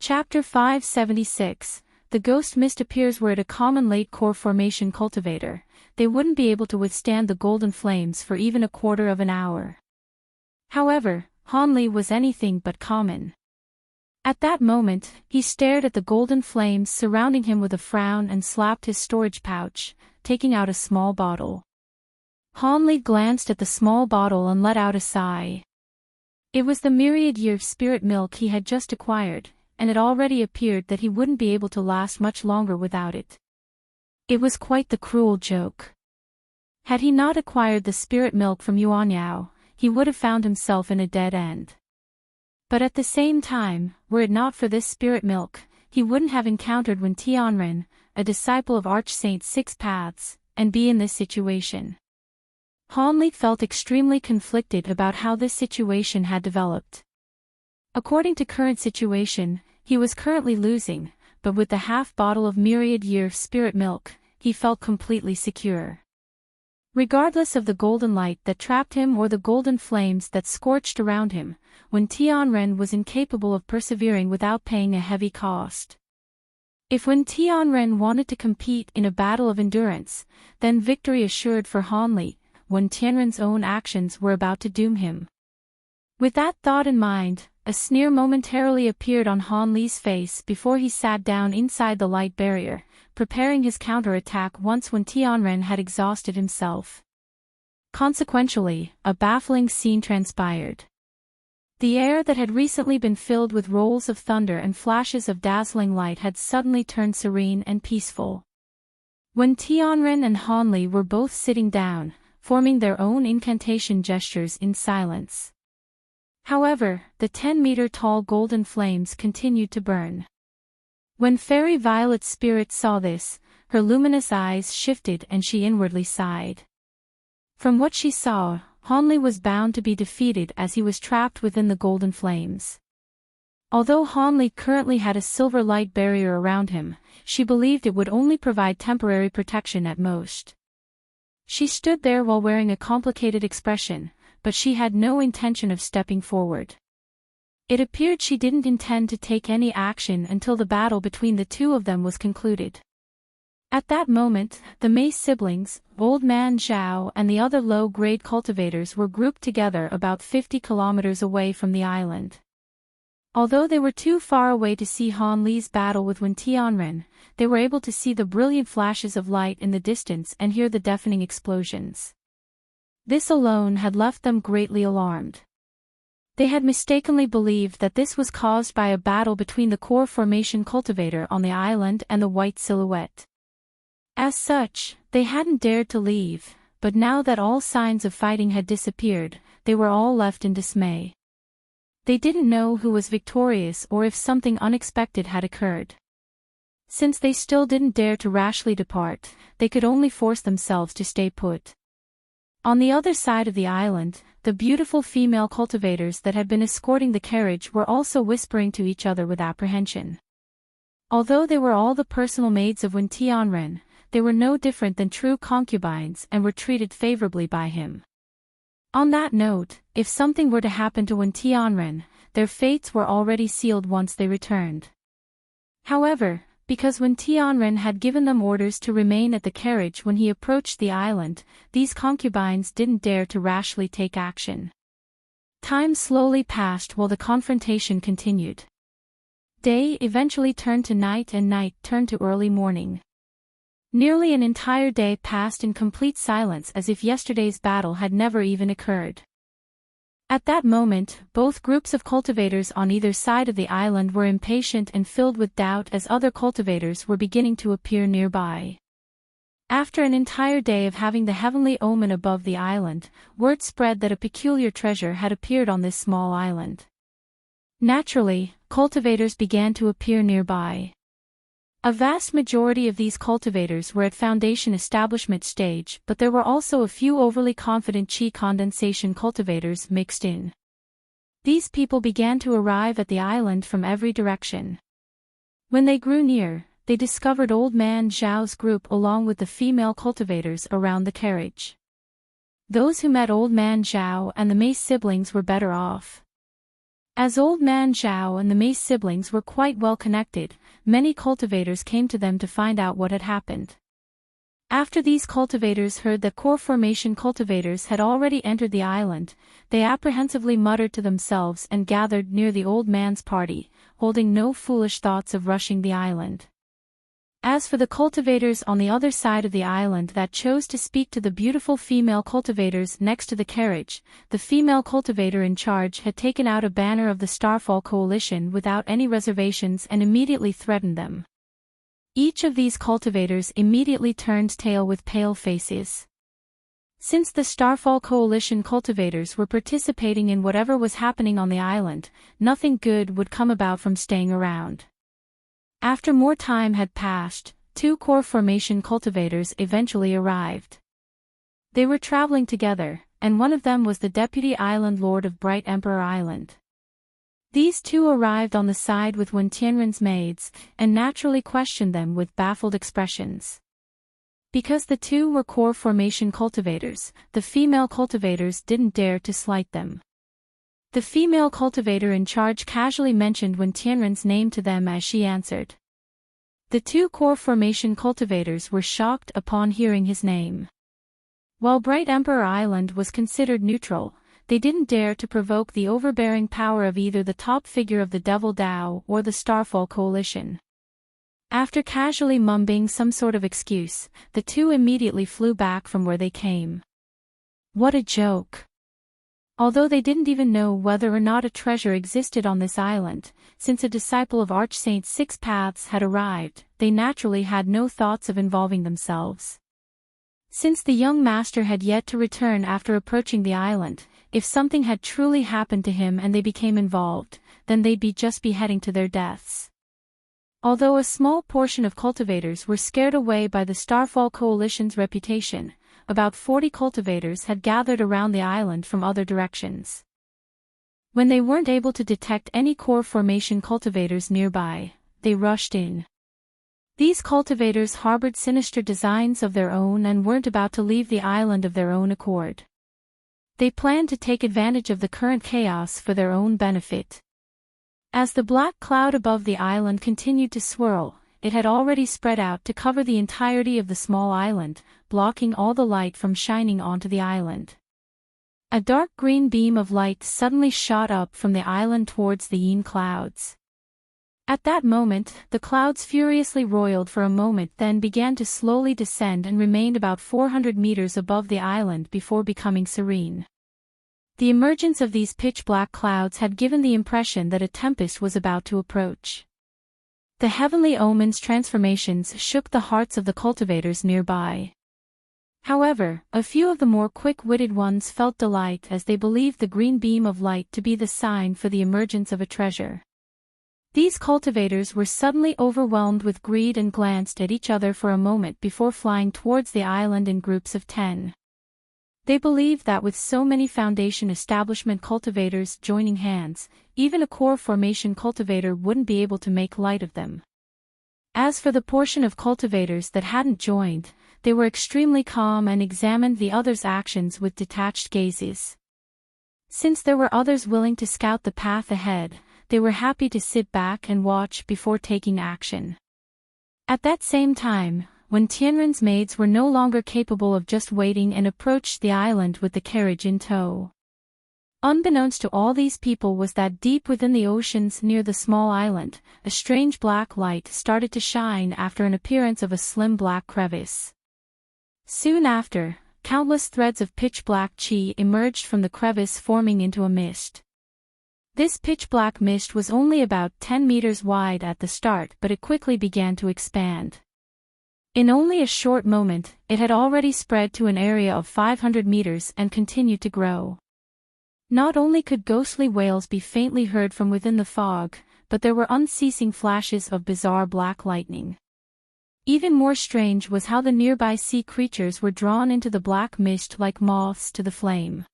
Chapter 576. The ghost mist appears were it a common late core formation cultivator, they wouldn't be able to withstand the golden flames for even a quarter of an hour. However, Hanli was anything but common. At that moment, he stared at the golden flames surrounding him with a frown and slapped his storage pouch, taking out a small bottle. Hanli glanced at the small bottle and let out a sigh. It was the myriad-year spirit milk he had just acquired, and it already appeared that he wouldn't be able to last much longer without it. It was quite the cruel joke. Had he not acquired the spirit milk from Yuanyao, he would have found himself in a dead end. But at the same time, were it not for this spirit milk, he wouldn't have encountered Wen Tianren, a disciple of Archsaint Six Paths, and be in this situation. Hanli felt extremely conflicted about how this situation had developed. According to current situation, he was currently losing, but with the half bottle of myriad-year spirit milk, he felt completely secure. Regardless of the golden light that trapped him or the golden flames that scorched around him, Wen Tianren was incapable of persevering without paying a heavy cost. If Wen Tianren wanted to compete in a battle of endurance, then victory assured for Hanli, Wen Tianren's own actions were about to doom him. With that thought in mind, a sneer momentarily appeared on Hanli's face before he sat down inside the light barrier, preparing his counter-attack once Wen Tianren had exhausted himself. Consequentially, a baffling scene transpired. The air that had recently been filled with rolls of thunder and flashes of dazzling light had suddenly turned serene and peaceful. Wen Tianren and Hanli were both sitting down, forming their own incantation gestures in silence. However, the 10-meter-tall golden flames continued to burn. When Fairy Violet's spirit saw this, her luminous eyes shifted and she inwardly sighed. From what she saw, Hanli was bound to be defeated as he was trapped within the golden flames. Although Hanli currently had a silver light barrier around him, she believed it would only provide temporary protection at most. She stood there while wearing a complicated expression, but she had no intention of stepping forward. It appeared she didn't intend to take any action until the battle between the two of them was concluded. At that moment, the Mei siblings, Old Man Zhao and the other low-grade cultivators were grouped together about 50 kilometers away from the island. Although they were too far away to see Hanli's battle with Wen Tianren, they were able to see the brilliant flashes of light in the distance and hear the deafening explosions. This alone had left them greatly alarmed. They had mistakenly believed that this was caused by a battle between the core formation cultivator on the island and the white silhouette. As such, they hadn't dared to leave, but now that all signs of fighting had disappeared, they were all left in dismay. They didn't know who was victorious or if something unexpected had occurred. Since they still didn't dare to rashly depart, they could only force themselves to stay put. On the other side of the island, the beautiful female cultivators that had been escorting the carriage were also whispering to each other with apprehension. Although they were all the personal maids of Wen Tianren, they were no different than true concubines and were treated favorably by him. On that note, if something were to happen to Wen Tianren, their fates were already sealed once they returned. However, because Wen Tianren had given them orders to remain at the carriage when he approached the island, these concubines didn't dare to rashly take action. Time slowly passed while the confrontation continued. Day eventually turned to night and night turned to early morning. Nearly an entire day passed in complete silence as if yesterday's battle had never even occurred. At that moment, both groups of cultivators on either side of the island were impatient and filled with doubt as other cultivators were beginning to appear nearby. After an entire day of having the heavenly omen above the island, word spread that a peculiar treasure had appeared on this small island. Naturally, cultivators began to appear nearby. A vast majority of these cultivators were at foundation establishment stage, but there were also a few overly confident qi condensation cultivators mixed in. These people began to arrive at the island from every direction. When they grew near, they discovered Old Man Zhao's group along with the female cultivators around the carriage. Those who met Old Man Zhao and the Mei siblings were better off. As Old Man Zhao and the Mei siblings were quite well connected, many cultivators came to them to find out what had happened. After these cultivators heard that core formation cultivators had already entered the island, they apprehensively muttered to themselves and gathered near the old man's party, holding no foolish thoughts of rushing the island. As for the cultivators on the other side of the island that chose to speak to the beautiful female cultivators next to the carriage, the female cultivator in charge had taken out a banner of the Starfall Coalition without any reservations and immediately threatened them. Each of these cultivators immediately turned tail with pale faces. Since the Starfall Coalition cultivators were participating in whatever was happening on the island, nothing good would come about from staying around. After more time had passed, 2 core formation cultivators eventually arrived. They were traveling together, and one of them was the Deputy Island Lord of Bright Emperor Island. These 2 arrived on the side with Wen Tianren's maids, and naturally questioned them with baffled expressions. Because the 2 were core formation cultivators, the female cultivators didn't dare to slight them. The female cultivator in charge casually mentioned Wen Tianren's name to them as she answered. The 2 core formation cultivators were shocked upon hearing his name. While Bright Emperor Island was considered neutral, they didn't dare to provoke the overbearing power of either the top figure of the Devil Dao or the Starfall Coalition. After casually mumbling some sort of excuse, the 2 immediately flew back from where they came. What a joke! Although they didn't even know whether or not a treasure existed on this island, since a disciple of Archsaint Six Paths had arrived, they naturally had no thoughts of involving themselves. Since the young master had yet to return after approaching the island, if something had truly happened to him and they became involved, then they'd just be heading to their deaths. Although a small portion of cultivators were scared away by the Starfall Coalition's reputation, about 40 cultivators had gathered around the island from other directions. When they weren't able to detect any core formation cultivators nearby, they rushed in. These cultivators harbored sinister designs of their own and weren't about to leave the island of their own accord. They planned to take advantage of the current chaos for their own benefit. As the black cloud above the island continued to swirl, it had already spread out to cover the entirety of the small island, blocking all the light from shining onto the island. A dark green beam of light suddenly shot up from the island towards the yin clouds. At that moment, the clouds furiously roiled for a moment, then began to slowly descend and remained about 400 meters above the island before becoming serene. The emergence of these pitch-black clouds had given the impression that a tempest was about to approach. The heavenly omen's transformations shook the hearts of the cultivators nearby. However, a few of the more quick-witted ones felt delight as they believed the green beam of light to be the sign for the emergence of a treasure. These cultivators were suddenly overwhelmed with greed and glanced at each other for a moment before flying towards the island in groups of 10. They believed that with so many foundation establishment cultivators joining hands, even a core formation cultivator wouldn't be able to make light of them. As for the portion of cultivators that hadn't joined, they were extremely calm and examined the others' actions with detached gazes. Since there were others willing to scout the path ahead, they were happy to sit back and watch before taking action. At that same time, when Tianren's maids were no longer capable of just waiting and approached the island with the carriage in tow. Unbeknownst to all these people was that deep within the oceans near the small island, a strange black light started to shine after an appearance of a slim black crevice. Soon after, countless threads of pitch-black qi emerged from the crevice, forming into a mist. This pitch-black mist was only about 10 meters wide at the start, but it quickly began to expand. In only a short moment, it had already spread to an area of 500 meters and continued to grow. Not only could ghostly wails be faintly heard from within the fog, but there were unceasing flashes of bizarre black lightning. Even more strange was how the nearby sea creatures were drawn into the black mist like moths to the flame.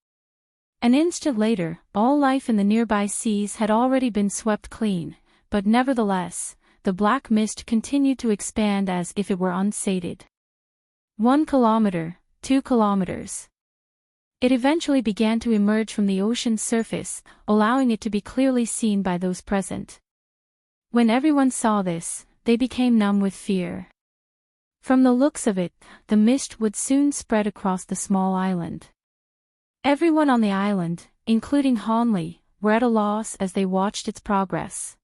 An instant later, all life in the nearby seas had already been swept clean, but nevertheless, the black mist continued to expand as if it were unsated. 1 kilometer, 2 kilometers. It eventually began to emerge from the ocean's surface, allowing it to be clearly seen by those present. When everyone saw this, they became numb with fear. From the looks of it, the mist would soon spread across the small island. Everyone on the island, including Hanli, were at a loss as they watched its progress.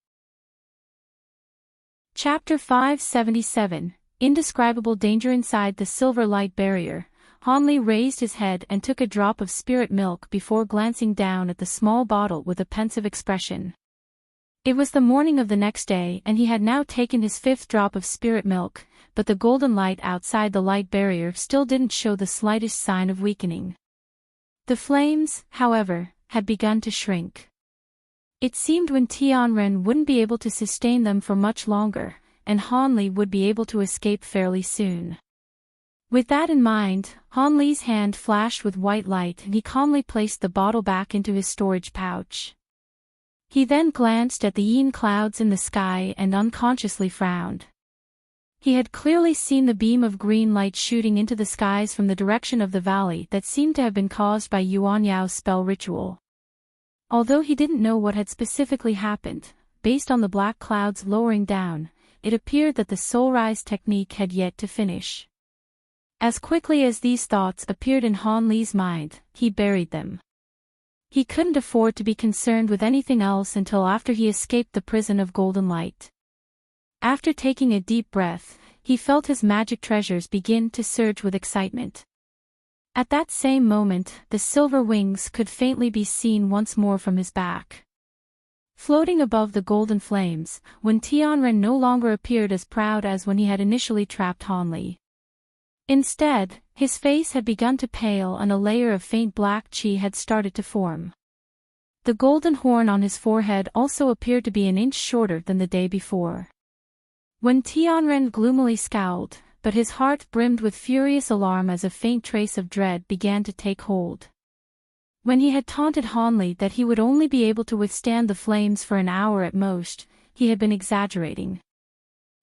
Chapter 577, Indescribable Danger. Inside the silver light barrier, Hanli raised his head and took a drop of spirit milk before glancing down at the small bottle with a pensive expression. It was the morning of the next day and he had now taken his 5th drop of spirit milk, but the golden light outside the light barrier still didn't show the slightest sign of weakening. The flames, however, had begun to shrink. It seemed Wen Tianren wouldn't be able to sustain them for much longer, and Hanli would be able to escape fairly soon. With that in mind, Hanli's hand flashed with white light and he calmly placed the bottle back into his storage pouch. He then glanced at the yin clouds in the sky and unconsciously frowned. He had clearly seen the beam of green light shooting into the skies from the direction of the valley that seemed to have been caused by Yuan Yao's spell ritual. Although he didn't know what had specifically happened, based on the black clouds lowering down, it appeared that the soul rise technique had yet to finish. As quickly as these thoughts appeared in Hanli's mind, he buried them. He couldn't afford to be concerned with anything else until after he escaped the prison of golden light. After taking a deep breath, he felt his magic treasures begin to surge with excitement. At that same moment, the silver wings could faintly be seen once more from his back. Floating above the golden flames, Wen Tianren no longer appeared as proud as when he had initially trapped Hanli. Instead, his face had begun to pale and a layer of faint black qi had started to form. The golden horn on his forehead also appeared to be an inch shorter than the day before. Wen Tianren gloomily scowled, but his heart brimmed with furious alarm as a faint trace of dread began to take hold. When he had taunted Hanli that he would only be able to withstand the flames for an hour at most, he had been exaggerating.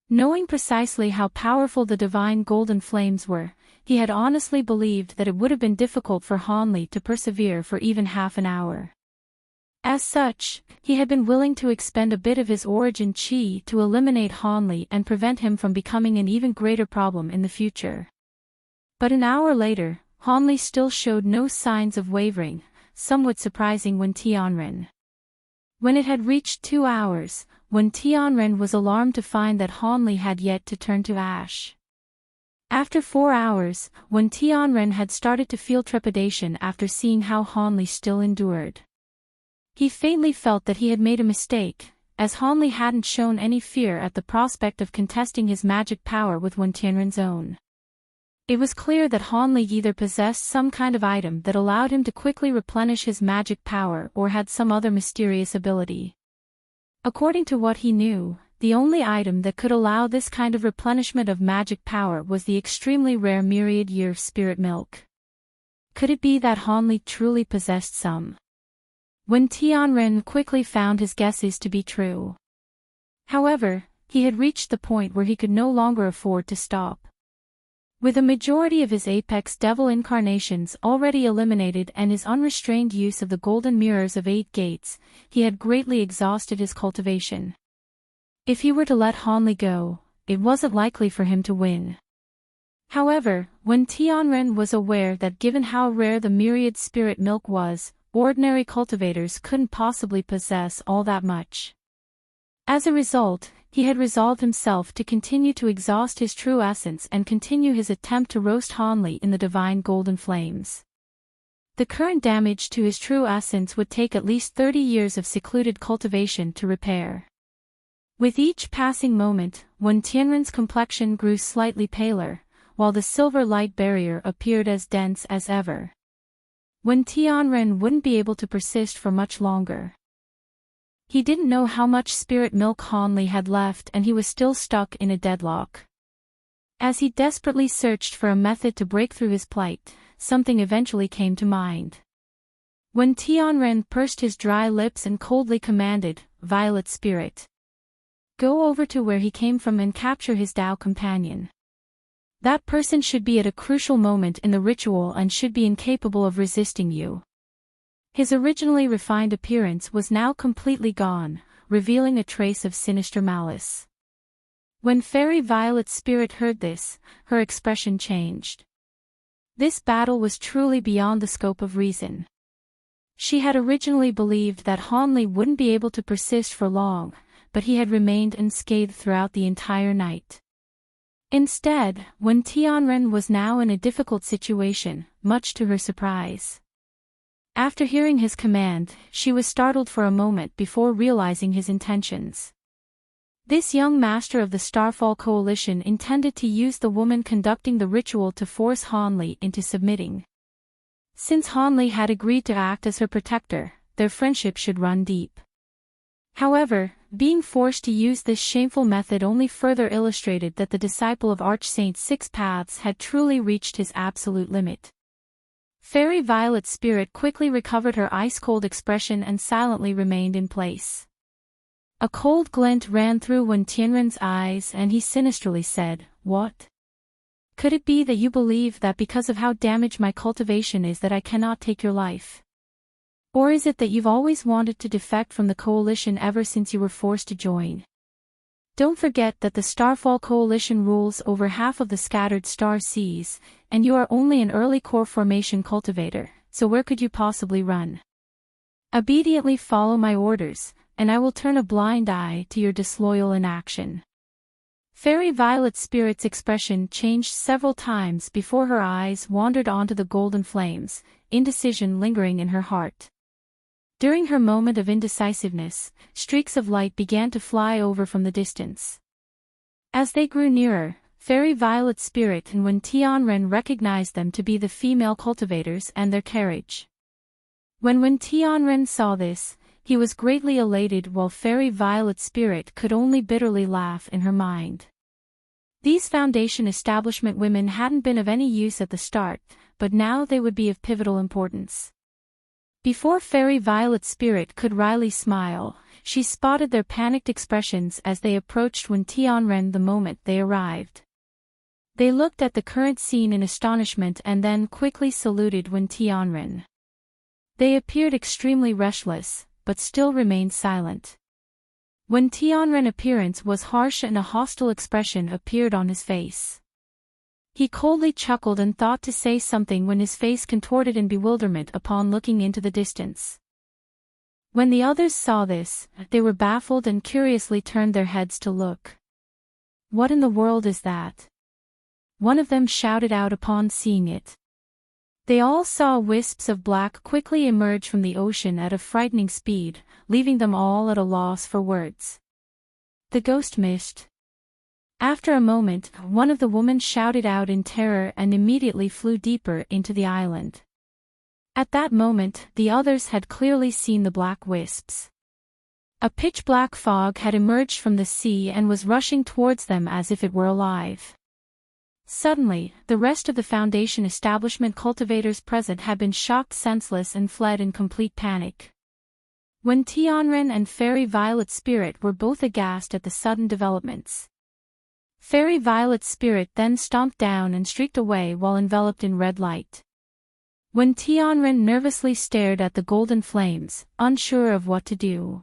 Knowing precisely how powerful the divine golden flames were, he had honestly believed that it would have been difficult for Hanli to persevere for even half an hour. As such, he had been willing to expend a bit of his origin qi to eliminate Hanli and prevent him from becoming an even greater problem in the future. But an hour later, Hanli still showed no signs of wavering, somewhat surprising Wen Tianren. When it had reached 2 hours, Wen Tianren was alarmed to find that Hanli had yet to turn to ash. After 4 hours, Wen Tianren had started to feel trepidation after seeing how Hanli still endured. He faintly felt that he had made a mistake, as Hanli hadn't shown any fear at the prospect of contesting his magic power with Wen Tianren's own. It was clear that Hanli either possessed some kind of item that allowed him to quickly replenish his magic power or had some other mysterious ability. According to what he knew, the only item that could allow this kind of replenishment of magic power was the extremely rare myriad-year spirit milk. Could it be that Hanli truly possessed some? Wen Tianren quickly found his guesses to be true. However, he had reached the point where he could no longer afford to stop. With a majority of his apex devil incarnations already eliminated and his unrestrained use of the golden mirrors of 8 gates, he had greatly exhausted his cultivation. If he were to let Hanli go, it wasn't likely for him to win. However, Wen Tianren was aware that given how rare the myriad spirit milk was, ordinary cultivators couldn't possibly possess all that much. As a result, he had resolved himself to continue to exhaust his true essence and continue his attempt to roast Hanli in the divine golden flames. The current damage to his true essence would take at least 30 years of secluded cultivation to repair. With each passing moment, Wen Tianren's complexion grew slightly paler, while the silver light barrier appeared as dense as ever. Wen Tianren wouldn't be able to persist for much longer. He didn't know how much spirit milk Hanli had left and he was still stuck in a deadlock. As he desperately searched for a method to break through his plight, something eventually came to mind. Wen Tianren pursed his dry lips and coldly commanded, "Violet spirit, go over to where he came from and capture his Tao companion." That person should be at a crucial moment in the ritual and should be incapable of resisting you. His originally refined appearance was now completely gone, revealing a trace of sinister malice. When Fairy Violet's spirit heard this, her expression changed. This battle was truly beyond the scope of reason. She had originally believed that Hanli wouldn't be able to persist for long, but he had remained unscathed throughout the entire night. Instead, Wen Tianren was now in a difficult situation, much to her surprise. After hearing his command, she was startled for a moment before realizing his intentions. This young master of the Starfall Coalition intended to use the woman conducting the ritual to force Hanli into submitting. Since Hanli had agreed to act as her protector, their friendship should run deep. However, being forced to use this shameful method only further illustrated that the disciple of Archsaint Six Paths had truly reached his absolute limit. Fairy Violet's spirit quickly recovered her ice-cold expression and silently remained in place. A cold glint ran through Wen Tianren's eyes and he sinisterly said, "What? Could it be that you believe that because of how damaged my cultivation is that I cannot take your life? Or is it that you've always wanted to defect from the coalition ever since you were forced to join? Don't forget that the Starfall Coalition rules over half of the scattered star seas, and you are only an early core formation cultivator, so where could you possibly run? Obediently follow my orders, and I will turn a blind eye to your disloyal inaction." Fairy Violet's spirit's expression changed several times before her eyes wandered onto the golden flames, indecision lingering in her heart. During her moment of indecisiveness, streaks of light began to fly over from the distance. As they grew nearer, Fairy Violet's spirit and Wen Tianren recognized them to be the female cultivators and their carriage. When Wen Tianren saw this, he was greatly elated while Fairy Violet's spirit could only bitterly laugh in her mind. These Foundation establishment women hadn't been of any use at the start, but now they would be of pivotal importance. Before Fairy Violet's spirit could wryly smile, she spotted their panicked expressions as they approached Wen Tianren the moment they arrived. They looked at the current scene in astonishment and then quickly saluted Wen Tianren. They appeared extremely restless, but still remained silent. Wen Tianren's appearance was harsh and a hostile expression appeared on his face. He coldly chuckled and thought to say something when his face contorted in bewilderment upon looking into the distance. When the others saw this, they were baffled and curiously turned their heads to look. "What in the world is that?" one of them shouted out upon seeing it. They all saw wisps of black quickly emerge from the ocean at a frightening speed, leaving them all at a loss for words. "The ghost mist." After a moment, one of the women shouted out in terror and immediately flew deeper into the island. At that moment, the others had clearly seen the black wisps. A pitch-black fog had emerged from the sea and was rushing towards them as if it were alive. Suddenly, the rest of the Foundation establishment cultivators present had been shocked senseless and fled in complete panic. Wen Tianren and Fairy Violet's spirit were both aghast at the sudden developments. Fairy Violet's spirit then stomped down and streaked away while enveloped in red light. Wen Tianren nervously stared at the golden flames, unsure of what to do.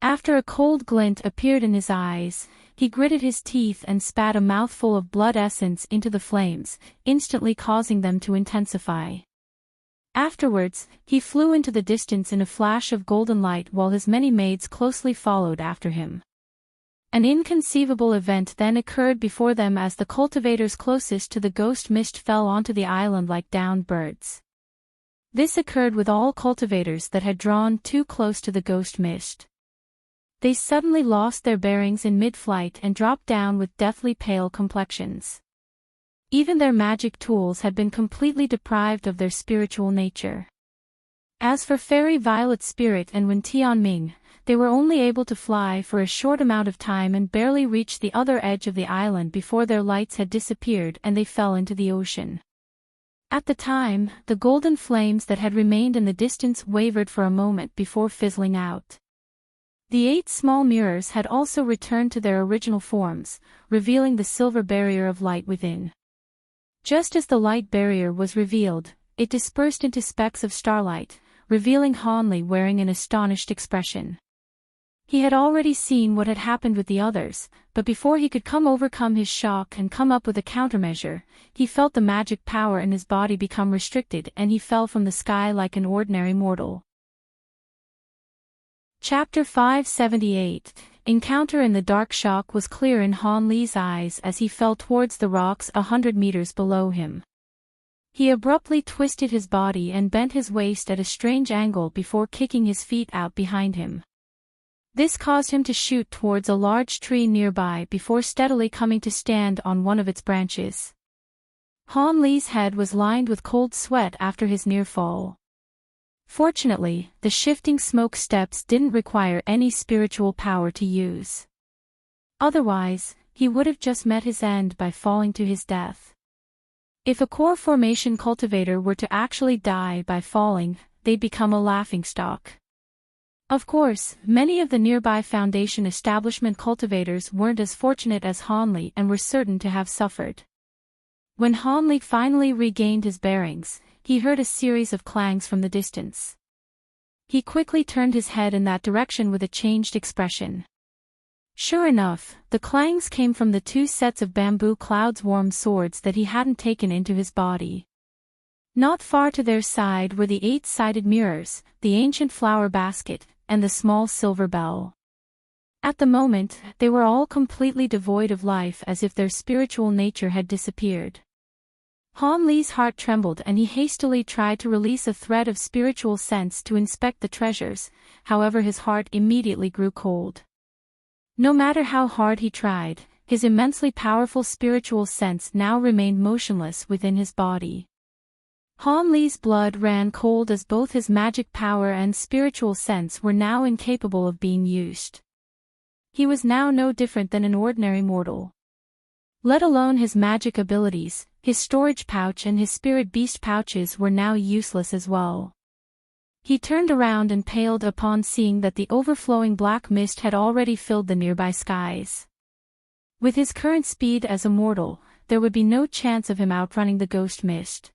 After a cold glint appeared in his eyes, he gritted his teeth and spat a mouthful of blood essence into the flames, instantly causing them to intensify. Afterwards, he flew into the distance in a flash of golden light while his many maids closely followed after him. An inconceivable event then occurred before them as the cultivators closest to the ghost mist fell onto the island like downed birds. This occurred with all cultivators that had drawn too close to the ghost mist. They suddenly lost their bearings in mid-flight and dropped down with deathly pale complexions. Even their magic tools had been completely deprived of their spiritual nature. As for Fairy Violet's spirit and Wen Tianming, they were only able to fly for a short amount of time and barely reached the other edge of the island before their lights had disappeared and they fell into the ocean. At the time, the golden flames that had remained in the distance wavered for a moment before fizzling out. The 8 small mirrors had also returned to their original forms, revealing the silver barrier of light within. Just as the light barrier was revealed, it dispersed into specks of starlight, revealing Hanli wearing an astonished expression. He had already seen what had happened with the others, but before he could overcome his shock and come up with a countermeasure, he felt the magic power in his body become restricted and he fell from the sky like an ordinary mortal. Chapter 578. Encounter in the dark. Shock was clear in Hanli's eyes as he fell towards the rocks 100 meters below him. He abruptly twisted his body and bent his waist at a strange angle before kicking his feet out behind him. This caused him to shoot towards a large tree nearby before steadily coming to stand on one of its branches. Hanli's head was lined with cold sweat after his near fall. Fortunately, the shifting smoke steps didn't require any spiritual power to use. Otherwise, he would have just met his end by falling to his death. If a core formation cultivator were to actually die by falling, they'd become a laughingstock. Of course, many of the nearby Foundation establishment cultivators weren't as fortunate as Hanli and were certain to have suffered. When Hanli finally regained his bearings, he heard a series of clangs from the distance. He quickly turned his head in that direction with a changed expression. Sure enough, the clangs came from the 2 sets of bamboo clouds warm swords that he hadn't taken into his body. Not far to their side were the 8-sided mirrors, the ancient flower basket, and the small silver bell. At the moment, they were all completely devoid of life as if their spiritual nature had disappeared. Hanli's heart trembled and he hastily tried to release a thread of spiritual sense to inspect the treasures, however his heart immediately grew cold. No matter how hard he tried, his immensely powerful spiritual sense now remained motionless within his body. Hanli's blood ran cold as both his magic power and spiritual sense were now incapable of being used. He was now no different than an ordinary mortal. Let alone his magic abilities, his storage pouch and his spirit beast pouches were now useless as well. He turned around and paled upon seeing that the overflowing black mist had already filled the nearby skies. With his current speed as a mortal, there would be no chance of him outrunning the ghost mist.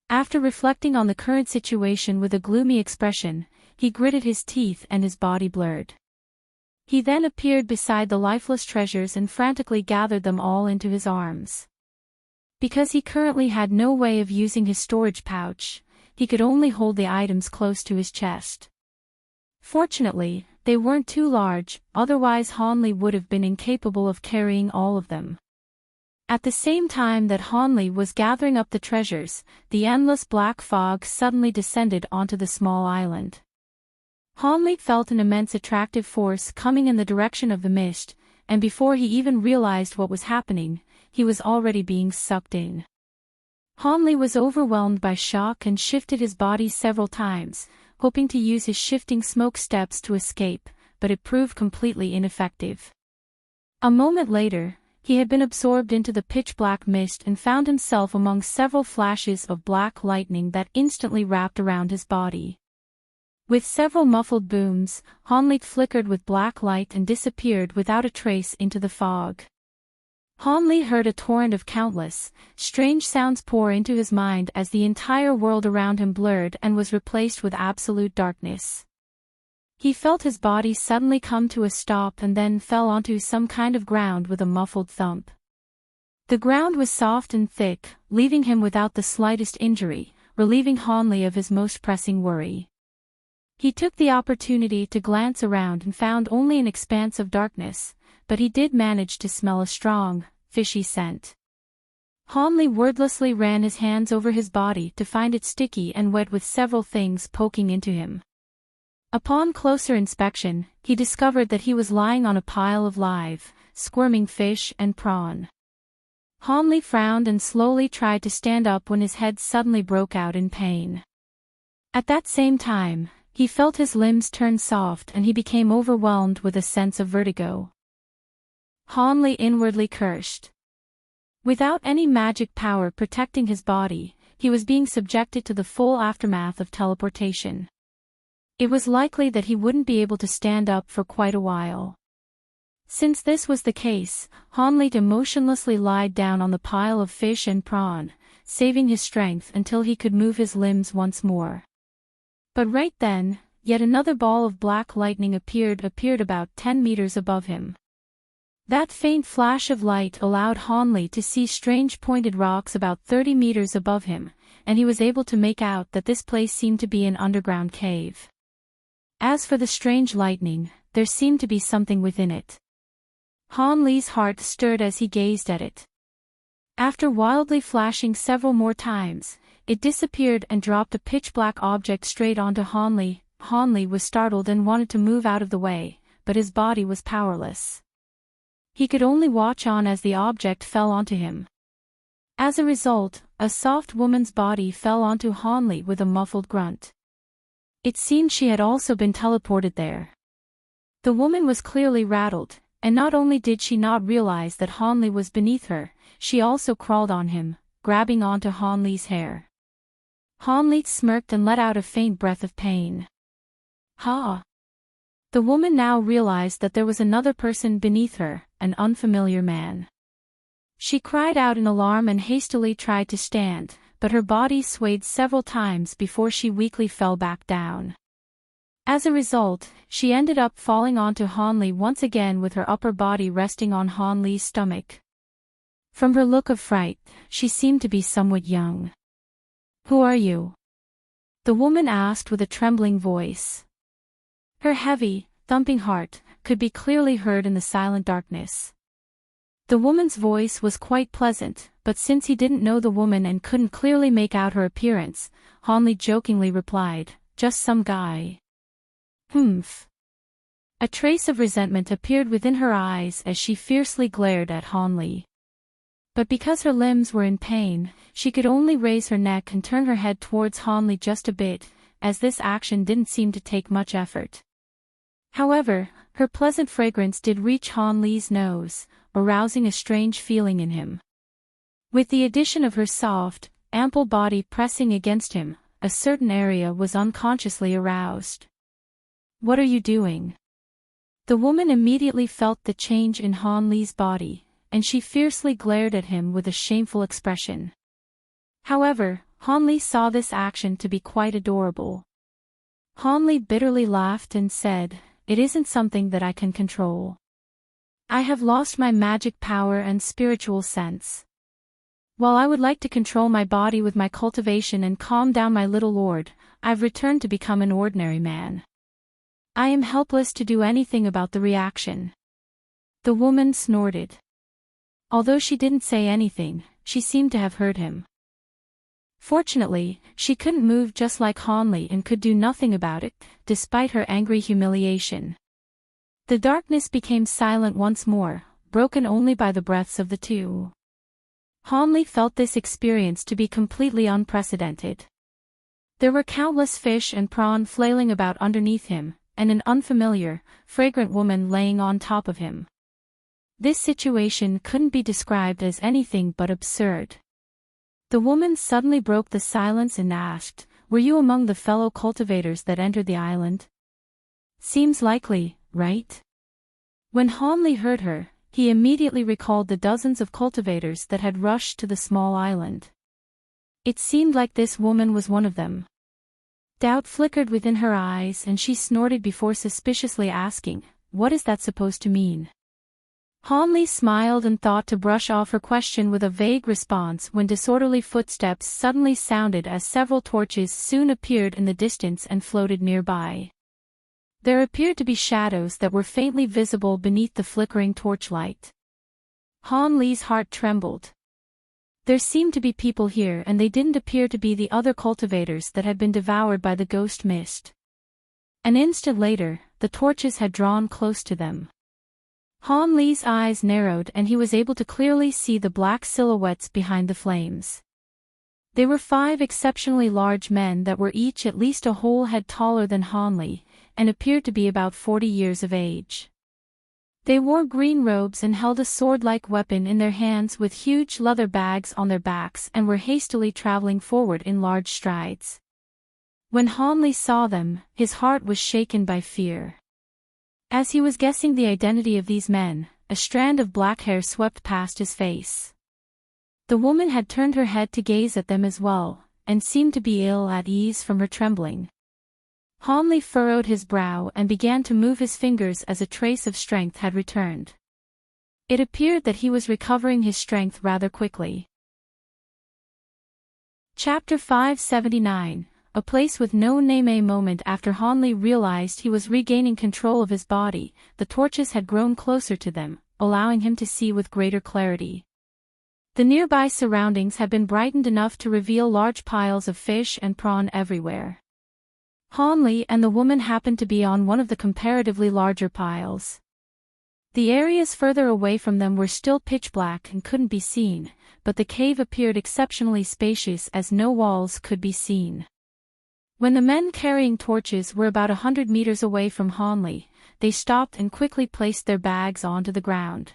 After reflecting on the current situation with a gloomy expression, he gritted his teeth and his body blurred. He then appeared beside the lifeless treasures and frantically gathered them all into his arms. Because he currently had no way of using his storage pouch, he could only hold the items close to his chest. Fortunately, they weren't too large, otherwise Hanli would have been incapable of carrying all of them. At the same time that Hanli was gathering up the treasures, the endless black fog suddenly descended onto the small island. Hanli felt an immense attractive force coming in the direction of the mist, and before he even realized what was happening, he was already being sucked in. Hanli was overwhelmed by shock and shifted his body several times, hoping to use his shifting smoke steps to escape, but it proved completely ineffective. A moment later, he had been absorbed into the pitch-black mist and found himself among several flashes of black lightning that instantly wrapped around his body. With several muffled booms, Hanli flickered with black light and disappeared without a trace into the fog. Hanli heard a torrent of countless, strange sounds pour into his mind as the entire world around him blurred and was replaced with absolute darkness. He felt his body suddenly come to a stop and then fell onto some kind of ground with a muffled thump. The ground was soft and thick, leaving him without the slightest injury, relieving Hanli of his most pressing worry. He took the opportunity to glance around and found only an expanse of darkness, but he did manage to smell a strong, fishy scent. Hanli wordlessly ran his hands over his body to find it sticky and wet with several things poking into him. Upon closer inspection, he discovered that he was lying on a pile of live, squirming fish and prawn. Hanli frowned and slowly tried to stand up when his head suddenly broke out in pain. At that same time, he felt his limbs turn soft and he became overwhelmed with a sense of vertigo. Hanli inwardly cursed. Without any magic power protecting his body, he was being subjected to the full aftermath of teleportation. It was likely that he wouldn't be able to stand up for quite a while. Since this was the case, Hanli emotionlessly lied down on the pile of fish and prawn, saving his strength until he could move his limbs once more. But right then, yet another ball of black lightning appeared about 10 meters above him. That faint flash of light allowed Hanli to see strange pointed rocks about 30 meters above him, and he was able to make out that this place seemed to be an underground cave. As for the strange lightning, there seemed to be something within it. Hanli's heart stirred as he gazed at it. After wildly flashing several more times, it disappeared and dropped a pitch-black object straight onto Hanli. Hanli was startled and wanted to move out of the way, but his body was powerless. He could only watch on as the object fell onto him. As a result, a soft woman's body fell onto Hanli with a muffled grunt. It seemed she had also been teleported there. The woman was clearly rattled, and not only did she not realize that Hanli was beneath her, she also crawled on him, grabbing onto Hanli's hair. Hanli smirked and let out a faint breath of pain. Ha! The woman now realized that there was another person beneath her, an unfamiliar man. She cried out in alarm and hastily tried to stand, but her body swayed several times before she weakly fell back down. As a result, she ended up falling onto Hanli once again with her upper body resting on Hanli's stomach. From her look of fright, she seemed to be somewhat young. "Who are you?" the woman asked with a trembling voice. Her heavy, thumping heart could be clearly heard in the silent darkness. The woman's voice was quite pleasant, but since he didn't know the woman and couldn't clearly make out her appearance, Hanli jokingly replied, "Just some guy." "Humph." A trace of resentment appeared within her eyes as she fiercely glared at Hanli. But because her limbs were in pain, she could only raise her neck and turn her head towards Hanli just a bit, as this action didn't seem to take much effort. However, her pleasant fragrance did reach Hanli's nose, arousing a strange feeling in him. With the addition of her soft, ample body pressing against him, a certain area was unconsciously aroused. "What are you doing?" The woman immediately felt the change in Hanli's body, and she fiercely glared at him with a shameful expression. However, Hanli saw this action to be quite adorable. Hanli bitterly laughed and said, "It isn't something that I can control. I have lost my magic power and spiritual sense. While I would like to control my body with my cultivation and calm down my little lord, I've returned to become an ordinary man. I am helpless to do anything about the reaction." The woman snorted. Although she didn't say anything, she seemed to have heard him. Fortunately, she couldn't move just like Hanli and could do nothing about it, despite her angry humiliation. The darkness became silent once more, broken only by the breaths of the two. Hanli felt this experience to be completely unprecedented. There were countless fish and prawn flailing about underneath him, and an unfamiliar, fragrant woman laying on top of him. This situation couldn't be described as anything but absurd. The woman suddenly broke the silence and asked, "Were you among the fellow cultivators that entered the island?" "Seems likely, right?" When Hanli heard her, he immediately recalled the dozens of cultivators that had rushed to the small island. It seemed like this woman was one of them. Doubt flickered within her eyes and she snorted before suspiciously asking, "What is that supposed to mean?" Hanli smiled and thought to brush off her question with a vague response when disorderly footsteps suddenly sounded as several torches soon appeared in the distance and floated nearby. There appeared to be shadows that were faintly visible beneath the flickering torchlight. Hanli's heart trembled. There seemed to be people here and they didn't appear to be the other cultivators that had been devoured by the ghost mist. An instant later, the torches had drawn close to them. Hanli's eyes narrowed and he was able to clearly see the black silhouettes behind the flames. They were 5 exceptionally large men that were each at least a whole head taller than Hanli, and appeared to be about 40 years of age. They wore green robes and held a sword-like weapon in their hands with huge leather bags on their backs and were hastily traveling forward in large strides. When Hanli saw them, his heart was shaken by fear. As he was guessing the identity of these men, a strand of black hair swept past his face. The woman had turned her head to gaze at them as well, and seemed to be ill at ease from her trembling. Hanley furrowed his brow and began to move his fingers as a trace of strength had returned. It appeared that he was recovering his strength rather quickly. Chapter 579, A Place with No Name. A moment after Hanley realized he was regaining control of his body, the torches had grown closer to them, allowing him to see with greater clarity. The nearby surroundings had been brightened enough to reveal large piles of fish and prawn everywhere. Hanley and the woman happened to be on one of the comparatively larger piles. The areas further away from them were still pitch black and couldn't be seen, but the cave appeared exceptionally spacious as no walls could be seen. When the men carrying torches were about 100 meters away from Hanley, they stopped and quickly placed their bags onto the ground.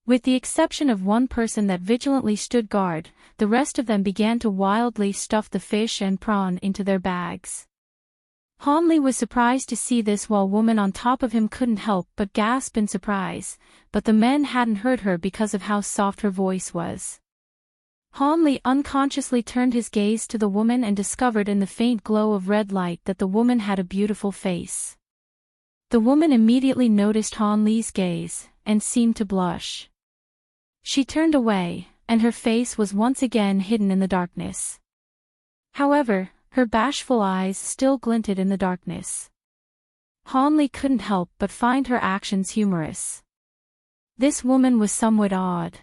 With the exception of one person that vigilantly stood guard, the rest of them began to wildly stuff the fish and prawn into their bags. Hanley was surprised to see this while woman on top of him couldn't help but gasp in surprise, but the men hadn't heard her because of how soft her voice was. Hanley unconsciously turned his gaze to the woman and discovered in the faint glow of red light that the woman had a beautiful face. The woman immediately noticed Hanley's gaze, and seemed to blush. She turned away, and her face was once again hidden in the darkness. However, her bashful eyes still glinted in the darkness. Hanley couldn't help but find her actions humorous. This woman was somewhat odd.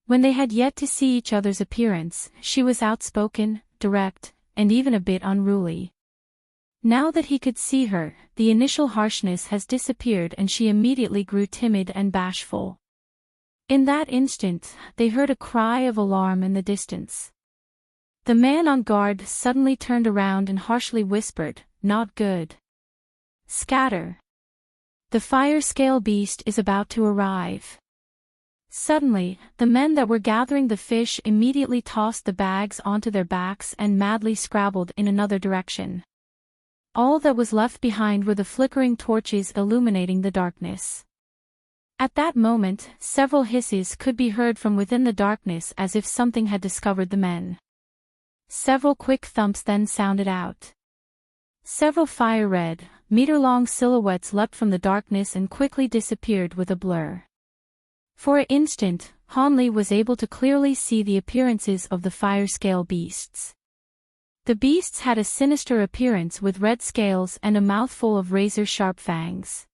When they had yet to see each other's appearance, she was outspoken, direct, and even a bit unruly. Now that he could see her, the initial harshness has disappeared and she immediately grew timid and bashful. In that instant, they heard a cry of alarm in the distance. The man on guard suddenly turned around and harshly whispered, "Not good. Scatter. The fire scale beast is about to arrive." Suddenly, the men that were gathering the fish immediately tossed the bags onto their backs and madly scrabbled in another direction. All that was left behind were the flickering torches illuminating the darkness. At that moment, several hisses could be heard from within the darkness as if something had discovered the men. Several quick thumps then sounded out. Several fire-red, meter-long silhouettes leapt from the darkness and quickly disappeared with a blur. For an instant, Hanley was able to clearly see the appearances of the fire-scale beasts. The beasts had a sinister appearance with red scales and a mouthful of razor-sharp fangs.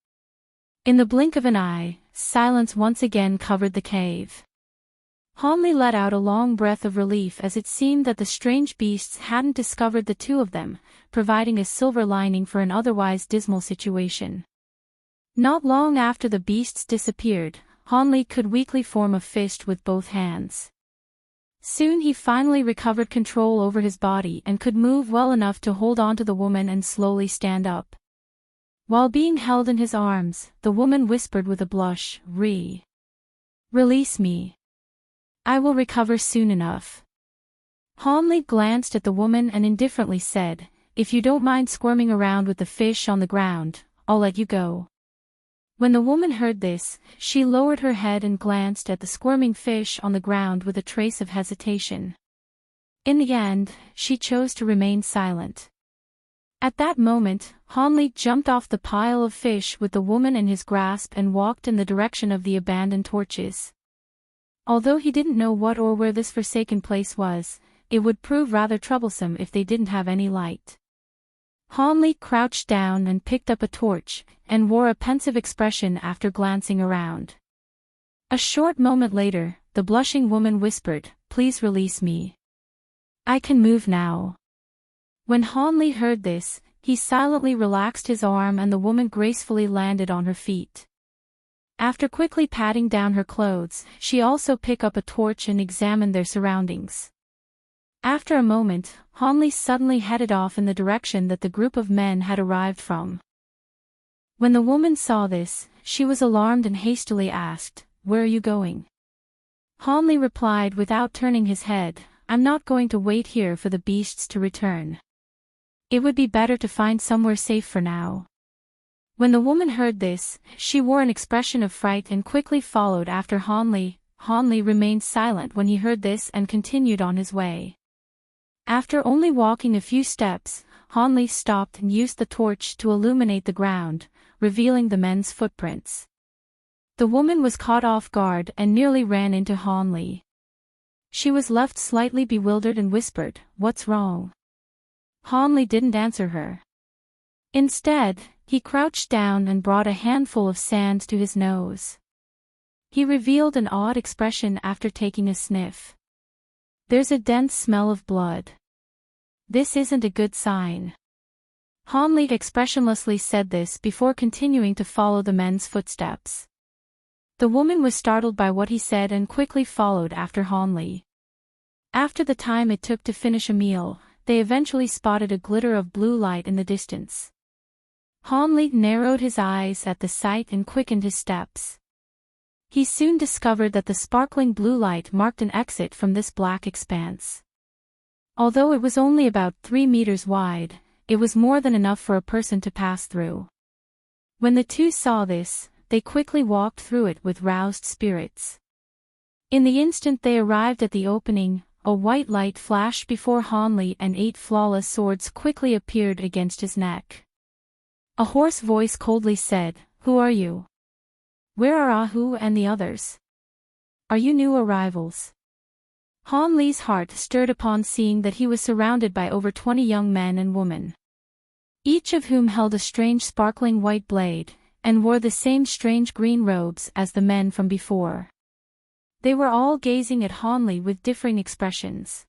In the blink of an eye, silence once again covered the cave. Hanley let out a long breath of relief as it seemed that the strange beasts hadn't discovered the two of them, providing a silver lining for an otherwise dismal situation. Not long after the beasts disappeared, Hanley could weakly form a fist with both hands. Soon he finally recovered control over his body and could move well enough to hold onto the woman and slowly stand up. While being held in his arms, the woman whispered with a blush, "Release me. I will recover soon enough." Hanley glanced at the woman and indifferently said, "If you don't mind squirming around with the fish on the ground, I'll let you go." When the woman heard this, she lowered her head and glanced at the squirming fish on the ground with a trace of hesitation. In the end, she chose to remain silent. At that moment, Hanley jumped off the pile of fish with the woman in his grasp and walked in the direction of the abandoned torches. Although he didn't know what or where this forsaken place was, it would prove rather troublesome if they didn't have any light. Hanley crouched down and picked up a torch, and wore a pensive expression after glancing around. A short moment later, the blushing woman whispered, "Please release me. I can move now." When Hanley heard this, he silently relaxed his arm and the woman gracefully landed on her feet. After quickly patting down her clothes, she also picked up a torch and examined their surroundings. After a moment, Hanley suddenly headed off in the direction that the group of men had arrived from. When the woman saw this, she was alarmed and hastily asked, "Where are you going?" Hanley replied without turning his head, "I'm not going to wait here for the beasts to return. It would be better to find somewhere safe for now." When the woman heard this, she wore an expression of fright and quickly followed after Hanli. Hanli remained silent when he heard this and continued on his way. After only walking a few steps, Hanli stopped and used the torch to illuminate the ground, revealing the men's footprints. The woman was caught off guard and nearly ran into Hanli. She was left slightly bewildered and whispered, "What's wrong?" Hanli didn't answer her. Instead, he crouched down and brought a handful of sand to his nose. He revealed an odd expression after taking a sniff. "There's a dense smell of blood. This isn't a good sign." Hanli expressionlessly said this before continuing to follow the men's footsteps. The woman was startled by what he said and quickly followed after Hanli. After the time it took to finish a meal, they eventually spotted a glitter of blue light in the distance. Hanli narrowed his eyes at the sight and quickened his steps. He soon discovered that the sparkling blue light marked an exit from this black expanse. Although it was only about 3 meters wide, it was more than enough for a person to pass through. When the two saw this, they quickly walked through it with roused spirits. In the instant they arrived at the opening, a white light flashed before Hanli and 8 flawless swords quickly appeared against his neck. A hoarse voice coldly said, "Who are you? Where are Ahu and the others? Are you new arrivals?" Hanli's heart stirred upon seeing that he was surrounded by over 20 young men and women, each of whom held a strange sparkling white blade, and wore the same strange green robes as the men from before. They were all gazing at Hanli with differing expressions.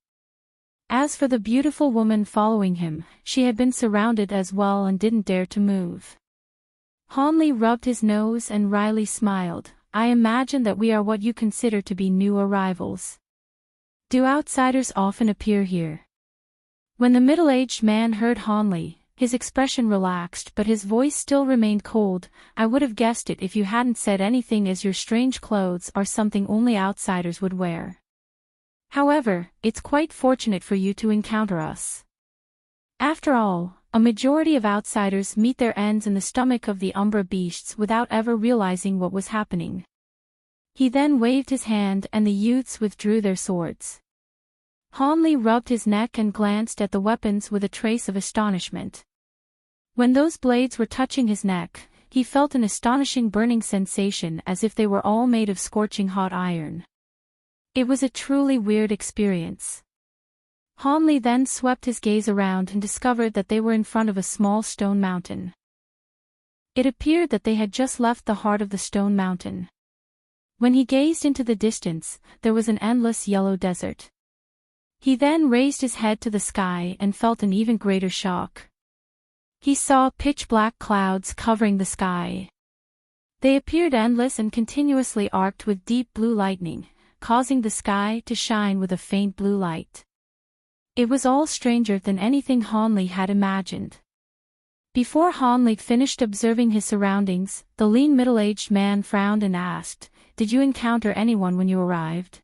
As for the beautiful woman following him, she had been surrounded as well and didn't dare to move. Hanli rubbed his nose and wryly smiled. "I imagine that we are what you consider to be new arrivals. Do outsiders often appear here?" When the middle-aged man heard Hanli, his expression relaxed but his voice still remained cold. "I would have guessed it if you hadn't said anything, as your strange clothes are something only outsiders would wear. However, it's quite fortunate for you to encounter us. After all, a majority of outsiders meet their ends in the stomach of the Umbra beasts without ever realizing what was happening." He then waved his hand and the youths withdrew their swords. Hanli rubbed his neck and glanced at the weapons with a trace of astonishment. When those blades were touching his neck, he felt an astonishing burning sensation as if they were all made of scorching hot iron. It was a truly weird experience. Hanli then swept his gaze around and discovered that they were in front of a small stone mountain. It appeared that they had just left the heart of the stone mountain. When he gazed into the distance, there was an endless yellow desert. He then raised his head to the sky and felt an even greater shock. He saw pitch-black clouds covering the sky. They appeared endless and continuously arced with deep blue lightning, causing the sky to shine with a faint blue light. It was all stranger than anything Hanli had imagined. Before Hanli finished observing his surroundings, the lean middle-aged man frowned and asked, "Did you encounter anyone when you arrived?"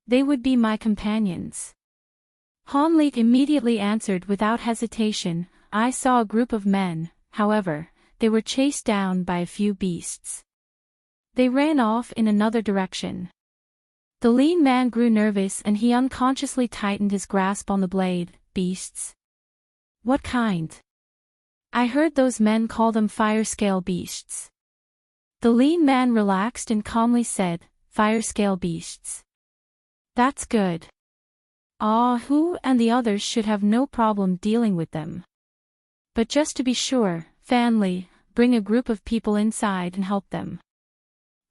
"They would be my companions." Hanli immediately answered without hesitation, "I saw a group of men, however, they were chased down by a few beasts. They ran off in another direction." The lean man grew nervous and he unconsciously tightened his grasp on the blade. "Beasts? What kind?" "I heard those men call them fire-scale beasts." The lean man relaxed and calmly said, "Fire-scale beasts. That's good. Ahu and the others should have no problem dealing with them. But just to be sure, Fanli, bring a group of people inside and help them.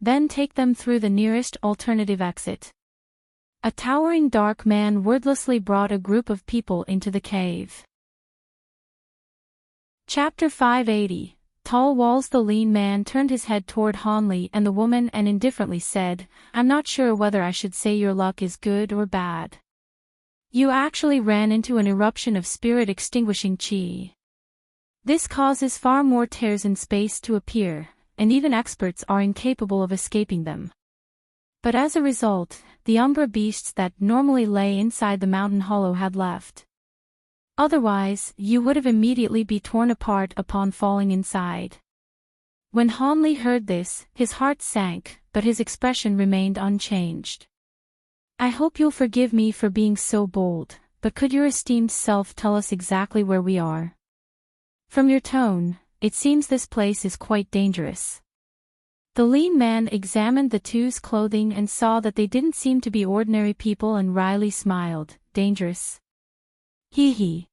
Then take them through the nearest alternative exit." A towering dark man wordlessly brought a group of people into the cave. Chapter 580. Tall walls. The lean man turned his head toward Hanli and the woman and indifferently said, "I'm not sure whether I should say your luck is good or bad. You actually ran into an eruption of spirit-extinguishing chi. This causes far more tears in space to appear, and even experts are incapable of escaping them. But as a result, the Umbra beasts that normally lay inside the mountain hollow had left. Otherwise, you would have immediately be torn apart upon falling inside. When Hanli heard this, his heart sank, but his expression remained unchanged. I hope you'll forgive me for being so bold, but could your esteemed self tell us exactly where we are? From your tone, it seems this place is quite dangerous. The lean man examined the two's clothing and saw that they didn't seem to be ordinary people and wryly smiled. Dangerous? Hee.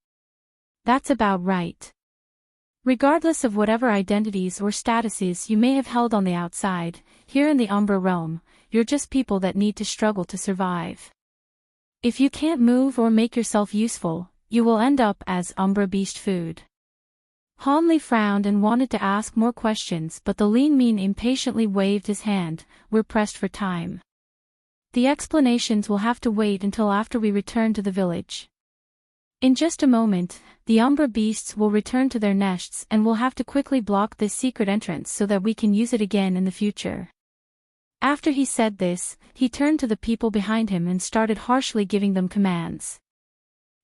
That's about right. Regardless of whatever identities or statuses you may have held on the outside, here in the Umbra realm, you're just people that need to struggle to survive. If you can't move or make yourself useful, you will end up as Umbra beast food. Hanli frowned and wanted to ask more questions, but the lean man impatiently waved his hand. We're pressed for time. The explanations will have to wait until after we return to the village. In just a moment, the Umbra beasts will return to their nests and we'll have to quickly block this secret entrance so that we can use it again in the future. After he said this, he turned to the people behind him and started harshly giving them commands.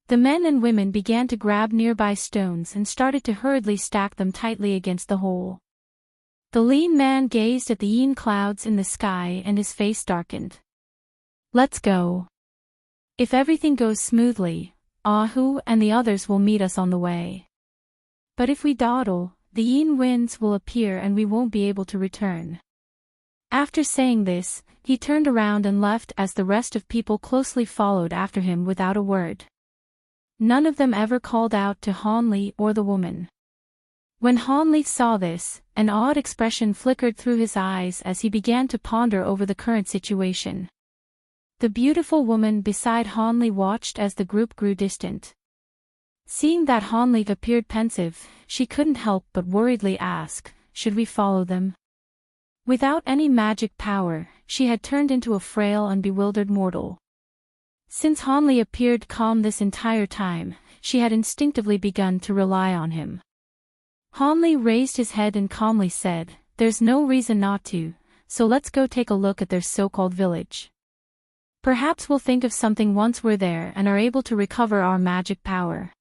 The men and women began to grab nearby stones and started to hurriedly stack them tightly against the hole. The lean man gazed at the yin clouds in the sky and his face darkened. Let's go. If everything goes smoothly, Ahu and the others will meet us on the way. But if we dawdle, the yin winds will appear and we won't be able to return. After saying this, he turned around and left as the rest of people closely followed after him without a word. None of them ever called out to Hanli or the woman. When Hanli saw this, an odd expression flickered through his eyes as he began to ponder over the current situation. The beautiful woman beside Hanli watched as the group grew distant. Seeing that Hanli appeared pensive, she couldn't help but worriedly ask, should we follow them? Without any magic power, she had turned into a frail and bewildered mortal. Since Hanli appeared calm this entire time, she had instinctively begun to rely on him. Hanli raised his head and calmly said, there's no reason not to, so let's go take a look at their so-called village. Perhaps we'll think of something once we're there and are able to recover our magic power.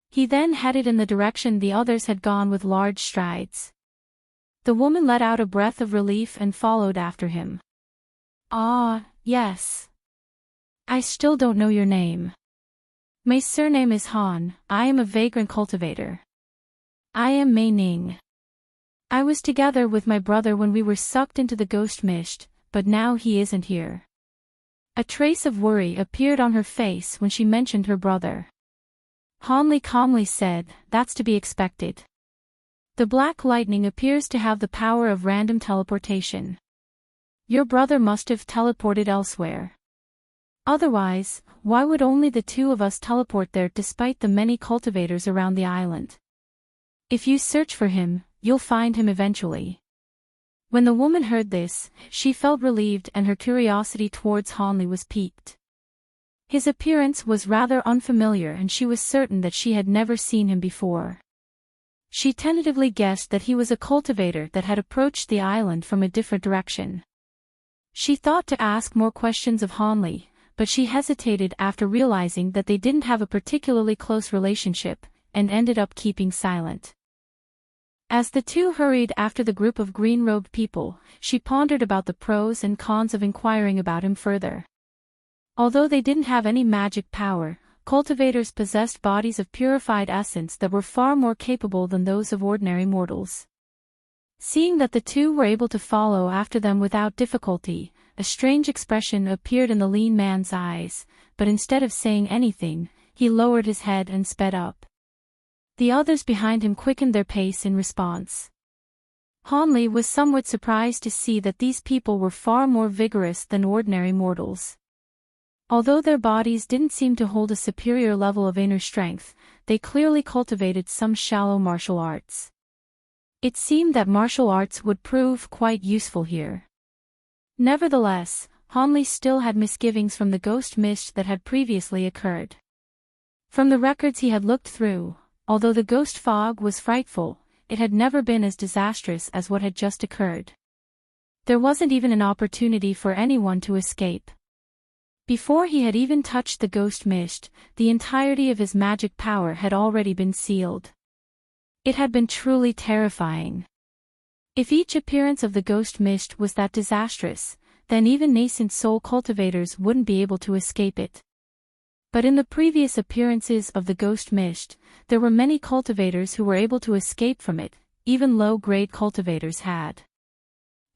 He then headed in the direction the others had gone with large strides. The woman let out a breath of relief and followed after him. Ah, yes. I still don't know your name. My surname is Han, I am a vagrant cultivator. I am Mei Ning. I was together with my brother when we were sucked into the ghost mist, but now he isn't here. A trace of worry appeared on her face when she mentioned her brother. Hanli calmly said, that's to be expected. The black lightning appears to have the power of random teleportation. Your brother must have teleported elsewhere. Otherwise, why would only the two of us teleport there despite the many cultivators around the island? If you search for him, you'll find him eventually. When the woman heard this, she felt relieved and her curiosity towards Hanli was piqued. His appearance was rather unfamiliar and she was certain that she had never seen him before. She tentatively guessed that he was a cultivator that had approached the island from a different direction. She thought to ask more questions of Hanli, but she hesitated after realizing that they didn't have a particularly close relationship, and ended up keeping silent. As the two hurried after the group of green-robed people, she pondered about the pros and cons of inquiring about him further. Although they didn't have any magic power, cultivators possessed bodies of purified essence that were far more capable than those of ordinary mortals. Seeing that the two were able to follow after them without difficulty, a strange expression appeared in the lean man's eyes, but instead of saying anything, he lowered his head and sped up. The others behind him quickened their pace in response. Hanli was somewhat surprised to see that these people were far more vigorous than ordinary mortals. Although their bodies didn't seem to hold a superior level of inner strength, they clearly cultivated some shallow martial arts. It seemed that martial arts would prove quite useful here. Nevertheless, Hanli still had misgivings from the ghost mist that had previously occurred. From the records he had looked through, although the ghost fog was frightful, it had never been as disastrous as what had just occurred. There wasn't even an opportunity for anyone to escape. Before he had even touched the ghost mist, the entirety of his magic power had already been sealed. It had been truly terrifying. If each appearance of the ghost mist was that disastrous, then even nascent soul cultivators wouldn't be able to escape it. But in the previous appearances of the ghost mist, there were many cultivators who were able to escape from it, even low-grade cultivators had.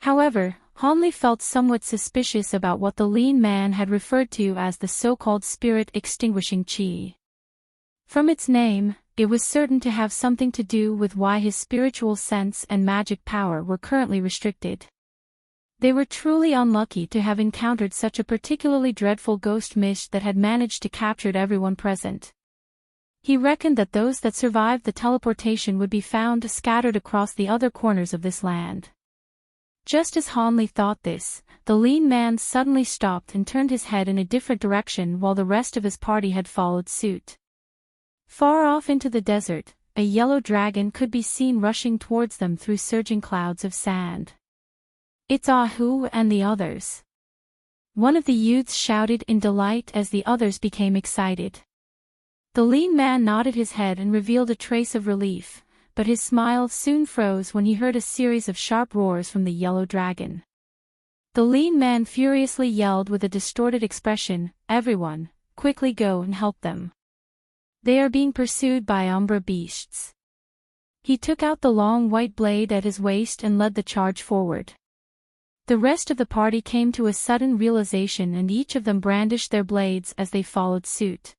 However, Hanley felt somewhat suspicious about what the lean man had referred to as the so-called spirit-extinguishing chi. From its name, it was certain to have something to do with why his spiritual sense and magic power were currently restricted. They were truly unlucky to have encountered such a particularly dreadful ghost mist that had managed to capture everyone present. He reckoned that those that survived the teleportation would be found scattered across the other corners of this land. Just as Hanley thought this, the lean man suddenly stopped and turned his head in a different direction while the rest of his party had followed suit. Far off into the desert, a yellow dragon could be seen rushing towards them through surging clouds of sand. "It's Ahu and the others!" one of the youths shouted in delight as the others became excited. The lean man nodded his head and revealed a trace of relief, but his smile soon froze when he heard a series of sharp roars from the yellow dragon. The lean man furiously yelled with a distorted expression, "Everyone, quickly go and help them. They are being pursued by Umbra beasts." He took out the long white blade at his waist and led the charge forward. The rest of the party came to a sudden realization and each of them brandished their blades as they followed suit.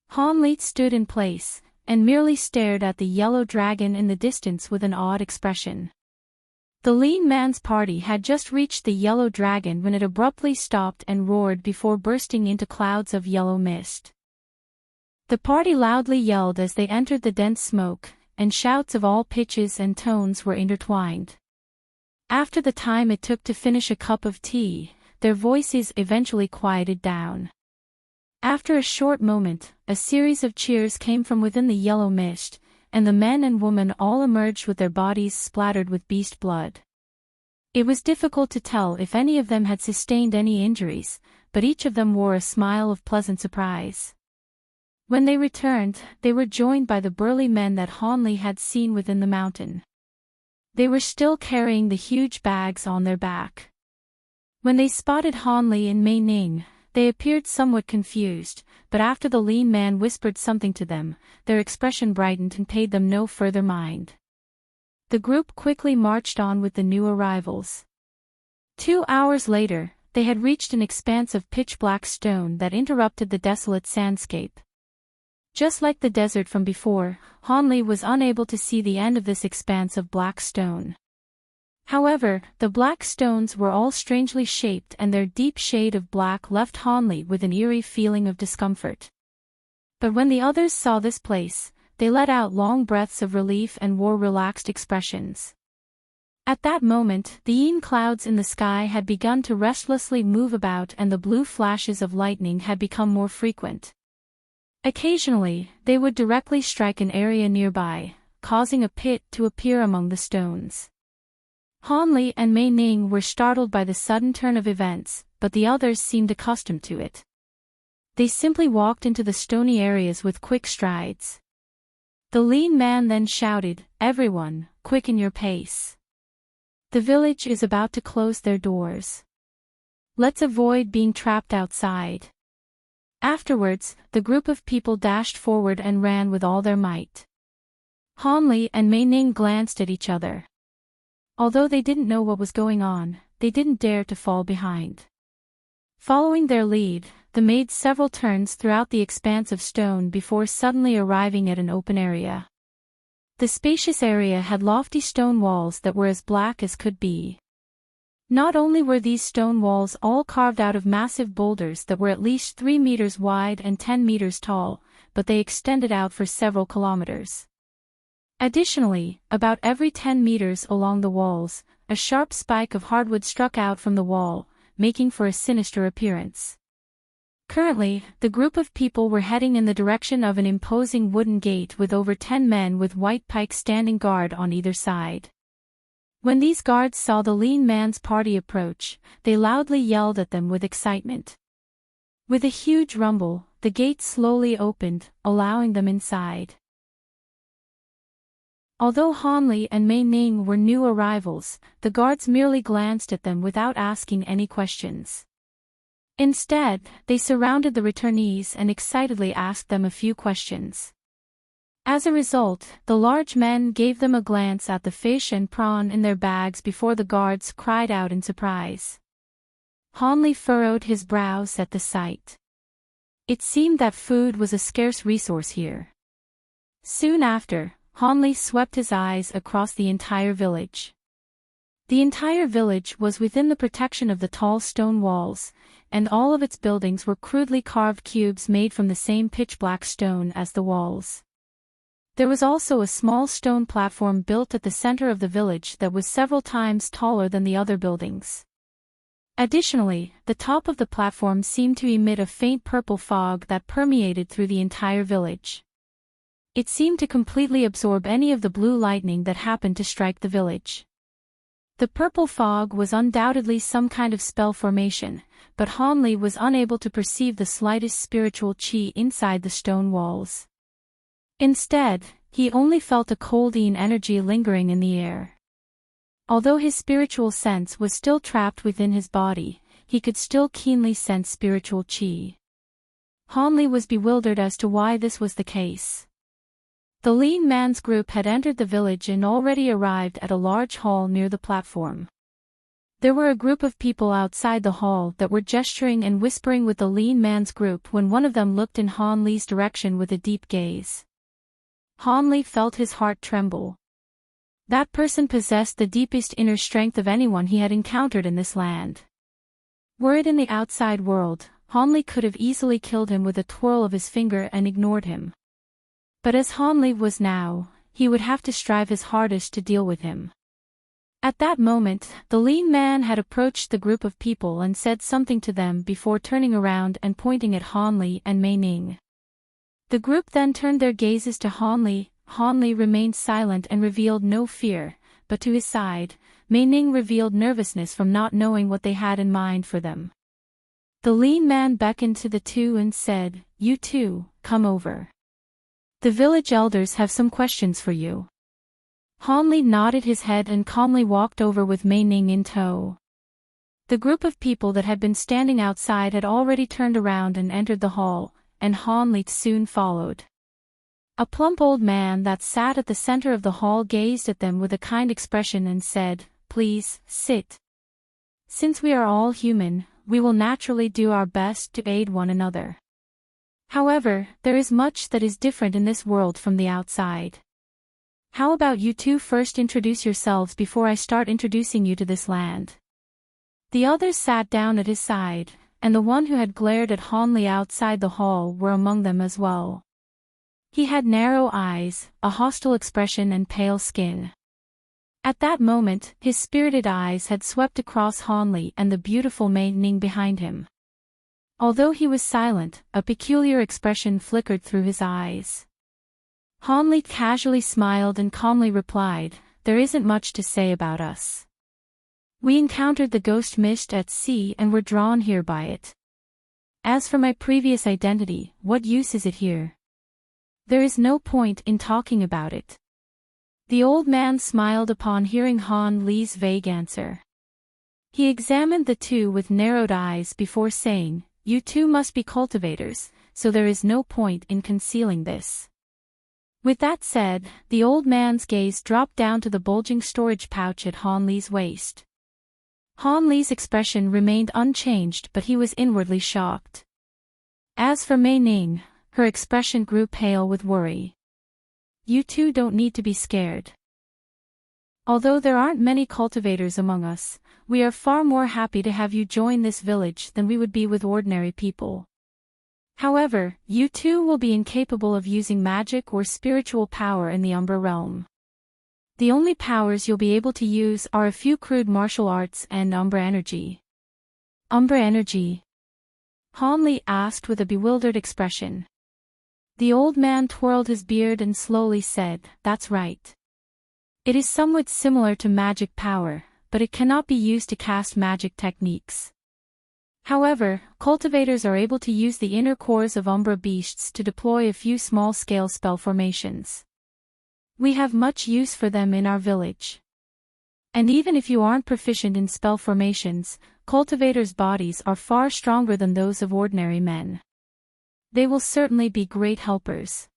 Hanley stood in place, and merely stared at the yellow dragon in the distance with an odd expression. The lean man's party had just reached the yellow dragon when it abruptly stopped and roared before bursting into clouds of yellow mist. The party loudly yelled as they entered the dense smoke, and shouts of all pitches and tones were intertwined. After the time it took to finish a cup of tea, their voices eventually quieted down. After a short moment, a series of cheers came from within the yellow mist, and the men and women all emerged with their bodies splattered with beast blood. It was difficult to tell if any of them had sustained any injuries, but each of them wore a smile of pleasant surprise. When they returned, they were joined by the burly men that Hanley had seen within the mountain. They were still carrying the huge bags on their back. When they spotted Hanley and Mei Ning, they appeared somewhat confused, but after the lean man whispered something to them, their expression brightened and paid them no further mind. The group quickly marched on with the new arrivals. 2 hours later, they had reached an expanse of pitch-black stone that interrupted the desolate sandscape. Just like the desert from before, Hanley was unable to see the end of this expanse of black stone. However, the black stones were all strangely shaped and their deep shade of black left Hanley with an eerie feeling of discomfort. But when the others saw this place, they let out long breaths of relief and wore relaxed expressions. At that moment, the yin clouds in the sky had begun to restlessly move about and the blue flashes of lightning had become more frequent. Occasionally, they would directly strike an area nearby, causing a pit to appear among the stones. Hanley and Mei Ning were startled by the sudden turn of events, but the others seemed accustomed to it. They simply walked into the stony areas with quick strides. The lean man then shouted, "Everyone, quicken your pace. The village is about to close their doors. Let's avoid being trapped outside." Afterwards, the group of people dashed forward and ran with all their might. Hanley and Mei Ning glanced at each other. Although they didn't know what was going on, they didn't dare to fall behind. Following their lead, they made several turns throughout the expanse of stone before suddenly arriving at an open area. The spacious area had lofty stone walls that were as black as could be. Not only were these stone walls all carved out of massive boulders that were at least 3 meters wide and 10 meters tall, but they extended out for several kilometers. Additionally, about every 10 meters along the walls, a sharp spike of hardwood struck out from the wall, making for a sinister appearance. Currently, the group of people were heading in the direction of an imposing wooden gate with over 10 men with white pikes standing guard on either side. When these guards saw the lean man's party approach, they loudly yelled at them with excitement. With a huge rumble, the gate slowly opened, allowing them inside. Although Hanli and Mei Ning were new arrivals, the guards merely glanced at them without asking any questions. Instead, they surrounded the returnees and excitedly asked them a few questions. As a result, the large men gave them a glance at the fish and prawn in their bags before the guards cried out in surprise. Hanli furrowed his brows at the sight. It seemed that food was a scarce resource here. Soon after, Hanli swept his eyes across the entire village. The entire village was within the protection of the tall stone walls, and all of its buildings were crudely carved cubes made from the same pitch-black stone as the walls. There was also a small stone platform built at the center of the village that was several times taller than the other buildings. Additionally, the top of the platform seemed to emit a faint purple fog that permeated through the entire village. It seemed to completely absorb any of the blue lightning that happened to strike the village. The purple fog was undoubtedly some kind of spell formation, but Hanli was unable to perceive the slightest spiritual qi inside the stone walls. Instead, he only felt a cold energy lingering in the air. Although his spiritual sense was still trapped within his body, he could still keenly sense spiritual qi. Hanli was bewildered as to why this was the case. The lean man's group had entered the village and already arrived at a large hall near the platform. There were a group of people outside the hall that were gesturing and whispering with the lean man's group when one of them looked in Hanli's direction with a deep gaze. Hanli felt his heart tremble. That person possessed the deepest inner strength of anyone he had encountered in this land. Were it in the outside world, Hanli could have easily killed him with a twirl of his finger and ignored him. But as Hanli was now, he would have to strive his hardest to deal with him. At that moment, the lean man had approached the group of people and said something to them before turning around and pointing at Hanli and Mei Ning. The group then turned their gazes to Hanli. Hanli remained silent and revealed no fear, but to his side, Mei Ning revealed nervousness from not knowing what they had in mind for them. The lean man beckoned to the two and said, "You two, come over. The village elders have some questions for you." Hanli nodded his head and calmly walked over with Mei Ning in tow. The group of people that had been standing outside had already turned around and entered the hall, and Hanli soon followed. A plump old man that sat at the center of the hall gazed at them with a kind expression and said, "Please, sit. Since we are all human, we will naturally do our best to aid one another. However, there is much that is different in this world from the outside. How about you two first introduce yourselves before I start introducing you to this land?" The others sat down at his side, and the one who had glared at Hanli outside the hall were among them as well. He had narrow eyes, a hostile expression and pale skin. At that moment, his spirited eyes had swept across Hanli and the beautiful Mei Ning behind him. Although he was silent, a peculiar expression flickered through his eyes. Hanli casually smiled and calmly replied, "There isn't much to say about us. We encountered the ghost mist at sea and were drawn here by it. As for my previous identity, what use is it here? There is no point in talking about it." The old man smiled upon hearing Hanli's vague answer. He examined the two with narrowed eyes before saying, "You two must be cultivators, so there is no point in concealing this." With that said, the old man's gaze dropped down to the bulging storage pouch at Hanli's waist. Hanli's expression remained unchanged, but he was inwardly shocked. As for Mei Ning, her expression grew pale with worry. "You two don't need to be scared. Although there aren't many cultivators among us, we are far more happy to have you join this village than we would be with ordinary people. However, you two will be incapable of using magic or spiritual power in the Umbra realm. The only powers you'll be able to use are a few crude martial arts and Umbra energy." "Umbra energy?" Hanli asked with a bewildered expression. The old man twirled his beard and slowly said, "That's right. It is somewhat similar to magic power, but it cannot be used to cast magic techniques. However, cultivators are able to use the inner cores of Umbra beasts to deploy a few small-scale spell formations. We have much use for them in our village. And even if you aren't proficient in spell formations, cultivators' bodies are far stronger than those of ordinary men. They will certainly be great helpers.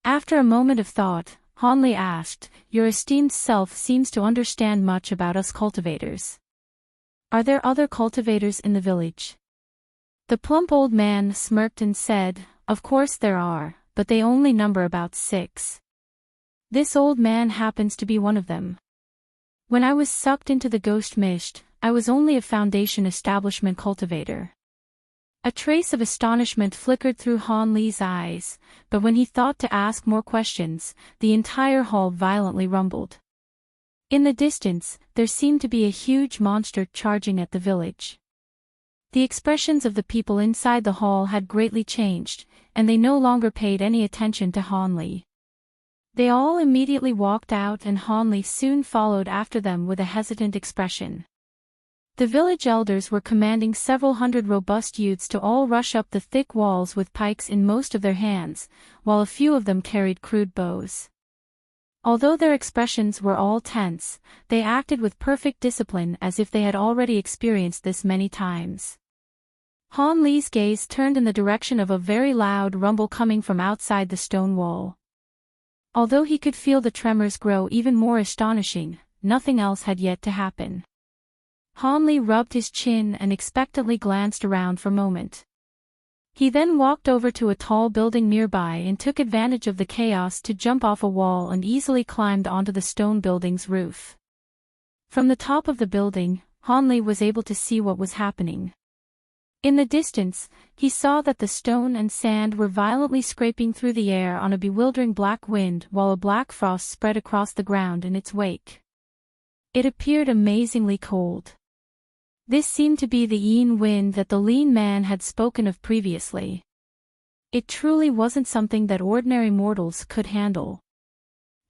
After a moment of thought, Hanli asked, "Your esteemed self seems to understand much about us cultivators. Are there other cultivators in the village?" The plump old man smirked and said, "Of course there are, but they only number about 6. This old man happens to be one of them. When I was sucked into the ghost mist, I was only a foundation establishment cultivator." A trace of astonishment flickered through Han Li's eyes, but when he thought to ask more questions, the entire hall violently rumbled. In the distance, there seemed to be a huge monster charging at the village. The expressions of the people inside the hall had greatly changed, and they no longer paid any attention to Han Li. They all immediately walked out, and Han Li soon followed after them with a hesitant expression. The village elders were commanding several hundred robust youths to all rush up the thick walls with pikes in most of their hands, while a few of them carried crude bows. Although their expressions were all tense, they acted with perfect discipline as if they had already experienced this many times. Han Li's gaze turned in the direction of a very loud rumble coming from outside the stone wall. Although he could feel the tremors grow even more astonishing, nothing else had yet to happen. Han Li rubbed his chin and expectantly glanced around for a moment. He then walked over to a tall building nearby and took advantage of the chaos to jump off a wall and easily climbed onto the stone building's roof. From the top of the building, Han Li was able to see what was happening. In the distance, he saw that the stone and sand were violently scraping through the air on a bewildering black wind while a black frost spread across the ground in its wake. It appeared amazingly cold. This seemed to be the yin wind that the lean man had spoken of previously. It truly wasn't something that ordinary mortals could handle.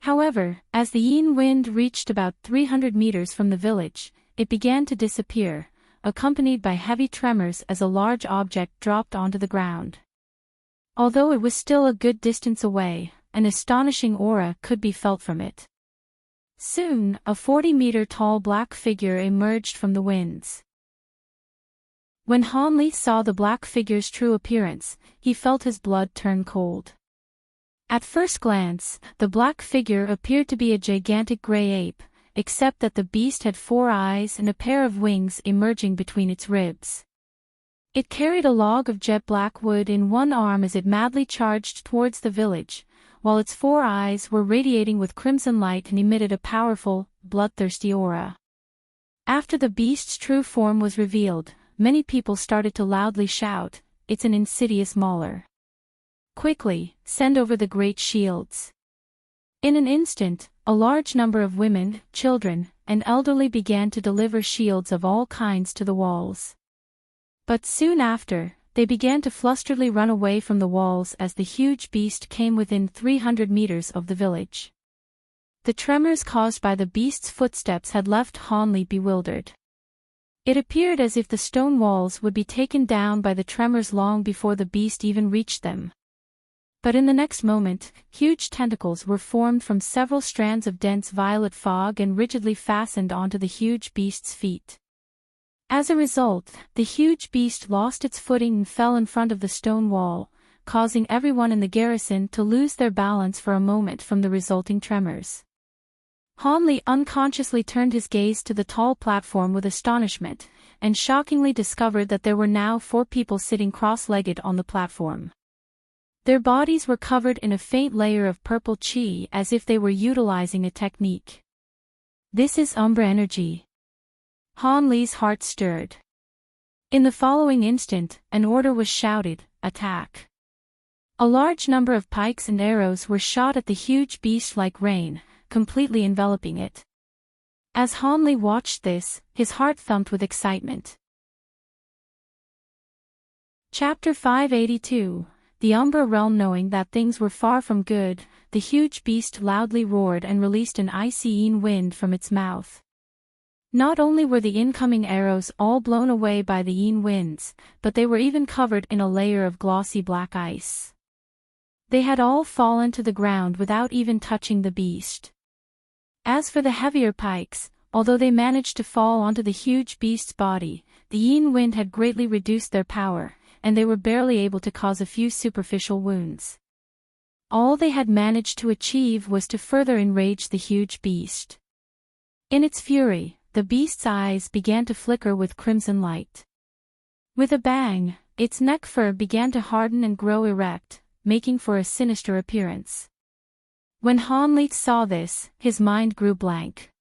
However, as the yin wind reached about 300 meters from the village, it began to disappear, accompanied by heavy tremors as a large object dropped onto the ground. Although it was still a good distance away, an astonishing aura could be felt from it. Soon, a 40-meter-tall black figure emerged from the winds. When Han Li saw the black figure's true appearance, he felt his blood turn cold. At first glance, the black figure appeared to be a gigantic gray ape, except that the beast had 4 eyes and a pair of wings emerging between its ribs. It carried a log of jet black wood in one arm as it madly charged towards the village, while its 4 eyes were radiating with crimson light and emitted a powerful, bloodthirsty aura. After the beast's true form was revealed, many people started to loudly shout, "It's an insidious mauler. Quickly, send over the great shields." In an instant, a large number of women, children, and elderly began to deliver shields of all kinds to the walls. But soon after, they began to flusteredly run away from the walls as the huge beast came within 300 meters of the village. The tremors caused by the beast's footsteps had left Han Li bewildered. It appeared as if the stone walls would be taken down by the tremors long before the beast even reached them. But in the next moment, huge tentacles were formed from several strands of dense violet fog and rigidly fastened onto the huge beast's feet. As a result, the huge beast lost its footing and fell in front of the stone wall, causing everyone in the garrison to lose their balance for a moment from the resulting tremors. Han Li unconsciously turned his gaze to the tall platform with astonishment, and shockingly discovered that there were now 4 people sitting cross-legged on the platform. Their bodies were covered in a faint layer of purple chi as if they were utilizing a technique. This is Umbra energy. Han Li's heart stirred. In the following instant, an order was shouted, "Attack!" A large number of pikes and arrows were shot at the huge beast like rain, completely enveloping it. As Han Li watched this, his heart thumped with excitement. Chapter 582. The Umbra Realm. Knowing that things were far from good, the huge beast loudly roared and released an icy yin wind from its mouth. Not only were the incoming arrows all blown away by the yin winds, but they were even covered in a layer of glossy black ice. They had all fallen to the ground without even touching the beast. As for the heavier pikes, although they managed to fall onto the huge beast's body, the yin wind had greatly reduced their power, and they were barely able to cause a few superficial wounds. All they had managed to achieve was to further enrage the huge beast. In its fury, the beast's eyes began to flicker with crimson light. With a bang, its neck fur began to harden and grow erect, making for a sinister appearance. When Hanli saw this, his mind grew blank.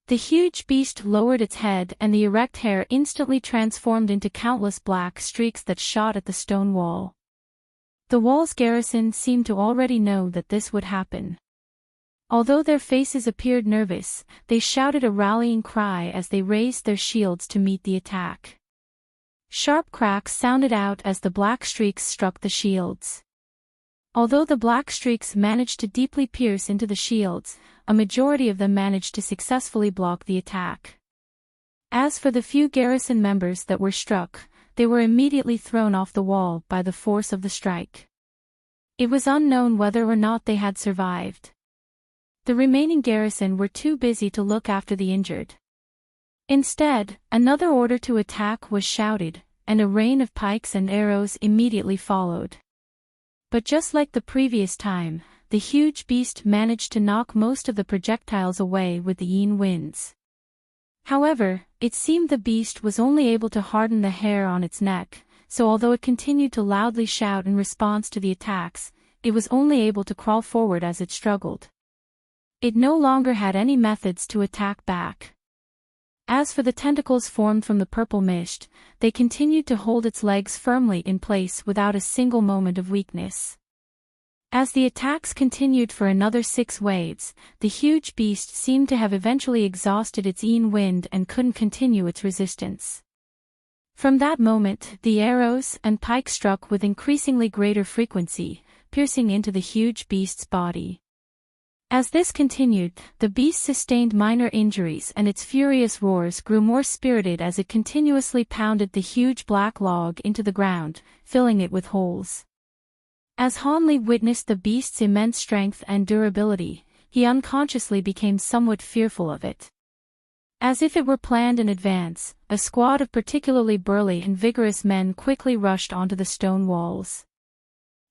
The huge beast lowered its head and the erect hair instantly transformed into countless black streaks that shot at the stone wall. The wall's garrison seemed to already know that this would happen. Although their faces appeared nervous, they shouted a rallying cry as they raised their shields to meet the attack. Sharp cracks sounded out as the black streaks struck the shields. Although the black streaks managed to deeply pierce into the shields, a majority of them managed to successfully block the attack. As for the few garrison members that were struck, they were immediately thrown off the wall by the force of the strike. It was unknown whether or not they had survived. The remaining garrison were too busy to look after the injured. Instead, another order to attack was shouted, and a rain of pikes and arrows immediately followed. But just like the previous time, the huge beast managed to knock most of the projectiles away with the yin winds. However, it seemed the beast was only able to harden the hair on its neck, so although it continued to loudly shout in response to the attacks, it was only able to crawl forward as it struggled. It no longer had any methods to attack back. As for the tentacles formed from the purple mist, they continued to hold its legs firmly in place without a single moment of weakness. As the attacks continued for another 6 waves, the huge beast seemed to have eventually exhausted its yin wind and couldn't continue its resistance. From that moment, the arrows and pikes struck with increasingly greater frequency, piercing into the huge beast's body. As this continued, the beast sustained minor injuries and its furious roars grew more spirited as it continuously pounded the huge black log into the ground, filling it with holes. As Hanli witnessed the beast's immense strength and durability, he unconsciously became somewhat fearful of it. As if it were planned in advance, a squad of particularly burly and vigorous men quickly rushed onto the stone walls.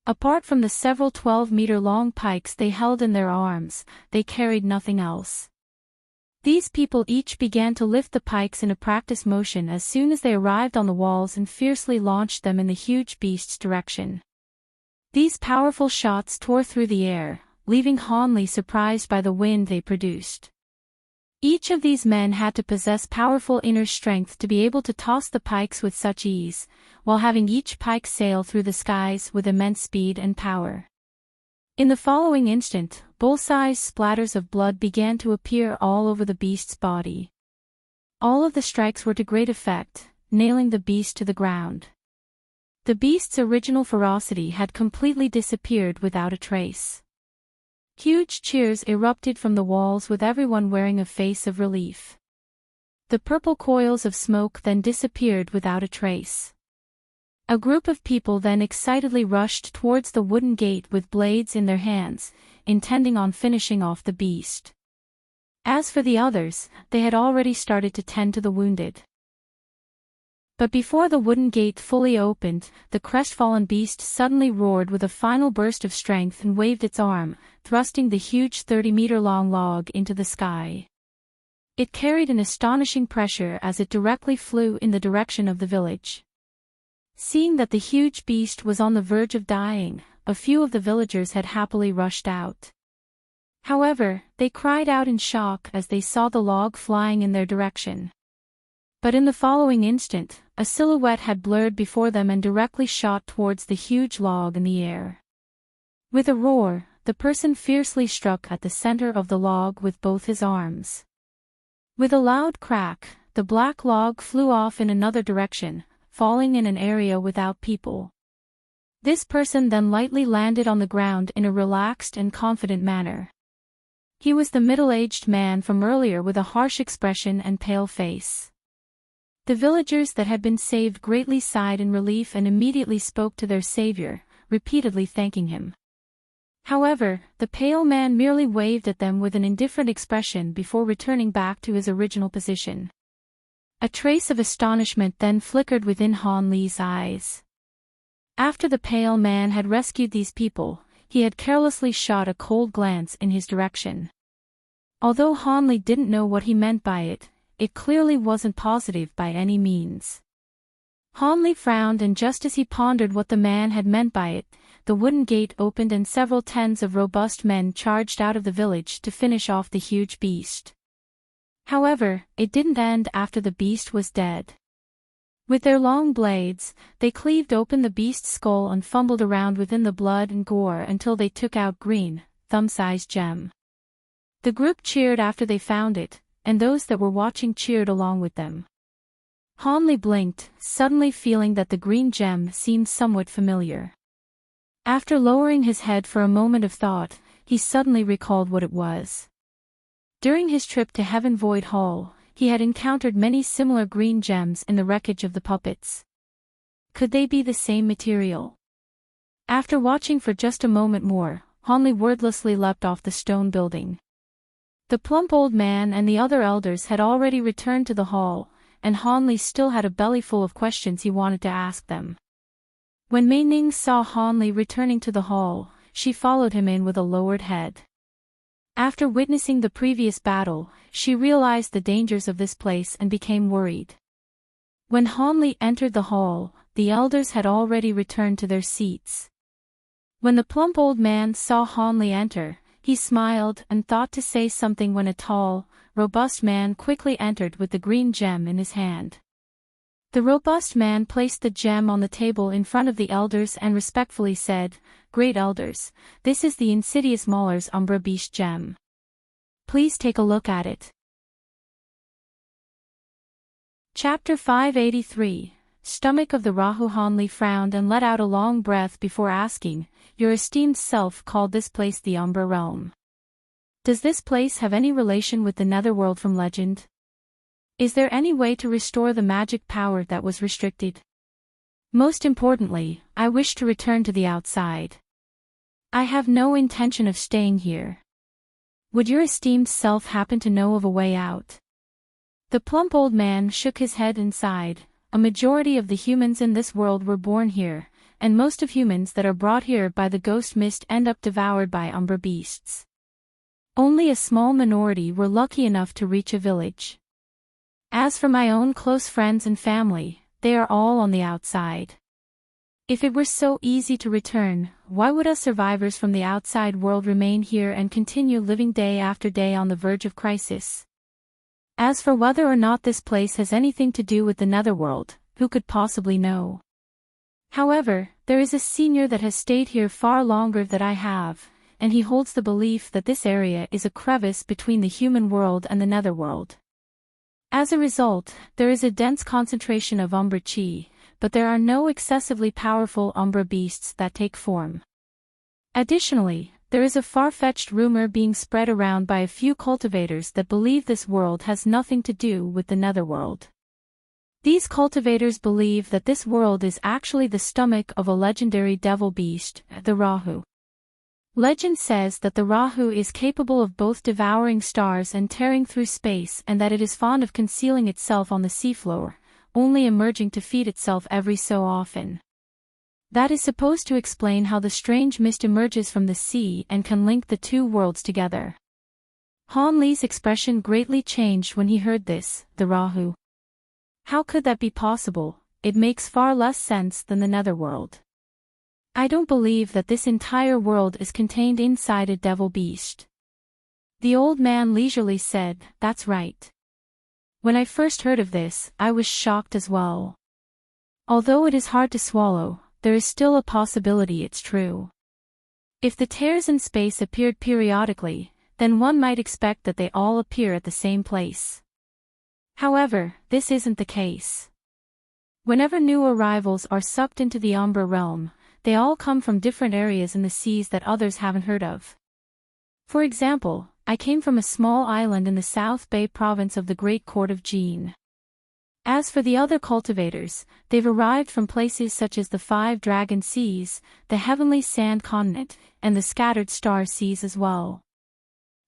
Apart from the several 12-meter-long pikes they held in their arms, they carried nothing else. These people each began to lift the pikes in a practice motion as soon as they arrived on the walls and fiercely launched them in the huge beast's direction. These powerful shots tore through the air, leaving Hanli surprised by the wind they produced. Each of these men had to possess powerful inner strength to be able to toss the pikes with such ease, while having each pike sail through the skies with immense speed and power. In the following instant, bull-sized splatters of blood began to appear all over the beast's body. All of the strikes were to great effect, nailing the beast to the ground. The beast's original ferocity had completely disappeared without a trace. Huge cheers erupted from the walls with everyone wearing a face of relief. The purple coils of smoke then disappeared without a trace. A group of people then excitedly rushed towards the wooden gate with blades in their hands, intending on finishing off the beast. As for the others, they had already started to tend to the wounded. But before the wooden gate fully opened, the crestfallen beast suddenly roared with a final burst of strength and waved its arm, thrusting the huge 30-meter-long log into the sky. It carried an astonishing pressure as it directly flew in the direction of the village. Seeing that the huge beast was on the verge of dying, a few of the villagers had happily rushed out. However, they cried out in shock as they saw the log flying in their direction. But in the following instant, a silhouette had blurred before them and directly shot towards the huge log in the air. With a roar, the person fiercely struck at the center of the log with both his arms. With a loud crack, the black log flew off in another direction, falling in an area without people. This person then lightly landed on the ground in a relaxed and confident manner. He was the middle-aged man from earlier with a harsh expression and pale face. The villagers that had been saved greatly sighed in relief and immediately spoke to their savior, repeatedly thanking him. However, the pale man merely waved at them with an indifferent expression before returning back to his original position. A trace of astonishment then flickered within Han Li's eyes. After the pale man had rescued these people, he had carelessly shot a cold glance in his direction. Although Han Li didn't know what he meant by it, it clearly wasn't positive by any means. Han Li frowned, and just as he pondered what the man had meant by it, the wooden gate opened and several tens of robust men charged out of the village to finish off the huge beast. However, it didn't end after the beast was dead. With their long blades, they cleaved open the beast's skull and fumbled around within the blood and gore until they took out green, thumb-sized gem. The group cheered after they found it, and those that were watching cheered along with them. Han Li blinked, suddenly feeling that the green gem seemed somewhat familiar. After lowering his head for a moment of thought, he suddenly recalled what it was. During his trip to Heaven Void Hall, he had encountered many similar green gems in the wreckage of the puppets. Could they be the same material? After watching for just a moment more, Han Li wordlessly leapt off the stone building. The plump old man and the other elders had already returned to the hall, and Han Li still had a belly full of questions he wanted to ask them. When Mei Ning saw Han Li returning to the hall, she followed him in with a lowered head. After witnessing the previous battle, she realized the dangers of this place and became worried. When Han Li entered the hall, the elders had already returned to their seats. When the plump old man saw Han Li enter, he smiled and thought to say something when a tall, robust man quickly entered with the green gem in his hand. The robust man placed the gem on the table in front of the elders and respectfully said, "Great elders, this is the insidious Mauler's Umbra Beast gem. Please take a look at it." Chapter 583, Stomach of the Rahu. Han Li frowned and let out a long breath before asking, "Your esteemed self called this place the Umbra Realm. Does this place have any relation with the Netherworld from legend? Is there any way to restore the magic power that was restricted? Most importantly, I wish to return to the outside. I have no intention of staying here. Would your esteemed self happen to know of a way out?" The plump old man shook his head and sighed. A majority of the humans in this world were born here, and most of humans that are brought here by the ghost mist end up devoured by Umbra beasts. Only a small minority were lucky enough to reach a village. As for my own close friends and family, they are all on the outside. If it were so easy to return, why would us survivors from the outside world remain here and continue living day after day on the verge of crisis? As for whether or not this place has anything to do with the Netherworld, who could possibly know? However, there is a senior that has stayed here far longer than I have, and he holds the belief that this area is a crevice between the human world and the Netherworld. As a result, there is a dense concentration of Umbra Chi, but there are no excessively powerful Umbra beasts that take form. Additionally, there is a far-fetched rumor being spread around by a few cultivators that believe this world has nothing to do with the Netherworld. These cultivators believe that this world is actually the stomach of a legendary devil beast, the Rahu. Legend says that the Rahu is capable of both devouring stars and tearing through space, and that it is fond of concealing itself on the seafloor, only emerging to feed itself every so often. That is supposed to explain how the strange mist emerges from the sea and can link the two worlds together. Han Li's expression greatly changed when he heard this, the Rahu. How could that be possible? It makes far less sense than the Netherworld. I don't believe that this entire world is contained inside a devil beast. The old man leisurely said, "That's right." When I first heard of this, I was shocked as well. Although it is hard to swallow, there is still a possibility it's true. If the tears in space appeared periodically, then one might expect that they all appear at the same place. However, this isn't the case. Whenever new arrivals are sucked into the Umbra realm, they all come from different areas in the seas that others haven't heard of. For example, I came from a small island in the South Bay province of the Great Court of Jin. As for the other cultivators, they've arrived from places such as the 5 dragon seas, the heavenly sand continent, and the scattered star seas as well.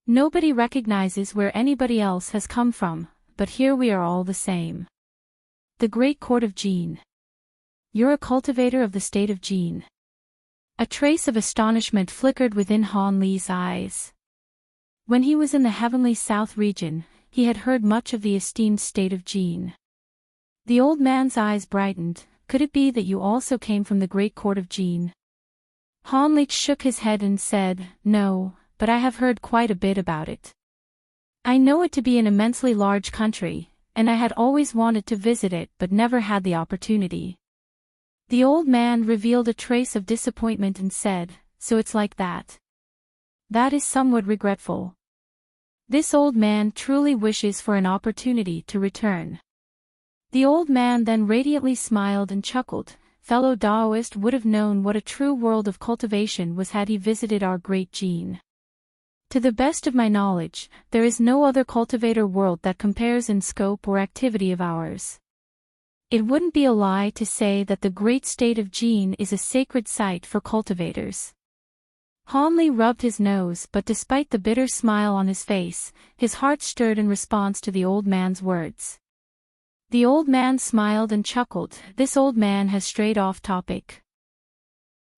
Nobody recognizes where anybody else has come from, but here we are all the same. The Great Court of Jin. You're a cultivator of the state of Jin. A trace of astonishment flickered within Han Li's eyes. When he was in the heavenly south region, he had heard much of the esteemed state of Jin. The old man's eyes brightened. Could it be that you also came from the Great Court of Jin? Han Li shook his head and said, No, but I have heard quite a bit about it. I know it to be an immensely large country, and I had always wanted to visit it but never had the opportunity. The old man revealed a trace of disappointment and said, So it's like that. That is somewhat regretful. This old man truly wishes for an opportunity to return. The old man then radiantly smiled and chuckled. Fellow Taoist would have known what a true world of cultivation was had he visited our great Jin. To the best of my knowledge, there is no other cultivator world that compares in scope or activity of ours. It wouldn't be a lie to say that the great state of Jin is a sacred site for cultivators. Han Li rubbed his nose, but despite the bitter smile on his face, his heart stirred in response to the old man's words. The old man smiled and chuckled. This old man has strayed off topic.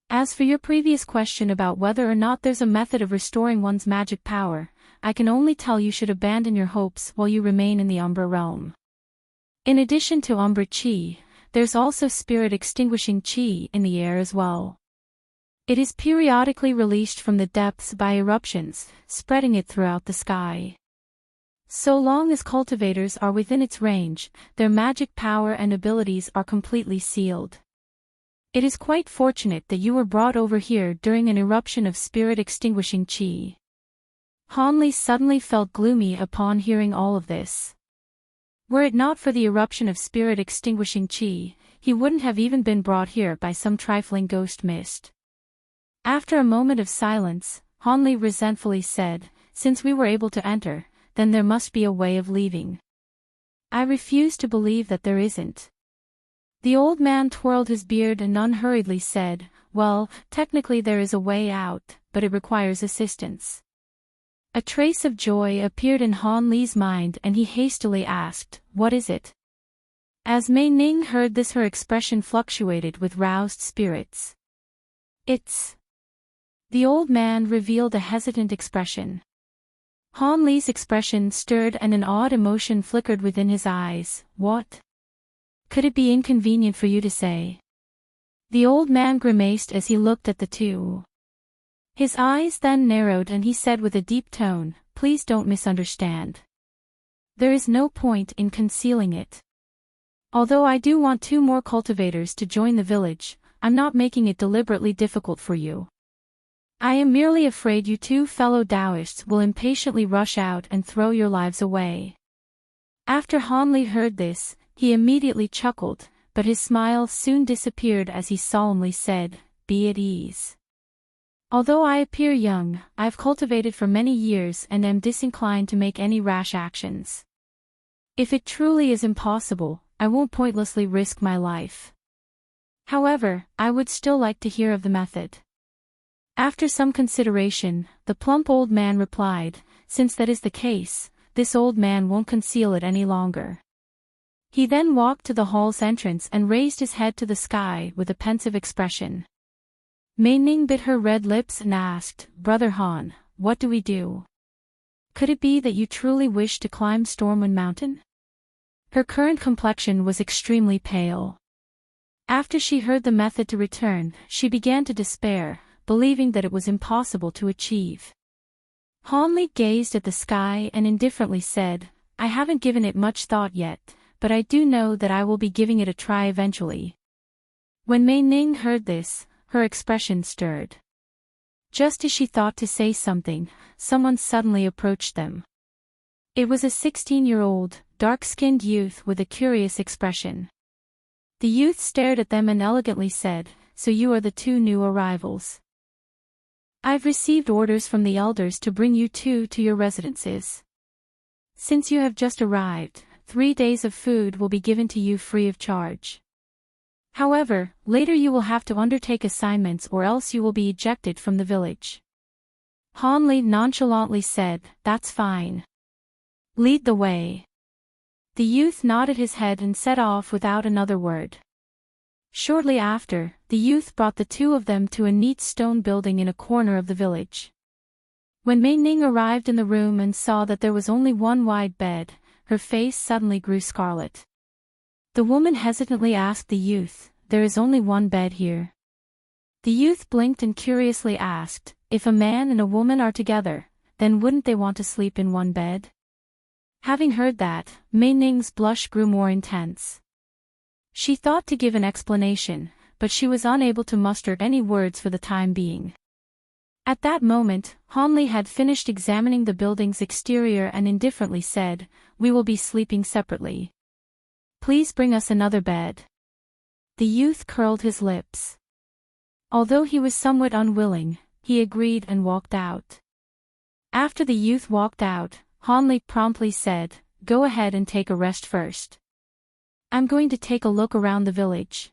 As for your previous question about whether or not there's a method of restoring one's magic power, I can only tell you should abandon your hopes while you remain in the Umbra realm. In addition to Umbra Chi, there's also spirit extinguishing Chi in the air as well. It is periodically released from the depths by eruptions, spreading it throughout the sky. So long as cultivators are within its range, their magic power and abilities are completely sealed. It is quite fortunate that you were brought over here during an eruption of spirit-extinguishing Qi. Han Li suddenly felt gloomy upon hearing all of this. Were it not for the eruption of spirit-extinguishing Qi, he wouldn't have even been brought here by some trifling ghost mist. After a moment of silence, Han Li resentfully said, Since we were able to enter, then there must be a way of leaving. I refuse to believe that there isn't. The old man twirled his beard and unhurriedly said, Well, technically there is a way out, but it requires assistance. A trace of joy appeared in Han Li's mind and he hastily asked, What is it? As Mei Ning heard this, her expression fluctuated with roused spirits. It's... The old man revealed a hesitant expression. Han Li's expression stirred and an odd emotion flickered within his eyes. What? Could it be inconvenient for you to say? The old man grimaced as he looked at the two. His eyes then narrowed and he said with a deep tone, Please don't misunderstand. There is no point in concealing it. Although I do want 2 more cultivators to join the village, I'm not making it deliberately difficult for you. I am merely afraid you 2 fellow Taoists will impatiently rush out and throw your lives away. After Han Li heard this, he immediately chuckled, but his smile soon disappeared as he solemnly said, Be at ease. Although I appear young, I've cultivated for many years and am disinclined to make any rash actions. If it truly is impossible, I won't pointlessly risk my life. However, I would still like to hear of the method. After some consideration, the plump old man replied, Since that is the case, this old man won't conceal it any longer. He then walked to the hall's entrance and raised his head to the sky with a pensive expression. Mei Ning bit her red lips and asked, Brother Han, what do we do? Could it be that you truly wish to climb Stormwind Mountain? Her current complexion was extremely pale. After she heard the method to return, she began to despair, believing that it was impossible to achieve. Han Li gazed at the sky and indifferently said, I haven't given it much thought yet, but I do know that I will be giving it a try eventually. When Mei Ning heard this, her expression stirred. Just as she thought to say something, someone suddenly approached them. It was a 16-year-old, dark-skinned youth with a curious expression. The youth stared at them and elegantly said, So you are the 2 new arrivals. I've received orders from the elders to bring you 2 to your residences. Since you have just arrived, 3 days of food will be given to you free of charge. However, later you will have to undertake assignments or else you will be ejected from the village. Han Li nonchalantly said, "That's fine. Lead the way." The youth nodded his head and set off without another word. Shortly after, the youth brought the two of them to a neat stone building in a corner of the village. When Mei Ning arrived in the room and saw that there was only one wide bed, her face suddenly grew scarlet. The woman hesitantly asked the youth, "There is only one bed here?" The youth blinked and curiously asked, "If a man and a woman are together, then wouldn't they want to sleep in one bed?" Having heard that, Mei Ning's blush grew more intense. She thought to give an explanation, but she was unable to muster any words for the time being. At that moment, Han Li had finished examining the building's exterior and indifferently said, "We will be sleeping separately. Please bring us another bed." The youth curled his lips. Although he was somewhat unwilling, he agreed and walked out. After the youth walked out, Han Li promptly said, "Go ahead and take a rest first. I'm going to take a look around the village."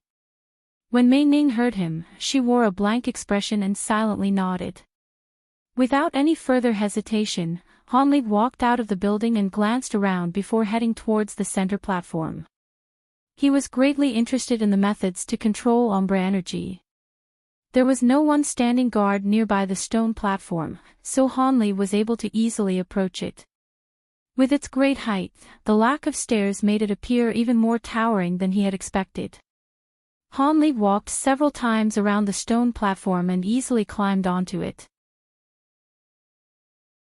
When Mei Ning heard him, she wore a blank expression and silently nodded. Without any further hesitation, Han Li walked out of the building and glanced around before heading towards the center platform. He was greatly interested in the methods to control Umbra energy. There was no one standing guard nearby the stone platform, so Han Li was able to easily approach it. With its great height, the lack of stairs made it appear even more towering than he had expected. Han Li walked several times around the stone platform and easily climbed onto it.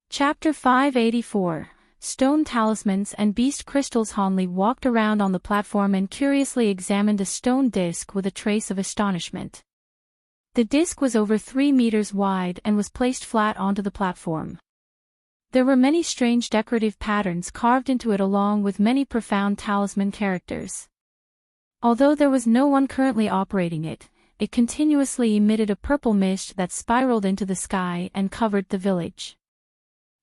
Chapter 584, Stone Talismans and Beast Crystals. Han Li walked around on the platform and curiously examined a stone disc with a trace of astonishment. The disc was over 3 meters wide and was placed flat onto the platform. There were many strange decorative patterns carved into it along with many profound talisman characters. Although there was no one currently operating it, it continuously emitted a purple mist that spiraled into the sky and covered the village.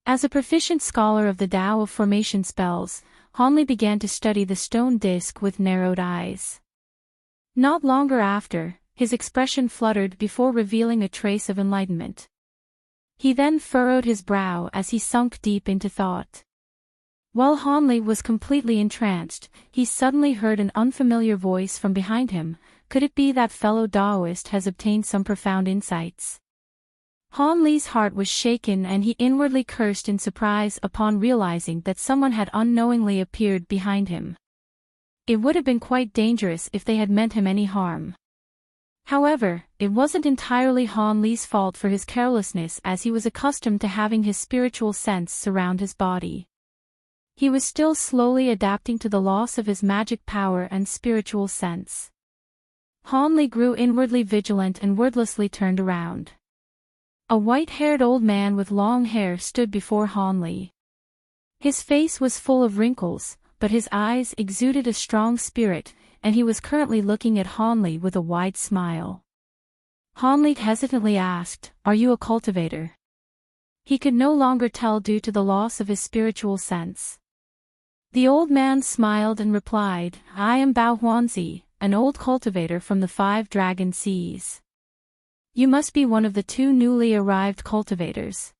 As a proficient scholar of the Tao of Formation spells, Han Li began to study the stone disc with narrowed eyes. Not longer after, his expression fluttered before revealing a trace of enlightenment. He then furrowed his brow as he sunk deep into thought. While Han Li was completely entranced, he suddenly heard an unfamiliar voice from behind him. Could it be that fellow Taoist has obtained some profound insights? Han Li's heart was shaken and he inwardly cursed in surprise upon realizing that someone had unknowingly appeared behind him. It would have been quite dangerous if they had meant him any harm. However, it wasn't entirely Han Li's fault for his carelessness, as he was accustomed to having his spiritual sense surround his body. He was still slowly adapting to the loss of his magic power and spiritual sense. Han Li grew inwardly vigilant and wordlessly turned around. A white-haired old man with long hair stood before Han Li. His face was full of wrinkles, but his eyes exuded a strong spirit, and he was currently looking at Han Li with a wide smile. Han Li hesitantly asked, "Are you a cultivator?" He could no longer tell due to the loss of his spiritual sense. The old man smiled and replied, "I am Bao Huanzi, an old cultivator from the 5 Dragon Seas. You must be one of the 2 newly arrived cultivators."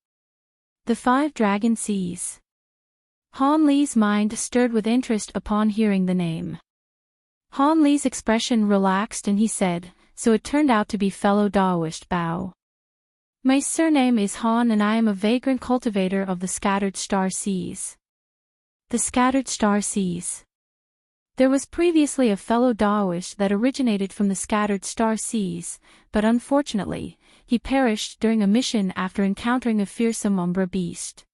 The 5 Dragon Seas. Han Li's mind stirred with interest upon hearing the name. Han Li's expression relaxed and he said, "So it turned out to be fellow Taoist Bao. My surname is Han and I am a vagrant cultivator of the Scattered Star Seas." The Scattered Star Seas. There was previously a fellow Taoist that originated from the Scattered Star Seas, but unfortunately, he perished during a mission after encountering a fearsome Umbra beast.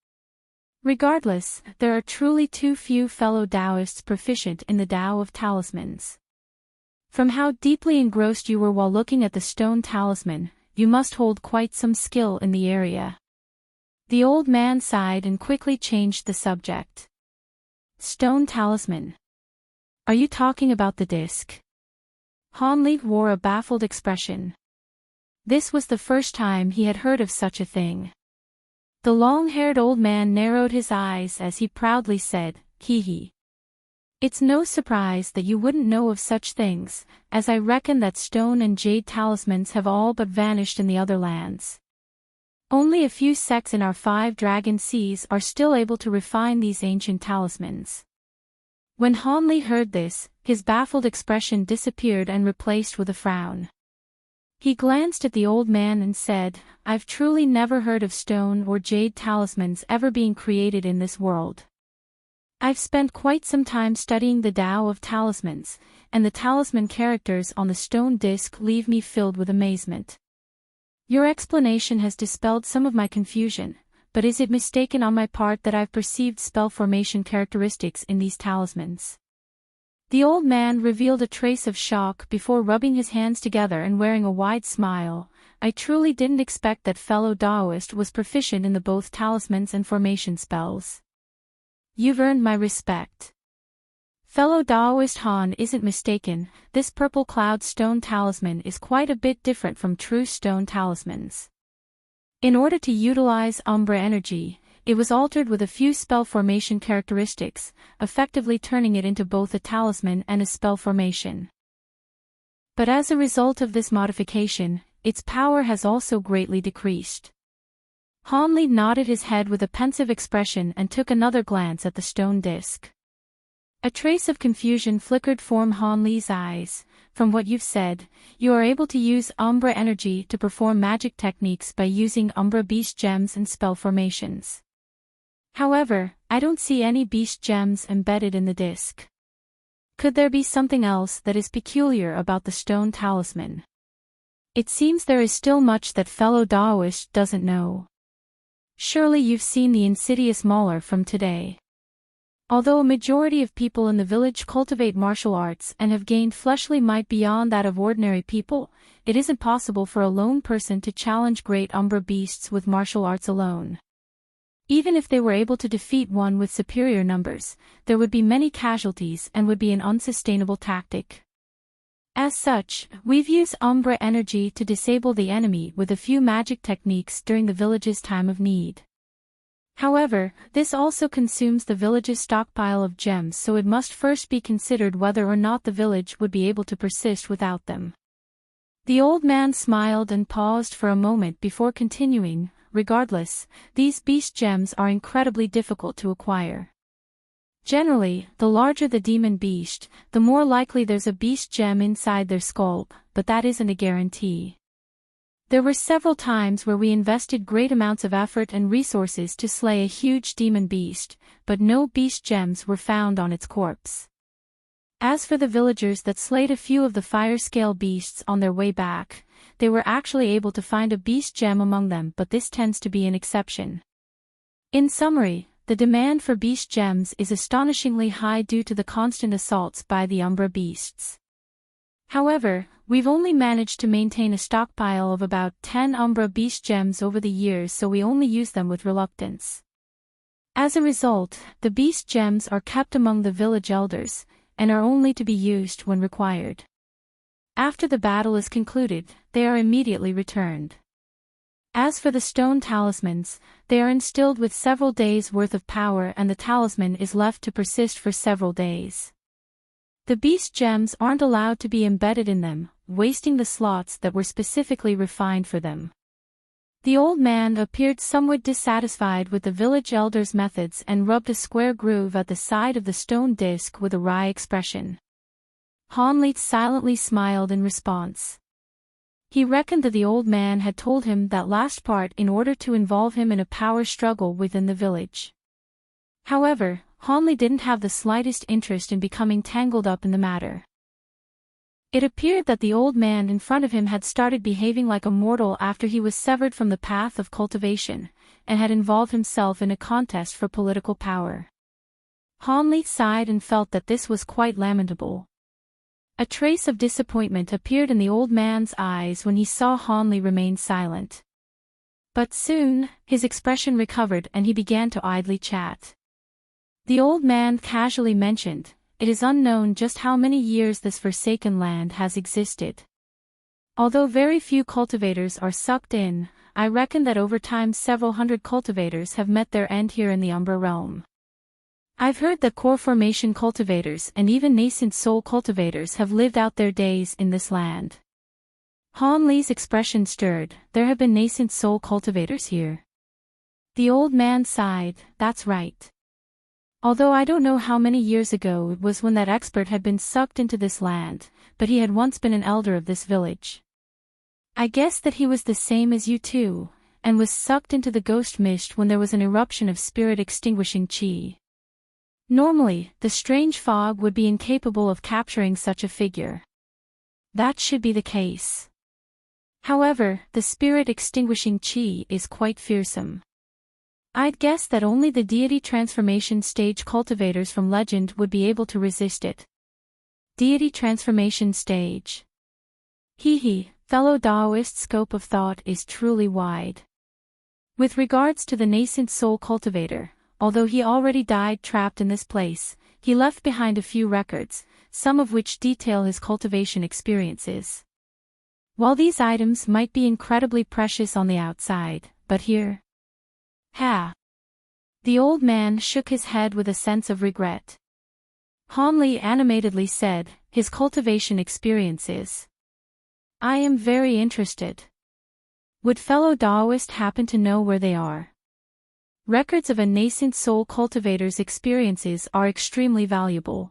Regardless, there are truly too few fellow Taoists proficient in the Tao of Talismans. From how deeply engrossed you were while looking at the stone talisman, you must hold quite some skill in the area. The old man sighed and quickly changed the subject. Stone talisman. Are you talking about the disc? Han Li wore a baffled expression. This was the first time he had heard of such a thing. The long-haired old man narrowed his eyes as he proudly said, "Hee hee. It's no surprise that you wouldn't know of such things, as I reckon that stone and jade talismans have all but vanished in the other lands. Only a few sects in our 5 dragon seas are still able to refine these ancient talismans. When Hanli heard this, his baffled expression disappeared and replaced with a frown. He glanced at the old man and said, "I've truly never heard of stone or jade talismans ever being created in this world. I've spent quite some time studying the Tao of talismans, and the talisman characters on the stone disc leave me filled with amazement. Your explanation has dispelled some of my confusion, but is it mistaken on my part that I've perceived spell formation characteristics in these talismans?" The old man revealed a trace of shock before rubbing his hands together and wearing a wide smile. "I truly didn't expect that fellow Taoist was proficient in the both talismans and formation spells. You've earned my respect." Fellow Taoist Han isn't mistaken, this purple cloud stone talisman is quite a bit different from true stone talismans. In order to utilize Umbra energy, it was altered with a few spell formation characteristics, effectively turning it into both a talisman and a spell formation. But as a result of this modification, its power has also greatly decreased. Hanli nodded his head with a pensive expression and took another glance at the stone disc. A trace of confusion flickered from Hanli's eyes. "From what you've said, you are able to use Umbra energy to perform magic techniques by using Umbra beast gems and spell formations. However, I don't see any beast gems embedded in the disc. Could there be something else that is peculiar about the stone talisman? It seems there is still much that fellow Taoist doesn't know. Surely you've seen the insidious mauler from today. Although a majority of people in the village cultivate martial arts and have gained fleshly might beyond that of ordinary people, it isn't possible for a lone person to challenge great Umbra beasts with martial arts alone. Even if they were able to defeat one with superior numbers, there would be many casualties and would be an unsustainable tactic. As such, we've used Umbra energy to disable the enemy with a few magic techniques during the village's time of need. However, this also consumes the village's stockpile of gems, so it must first be considered whether or not the village would be able to persist without them." The old man smiled and paused for a moment before continuing, "Regardless, these beast gems are incredibly difficult to acquire. Generally, the larger the demon beast, the more likely there's a beast gem inside their skull, but that isn't a guarantee. There were several times where we invested great amounts of effort and resources to slay a huge demon beast, but no beast gems were found on its corpse. As for the villagers that slayed a few of the fire scale beasts on their way back, they were actually able to find a beast gem among them, but this tends to be an exception. In summary, the demand for beast gems is astonishingly high due to the constant assaults by the Umbra beasts. However, we've only managed to maintain a stockpile of about 10 Umbra beast gems over the years, so we only use them with reluctance. As a result, the beast gems are kept among the village elders, and are only to be used when required. After the battle is concluded, they are immediately returned. As for the stone talismans, they are instilled with several days' worth of power, and the talisman is left to persist for several days. The beast gems aren't allowed to be embedded in them, wasting the slots that were specifically refined for them. The old man appeared somewhat dissatisfied with the village elder's methods and rubbed a square groove at the side of the stone disc with a wry expression. Hanli silently smiled in response. He reckoned that the old man had told him that last part in order to involve him in a power struggle within the village. However, Hanli didn't have the slightest interest in becoming tangled up in the matter. It appeared that the old man in front of him had started behaving like a mortal after he was severed from the path of cultivation, and had involved himself in a contest for political power. Hanli sighed and felt that this was quite lamentable. A trace of disappointment appeared in the old man's eyes when he saw Hanli remain silent. But soon, his expression recovered and he began to idly chat. The old man casually mentioned, "It is unknown just how many years this forsaken land has existed. Although very few cultivators are sucked in, I reckon that over time several hundred cultivators have met their end here in the Umbra realm. I've heard that core formation cultivators and even nascent soul cultivators have lived out their days in this land. Han Li's expression stirred. There have been nascent soul cultivators here. The old man sighed. That's right. Although I don't know how many years ago it was when that expert had been sucked into this land, but he had once been an elder of this village. I guess that he was the same as you too, and was sucked into the ghost mist when there was an eruption of spirit-extinguishing chi. Normally, the strange fog would be incapable of capturing such a figure. That should be the case. However, the spirit-extinguishing chi is quite fearsome. I'd guess that only the deity transformation stage cultivators from legend would be able to resist it. Deity transformation stage. Fellow Taoist scope of thought is truly wide. With regards to the nascent soul cultivator, although he already died trapped in this place, he left behind a few records, some of which detail his cultivation experiences. While these items might be incredibly precious on the outside, but here... The old man shook his head with a sense of regret. Han Li animatedly said, his cultivation experiences. I am very interested. Would fellow Taoist happen to know where they are? Records of a nascent soul cultivator's experiences are extremely valuable.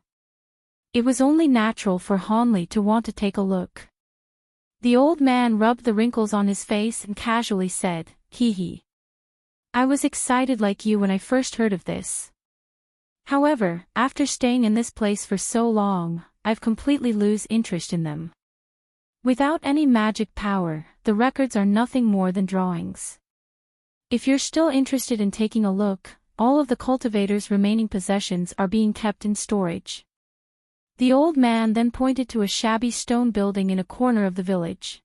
It was only natural for Han Li to want to take a look. The old man rubbed the wrinkles on his face and casually said, I was excited like you when I first heard of this. However, after staying in this place for so long, I've completely lose interest in them. Without any magic power, the records are nothing more than drawings. If you're still interested in taking a look, all of the cultivator's remaining possessions are being kept in storage. The old man then pointed to a shabby stone building in a corner of the village.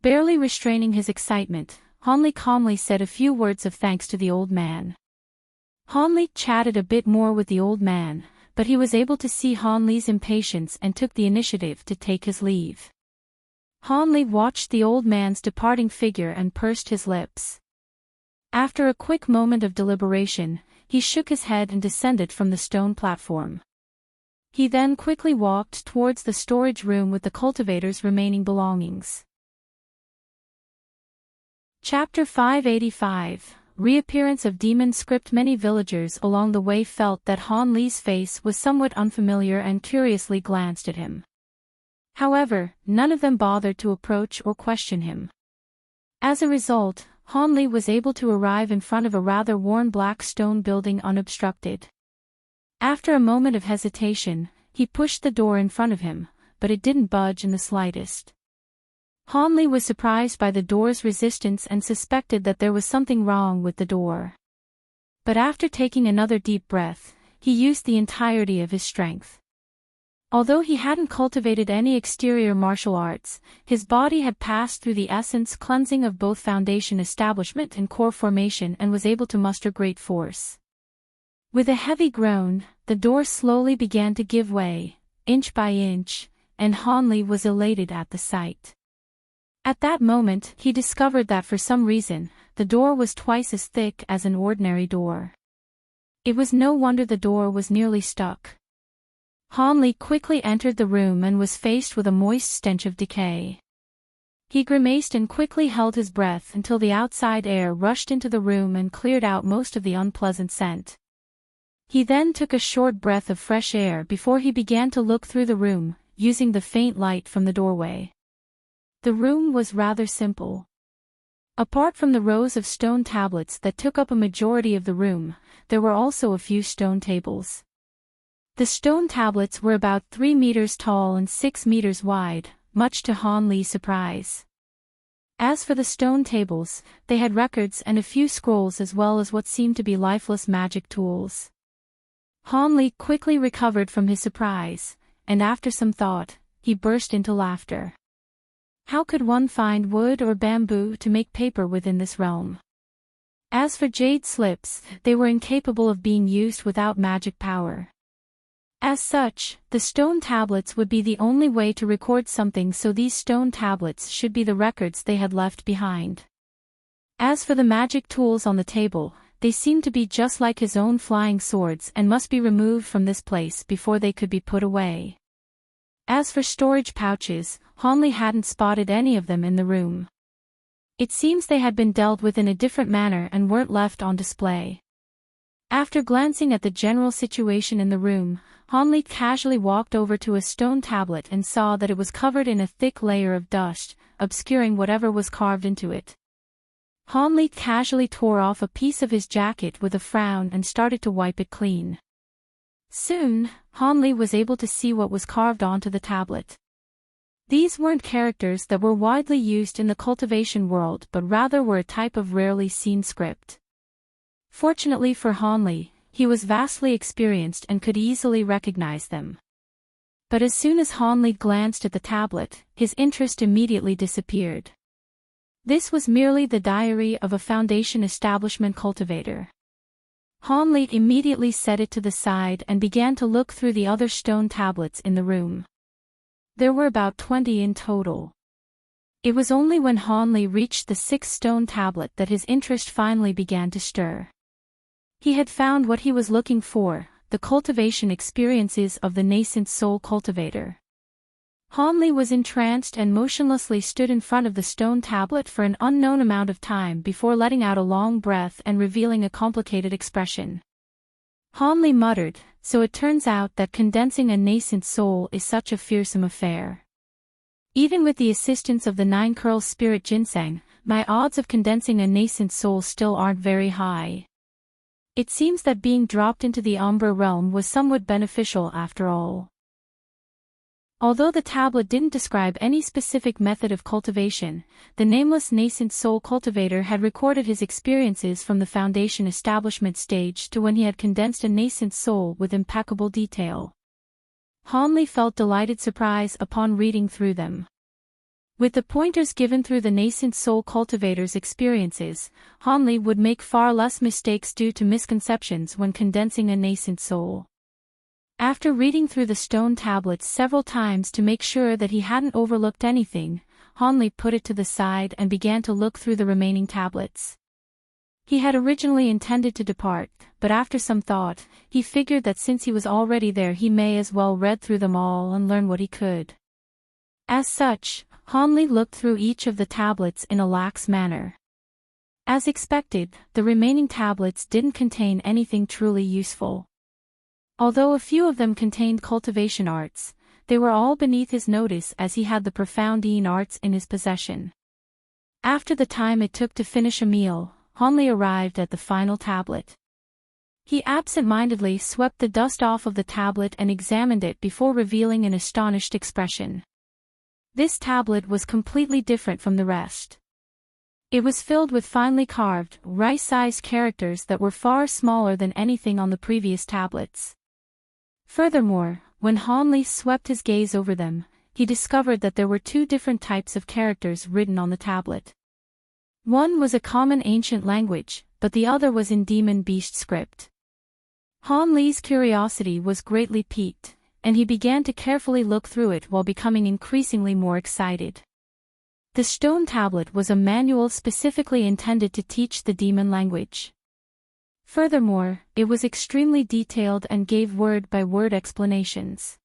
Barely restraining his excitement, Han Li calmly said a few words of thanks to the old man. Han Li chatted a bit more with the old man, but he was able to see Han Li's impatience and took the initiative to take his leave. Han Li watched the old man's departing figure and pursed his lips. After a quick moment of deliberation, he shook his head and descended from the stone platform. He then quickly walked towards the storage room with the cultivator's remaining belongings. Chapter 585, Reappearance of Demon Script. Many villagers along the way felt that Han Li's face was somewhat unfamiliar and curiously glanced at him. However, none of them bothered to approach or question him. As a result, Han Li was able to arrive in front of a rather worn black stone building unobstructed. After a moment of hesitation, he pushed the door in front of him, but it didn't budge in the slightest. Han Li was surprised by the door's resistance and suspected that there was something wrong with the door. But after taking another deep breath, he used the entirety of his strength. Although he hadn't cultivated any exterior martial arts, his body had passed through the essence cleansing of both foundation establishment and core formation and was able to muster great force. With a heavy groan, the door slowly began to give way, inch by inch, and Han Li was elated at the sight. At that moment, he discovered that for some reason, the door was twice as thick as an ordinary door. It was no wonder the door was nearly stuck. Han Li quickly entered the room and was faced with a moist stench of decay. He grimaced and quickly held his breath until the outside air rushed into the room and cleared out most of the unpleasant scent. He then took a short breath of fresh air before he began to look through the room, using the faint light from the doorway. The room was rather simple. Apart from the rows of stone tablets that took up a majority of the room, there were also a few stone tables. The stone tablets were about 3 meters tall and 6 meters wide, much to Han Li's surprise. As for the stone tables, they had records and a few scrolls as well as what seemed to be lifeless magic tools. Han Li quickly recovered from his surprise, and after some thought, he burst into laughter. How could one find wood or bamboo to make paper within this realm? As for jade slips, they were incapable of being used without magic power. As such, the stone tablets would be the only way to record something, so these stone tablets should be the records they had left behind. As for the magic tools on the table, They seemed to be just like his own flying swords and must be removed from this place before they could be put away. As for storage pouches, Hanley hadn't spotted any of them in the room. It seems they had been dealt with in a different manner and weren't left on display. After glancing at the general situation in the room, Hanley casually walked over to a stone tablet and saw that it was covered in a thick layer of dust, obscuring whatever was carved into it. Hanley casually tore off a piece of his jacket with a frown and started to wipe it clean. Soon, Hanley was able to see what was carved onto the tablet. These weren't characters that were widely used in the cultivation world but rather were a type of rarely seen script. Fortunately for Hanley, he was vastly experienced and could easily recognize them. But as soon as Hanley glanced at the tablet, his interest immediately disappeared. This was merely the diary of a Foundation establishment cultivator. Hanley immediately set it to the side and began to look through the other stone tablets in the room. There were about 20 in total. It was only when Hanley reached the 6th stone tablet that his interest finally began to stir. He had found what he was looking for, the cultivation experiences of the nascent soul cultivator. Hanley was entranced and motionlessly stood in front of the stone tablet for an unknown amount of time before letting out a long breath and revealing a complicated expression. Hanley muttered, "So it turns out that condensing a nascent soul is such a fearsome affair. Even with the assistance of the 9 curl spirit ginseng, my odds of condensing a nascent soul still aren't very high. It seems that being dropped into the Umbra realm was somewhat beneficial after all." Although the tablet didn't describe any specific method of cultivation, the nameless nascent soul cultivator had recorded his experiences from the Foundation establishment stage to when he had condensed a nascent soul with impeccable detail. Hanley felt delighted surprise upon reading through them. With the pointers given through the nascent soul cultivator's experiences, Hanley would make far less mistakes due to misconceptions when condensing a nascent soul. After reading through the stone tablets several times to make sure that he hadn't overlooked anything, Hanley put it to the side and began to look through the remaining tablets. He had originally intended to depart, but after some thought, he figured that since he was already there he may as well read through them all and learn what he could. As such, Hanley looked through each of the tablets in a lax manner. As expected, the remaining tablets didn't contain anything truly useful. Although a few of them contained cultivation arts, they were all beneath his notice as he had the profoundine arts in his possession. After the time it took to finish a meal, Hanley arrived at the final tablet. He absent-mindedly swept the dust off of the tablet and examined it before revealing an astonished expression. This tablet was completely different from the rest. It was filled with finely carved, rice-sized characters that were far smaller than anything on the previous tablets. Furthermore, when Hanley swept his gaze over them, he discovered that there were 2 different types of characters written on the tablet. One was a common ancient language, but the other was in demon beast script. Hanley's curiosity was greatly piqued, and he began to carefully look through it while becoming increasingly more excited. The stone tablet was a manual specifically intended to teach the demon language. Furthermore, it was extremely detailed and gave word-by-word explanations.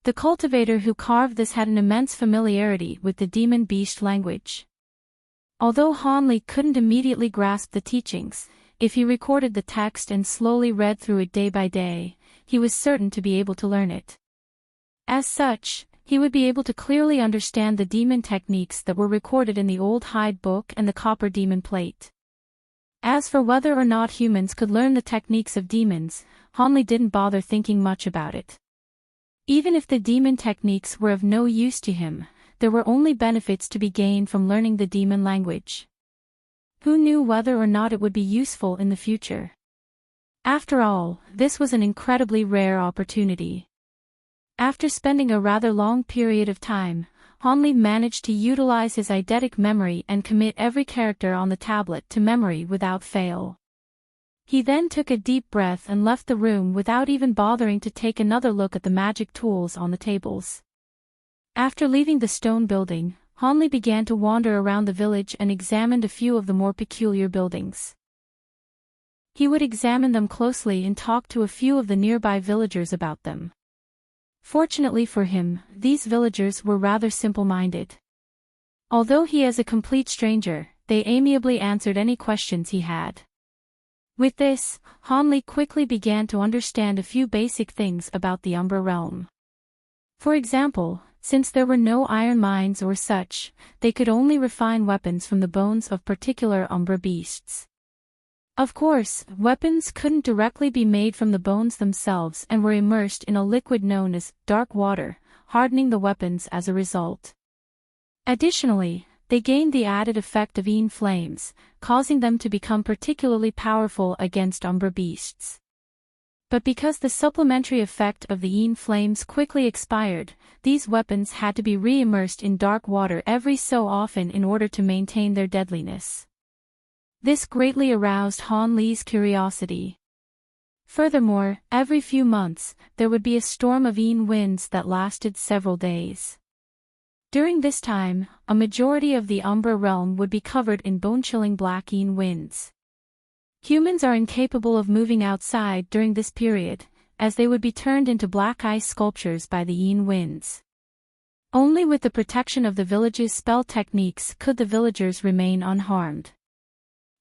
The cultivator who carved this had an immense familiarity with the demon beast language. Although Hanley couldn't immediately grasp the teachings, if he recorded the text and slowly read through it day by day, he was certain to be able to learn it. As such, he would be able to clearly understand the demon techniques that were recorded in the old hide book and the copper demon plate. As for whether or not humans could learn the techniques of demons, Hanley didn't bother thinking much about it. Even if the demon techniques were of no use to him, there were only benefits to be gained from learning the demon language. Who knew whether or not it would be useful in the future? After all, this was an incredibly rare opportunity. After spending a rather long period of time, Hanley managed to utilize his eidetic memory and commit every character on the tablet to memory without fail. He then took a deep breath and left the room without even bothering to take another look at the magic tools on the tables. After leaving the stone building, Hanley began to wander around the village and examined a few of the more peculiar buildings. He would examine them closely and talk to a few of the nearby villagers about them. Fortunately for him, these villagers were rather simple-minded. Although he is a complete stranger, they amiably answered any questions he had. With this, Hanli quickly began to understand a few basic things about the Umbra realm. For example, since there were no iron mines or such, they could only refine weapons from the bones of particular Umbra beasts. Of course, weapons couldn't directly be made from the bones themselves and were immersed in a liquid known as dark water, hardening the weapons as a result. Additionally, they gained the added effect of Een flames, causing them to become particularly powerful against Umbra beasts. But because the supplementary effect of the Een flames quickly expired, these weapons had to be re-immersed in dark water every so often in order to maintain their deadliness. This greatly aroused Han Li's curiosity. Furthermore, every few months, there would be a storm of Een winds that lasted several days. During this time, a majority of the Umbra realm would be covered in bone-chilling black Een winds. Humans are incapable of moving outside during this period, as they would be turned into black ice sculptures by the Een winds. Only with the protection of the village's spell techniques could the villagers remain unharmed.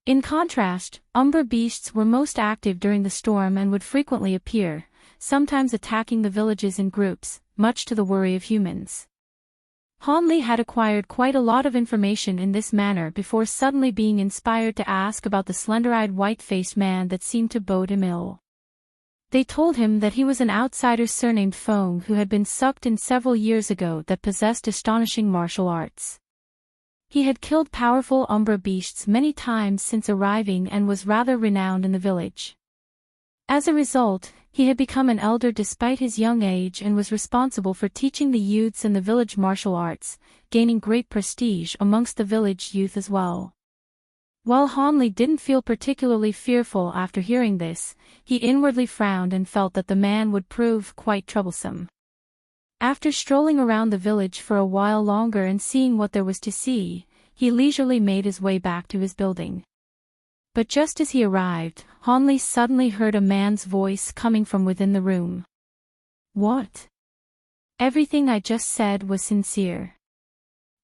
In contrast, Umbra beasts were most active during the storm and would frequently appear, sometimes attacking the villages in groups, much to the worry of humans. Han Li had acquired quite a lot of information in this manner before suddenly being inspired to ask about the slender-eyed white-faced man that seemed to bode him ill. They told him that he was an outsider surnamed Feng who had been sucked in several years ago that possessed astonishing martial arts. He had killed powerful Umbra beasts many times since arriving and was rather renowned in the village. As a result, he had become an elder despite his young age and was responsible for teaching the youths in the village martial arts, gaining great prestige amongst the village youth as well. While Han Li didn't feel particularly fearful after hearing this, he inwardly frowned and felt that the man would prove quite troublesome. After strolling around the village for a while longer and seeing what there was to see, he leisurely made his way back to his building. But just as he arrived, Han Li suddenly heard a man's voice coming from within the room. "What? Everything I just said was sincere.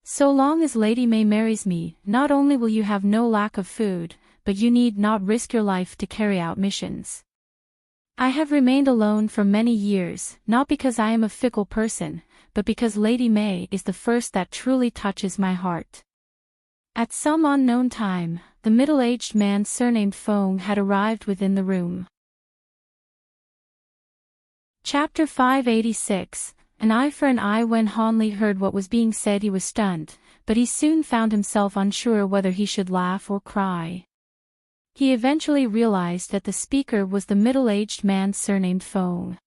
So long as Lady May marries me, not only will you have no lack of food, but you need not risk your life to carry out missions. I have remained alone for many years, not because I am a fickle person, but because Lady May is the first that truly touches my heart." At some unknown time, the middle-aged man surnamed Feng had arrived within the room. Chapter 586, An Eye for an Eye. When Han Li heard what was being said, he was stunned, but he soon found himself unsure whether he should laugh or cry. He eventually realized that the speaker was the middle-aged man surnamed Feng.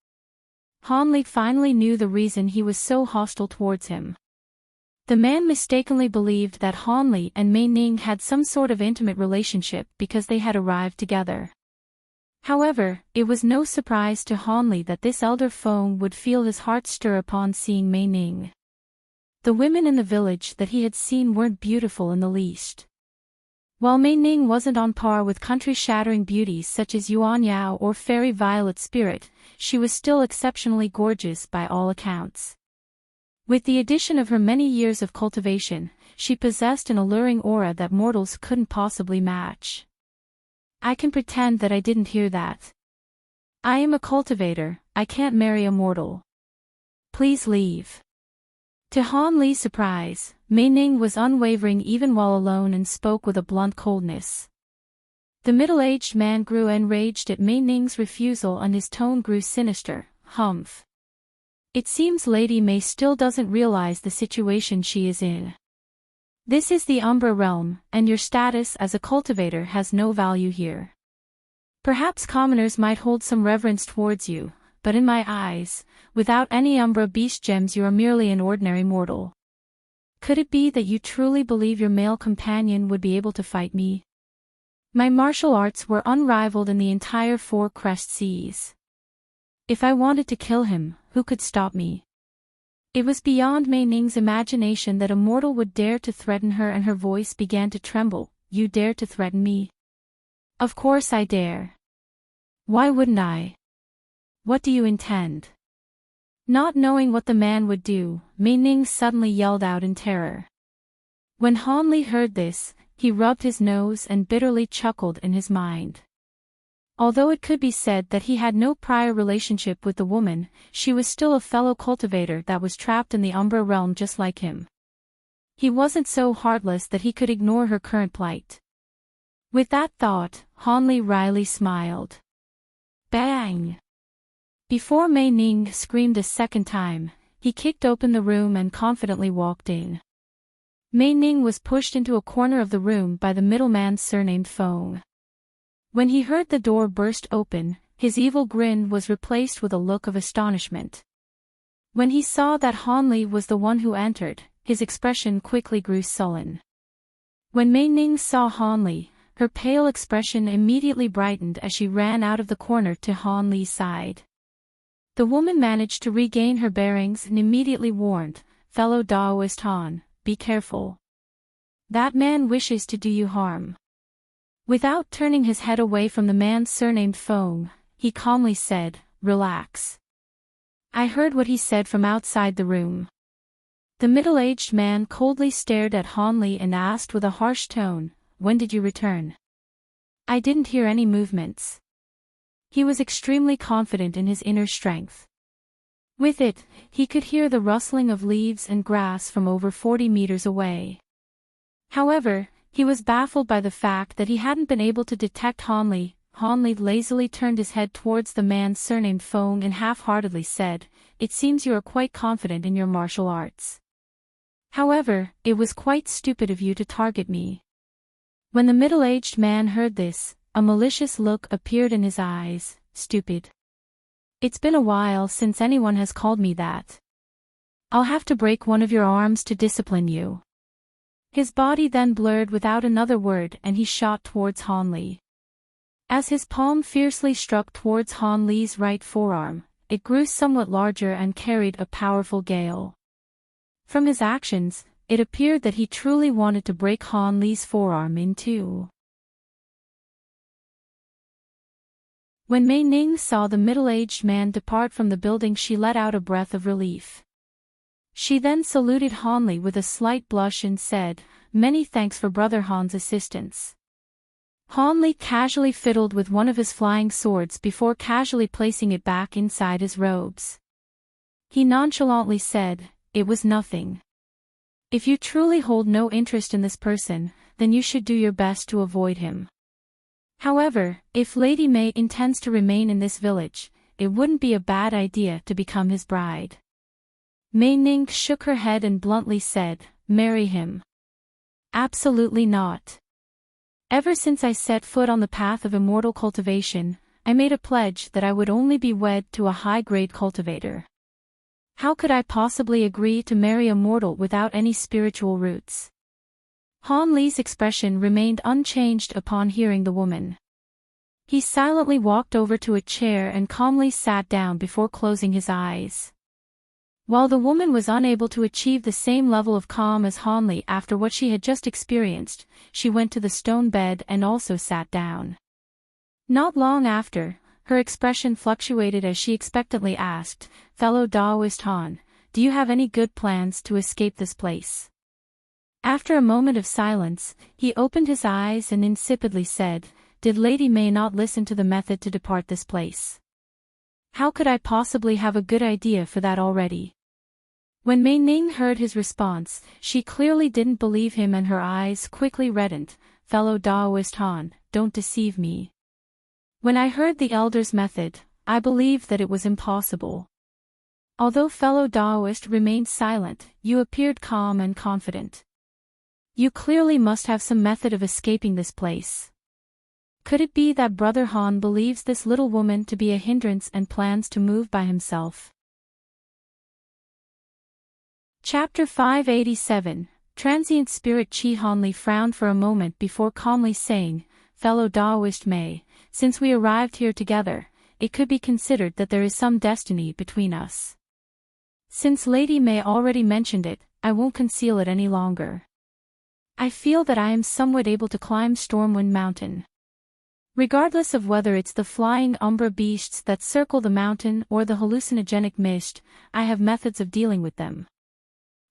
Han Li finally knew the reason he was so hostile towards him. The man mistakenly believed that Han Li and Mei Ning had some sort of intimate relationship because they had arrived together. However, it was no surprise to Han Li that this elder Feng would feel his heart stir upon seeing Mei Ning. The women in the village that he had seen weren't beautiful in the least. While Mei Ning wasn't on par with country-shattering beauties such as Yuan Yao or Fairy Violet Spirit, she was still exceptionally gorgeous by all accounts. With the addition of her many years of cultivation, she possessed an alluring aura that mortals couldn't possibly match. "I can pretend that I didn't hear that. I am a cultivator, I can't marry a mortal. Please leave." To Han Li's surprise, Mei Ning was unwavering even while alone and spoke with a blunt coldness. The middle-aged man grew enraged at Mei Ning's refusal and his tone grew sinister. "Humph. It seems Lady May still doesn't realize the situation she is in. This is the Umbra realm, and your status as a cultivator has no value here. Perhaps commoners might hold some reverence towards you, but in my eyes, without any Umbra beast gems you are merely an ordinary mortal. Could it be that you truly believe your male companion would be able to fight me? My martial arts were unrivaled in the entire Four Crest Seas. If I wanted to kill him, who could stop me?" It was beyond Mei Ning's imagination that a mortal would dare to threaten her, and her voice began to tremble. "You dare to threaten me? Of course I dare. Why wouldn't I? What do you intend? Not knowing what the man would do, Mei Ning suddenly yelled out in terror. When Han Li heard this, he rubbed his nose and bitterly chuckled in his mind. Although it could be said that he had no prior relationship with the woman, she was still a fellow cultivator that was trapped in the Umbra realm just like him. He wasn't so heartless that he could ignore her current plight. With that thought, Han Li wryly smiled. Bang! Before Mei Ning screamed a second time, he kicked open the room and confidently walked in. Mei Ning was pushed into a corner of the room by the middleman surnamed Feng. When he heard the door burst open, his evil grin was replaced with a look of astonishment. When he saw that Han Li was the one who entered, his expression quickly grew sullen. When Mei Ning saw Han Li, her pale expression immediately brightened as she ran out of the corner to Han Li's side. The woman managed to regain her bearings and immediately warned, "Fellow Daoist Han, be careful. That man wishes to do you harm." Without turning his head away from the man surnamed Feng, he calmly said, "Relax. I heard what he said from outside the room." The middle-aged man coldly stared at Han Li and asked with a harsh tone, "When did you return?" "I didn't hear any movements." He was extremely confident in his inner strength. With it, he could hear the rustling of leaves and grass from over 40 meters away. However, he was baffled by the fact that he hadn't been able to detect Han Li. Han Li lazily turned his head towards the man surnamed Feng and half-heartedly said, "It seems you are quite confident in your martial arts. However, it was quite stupid of you to target me." When the middle-aged man heard this, a malicious look appeared in his eyes. "Stupid. It's been a while since anyone has called me that. I'll have to break one of your arms to discipline you." His body then blurred without another word and he shot towards Han Li. As his palm fiercely struck towards Han Li's right forearm, it grew somewhat larger and carried a powerful gale. From his actions, it appeared that he truly wanted to break Han Li's forearm in two. When Mei Ning saw the middle-aged man depart from the building, she let out a breath of relief. She then saluted Han Li with a slight blush and said, "Many thanks for Brother Han's assistance." Han Li casually fiddled with one of his flying swords before casually placing it back inside his robes. He nonchalantly said, "It was nothing. If you truly hold no interest in this person, then you should do your best to avoid him. However, if Lady Mei intends to remain in this village, it wouldn't be a bad idea to become his bride." Mei Ning shook her head and bluntly said, "Marry him? Absolutely not. Ever since I set foot on the path of immortal cultivation, I made a pledge that I would only be wed to a high-grade cultivator. How could I possibly agree to marry a mortal without any spiritual roots?" Han Li's expression remained unchanged upon hearing the woman. He silently walked over to a chair and calmly sat down before closing his eyes. While the woman was unable to achieve the same level of calm as Han Li after what she had just experienced, she went to the stone bed and also sat down. Not long after, her expression fluctuated as she expectantly asked, "Fellow Daoist Han, do you have any good plans to escape this place?" After a moment of silence, he opened his eyes and insipidly said, "Did Lady Mei not listen to the method to depart this place? How could I possibly have a good idea for that already?" When Mei Ning heard his response, she clearly didn't believe him and her eyes quickly reddened. "Fellow Daoist Han, don't deceive me. When I heard the elder's method, I believed that it was impossible." Although fellow Daoist remained silent, you appeared calm and confident. "You clearly must have some method of escaping this place. Could it be that Brother Han believes this little woman to be a hindrance and plans to move by himself?" Chapter 587, Transient Spirit. Chi. Han Li frowned for a moment before calmly saying, "Fellow Daoist Mei, since we arrived here together, it could be considered that there is some destiny between us. Since Lady Mei already mentioned it, I won't conceal it any longer. I feel that I am somewhat able to climb Stormwind Mountain. Regardless of whether it's the flying umbra beasts that circle the mountain or the hallucinogenic mist, I have methods of dealing with them.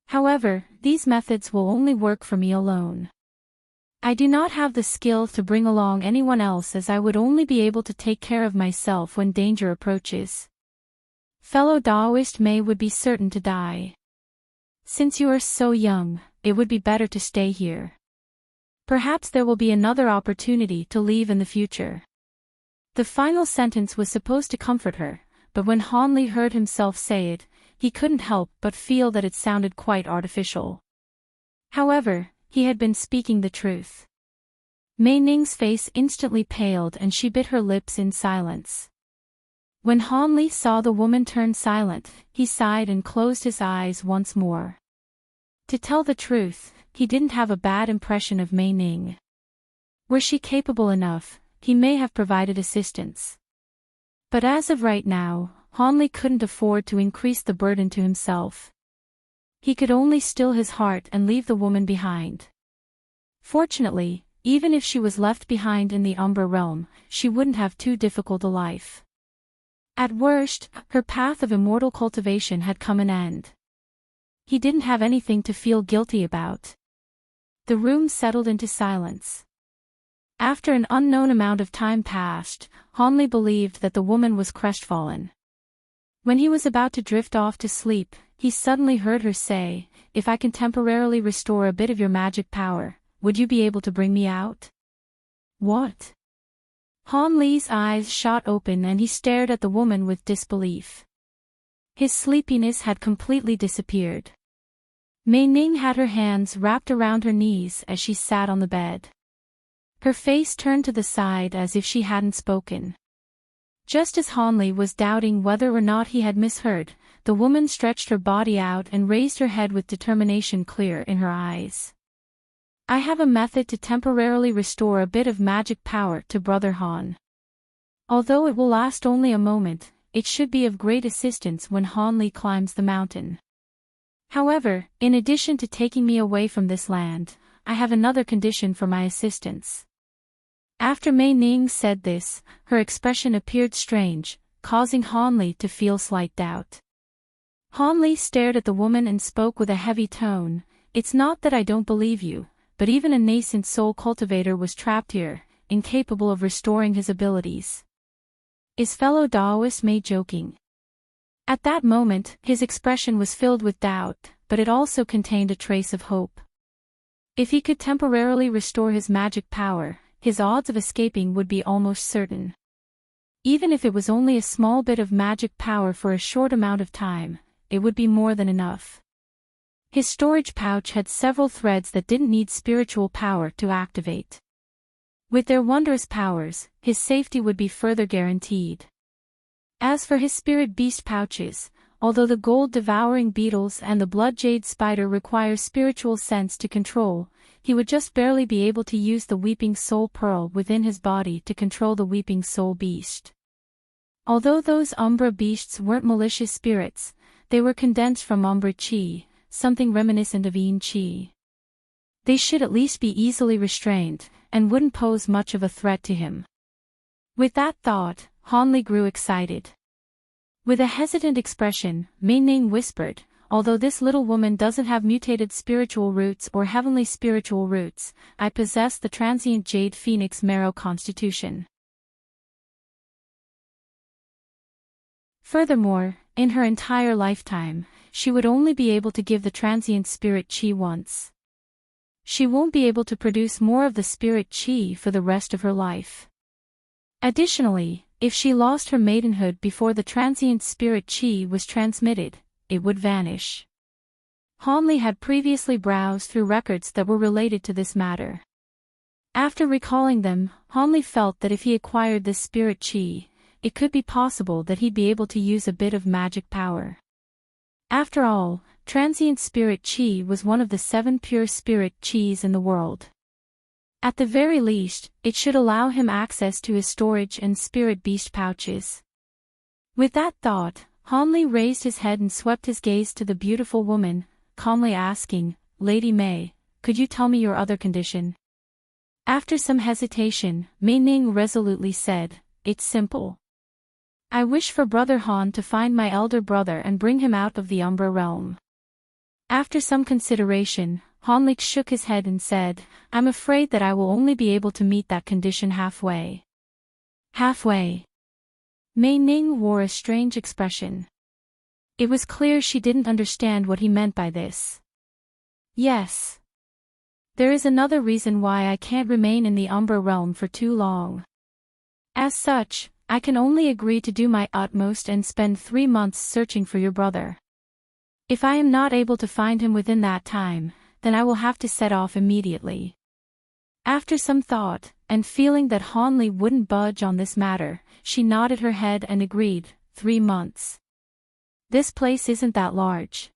However, these methods will only work for me alone. I do not have the skill to bring along anyone else, as I would only be able to take care of myself when danger approaches. Fellow Taoist May would be certain to die. Since you are so young, it would be better to stay here. Perhaps there will be another opportunity to leave in the future. The final sentence was supposed to comfort her, but when Hanli heard himself say it, he couldn't help but feel that it sounded quite artificial. However, he had been speaking the truth. Mei Ning's face instantly paled and she bit her lips in silence. When Hanli saw the woman turn silent, he sighed and closed his eyes once more. To tell the truth, he didn't have a bad impression of Mei Ning. Were she capable enough, he may have provided assistance. But as of right now, Hanli couldn't afford to increase the burden to himself. He could only still his heart and leave the woman behind. Fortunately, even if she was left behind in the Umbra realm, she wouldn't have too difficult a life. At worst, her path of immortal cultivation had come an end. He didn't have anything to feel guilty about. The room settled into silence. After an unknown amount of time passed, Hanli believed that the woman was crestfallen. When he was about to drift off to sleep, he suddenly heard her say, "If I can temporarily restore a bit of your magic power, would you be able to bring me out?" What? Hanli's eyes shot open and he stared at the woman with disbelief. His sleepiness had completely disappeared. Mei Ning had her hands wrapped around her knees as she sat on the bed. Her face turned to the side as if she hadn't spoken. Just as Hanli was doubting whether or not he had misheard, the woman stretched her body out and raised her head with determination clear in her eyes. "I have a method to temporarily restore a bit of magic power to Brother Han. Although it will last only a moment, it should be of great assistance when Hanli climbs the mountain. However, in addition to taking me away from this land, I have another condition for my assistance." After Mei Ning said this, her expression appeared strange, causing Hanli to feel slight doubt. Hanli stared at the woman and spoke with a heavy tone, "It's not that I don't believe you, but even a nascent soul cultivator was trapped here, incapable of restoring his abilities. Is fellow Taoist Mei joking?" At that moment, his expression was filled with doubt, but it also contained a trace of hope. If he could temporarily restore his magic power, his odds of escaping would be almost certain. Even if it was only a small bit of magic power for a short amount of time, it would be more than enough. His storage pouch had several threads that didn't need spiritual power to activate. With their wondrous powers, his safety would be further guaranteed. As for his spirit beast pouches, although the gold-devouring beetles and the blood jade spider require spiritual sense to control, he would just barely be able to use the weeping soul pearl within his body to control the weeping soul beast. Although those Umbra beasts weren't malicious spirits, they were condensed from Umbra Chi, something reminiscent of Yin Chi. They should at least be easily restrained, and wouldn't pose much of a threat to him. With that thought, Hanli grew excited. With a hesitant expression, Mei Ning whispered, "Although this little woman doesn't have mutated spiritual roots or heavenly spiritual roots, I possess the transient Jade Phoenix Marrow constitution. Furthermore, in her entire lifetime, she would only be able to give the transient spirit Qi once. She won't be able to produce more of the spirit Qi for the rest of her life. Additionally, if she lost her maidenhood before the transient spirit Qi was transmitted, it would vanish." Hanli had previously browsed through records that were related to this matter. After recalling them, Hanli felt that if he acquired this spirit Qi, it could be possible that he'd be able to use a bit of magic power. After all, transient spirit Qi was one of the 7 pure spirit Qis in the world. At the very least, it should allow him access to his storage and spirit beast pouches. With that thought, Hanli raised his head and swept his gaze to the beautiful woman, calmly asking, "Lady Mei, could you tell me your other condition?" After some hesitation, Mei Ning resolutely said, "It's simple. I wish for Brother Han to find my elder brother and bring him out of the Umbra realm." After some consideration, Han Lik shook his head and said, "I'm afraid that I will only be able to meet that condition halfway." Halfway. Mei Ning wore a strange expression. It was clear she didn't understand what he meant by this. "Yes. There is another reason why I can't remain in the Umbra realm for too long. As such, I can only agree to do my utmost and spend 3 months searching for your brother. If I am not able to find him within that time, then I will have to set off immediately." After some thought, and feeling that Han Li wouldn't budge on this matter, she nodded her head and agreed, 3 months. This place isn't that large.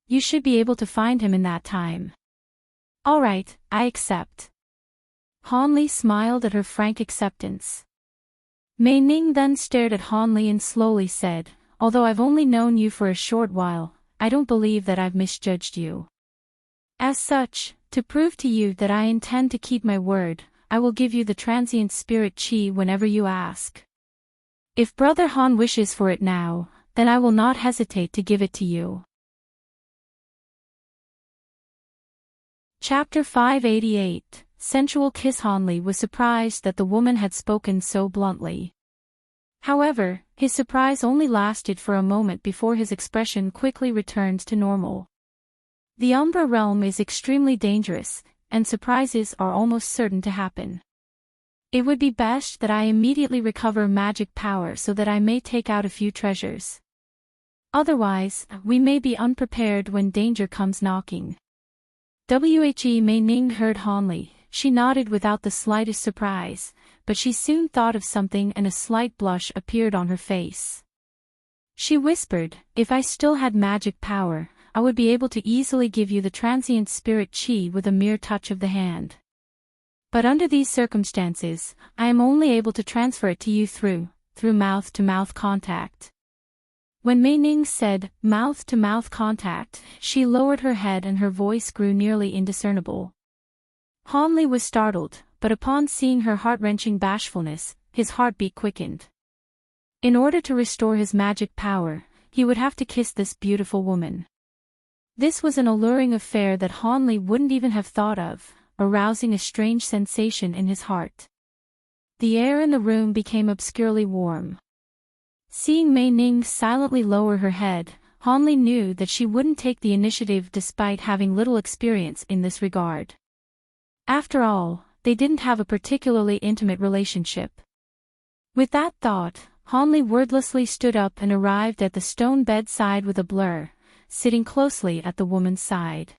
You should be able to find him in that time. All right, I accept. Han Li smiled at her frank acceptance. Mei Ning then stared at Han Li and slowly said, "Although I've only known you for a short while, I don't believe that I've misjudged you. As such, to prove to you that I intend to keep my word, I will give you the transient spirit chi whenever you ask. If Brother Han wishes for it now, then I will not hesitate to give it to you." Chapter 588, Sensual Kiss. Han Li was surprised that the woman had spoken so bluntly. However, his surprise only lasted for a moment before his expression quickly returned to normal. The Umbra realm is extremely dangerous, and surprises are almost certain to happen. It would be best that I immediately recover magic power so that I may take out a few treasures. Otherwise, we may be unprepared when danger comes knocking. Mei Ning heard Han Li. She nodded without the slightest surprise, but she soon thought of something and a slight blush appeared on her face. She whispered, "If I still had magic power, I would be able to easily give you the transient spirit chi with a mere touch of the hand. But under these circumstances, I am only able to transfer it to you through mouth-to-mouth contact." When Mei Ning said, "mouth-to-mouth contact," she lowered her head and her voice grew nearly indiscernible. Han Li was startled, but upon seeing her heart-wrenching bashfulness, his heartbeat quickened. In order to restore his magic power, he would have to kiss this beautiful woman. This was an alluring affair that Han Li wouldn't even have thought of, arousing a strange sensation in his heart. The air in the room became obscurely warm. Seeing Mei Ning silently lower her head, Han Li knew that she wouldn't take the initiative despite having little experience in this regard. After all, they didn't have a particularly intimate relationship. With that thought, Han Li wordlessly stood up and arrived at the stone bedside with a blur, sitting closely at the woman's side.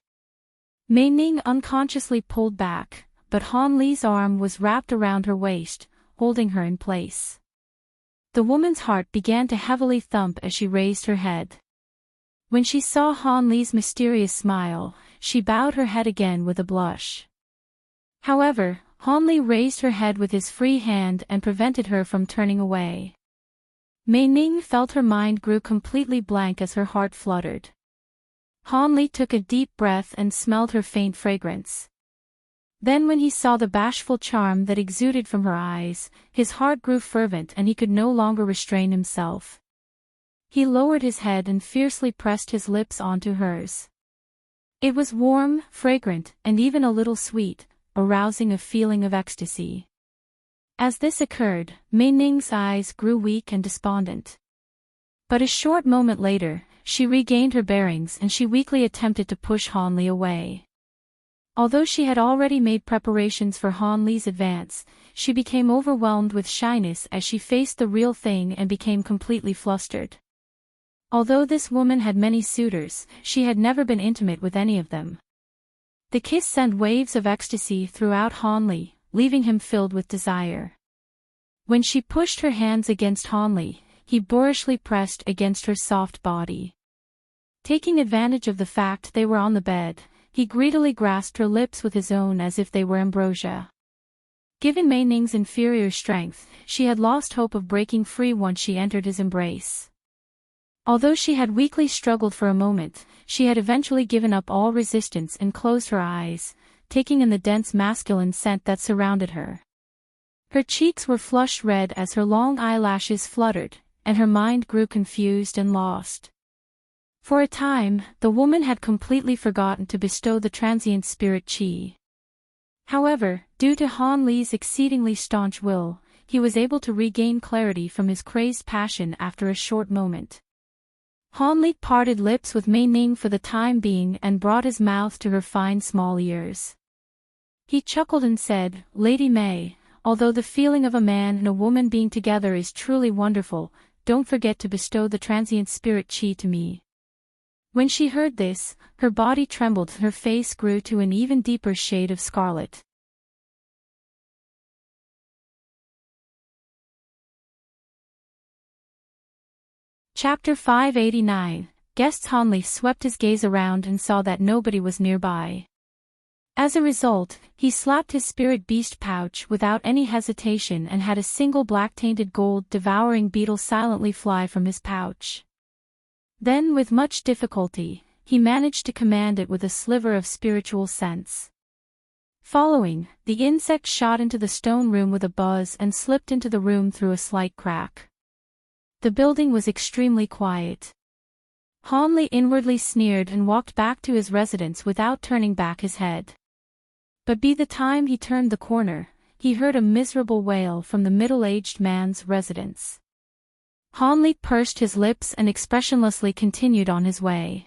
Mei Ning unconsciously pulled back, but Han Li's arm was wrapped around her waist, holding her in place. The woman's heart began to heavily thump as she raised her head. When she saw Han Li's mysterious smile, she bowed her head again with a blush. However, Han Li raised her head with his free hand and prevented her from turning away. Mei Ning felt her mind grew completely blank as her heart fluttered. Han Li took a deep breath and smelled her faint fragrance. Then when he saw the bashful charm that exuded from her eyes, his heart grew fervent and he could no longer restrain himself. He lowered his head and fiercely pressed his lips onto hers. It was warm, fragrant, and even a little sweet, arousing a feeling of ecstasy. As this occurred, Mei Ning's eyes grew weak and despondent. But a short moment later, she regained her bearings and she weakly attempted to push Han Li away. Although she had already made preparations for Han Li's advance, she became overwhelmed with shyness as she faced the real thing and became completely flustered. Although this woman had many suitors, she had never been intimate with any of them. The kiss sent waves of ecstasy throughout Han Li, leaving him filled with desire. When she pushed her hands against Han Li, he boorishly pressed against her soft body. Taking advantage of the fact they were on the bed, he greedily grasped her lips with his own as if they were ambrosia. Given Mei Ning's inferior strength, she had lost hope of breaking free once she entered his embrace. Although she had weakly struggled for a moment, she had eventually given up all resistance and closed her eyes, taking in the dense masculine scent that surrounded her. Her cheeks were flushed red as her long eyelashes fluttered, and her mind grew confused and lost. For a time, the woman had completely forgotten to bestow the transient spirit chi. However, due to Han Li's exceedingly staunch will, he was able to regain clarity from his crazed passion after a short moment. Han Li parted lips with Mei Ning for the time being and brought his mouth to her fine small ears. He chuckled and said, "Lady Mei, although the feeling of a man and a woman being together is truly wonderful, don't forget to bestow the transient spirit chi to me." When she heard this, her body trembled and her face grew to an even deeper shade of scarlet. Chapter 589. Guests. Han Li swept his gaze around and saw that nobody was nearby. As a result, he slapped his spirit beast pouch without any hesitation and had a single black-tainted gold devouring beetle silently fly from his pouch. Then, with much difficulty, he managed to command it with a sliver of spiritual sense. Following, the insect shot into the stone room with a buzz and slipped into the room through a slight crack. The building was extremely quiet. Han Li inwardly sneered and walked back to his residence without turning back his head. But by the time he turned the corner, he heard a miserable wail from the middle-aged man's residence. Han Li pursed his lips and expressionlessly continued on his way.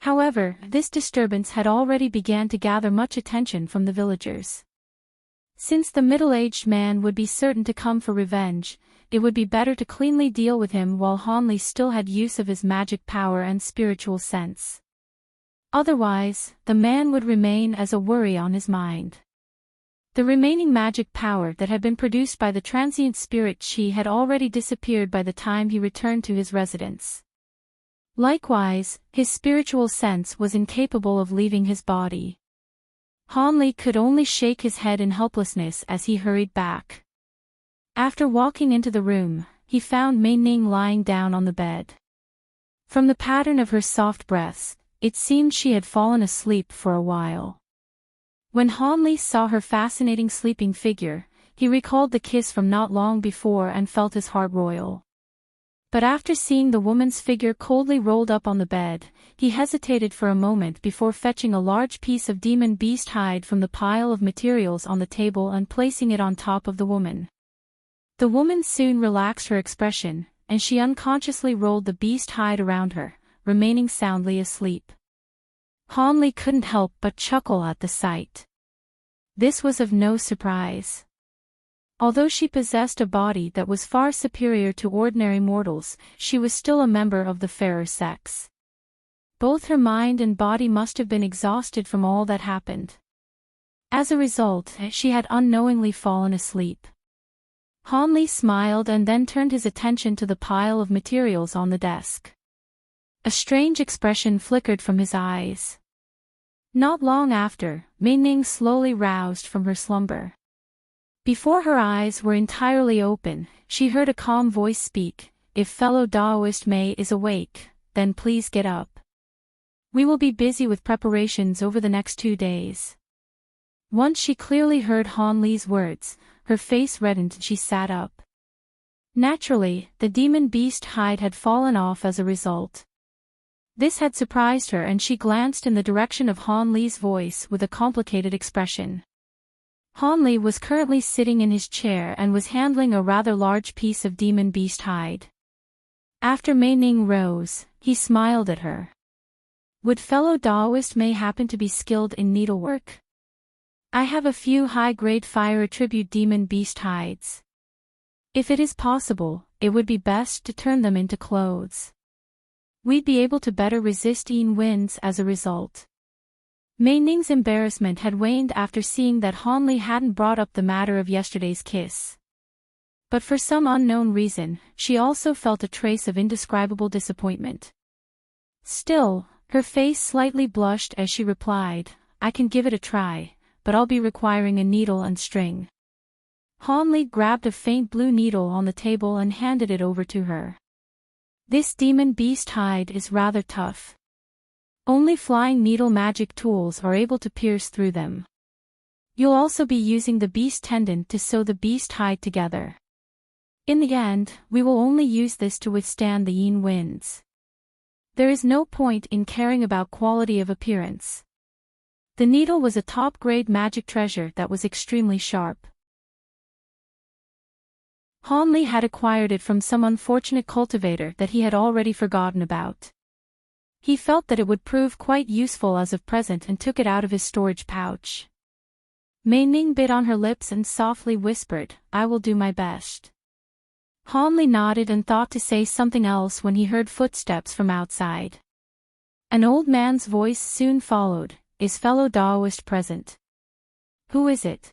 However, this disturbance had already begun to gather much attention from the villagers. Since the middle-aged man would be certain to come for revenge, it would be better to cleanly deal with him while Han Li still had use of his magic power and spiritual sense. Otherwise, the man would remain as a worry on his mind. The remaining magic power that had been produced by the transient spirit chi had already disappeared by the time he returned to his residence. Likewise, his spiritual sense was incapable of leaving his body. Han Li could only shake his head in helplessness as he hurried back. After walking into the room, he found Mei Ning lying down on the bed. From the pattern of her soft breaths, it seemed she had fallen asleep for a while. When Han Li saw her fascinating sleeping figure, he recalled the kiss from not long before and felt his heart roil. But after seeing the woman's figure coldly rolled up on the bed, he hesitated for a moment before fetching a large piece of demon beast hide from the pile of materials on the table and placing it on top of the woman. The woman soon relaxed her expression, and she unconsciously rolled the beast hide around her, remaining soundly asleep. Han Li couldn't help but chuckle at the sight. This was of no surprise. Although she possessed a body that was far superior to ordinary mortals, she was still a member of the fairer sex. Both her mind and body must have been exhausted from all that happened. As a result, she had unknowingly fallen asleep. Han Li smiled and then turned his attention to the pile of materials on the desk. A strange expression flickered from his eyes. Not long after, Mei Ning slowly roused from her slumber. Before her eyes were entirely open, she heard a calm voice speak, "If fellow Daoist Mei is awake, then please get up. We will be busy with preparations over the next 2 days." Once she clearly heard Han Li's words, her face reddened and she sat up. Naturally, the demon beast hide had fallen off as a result. This had surprised her and she glanced in the direction of Han Li's voice with a complicated expression. Han Li was currently sitting in his chair and was handling a rather large piece of demon beast hide. After Mei Ning rose, he smiled at her. "Would fellow Daoist Mei happen to be skilled in needlework? I have a few high-grade fire attribute demon beast hides. If it is possible, it would be best to turn them into clothes. We'd be able to better resist winds as a result." Mei Ning's embarrassment had waned after seeing that Han Li hadn't brought up the matter of yesterday's kiss. But for some unknown reason, she also felt a trace of indescribable disappointment. Still, her face slightly blushed as she replied, "I can give it a try, but I'll be requiring a needle and string." Han Li grabbed a faint blue needle on the table and handed it over to her. "This demon beast hide is rather tough. Only flying needle magic tools are able to pierce through them. You'll also be using the beast tendon to sew the beast hide together. In the end, we will only use this to withstand the yin winds. There is no point in caring about quality of appearance. The needle was a top-grade magic treasure that was extremely sharp. Hanli had acquired it from some unfortunate cultivator that he had already forgotten about. He felt that it would prove quite useful as of present and took it out of his storage pouch. Mei Ning bit on her lips and softly whispered, "I will do my best." Hanli nodded and thought to say something else when he heard footsteps from outside. An old man's voice soon followed, "Is fellow Daoist present?" "Who is it?"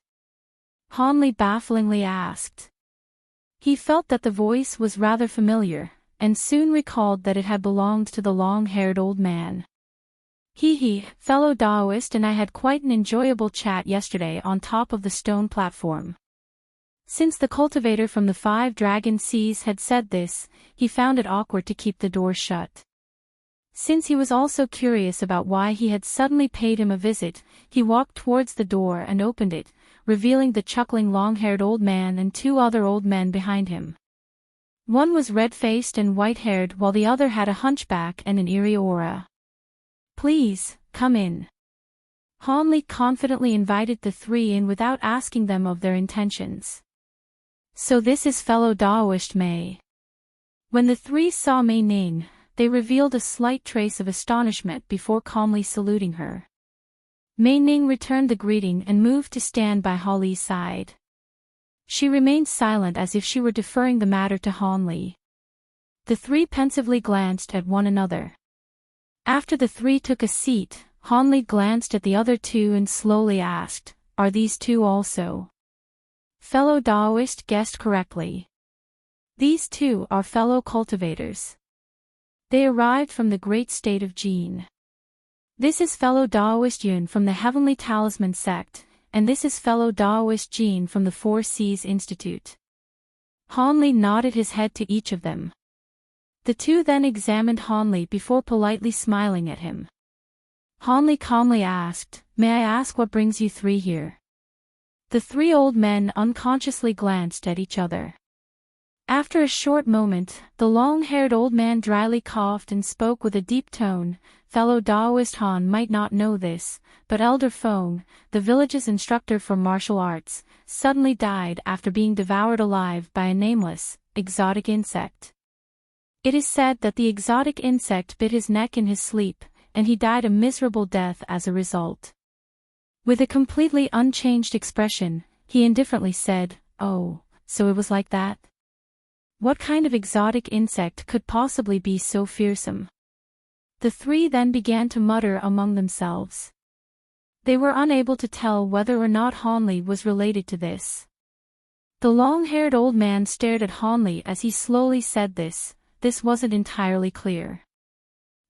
Hanli bafflingly asked. He felt that the voice was rather familiar, and soon recalled that it had belonged to the long-haired old man. "He, fellow Daoist, and I had quite an enjoyable chat yesterday on top of the stone platform." Since the cultivator from the 5 Dragon Seas had said this, he found it awkward to keep the door shut. Since he was also curious about why he had suddenly paid him a visit, he walked towards the door and opened it, revealing the chuckling long-haired old man and 2 other old men behind him. One was red-faced and white-haired while the other had a hunchback and an eerie aura. "Please, come in." Hanli confidently invited the 3 in without asking them of their intentions. "So this is fellow Daoist Mei." When the 3 saw Mei Ning, they revealed a slight trace of astonishment before calmly saluting her. Mei Ning returned the greeting and moved to stand by Hanli's side. She remained silent as if she were deferring the matter to Hanli. The 3 pensively glanced at one another. After the 3 took a seat, Hanli glanced at the other 2 and slowly asked, "Are these 2 also?" Fellow Daoist guessed correctly. These 2 are fellow cultivators. They arrived from the great state of Jin. This is fellow Daoist Yun from the Heavenly Talisman sect, and this is fellow Daoist Jin from the 4 Seas Institute. Hanli nodded his head to each of them. The 2 then examined Hanli before politely smiling at him. Hanli calmly asked, "May I ask what brings you 3 here?" The 3 old men unconsciously glanced at each other. After a short moment, the long-haired old man dryly coughed and spoke with a deep tone. "Fellow Daoist Han might not know this, but Elder Feng, the village's instructor for martial arts, suddenly died after being devoured alive by a nameless, exotic insect. It is said that the exotic insect bit his neck in his sleep, and he died a miserable death as a result." With a completely unchanged expression, he indifferently said, "Oh, so it was like that? What kind of exotic insect could possibly be so fearsome?" The 3 then began to mutter among themselves. They were unable to tell whether or not Hanli was related to this. The long-haired old man stared at Hanli as he slowly said this wasn't entirely clear.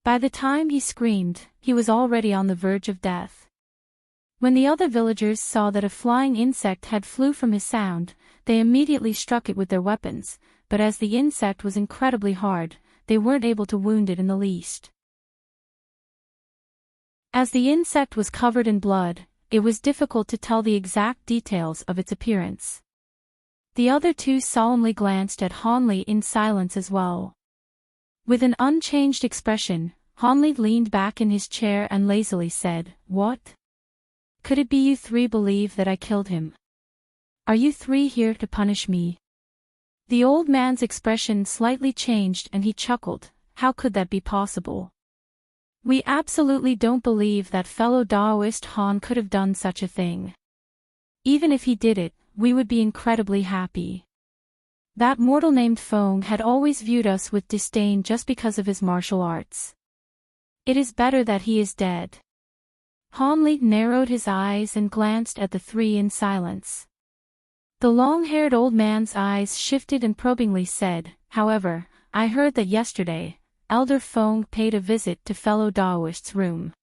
By the time he screamed, he was already on the verge of death. When the other villagers saw that a flying insect had flew from his sound, they immediately struck it with their weapons, but as the insect was incredibly hard, they weren't able to wound it in the least. As the insect was covered in blood, it was difficult to tell the exact details of its appearance. The other 2 solemnly glanced at Hanli in silence as well. With an unchanged expression, Hanli leaned back in his chair and lazily said, "What? Could it be you 3 believe that I killed him? Are you 3 here to punish me?" The old man's expression slightly changed and he chuckled, "How could that be possible? We absolutely don't believe that fellow Daoist Han could have done such a thing. Even if he did it, we would be incredibly happy. That mortal named Feng had always viewed us with disdain just because of his martial arts. It is better that he is dead." Hanli narrowed his eyes and glanced at the 3 in silence. The long-haired old man's eyes shifted and probingly said, "However, I heard that yesterday, Elder Feng paid a visit to fellow Daoist's room.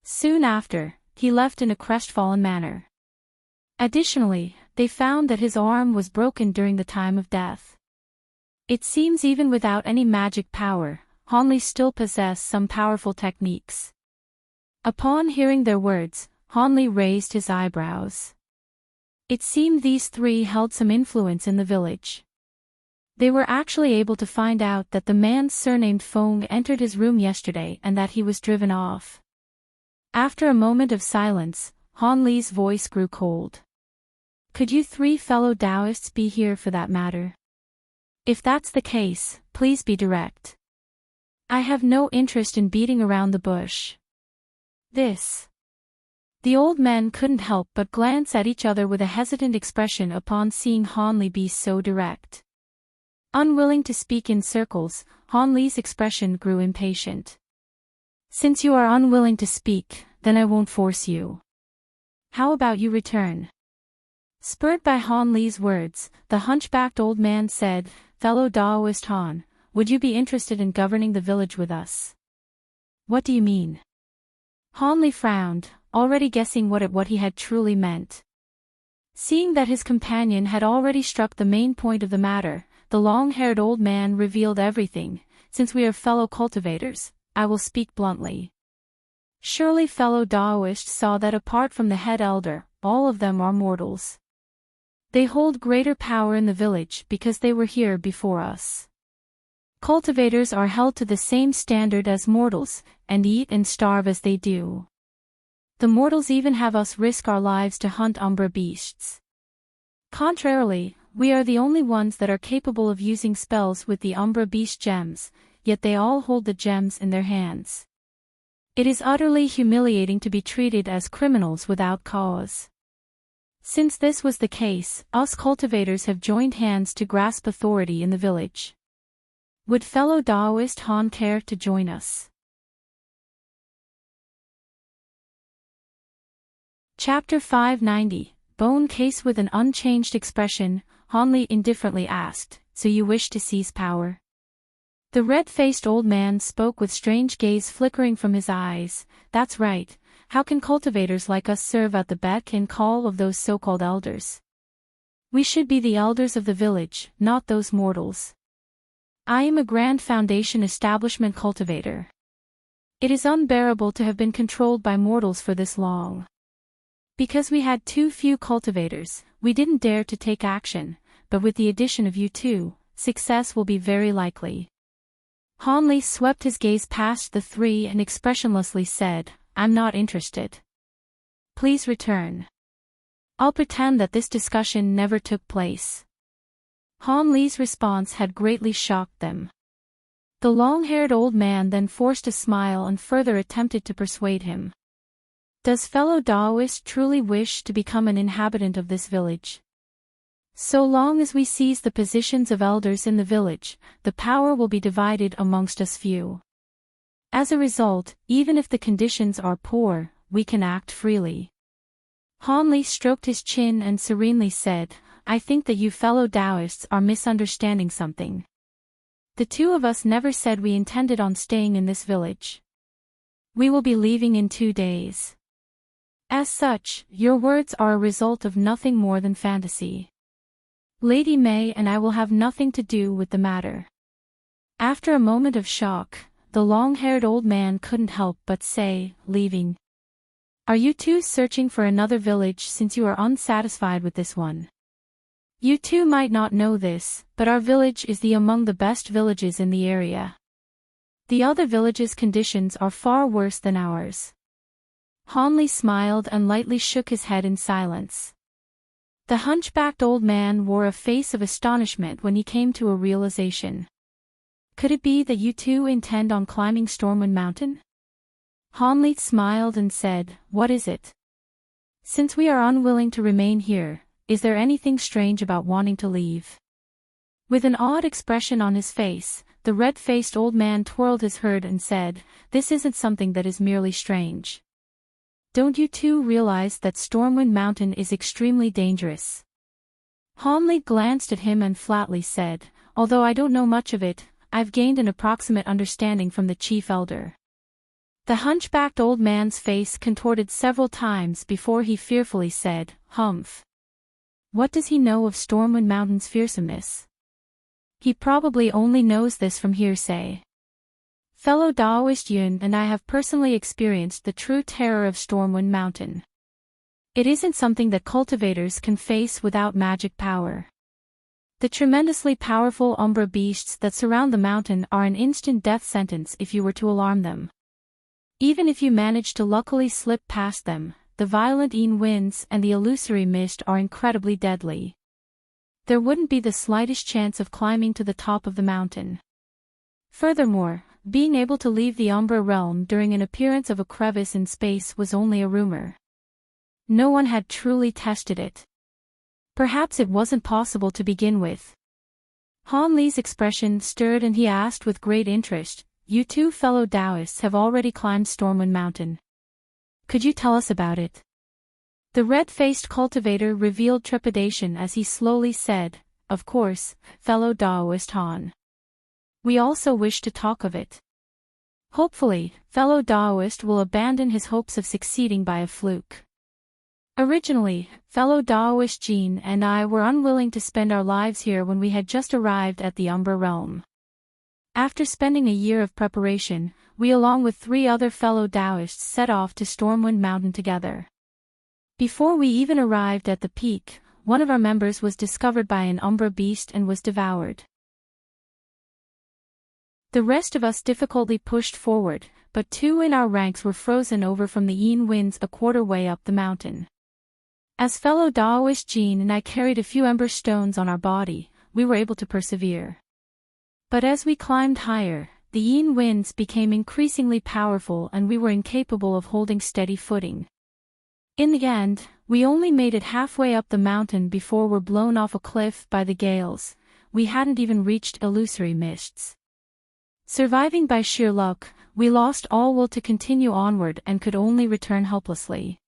Soon after, he left in a crestfallen manner. Additionally, they found that his arm was broken during the time of death. It seems even without any magic power, Hanli still possessed some powerful techniques. Upon hearing their words, Hanli raised his eyebrows. It seemed these three held some influence in the village. They were actually able to find out that the man surnamed Feng entered his room yesterday and that he was driven off. After a moment of silence, Hanli's voice grew cold. Could you three fellow Taoists be here for that matter? If that's the case, please be direct. I have no interest in beating around the bush. The old men couldn't help but glance at each other with a hesitant expression upon seeing Hanli be so direct. Unwilling to speak in circles, Hanli's expression grew impatient. Since you are unwilling to speak, then I won't force you. How about you return? Spurred by Hanli's words, the hunchbacked old man said, Fellow Daoist Han, would you be interested in governing the village with us? What do you mean? Hanli frowned, already guessing what he had truly meant. Seeing that his companion had already struck the main point of the matter, the long-haired old man revealed everything. Since we are fellow cultivators, I will speak bluntly. Surely fellow Daoists saw that apart from the head elder, all of them are mortals. They hold greater power in the village because they were here before us. Cultivators are held to the same standard as mortals, and eat and starve as they do. The mortals even have us risk our lives to hunt umbra beasts. Contrarily, we are the only ones that are capable of using spells with the umbra beast gems, yet they all hold the gems in their hands. It is utterly humiliating to be treated as criminals without cause. Since this was the case, us cultivators have joined hands to grasp authority in the village. Would fellow Daoist Han care to join us? Chapter 590, Bone Case. With an unchanged expression, Hanli indifferently asked, So you wish to seize power? The red-faced old man spoke with strange gaze flickering from his eyes. That's right. How can cultivators like us serve at the beck and call of those so-called elders? We should be the elders of the village, not those mortals. I am a Grand Foundation establishment cultivator. It is unbearable to have been controlled by mortals for this long. Because we had too few cultivators, we didn't dare to take action, but with the addition of you two, success will be very likely. Hanli swept his gaze past the three and expressionlessly said, I'm not interested. Please return. I'll pretend that this discussion never took place. Hanli's response had greatly shocked them. The long-haired old man then forced a smile and further attempted to persuade him. Does fellow Daoist truly wish to become an inhabitant of this village? So long as we seize the positions of elders in the village, the power will be divided amongst us few. As a result, even if the conditions are poor, we can act freely. Hanli stroked his chin and serenely said, I think that you fellow Daoists are misunderstanding something. The two of us never said we intended on staying in this village. We will be leaving in 2 days. As such, your words are a result of nothing more than fantasy. Lady May and I will have nothing to do with the matter. After a moment of shock, the long-haired old man couldn't help but say, leaving. Are you two searching for another village since you are unsatisfied with this one? You two might not know this, but our village is among the best villages in the area. The other villages' conditions are far worse than ours. Hanli smiled and lightly shook his head in silence. The hunchbacked old man wore a face of astonishment when he came to a realization. Could it be that you two intend on climbing Stormwind Mountain? Hanli smiled and said, What is it? Since we are unwilling to remain here, is there anything strange about wanting to leave? With an odd expression on his face, the red-faced old man twirled his herd and said, This isn't something that is merely strange. Don't you two realize that Stormwind Mountain is extremely dangerous? Hanli glanced at him and flatly said, Although I don't know much of it, I've gained an approximate understanding from the chief elder. The hunchbacked old man's face contorted several times before he fearfully said, Humph. What does he know of Stormwind Mountain's fearsomeness? He probably only knows this from hearsay. Fellow Daoist Yun and I have personally experienced the true terror of Stormwind Mountain. It isn't something that cultivators can face without magic power. The tremendously powerful Umbra beasts that surround the mountain are an instant death sentence if you were to alarm them. Even if you manage to luckily slip past them, the violent Yin winds and the illusory mist are incredibly deadly. There wouldn't be the slightest chance of climbing to the top of the mountain. Furthermore, being able to leave the Umbra realm during an appearance of a crevice in space was only a rumor. No one had truly tested it. Perhaps it wasn't possible to begin with. Han Li's expression stirred and he asked with great interest, "You two fellow Taoists have already climbed Stormwind Mountain. Could you tell us about it?" The red-faced cultivator revealed trepidation as he slowly said, "Of course, fellow Taoist Han. We also wish to talk of it. Hopefully, fellow Taoist will abandon his hopes of succeeding by a fluke. Originally, fellow Daoist Jean and I were unwilling to spend our lives here when we had just arrived at the Umbra realm. After spending a year of preparation, we along with 3 other fellow Daoists set off to Stormwind Mountain together. Before we even arrived at the peak, one of our members was discovered by an Umbra beast and was devoured. The rest of us difficultly pushed forward, but 2 in our ranks were frozen over from the Yin winds a quarter way up the mountain. As fellow Daoist Jean and I carried a few ember stones on our body, we were able to persevere. But as we climbed higher, the Yin winds became increasingly powerful and we were incapable of holding steady footing. In the end, we only made it halfway up the mountain before we were blown off a cliff by the gales. We hadn't even reached illusory mists. Surviving by sheer luck, we lost all will to continue onward and could only return helplessly.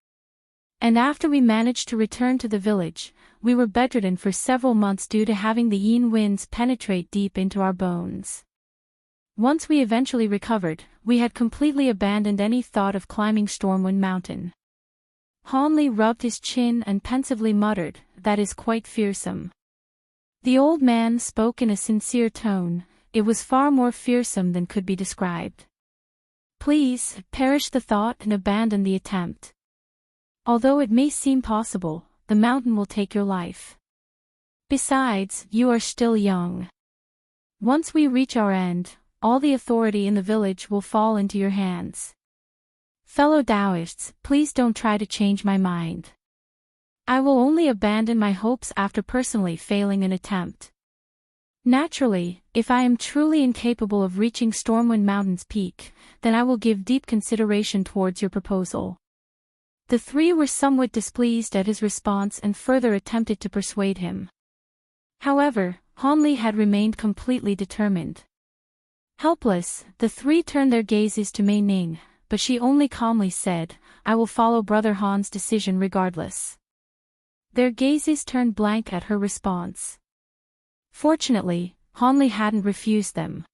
And after we managed to return to the village, we were bedridden for several months due to having the Yin winds penetrate deep into our bones. Once we eventually recovered, we had completely abandoned any thought of climbing Stormwind Mountain. Han Li rubbed his chin and pensively muttered, "That is quite fearsome." The old man spoke in a sincere tone. It was far more fearsome than could be described. "Please, perish the thought and abandon the attempt. Although it may seem possible, the mountain will take your life. Besides, you are still young. Once we reach our end, all the authority in the village will fall into your hands. Fellow Taoists, please don't try to change my mind. I will only abandon my hopes after personally failing an attempt. Naturally, if I am truly incapable of reaching Stormwind Mountain's peak, then I will give deep consideration towards your proposal." The 3 were somewhat displeased at his response and further attempted to persuade him. However, Han Li had remained completely determined. Helpless, the 3 turned their gazes to Mei Ning, but she only calmly said, "I will follow Brother Han's decision regardless." Their gazes turned blank at her response. Fortunately, Han Li hadn't refused them.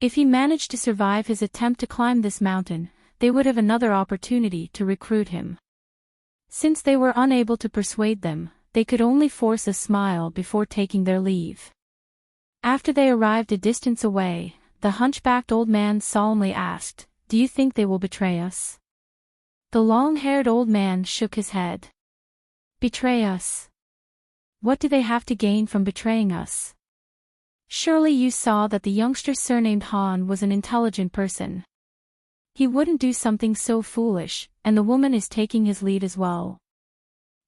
If he managed to survive his attempt to climb this mountain, they would have another opportunity to recruit him. Since they were unable to persuade them, they could only force a smile before taking their leave. After they arrived a distance away, the hunchbacked old man solemnly asked, "Do you think they will betray us?" The long-haired old man shook his head. "Betray us? What do they have to gain from betraying us? Surely you saw that the youngster surnamed Han was an intelligent person. He wouldn't do something so foolish, and the woman is taking his lead as well.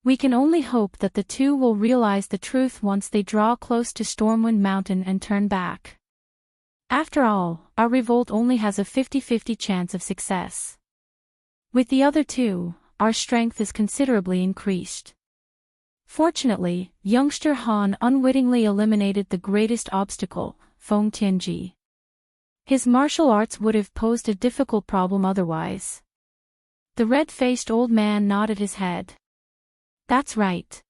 We can only hope that the 2 will realize the truth once they draw close to Stormwind Mountain and turn back. After all, our revolt only has a 50-50 chance of success. With the other 2, our strength is considerably increased." Fortunately, youngster Han unwittingly eliminated the greatest obstacle, Feng Tianji. His martial arts would have posed a difficult problem otherwise. The red-faced old man nodded his head. "That's right.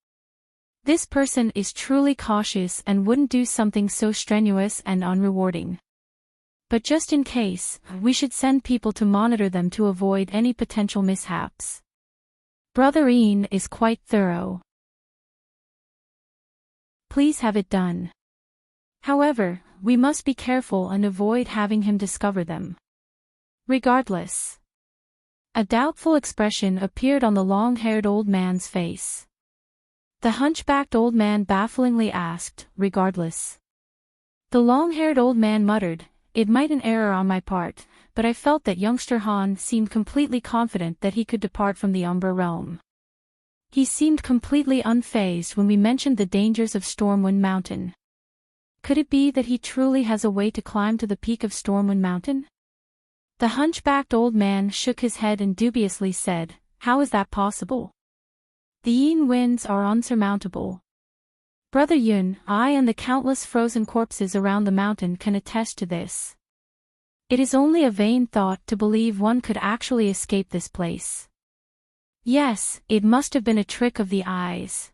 This person is truly cautious and wouldn't do something so strenuous and unrewarding. But just in case, we should send people to monitor them to avoid any potential mishaps. Brother Ian is quite thorough. Please have it done. However, we must be careful and avoid having him discover them. Regardless. A doubtful expression appeared on the long-haired old man's face. The hunchbacked old man bafflingly asked, regardless. The long-haired old man muttered, "It might an error on my part, but I felt that youngster Han seemed completely confident that he could depart from the Umbra realm. He seemed completely unfazed when we mentioned the dangers of Stormwind Mountain. Could it be that he truly has a way to climb to the peak of Stormwind Mountain?" The hunchbacked old man shook his head and dubiously said, "How is that possible? The Yin winds are unsurmountable. Brother Yun, I and the countless frozen corpses around the mountain can attest to this. It is only a vain thought to believe one could actually escape this place. Yes, it must have been a trick of the eyes."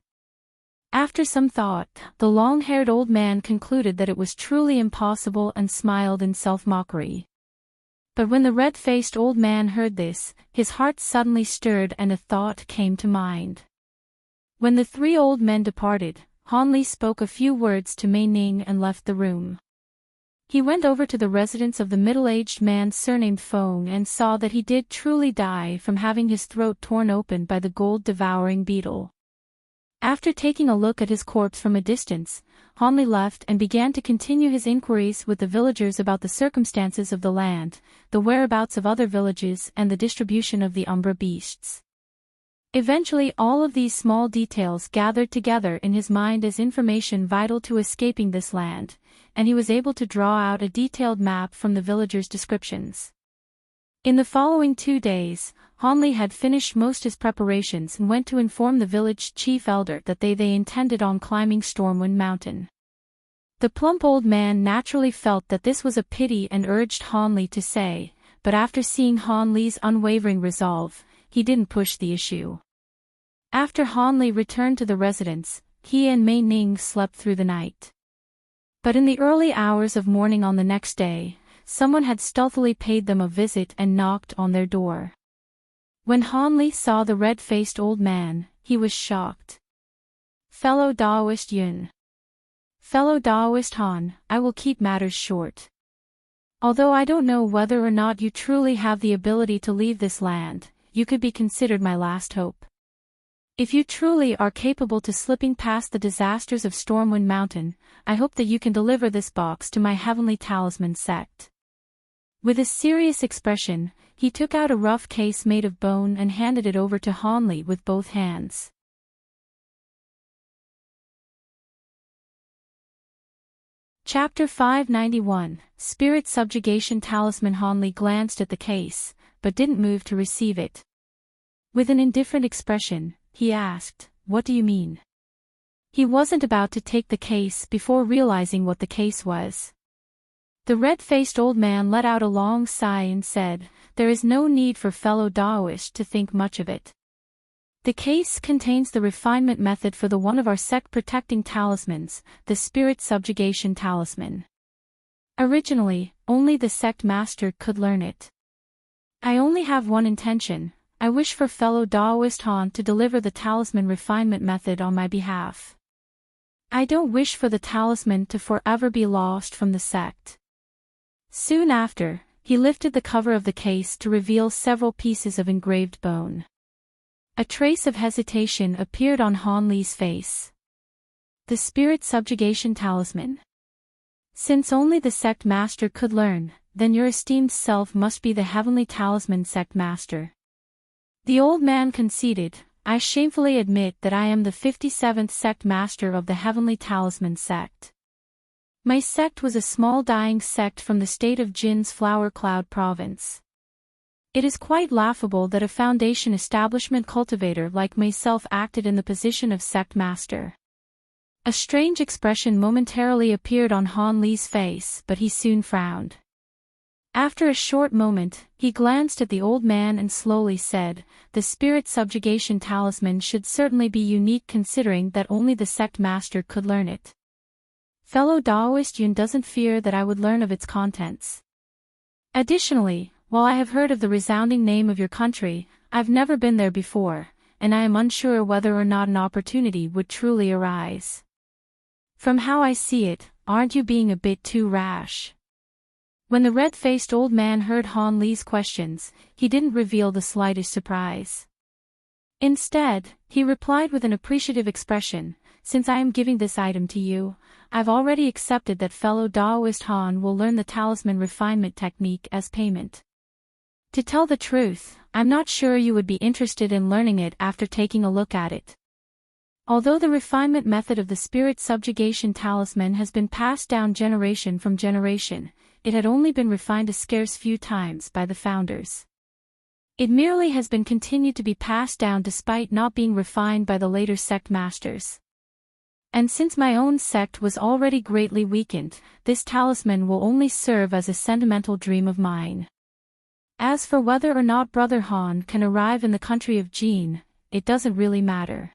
After some thought, the long-haired old man concluded that it was truly impossible and smiled in self-mockery. But when the red-faced old man heard this, his heart suddenly stirred and a thought came to mind. When the three old men departed, Han Li spoke a few words to Mei Ning and left the room. He went over to the residence of the middle-aged man surnamed Feng and saw that he did truly die from having his throat torn open by the gold-devouring beetle. After taking a look at his corpse from a distance, Han Li left and began to continue his inquiries with the villagers about the circumstances of the land, the whereabouts of other villages and the distribution of the Umbra beasts. Eventually all of these small details gathered together in his mind as information vital to escaping this land, and he was able to draw out a detailed map from the villagers' descriptions. In the following 2 days, Han Li had finished most his preparations and went to inform the village chief elder that they intended on climbing Stormwind Mountain. The plump old man naturally felt that this was a pity and urged Han Li to stay, but after seeing Han Li's unwavering resolve, he didn't push the issue. After Han Li returned to the residence, he and Mei Ning slept through the night. But in the early hours of morning on the next day, someone had stealthily paid them a visit and knocked on their door. When Han Li saw the red-faced old man, he was shocked. "Fellow Daoist Yun. Fellow Daoist Han, I will keep matters short. Although I don't know whether or not you truly have the ability to leave this land, you could be considered my last hope. If you truly are capable to slipping past the disasters of Stormwind Mountain, I hope that you can deliver this box to my Heavenly Talisman sect." With a serious expression, he took out a rough case made of bone and handed it over to Han Li with both hands. Chapter 591, Spirit Subjugation Talisman. Han Li glanced at the case, but didn't move to receive it. With an indifferent expression, he asked, "What do you mean?" He wasn't about to take the case before realizing what the case was. The red-faced old man let out a long sigh and said, "There is no need for fellow Daoist to think much of it. The case contains the refinement method for the one of our sect-protecting talismans, the Spirit Subjugation Talisman. Originally, only the sect master could learn it. I only have one intention. I wish for fellow Daoist Han to deliver the talisman refinement method on my behalf. I don't wish for the talisman to forever be lost from the sect." Soon after, he lifted the cover of the case to reveal several pieces of engraved bone. A trace of hesitation appeared on Han Li's face. "The Spirit Subjugation Talisman? Since only the sect master could learn, then your esteemed self must be the Heavenly Talisman sect master." The old man conceded, "I shamefully admit that I am the 57th sect master of the Heavenly Talisman sect. My sect was a small dying sect from the state of Jin's Flower Cloud province. It is quite laughable that a foundation establishment cultivator like myself acted in the position of sect master." A strange expression momentarily appeared on Han Li's face, but he soon frowned. After a short moment, he glanced at the old man and slowly said, "The Spirit Subjugation Talisman should certainly be unique considering that only the sect master could learn it. Fellow Daoist Yun doesn't fear that I would learn of its contents. Additionally, while I have heard of the resounding name of your country, I've never been there before, and I am unsure whether or not an opportunity would truly arise. From how I see it, aren't you being a bit too rash? When the red-faced old man heard Han Li's questions, he didn't reveal the slightest surprise. Instead, he replied with an appreciative expression, "Since I am giving this item to you, I've already accepted that fellow Daoist Han will learn the talisman refinement technique as payment. To tell the truth, I'm not sure you would be interested in learning it after taking a look at it." Although the refinement method of the spirit subjugation talisman has been passed down generation from generation, it had only been refined a scarce few times by the founders. It merely has been continued to be passed down despite not being refined by the later sect masters. And since my own sect was already greatly weakened, this talisman will only serve as a sentimental dream of mine. As for whether or not Brother Han can arrive in the country of Jin, it doesn't really matter.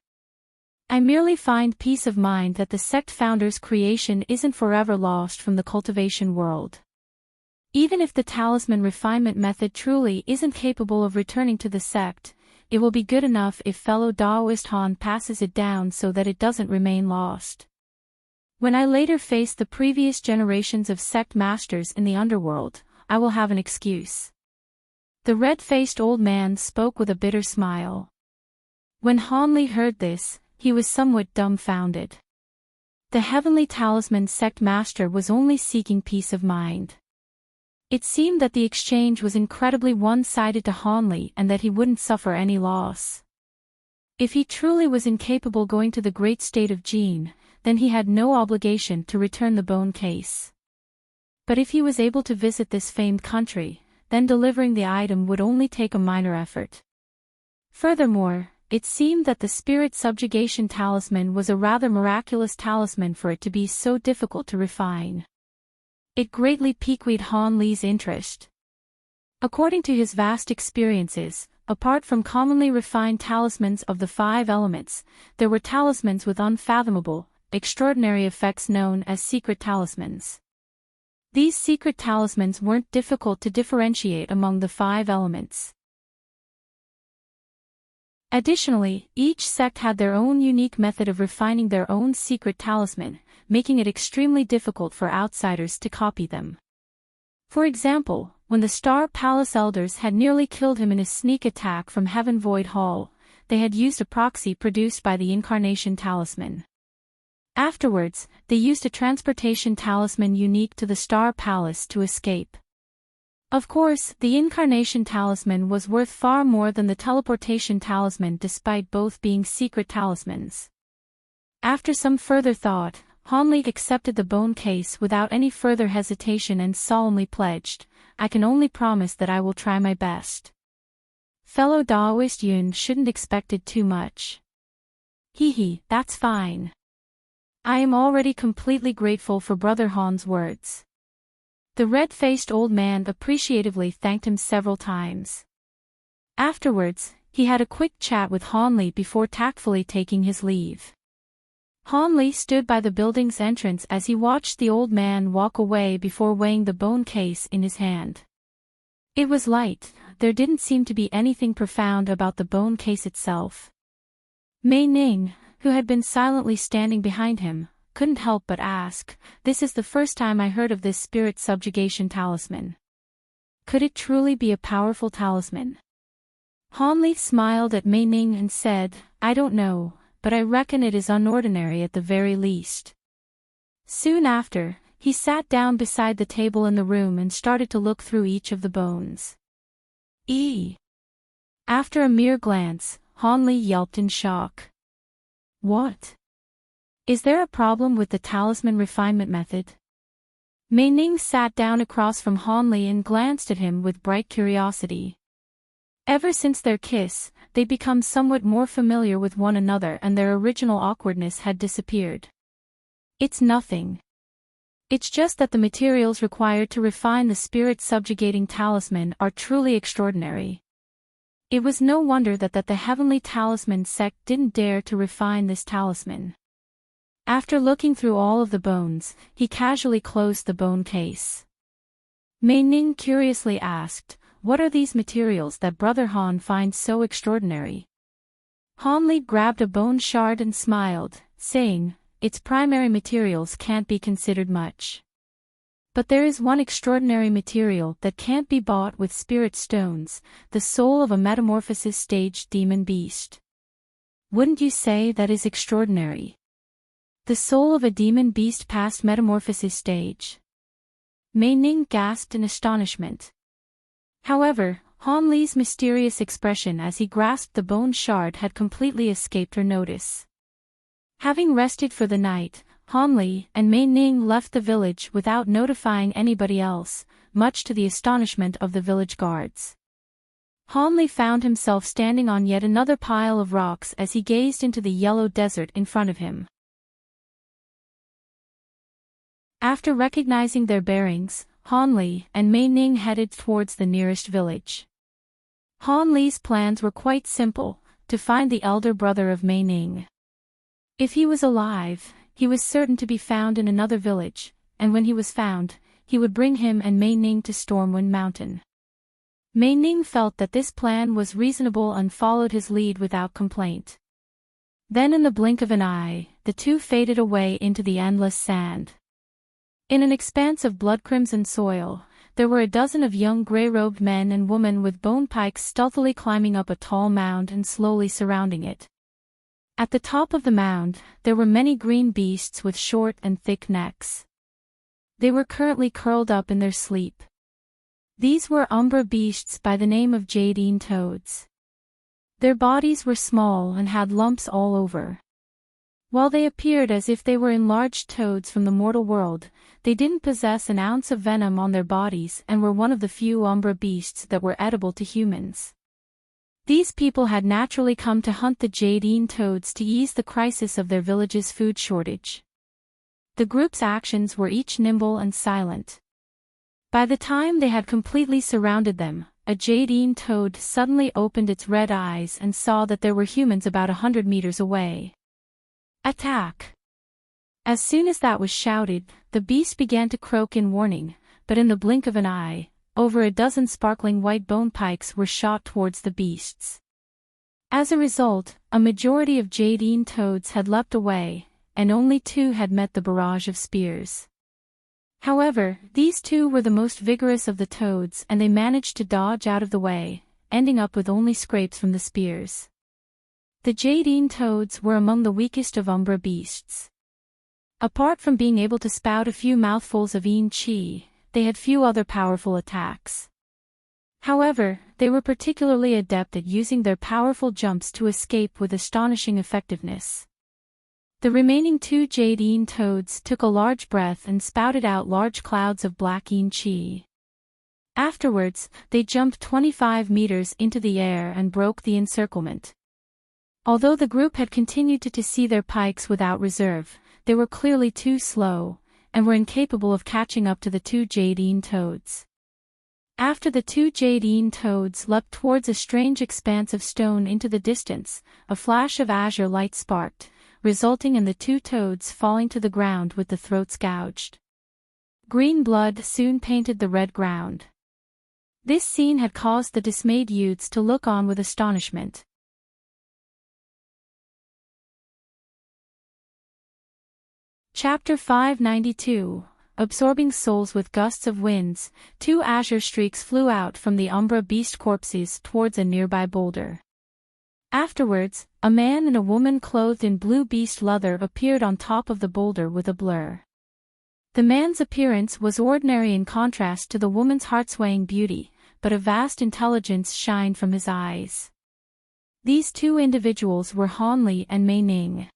I merely find peace of mind that the sect founder's creation isn't forever lost from the cultivation world. Even if the talisman refinement method truly isn't capable of returning to the sect, it will be good enough if fellow Daoist Han passes it down so that it doesn't remain lost. When I later face the previous generations of sect masters in the underworld, I will have an excuse. The red-faced old man spoke with a bitter smile. When Han Li heard this, he was somewhat dumbfounded. The heavenly talisman sect master was only seeking peace of mind. It seemed that the exchange was incredibly one-sided to Han Li and that he wouldn't suffer any loss. If he truly was incapable going to the great state of Jin, then he had no obligation to return the bone case. But if he was able to visit this famed country, then delivering the item would only take a minor effort. Furthermore, it seemed that the spirit subjugation talisman was a rather miraculous talisman for it to be so difficult to refine. It greatly piqued Han Li's interest. According to his vast experiences, apart from commonly refined talismans of the 5 elements, there were talismans with unfathomable, extraordinary effects known as secret talismans. These secret talismans weren't difficult to differentiate among the 5 elements. Additionally, each sect had their own unique method of refining their own secret talisman, making it extremely difficult for outsiders to copy them. For example, when the Star Palace elders had nearly killed him in a sneak attack from Heaven Void Hall, they had used a proxy produced by the Incarnation Talisman. Afterwards, they used a transportation talisman unique to the Star Palace to escape. Of course, the Incarnation Talisman was worth far more than the Teleportation Talisman despite both being secret talismans. After some further thought, Han Li accepted the bone case without any further hesitation and solemnly pledged, "I can only promise that I will try my best." Fellow Daoist Yun shouldn't expected too much. That's fine. I am already completely grateful for Brother Han's words. The red-faced old man appreciatively thanked him several times. Afterwards, he had a quick chat with Han Li before tactfully taking his leave. Han Li stood by the building's entrance as he watched the old man walk away before weighing the bone case in his hand. It was light, there didn't seem to be anything profound about the bone case itself. Mei Ning, who had been silently standing behind him, couldn't help but ask, "This is the first time I heard of this spirit subjugation talisman. Could it truly be a powerful talisman?" Han Li smiled at Mei Ning and said, "I don't know, but I reckon it is unordinary at the very least." Soon after, he sat down beside the table in the room and started to look through each of the bones. After a mere glance, Han Li yelped in shock. "What? Is there a problem with the talisman refinement method?" Mei Ning sat down across from Han Li and glanced at him with bright curiosity. Ever since their kiss, they'd become somewhat more familiar with one another and their original awkwardness had disappeared. "It's nothing. It's just that the materials required to refine the spirit subjugating talisman are truly extraordinary." It was no wonder that the Heavenly Talisman sect didn't dare to refine this talisman. After looking through all of the bones, he casually closed the bone case. Mei Ning curiously asked, "What are these materials that Brother Han finds so extraordinary?" Han Li grabbed a bone shard and smiled, saying, its primary materials can't be considered much. But there is one extraordinary material that can't be bought with spirit stones, the soul of a metamorphosis stage demon beast. Wouldn't you say that is extraordinary? The soul of a demon beast past metamorphosis stage. Mei Ning gasped in astonishment. However, Han Li's mysterious expression as he grasped the bone shard had completely escaped her notice. Having rested for the night, Han Li and Mei Ning left the village without notifying anybody else, much to the astonishment of the village guards. Han Li found himself standing on yet another pile of rocks as he gazed into the yellow desert in front of him. After recognizing their bearings, Han Li and Mei Ning headed towards the nearest village. Han Li's plans were quite simple, to find the elder brother of Mei Ning. If he was alive, he was certain to be found in another village, and when he was found, he would bring him and Mei Ning to Stormwind Mountain. Mei Ning felt that this plan was reasonable and followed his lead without complaint. Then in the blink of an eye, the two faded away into the endless sand. In an expanse of blood-crimson soil, there were a dozen of young gray-robed men and women with bone pikes stealthily climbing up a tall mound and slowly surrounding it. At the top of the mound, there were many green beasts with short and thick necks. They were currently curled up in their sleep. These were umbra beasts by the name of jadine toads. Their bodies were small and had lumps all over. While they appeared as if they were enlarged toads from the mortal world, they didn't possess an ounce of venom on their bodies and were one of the few umbra beasts that were edible to humans. These people had naturally come to hunt the jadine toads to ease the crisis of their village's food shortage. The group's actions were each nimble and silent. By the time they had completely surrounded them, a jadine toad suddenly opened its red eyes and saw that there were humans about 100 meters away. Attack! As soon as that was shouted, the beast began to croak in warning, but in the blink of an eye, over a dozen sparkling white bone pikes were shot towards the beasts. As a result, a majority of jadine toads had leapt away, and only 2 had met the barrage of spears. However, these 2 were the most vigorous of the toads and they managed to dodge out of the way, ending up with only scrapes from the spears. The jadine toads were among the weakest of umbra beasts. Apart from being able to spout a few mouthfuls of yin qi, they had few other powerful attacks. However, they were particularly adept at using their powerful jumps to escape with astonishing effectiveness. The remaining 2 jadine toads took a large breath and spouted out large clouds of black yin qi. Afterwards, they jumped 25 meters into the air and broke the encirclement. Although the group had continued to see their pikes without reserve, they were clearly too slow, and were incapable of catching up to the 2 jadine toads. After the 2 jadine toads leapt towards a strange expanse of stone into the distance, a flash of azure light sparked, resulting in the 2 toads falling to the ground with the throats gouged. Green blood soon painted the red ground. This scene had caused the dismayed youths to look on with astonishment. Chapter 592, Absorbing Souls with Gusts of Winds. 2 azure streaks flew out from the umbra beast corpses towards a nearby boulder. Afterwards, a man and a woman clothed in blue beast leather appeared on top of the boulder with a blur. The man's appearance was ordinary in contrast to the woman's heart-swaying beauty, but a vast intelligence shined from his eyes. These 2 individuals were Han Li and Mei Ning.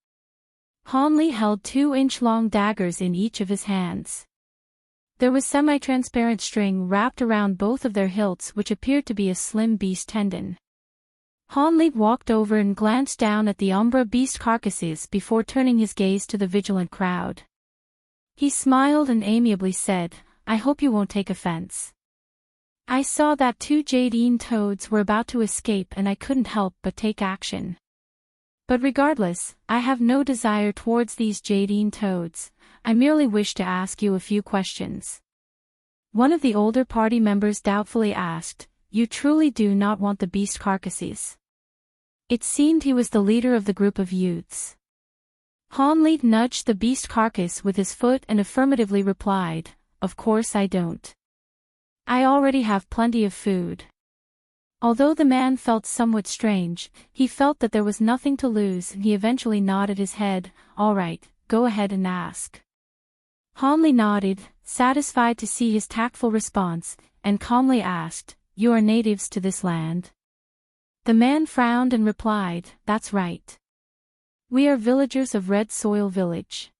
Han Li held 2-inch-long daggers in each of his hands. There was semi-transparent string wrapped around both of their hilts which appeared to be a slim beast tendon. Han Li walked over and glanced down at the umbra beast carcasses before turning his gaze to the vigilant crowd. He smiled and amiably said, "I hope you won't take offense. I saw that 2 jadine toads were about to escape and I couldn't help but take action. But regardless, I have no desire towards these jadine toads, I merely wish to ask you a few questions." One of the older party members doubtfully asked, "You truly do not want the beast carcasses?" It seemed he was the leader of the group of youths. Hanli nudged the beast carcass with his foot and affirmatively replied, "Of course I don't. I already have plenty of food." Although the man felt somewhat strange, he felt that there was nothing to lose and he eventually nodded his head. "All right, go ahead and ask." Hanli nodded, satisfied to see his tactful response, and calmly asked, "You are natives to this land?" The man frowned and replied, "That's right. We are villagers of Red Soil Village."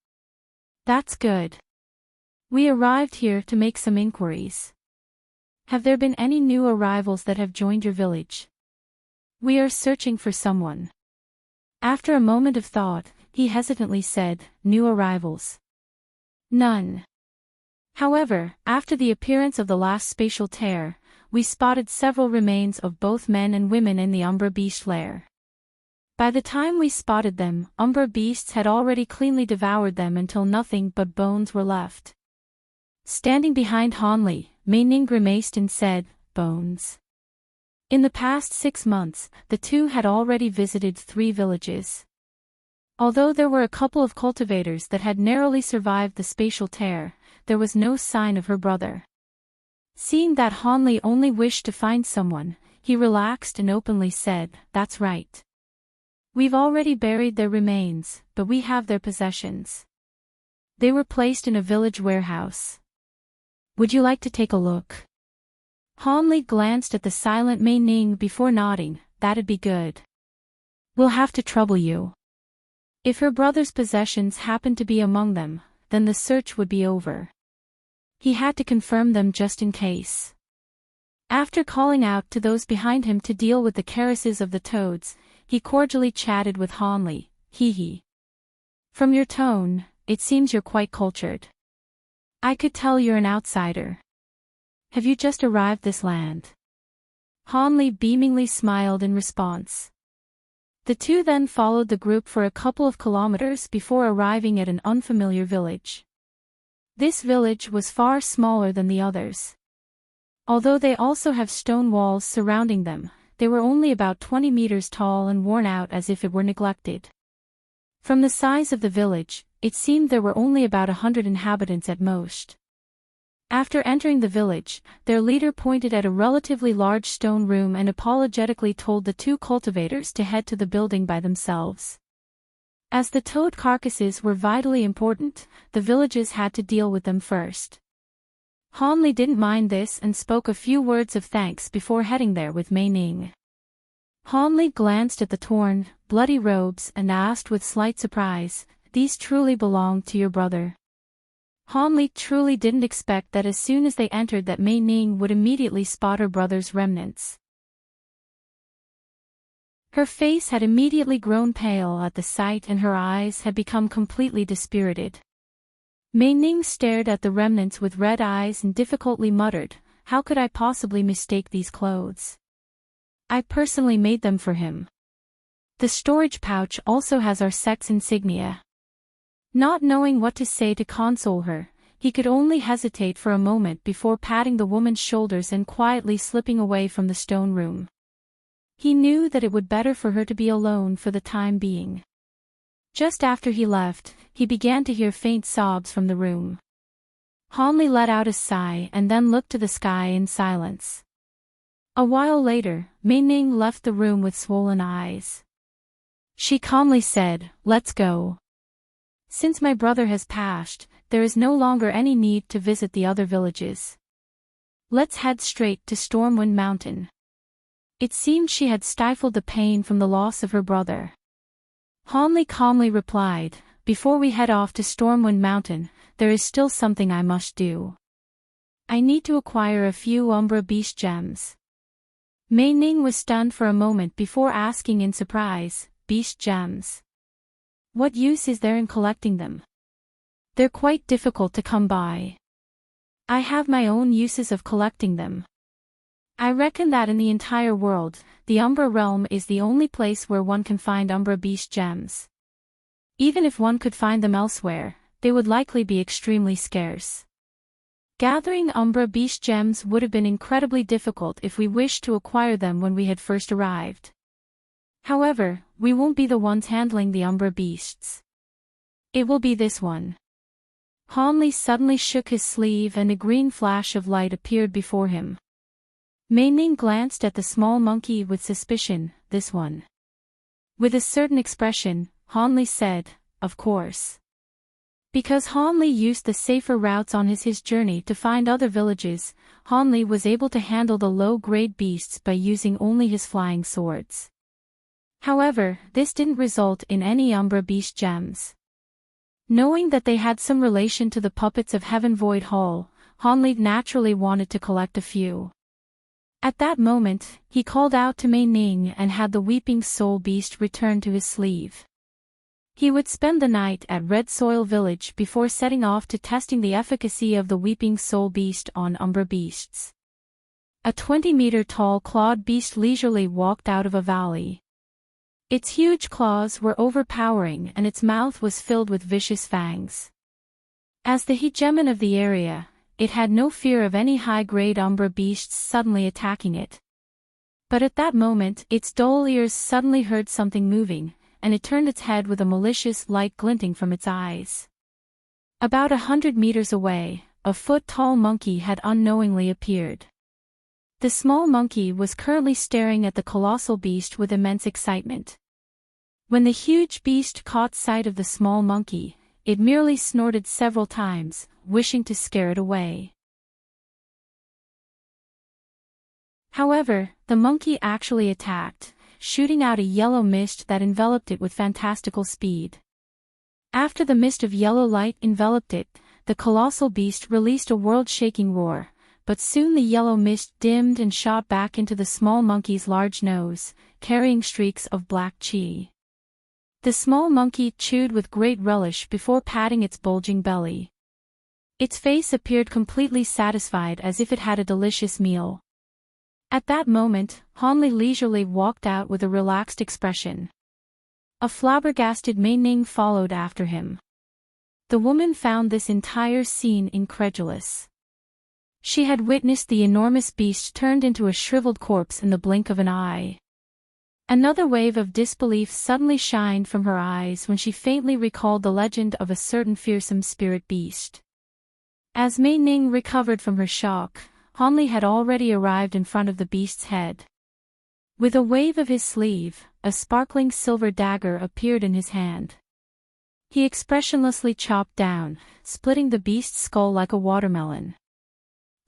"That's good. We arrived here to make some inquiries. Have there been any new arrivals that have joined your village?" "We are searching for someone." After a moment of thought, he hesitantly said, "New arrivals? None. However, after the appearance of the last spatial tear, we spotted several remains of both men and women in the Umbra beast lair. By the time we spotted them, Umbra beasts had already cleanly devoured them until nothing but bones were left." Standing behind Hanli, Mei Ning grimaced and said, "Bones." In the past 6 months, the two had already visited 3 villages. Although there were a couple of cultivators that had narrowly survived the spatial tear, there was no sign of her brother. Seeing that Hanli only wished to find someone, he relaxed and openly said, "That's right. We've already buried their remains, but we have their possessions. They were placed in a village warehouse. Would you like to take a look?" Hanli glanced at the silent Mei Ning before nodding. "That'd be good. We'll have to trouble you." If her brother's possessions happened to be among them, then the search would be over. He had to confirm them just in case. After calling out to those behind him to deal with the caresses of the toads, he cordially chatted with Hanli. Hee. From your tone, it seems you're quite cultured. I could tell you're an outsider. Have you just arrived this land?" Hanli beamingly smiled in response. The two then followed the group for a couple of kilometers before arriving at an unfamiliar village. This village was far smaller than the others. Although they also have stone walls surrounding them, they were only about 20 meters tall and worn out as if it were neglected. From the size of the village, it seemed there were only about 100 inhabitants at most. After entering the village, their leader pointed at a relatively large stone room and apologetically told the 2 cultivators to head to the building by themselves. As the toad carcasses were vitally important, the villages had to deal with them first. Hanli didn't mind this and spoke a few words of thanks before heading there with Mei Ning. Hanli glanced at the torn, bloody robes and asked with slight surprise, "These truly belong to your brother?" Hanli truly didn't expect that as soon as they entered that Mei Ning would immediately spot her brother's remnants. Her face had immediately grown pale at the sight and her eyes had become completely dispirited. Mei Ning stared at the remnants with red eyes and difficultly muttered, "How could I possibly mistake these clothes? I personally made them for him. The storage pouch also has our sex insignia." Not knowing what to say to console her, he could only hesitate for a moment before patting the woman's shoulders and quietly slipping away from the stone room. He knew that it would be better for her to be alone for the time being. Just after he left, he began to hear faint sobs from the room. Hanli let out a sigh and then looked to the sky in silence. A while later, Mei Ning left the room with swollen eyes. She calmly said, "Let's go. Since my brother has passed, there is no longer any need to visit the other villages. Let's head straight to Stormwind Mountain." It seemed she had stifled the pain from the loss of her brother. Hanli calmly replied, "Before we head off to Stormwind Mountain, there is still something I must do. I need to acquire a few Umbra beast gems." Mei Ning was stunned for a moment before asking in surprise, "Beast gems? What use is there in collecting them? They're quite difficult to come by." "I have my own uses of collecting them. I reckon that in the entire world, the Umbra realm is the only place where one can find Umbra beast gems. Even if one could find them elsewhere, they would likely be extremely scarce. Gathering Umbra beast gems would have been incredibly difficult if we wished to acquire them when we had first arrived. However, we won't be the ones handling the Umbra beasts. It will be this one. Hanli suddenly shook his sleeve and a green flash of light appeared before him. Mei Ning glanced at the small monkey with suspicion. This one. With a certain expression, Hanli said, of course. Because Hanli used the safer routes on his journey to find other villages, Hanli was able to handle the low-grade beasts by using only his flying swords. However, this didn't result in any Umbra Beast gems. Knowing that they had some relation to the puppets of Heaven Void Hall, Hanli naturally wanted to collect a few. At that moment, he called out to Mei Ning and had the Weeping Soul Beast return to his sleeve. He would spend the night at Red Soil Village before setting off to testing the efficacy of the Weeping Soul Beast on Umbra beasts. A 20-meter-tall clawed beast leisurely walked out of a valley. Its huge claws were overpowering and its mouth was filled with vicious fangs. As the hegemon of the area, it had no fear of any high-grade Umbra beasts suddenly attacking it. But at that moment, its dull ears suddenly heard something moving, and it turned its head with a malicious light glinting from its eyes. About 100 meters away, a foot-tall monkey had unknowingly appeared. The small monkey was currently staring at the colossal beast with immense excitement. When the huge beast caught sight of the small monkey, it merely snorted several times, wishing to scare it away. However, the monkey actually attacked, shooting out a yellow mist that enveloped it with fantastical speed. After the mist of yellow light enveloped it, the colossal beast released a world-shaking roar, but soon the yellow mist dimmed and shot back into the small monkey's large nose, carrying streaks of black chi. The small monkey chewed with great relish before patting its bulging belly. Its face appeared completely satisfied as if it had a delicious meal. At that moment, Hanli leisurely walked out with a relaxed expression. A flabbergasted Mei Ning followed after him. The woman found this entire scene incredulous. She had witnessed the enormous beast turned into a shriveled corpse in the blink of an eye. Another wave of disbelief suddenly shined from her eyes when she faintly recalled the legend of a certain fearsome spirit beast. As Mei Ning recovered from her shock, Hanli had already arrived in front of the beast's head. With a wave of his sleeve, a sparkling silver dagger appeared in his hand. He expressionlessly chopped down, splitting the beast's skull like a watermelon.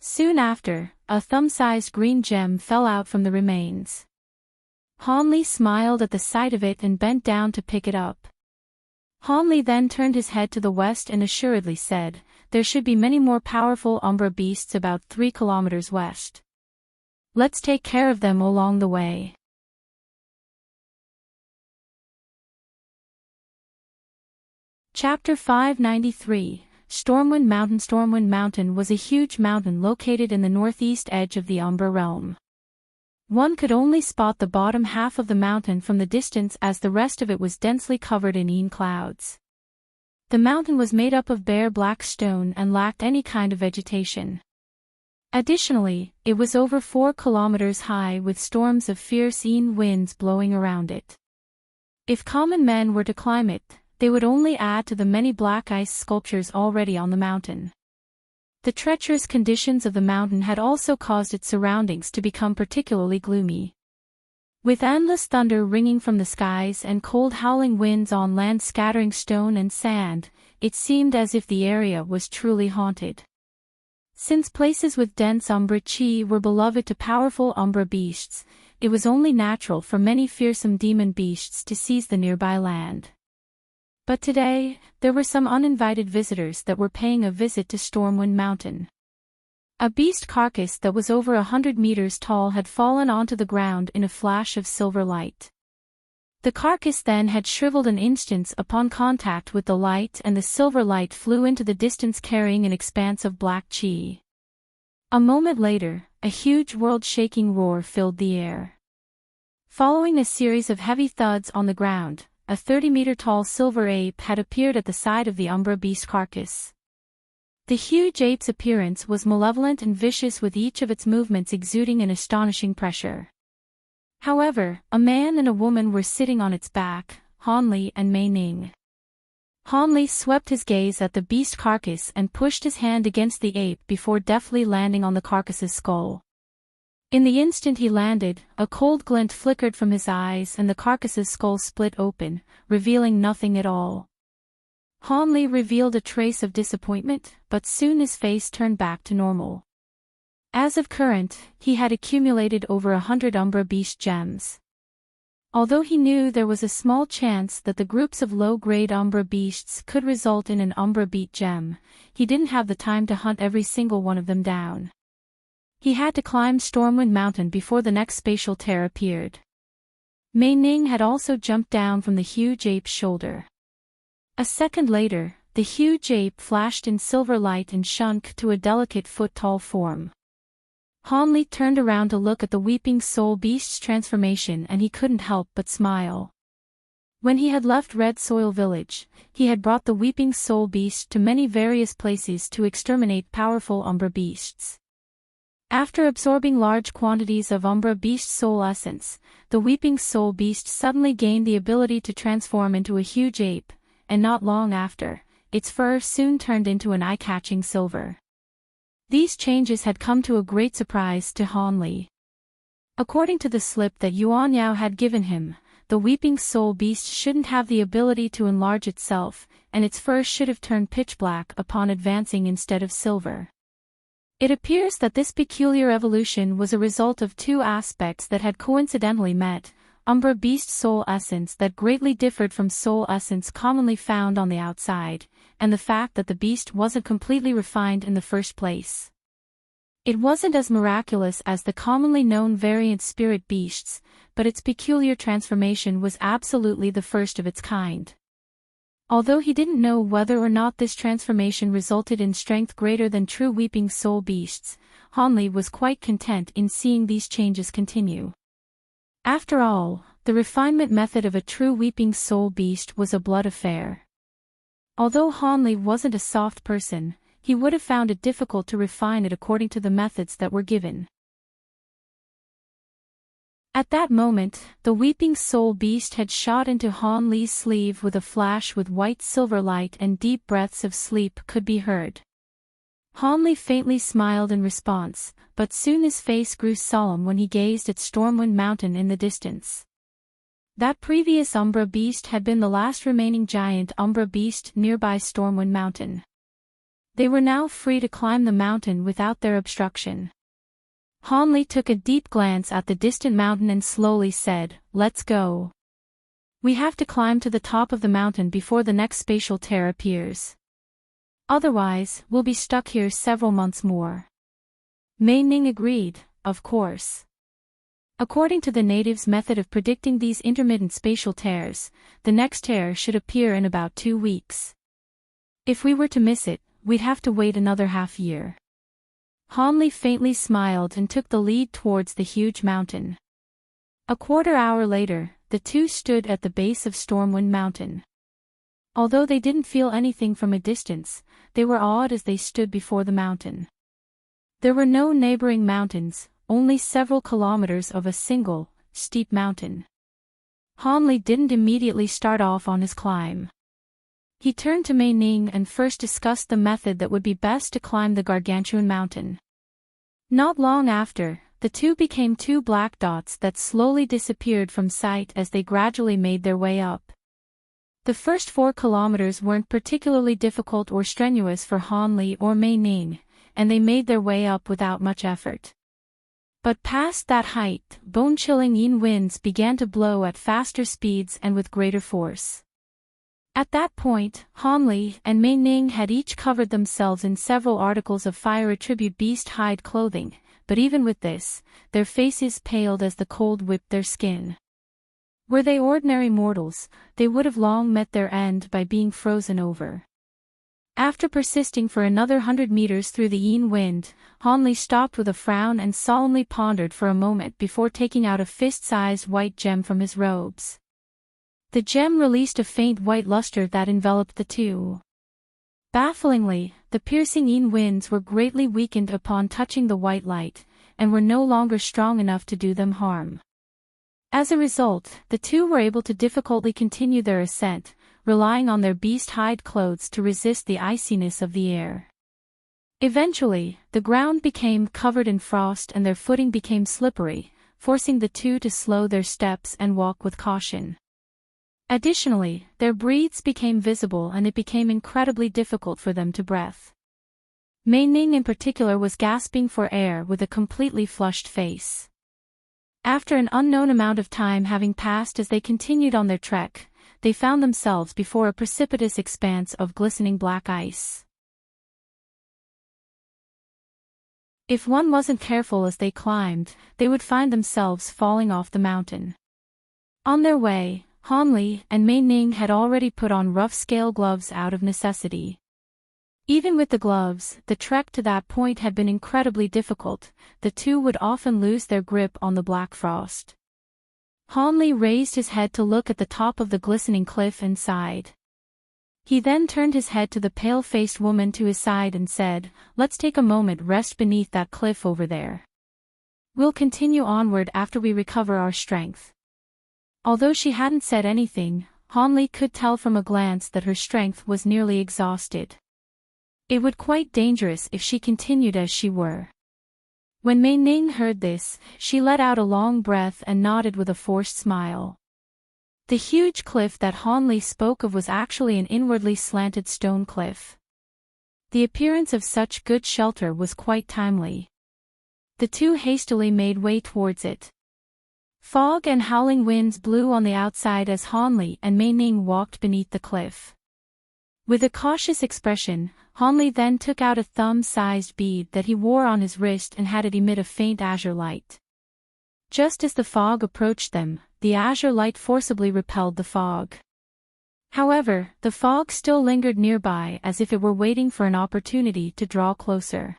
Soon after, a thumb-sized green gem fell out from the remains. Hanli smiled at the sight of it and bent down to pick it up. Hanli then turned his head to the west and assuredly said, "There should be many more powerful Umbra beasts about 3 kilometers west. Let's take care of them along the way." Chapter 593, Stormwind Mountain. Stormwind Mountain was a huge mountain located in the northeast edge of the Umbra realm. One could only spot the bottom half of the mountain from the distance as the rest of it was densely covered in clouds. The mountain was made up of bare black stone and lacked any kind of vegetation. Additionally, it was over 4 kilometers high with storms of fierce winds blowing around it. If common men were to climb it, they would only add to the many black ice sculptures already on the mountain. The treacherous conditions of the mountain had also caused its surroundings to become particularly gloomy. With endless thunder ringing from the skies and cold howling winds on land scattering stone and sand, it seemed as if the area was truly haunted. Since places with dense Umbra chi were beloved to powerful Umbra beasts, it was only natural for many fearsome demon beasts to seize the nearby land. But today, there were some uninvited visitors that were paying a visit to Stormwind Mountain. A beast carcass that was over 100 meters tall had fallen onto the ground in a flash of silver light. The carcass then had shriveled an instant upon contact with the light, and the silver light flew into the distance carrying an expanse of black chi. A moment later, a huge world-shaking roar filled the air. Following a series of heavy thuds on the ground, a 30-meter-tall silver ape had appeared at the side of the Umbra beast carcass. The huge ape's appearance was malevolent and vicious, with each of its movements exuding an astonishing pressure. However, a man and a woman were sitting on its back, Hanli and Mei Ning. Hanli swept his gaze at the beast carcass and pushed his hand against the ape before deftly landing on the carcass's skull. In the instant he landed, a cold glint flickered from his eyes and the carcass's skull split open, revealing nothing at all. Hanli revealed a trace of disappointment, but soon his face turned back to normal. As of current, he had accumulated over 100 Umbra Beast gems. Although he knew there was a small chance that the groups of low-grade Umbra Beasts could result in an Umbra Beat gem, he didn't have the time to hunt every single one of them down. He had to climb Stormwind Mountain before the next spatial tear appeared. Mei Ning had also jumped down from the huge ape's shoulder. A second later, the huge ape flashed in silver light and shrunk to a delicate foot-tall form. Hanli turned around to look at the Weeping Soul Beast's transformation and he couldn't help but smile. When he had left Red Soil Village, he had brought the Weeping Soul Beast to many various places to exterminate powerful Umbra Beasts. After absorbing large quantities of Umbra Beast soul essence, the Weeping Soul Beast suddenly gained the ability to transform into a huge ape, and not long after, its fur soon turned into an eye-catching silver. These changes had come to a great surprise to Hanli. According to the slip that Yuan Yao had given him, the Weeping Soul Beast shouldn't have the ability to enlarge itself, and its fur should have turned pitch black upon advancing instead of silver. It appears that this peculiar evolution was a result of two aspects that had coincidentally met: Umbra Beast soul essence that greatly differed from soul essence commonly found on the outside, and the fact that the beast wasn't completely refined in the first place. It wasn't as miraculous as the commonly known variant spirit beasts, but its peculiar transformation was absolutely the first of its kind. Although he didn't know whether or not this transformation resulted in strength greater than true Weeping Soul Beasts, Hanli was quite content in seeing these changes continue. After all, the refinement method of a true Weeping Soul Beast was a blood affair. Although Hanli wasn't a soft person, he would have found it difficult to refine it according to the methods that were given. At that moment, the Weeping Soul Beast had shot into Hanli's sleeve with a flash with white silver light and deep breaths of sleep could be heard. Hanli faintly smiled in response, but soon his face grew solemn when he gazed at Stormwind Mountain in the distance. That previous Umbra Beast had been the last remaining giant Umbra Beast nearby Stormwind Mountain. They were now free to climb the mountain without their obstruction. Hanli took a deep glance at the distant mountain and slowly said, "Let's go. We have to climb to the top of the mountain before the next spatial tear appears. Otherwise, we'll be stuck here several months more." Mei Ning agreed, of course. According to the natives' method of predicting these intermittent spatial tears, the next tear should appear in about 2 weeks. If we were to miss it, we'd have to wait another half-year. Hanli faintly smiled and took the lead towards the huge mountain. A quarter-hour later, the two stood at the base of Stormwind Mountain. Although they didn't feel anything from a distance, they were awed as they stood before the mountain. There were no neighboring mountains, only several kilometers of a single, steep mountain. Hanli didn't immediately start off on his climb. He turned to Mei Ning and first discussed the method that would be best to climb the gargantuan mountain. Not long after, the two became two black dots that slowly disappeared from sight as they gradually made their way up. The first 4 kilometers weren't particularly difficult or strenuous for Hanli or Mei Ning, and they made their way up without much effort. But past that height, bone-chilling yin winds began to blow at faster speeds and with greater force. At that point, Hanli and Mei Ning had each covered themselves in several articles of fire attribute beast hide clothing, but even with this, their faces paled as the cold whipped their skin. Were they ordinary mortals, they would have long met their end by being frozen over. After persisting for another 100 meters through the yin wind, Hanli stopped with a frown and solemnly pondered for a moment before taking out a fist-sized white gem from his robes. The gem released a faint white luster that enveloped the two. Bafflingly, the piercing yin winds were greatly weakened upon touching the white light, and were no longer strong enough to do them harm. As a result, the two were able to difficultly continue their ascent, relying on their beast hide clothes to resist the iciness of the air. Eventually, the ground became covered in frost and their footing became slippery, forcing the two to slow their steps and walk with caution. Additionally, their breaths became visible and it became incredibly difficult for them to breathe. Mei Ning in particular was gasping for air with a completely flushed face. After an unknown amount of time having passed as they continued on their trek, they found themselves before a precipitous expanse of glistening black ice. If one wasn't careful as they climbed, they would find themselves falling off the mountain. On their way, Han Li and Mei Ning had already put on rough scale gloves out of necessity. Even with the gloves, the trek to that point had been incredibly difficult. The two would often lose their grip on the black frost. Han Li raised his head to look at the top of the glistening cliff and sighed. He then turned his head to the pale-faced woman to his side and said, "Let's take a moment rest beneath that cliff over there. We'll continue onward after we recover our strength." Although she hadn't said anything, Han Li could tell from a glance that her strength was nearly exhausted. It would be quite dangerous if she continued as she were. When Mei Ning heard this, she let out a long breath and nodded with a forced smile. The huge cliff that Han Li spoke of was actually an inwardly slanted stone cliff. The appearance of such good shelter was quite timely. The two hastily made way towards it. Fog and howling winds blew on the outside as Han Li and Mei Ning walked beneath the cliff. With a cautious expression, Han Li then took out a thumb-sized bead that he wore on his wrist and had it emit a faint azure light. Just as the fog approached them, the azure light forcibly repelled the fog. However, the fog still lingered nearby as if it were waiting for an opportunity to draw closer.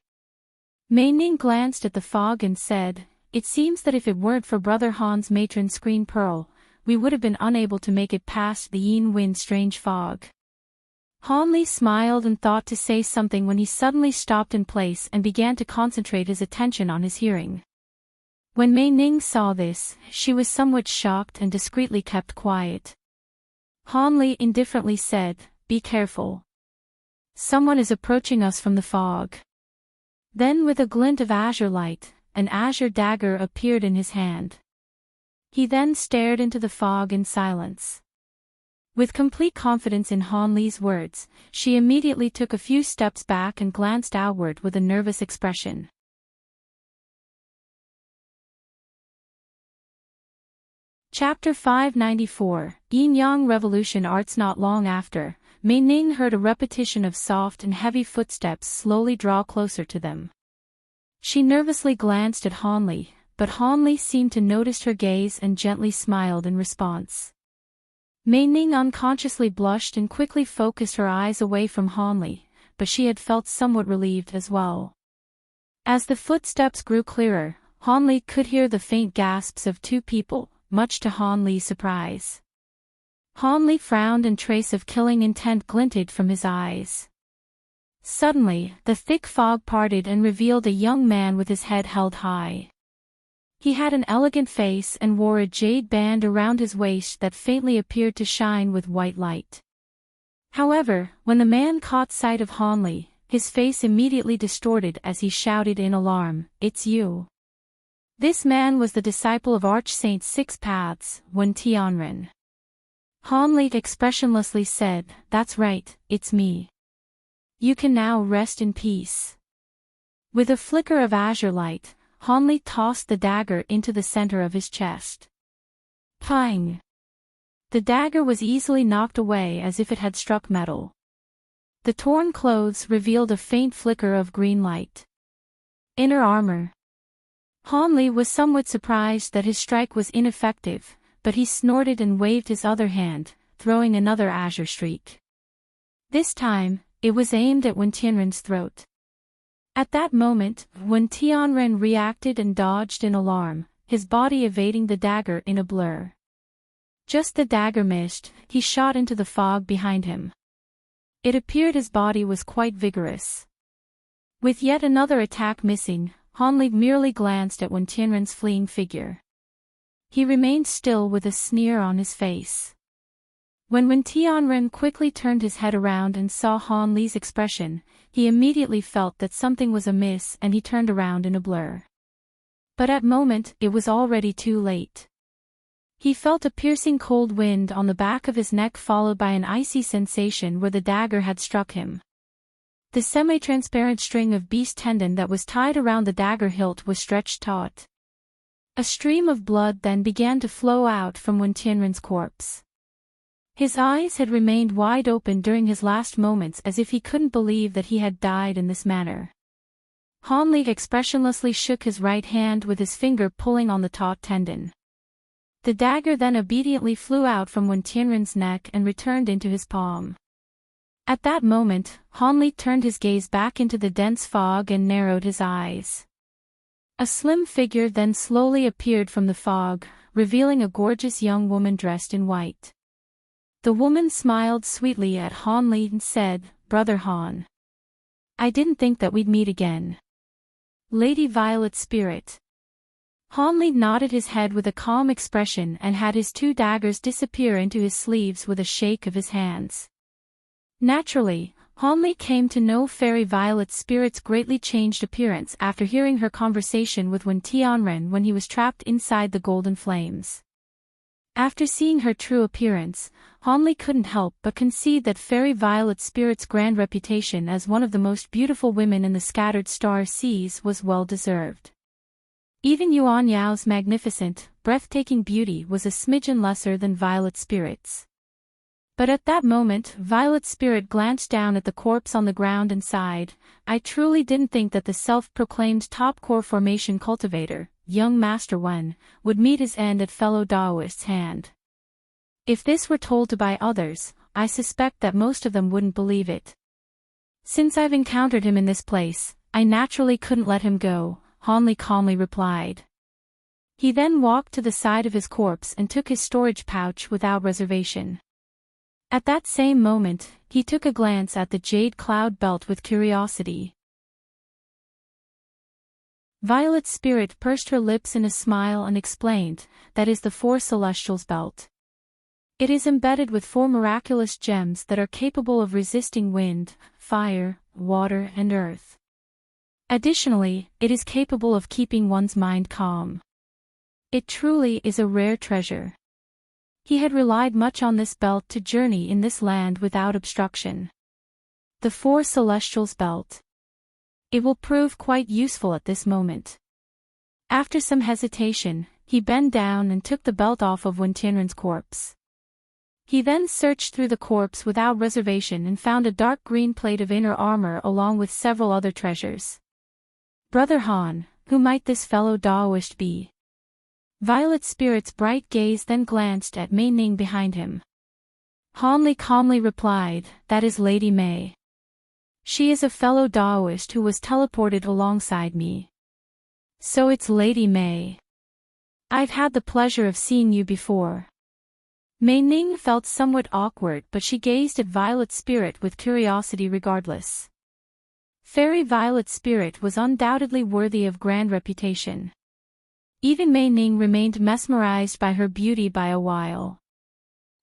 Mei Ning glanced at the fog and said, "It seems that if it weren't for Brother Han's matron screen pearl, we would have been unable to make it past the Yin Wind strange fog." Han Li smiled and thought to say something when he suddenly stopped in place and began to concentrate his attention on his hearing. When Mei Ning saw this, she was somewhat shocked and discreetly kept quiet. Han Li indifferently said, "Be careful. Someone is approaching us from the fog." Then with a glint of azure light, an azure dagger appeared in his hand. He then stared into the fog in silence. With complete confidence in Han Li's words, she immediately took a few steps back and glanced outward with a nervous expression. Chapter 594, Yin-Yang Revolution Arts. Not long after, Mei Ning heard a repetition of soft and heavy footsteps slowly draw closer to them. She nervously glanced at Han Li, but Han Li seemed to notice her gaze and gently smiled in response. Mei Ning unconsciously blushed and quickly focused her eyes away from Han Li, but she had felt somewhat relieved as well. As the footsteps grew clearer, Han Li could hear the faint gasps of two people, much to Han Li's surprise. Han Li frowned and trace of killing intent glinted from his eyes. Suddenly, the thick fog parted and revealed a young man with his head held high. He had an elegant face and wore a jade band around his waist that faintly appeared to shine with white light. However, when the man caught sight of Han Li, his face immediately distorted as he shouted in alarm, "It's you!" This man was the disciple of Arch-Saint Six Paths, Wen Tianren. Han Li expressionlessly said, "That's right, it's me. You can now rest in peace." With a flicker of azure light, Han Li tossed the dagger into the center of his chest. Pang! The dagger was easily knocked away as if it had struck metal. The torn clothes revealed a faint flicker of green light. Inner armor. Han Li was somewhat surprised that his strike was ineffective, but he snorted and waved his other hand, throwing another azure streak. This time, it was aimed at Wen Tianren's throat. At that moment, Wen Tianren reacted and dodged in alarm, his body evading the dagger in a blur. Just the dagger missed, he shot into the fog behind him. It appeared his body was quite vigorous. With yet another attack missing, Han Li merely glanced at Wen Tianren's fleeing figure. He remained still with a sneer on his face. When Tianren quickly turned his head around and saw Han Li's expression, he immediately felt that something was amiss and he turned around in a blur. But at moment, it was already too late. He felt a piercing cold wind on the back of his neck followed by an icy sensation where the dagger had struck him. The semi-transparent string of beast tendon that was tied around the dagger hilt was stretched taut. A stream of blood then began to flow out from Tianren's corpse. His eyes had remained wide open during his last moments as if he couldn't believe that he had died in this manner. Han Li expressionlessly shook his right hand with his finger pulling on the taut tendon. The dagger then obediently flew out from Tianren's neck and returned into his palm. At that moment, Han Li turned his gaze back into the dense fog and narrowed his eyes. A slim figure then slowly appeared from the fog, revealing a gorgeous young woman dressed in white. The woman smiled sweetly at Han Li and said, "Brother Han. I didn't think that we'd meet again. Lady Violet Spirit." Han Li nodded his head with a calm expression and had his two daggers disappear into his sleeves with a shake of his hands. Naturally, Han Li came to know Fairy Violet Spirit's greatly changed appearance after hearing her conversation with Tianren when he was trapped inside the golden flames. After seeing her true appearance, Han Li couldn't help but concede that Fairy Violet Spirit's grand reputation as one of the most beautiful women in the scattered star seas was well-deserved. Even Yuan Yao's magnificent, breathtaking beauty was a smidgen lesser than Violet Spirit's. But at that moment, Violet Spirit glanced down at the corpse on the ground and sighed, "I truly didn't think that the self-proclaimed top core formation cultivator, young Master Wen, would meet his end at fellow Daoist's hand. If this were told to by others, I suspect that most of them wouldn't believe it. Since I've encountered him in this place, I naturally couldn't let him go," Han Li calmly replied. He then walked to the side of his corpse and took his storage pouch without reservation. At that same moment, he took a glance at the jade cloud belt with curiosity. Violet Spirit pursed her lips in a smile and explained, "That is the Four Celestials belt. It is embedded with 4 miraculous gems that are capable of resisting wind, fire, water and earth. Additionally, it is capable of keeping one's mind calm. It truly is a rare treasure." He had relied much on this belt to journey in this land without obstruction. The Four Celestials belt. It will prove quite useful at this moment. After some hesitation, he bent down and took the belt off of Tianren's corpse. He then searched through the corpse without reservation and found a dark green plate of inner armor along with several other treasures. "Brother Han, who might this fellow Daoist be?" Violet Spirit's bright gaze then glanced at Mei Ning behind him. Han Li calmly replied, "That is Lady Mei. She is a fellow Daoist who was teleported alongside me." "So it's Lady Mei. I've had the pleasure of seeing you before." Mei Ning felt somewhat awkward but she gazed at Violet Spirit with curiosity regardless. Fairy Violet Spirit was undoubtedly worthy of grand reputation. Even Mei Ning remained mesmerized by her beauty by a while.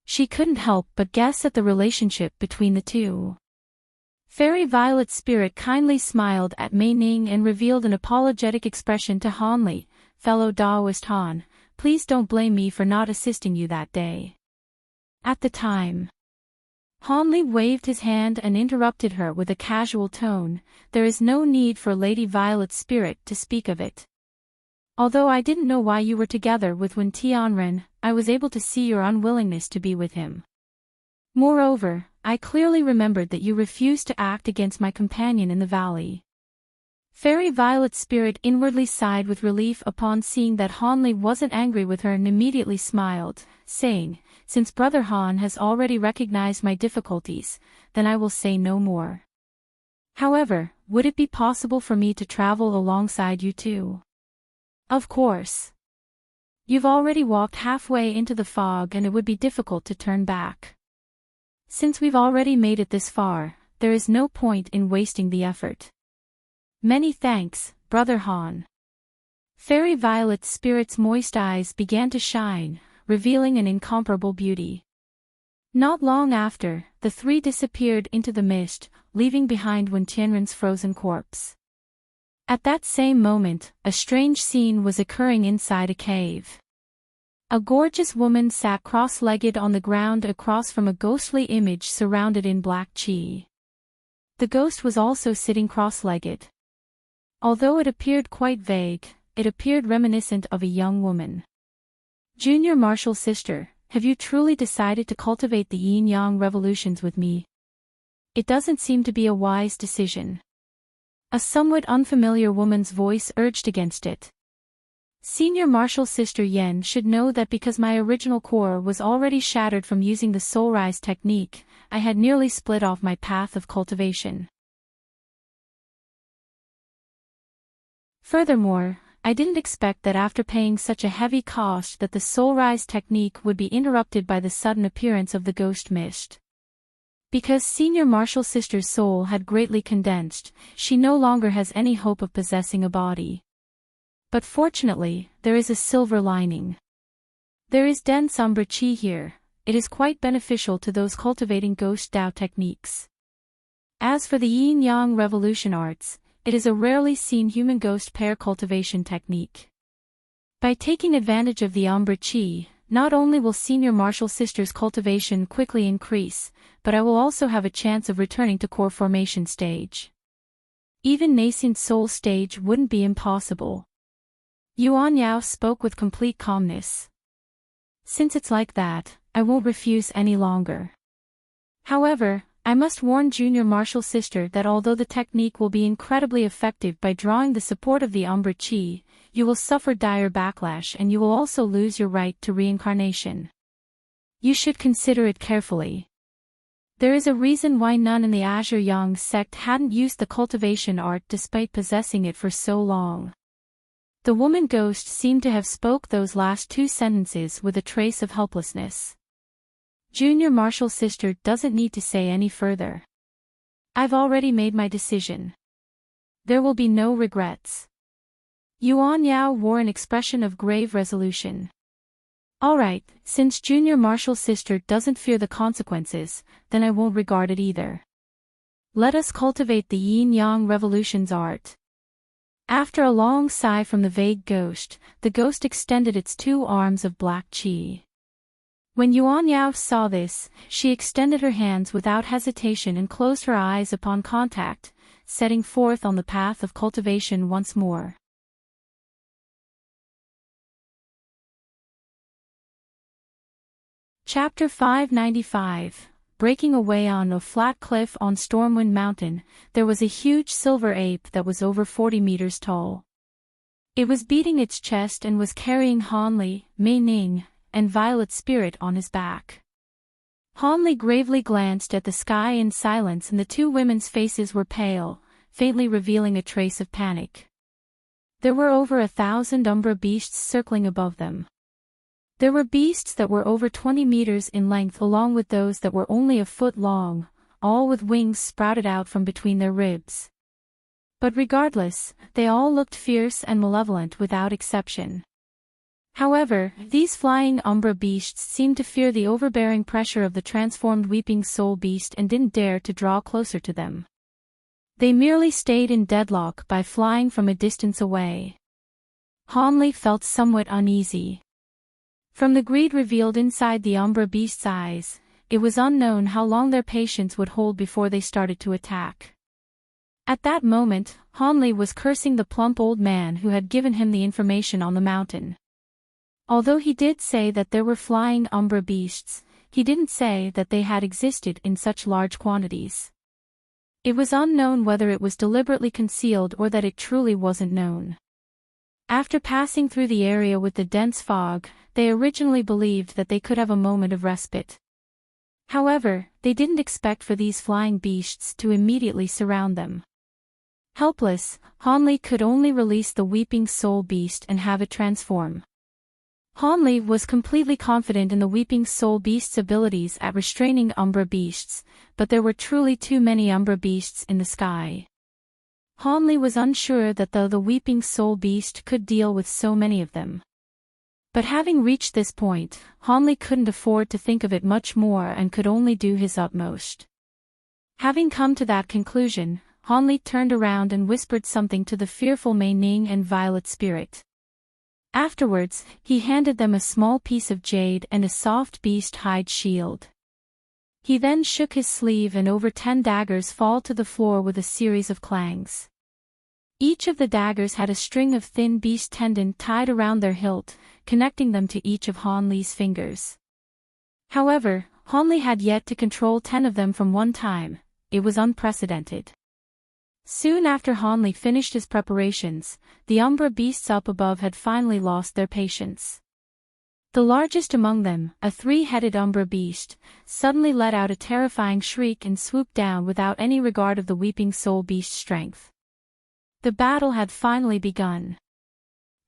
She couldn't help but guess at the relationship between the two. Fairy Violet Spirit kindly smiled at Mei Ning and revealed an apologetic expression to Han Li, "Fellow Daoist Han, please don't blame me for not assisting you that day." At the time, Han Li waved his hand and interrupted her with a casual tone, "There is no need for Lady Violet Spirit to speak of it. Although I didn't know why you were together with Tianren, I was able to see your unwillingness to be with him. Moreover, I clearly remembered that you refused to act against my companion in the valley." Fairy Violet Spirit inwardly sighed with relief upon seeing that Han Li wasn't angry with her and immediately smiled, saying, "Since Brother Han has already recognized my difficulties, then I will say no more. However, would it be possible for me to travel alongside you too?" "Of course. You've already walked halfway into the fog and it would be difficult to turn back. Since we've already made it this far, there is no point in wasting the effort." "Many thanks, Brother Han." Fairy Violet Spirit's moist eyes began to shine, revealing an incomparable beauty. Not long after, the three disappeared into the mist, leaving behind Wen Tianren's frozen corpse. At that same moment, a strange scene was occurring inside a cave. A gorgeous woman sat cross-legged on the ground across from a ghostly image surrounded in black qi. The ghost was also sitting cross-legged. Although it appeared quite vague, it appeared reminiscent of a young woman. Junior Marshal Sister, have you truly decided to cultivate the yin-yang revolutions with me? It doesn't seem to be a wise decision. A somewhat unfamiliar woman's voice urged against it. Senior Marshal Sister Yen should know that because my original core was already shattered from using the soul rise technique, I had nearly split off my path of cultivation. Furthermore, I didn't expect that after paying such a heavy cost that the soul rise technique would be interrupted by the sudden appearance of the ghost mist. Because Senior Marshal Sister's soul had greatly condensed, she no longer has any hope of possessing a body. But fortunately, there is a silver lining. There is dense umbra qi here. It is quite beneficial to those cultivating ghost Dao techniques. As for the yin-yang revolution arts, it is a rarely seen human ghost pair cultivation technique. By taking advantage of the umbra qi, not only will Senior Marshal Sister's cultivation quickly increase, but I will also have a chance of returning to core formation stage. Even nascent soul stage wouldn't be impossible. Yuan Yao spoke with complete calmness. Since it's like that, I won't refuse any longer. However, I must warn Junior Marshal Sister that although the technique will be incredibly effective by drawing the support of the umbra qi, you will suffer dire backlash and you will also lose your right to reincarnation. You should consider it carefully. There is a reason why none in the Azure Yang sect hadn't used the cultivation art despite possessing it for so long. The woman ghost seemed to have spoke those last two sentences with a trace of helplessness. Junior Marshal Sister doesn't need to say any further. I've already made my decision. There will be no regrets. Yuan Yao wore an expression of grave resolution. Alright, since Junior Marshal Sister doesn't fear the consequences, then I won't regard it either. Let us cultivate the yin-yang revolutions art. After a long sigh from the vague ghost, the ghost extended its two arms of black qi. When Yuan Yao saw this, she extended her hands without hesitation and closed her eyes upon contact, setting forth on the path of cultivation once more. Chapter 595. Breaking away on a flat cliff on Stormwind Mountain, there was a huge silver ape that was over 40 meters tall. It was beating its chest and was carrying Hanli, Mei Ning, and Violet Spirit on his back. Hanli gravely glanced at the sky in silence and the two women's faces were pale, faintly revealing a trace of panic. There were over 1,000 umbra beasts circling above them. There were beasts that were over 20 meters in length along with those that were only a foot long, all with wings sprouted out from between their ribs. But regardless, they all looked fierce and malevolent without exception. However, these flying umbra beasts seemed to fear the overbearing pressure of the transformed weeping soul beast and didn't dare to draw closer to them. They merely stayed in deadlock by flying from a distance away. Hanli felt somewhat uneasy. From the greed revealed inside the umbra beast's eyes, it was unknown how long their patience would hold before they started to attack. At that moment, Hanli was cursing the plump old man who had given him the information on the mountain. Although he did say that there were flying umbra beasts, he didn't say that they had existed in such large quantities. It was unknown whether it was deliberately concealed or that it truly wasn't known. After passing through the area with the dense fog, they originally believed that they could have a moment of respite. However, they didn't expect for these flying beasts to immediately surround them. Helpless, Hanli could only release the weeping soul beast and have it transform. Hanli was completely confident in the weeping soul beast's abilities at restraining umbra beasts, but there were truly too many umbra beasts in the sky. Hanli was unsure that the weeping soul beast could deal with so many of them. But having reached this point, Hanli couldn't afford to think of it much more and could only do his utmost. Having come to that conclusion, Hanli turned around and whispered something to the fearful Mei Ning and Violet Spirit. Afterwards, he handed them a small piece of jade and a soft beast hide shield. He then shook his sleeve and over 10 daggers fall to the floor with a series of clangs. Each of the daggers had a string of thin beast tendon tied around their hilt, connecting them to each of Hanli's fingers. However, Hanli had yet to control 10 of them from one time. It was unprecedented. Soon after Hanli finished his preparations, the Umbra beasts up above had finally lost their patience. The largest among them, a 3-headed Umbra beast, suddenly let out a terrifying shriek and swooped down without any regard of the weeping soul beast's strength. The battle had finally begun.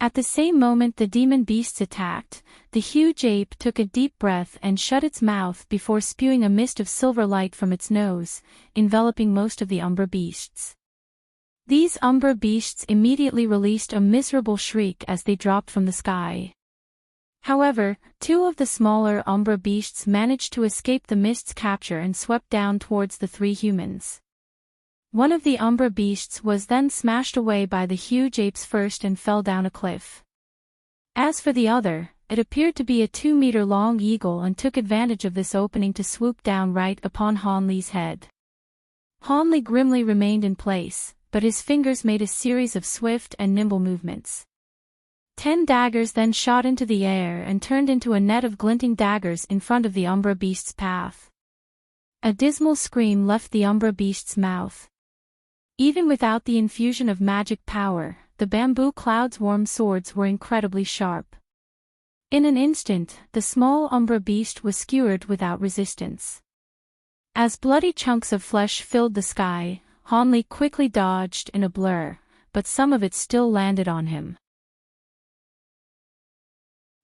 At the same moment the demon beasts attacked, the huge ape took a deep breath and shut its mouth before spewing a mist of silver light from its nose, enveloping most of the Umbra beasts. These Umbra beasts immediately released a miserable shriek as they dropped from the sky. However, 2 of the smaller Umbra beasts managed to escape the mist's capture and swept down towards the 3 humans. One of the Umbra beasts was then smashed away by the huge apes first and fell down a cliff. As for the other, it appeared to be a 2-meter-long eagle and took advantage of this opening to swoop down right upon Hanli's head. Hanli grimly remained in place, but his fingers made a series of swift and nimble movements. 10 daggers then shot into the air and turned into a net of glinting daggers in front of the Umbra beast's path. A dismal scream left the Umbra beast's mouth. Even without the infusion of magic power, the bamboo cloud's warm swords were incredibly sharp. In an instant, the small Umbra beast was skewered without resistance. As bloody chunks of flesh filled the sky, Hanli quickly dodged in a blur, but some of it still landed on him.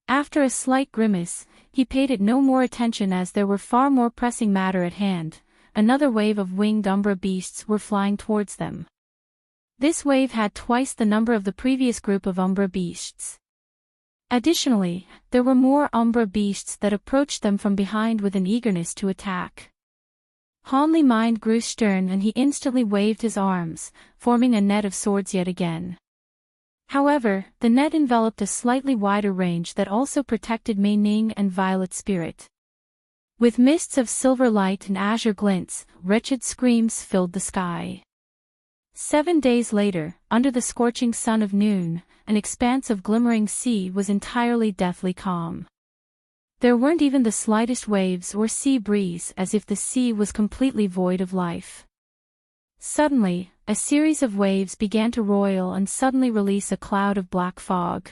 After a slight grimace, he paid it no more attention as there were far more pressing matter at hand. Another wave of winged Umbra beasts were flying towards them. This wave had twice the number of the previous group of Umbra beasts. Additionally, there were more Umbra beasts that approached them from behind with an eagerness to attack. Hanli's mind grew stern and he instantly waved his arms, forming a net of swords yet again. However, the net enveloped a slightly wider range that also protected Mei Ning and Violet Spirit. With mists of silver light and azure glints, wretched screams filled the sky. 7 days later, under the scorching sun of noon, an expanse of glimmering sea was entirely deathly calm. There weren't even the slightest waves or sea breeze, as if the sea was completely void of life. Suddenly, a series of waves began to roil and suddenly release a cloud of black fog.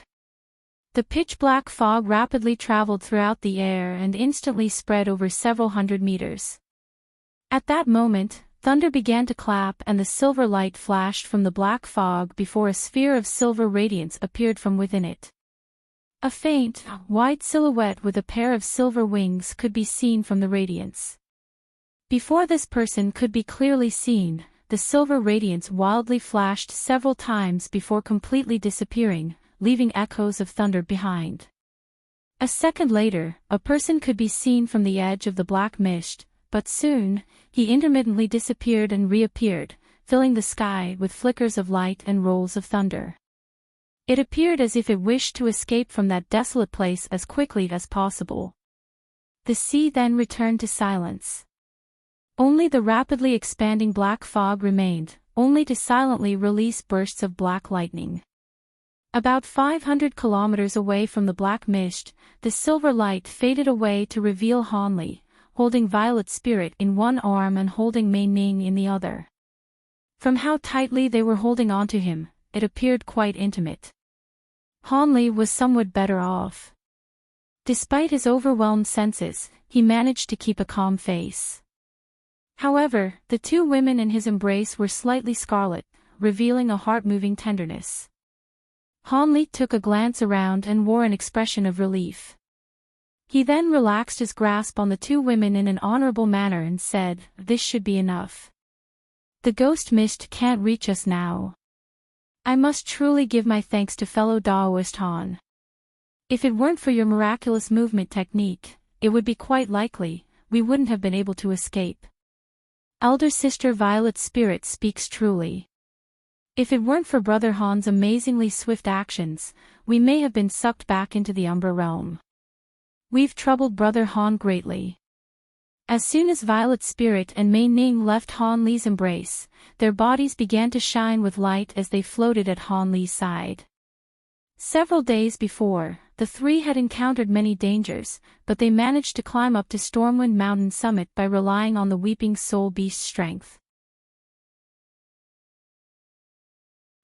The pitch-black fog rapidly traveled throughout the air and instantly spread over several hundred meters. At that moment, thunder began to clap and the silver light flashed from the black fog before a sphere of silver radiance appeared from within it. A faint, white silhouette with a pair of silver wings could be seen from the radiance. Before this person could be clearly seen, the silver radiance wildly flashed several times before completely disappearing, leaving echoes of thunder behind. A second later, a person could be seen from the edge of the black mist, but soon, he intermittently disappeared and reappeared, filling the sky with flickers of light and rolls of thunder. It appeared as if it wished to escape from that desolate place as quickly as possible. The sea then returned to silence. Only the rapidly expanding black fog remained, only to silently release bursts of black lightning. About 500 kilometers away from the black mist, the silver light faded away to reveal Hanli, holding Violet Spirit in one arm and holding Mei Ning in the other. From how tightly they were holding onto him, it appeared quite intimate. Hanli was somewhat better off. Despite his overwhelmed senses, he managed to keep a calm face. However, the 2 women in his embrace were slightly scarlet, revealing a heart-moving tenderness. Hanli took a glance around and wore an expression of relief. He then relaxed his grasp on the 2 women in an honorable manner and said, "This should be enough. The ghost mist can't reach us now. I must truly give my thanks to fellow Daoist Han. If it weren't for your miraculous movement technique, it would be quite likely we wouldn't have been able to escape. Elder Sister Violet's spirit speaks truly. If it weren't for Brother Han's amazingly swift actions, we may have been sucked back into the Umbra realm. We've troubled Brother Han greatly. As soon as Violet's spirit and Mei Ning left Han Li's embrace, their bodies began to shine with light as they floated at Han Li's side. Several days before, the three had encountered many dangers, but they managed to climb up to Stormwind Mountain summit by relying on the Weeping Soul Beast's strength.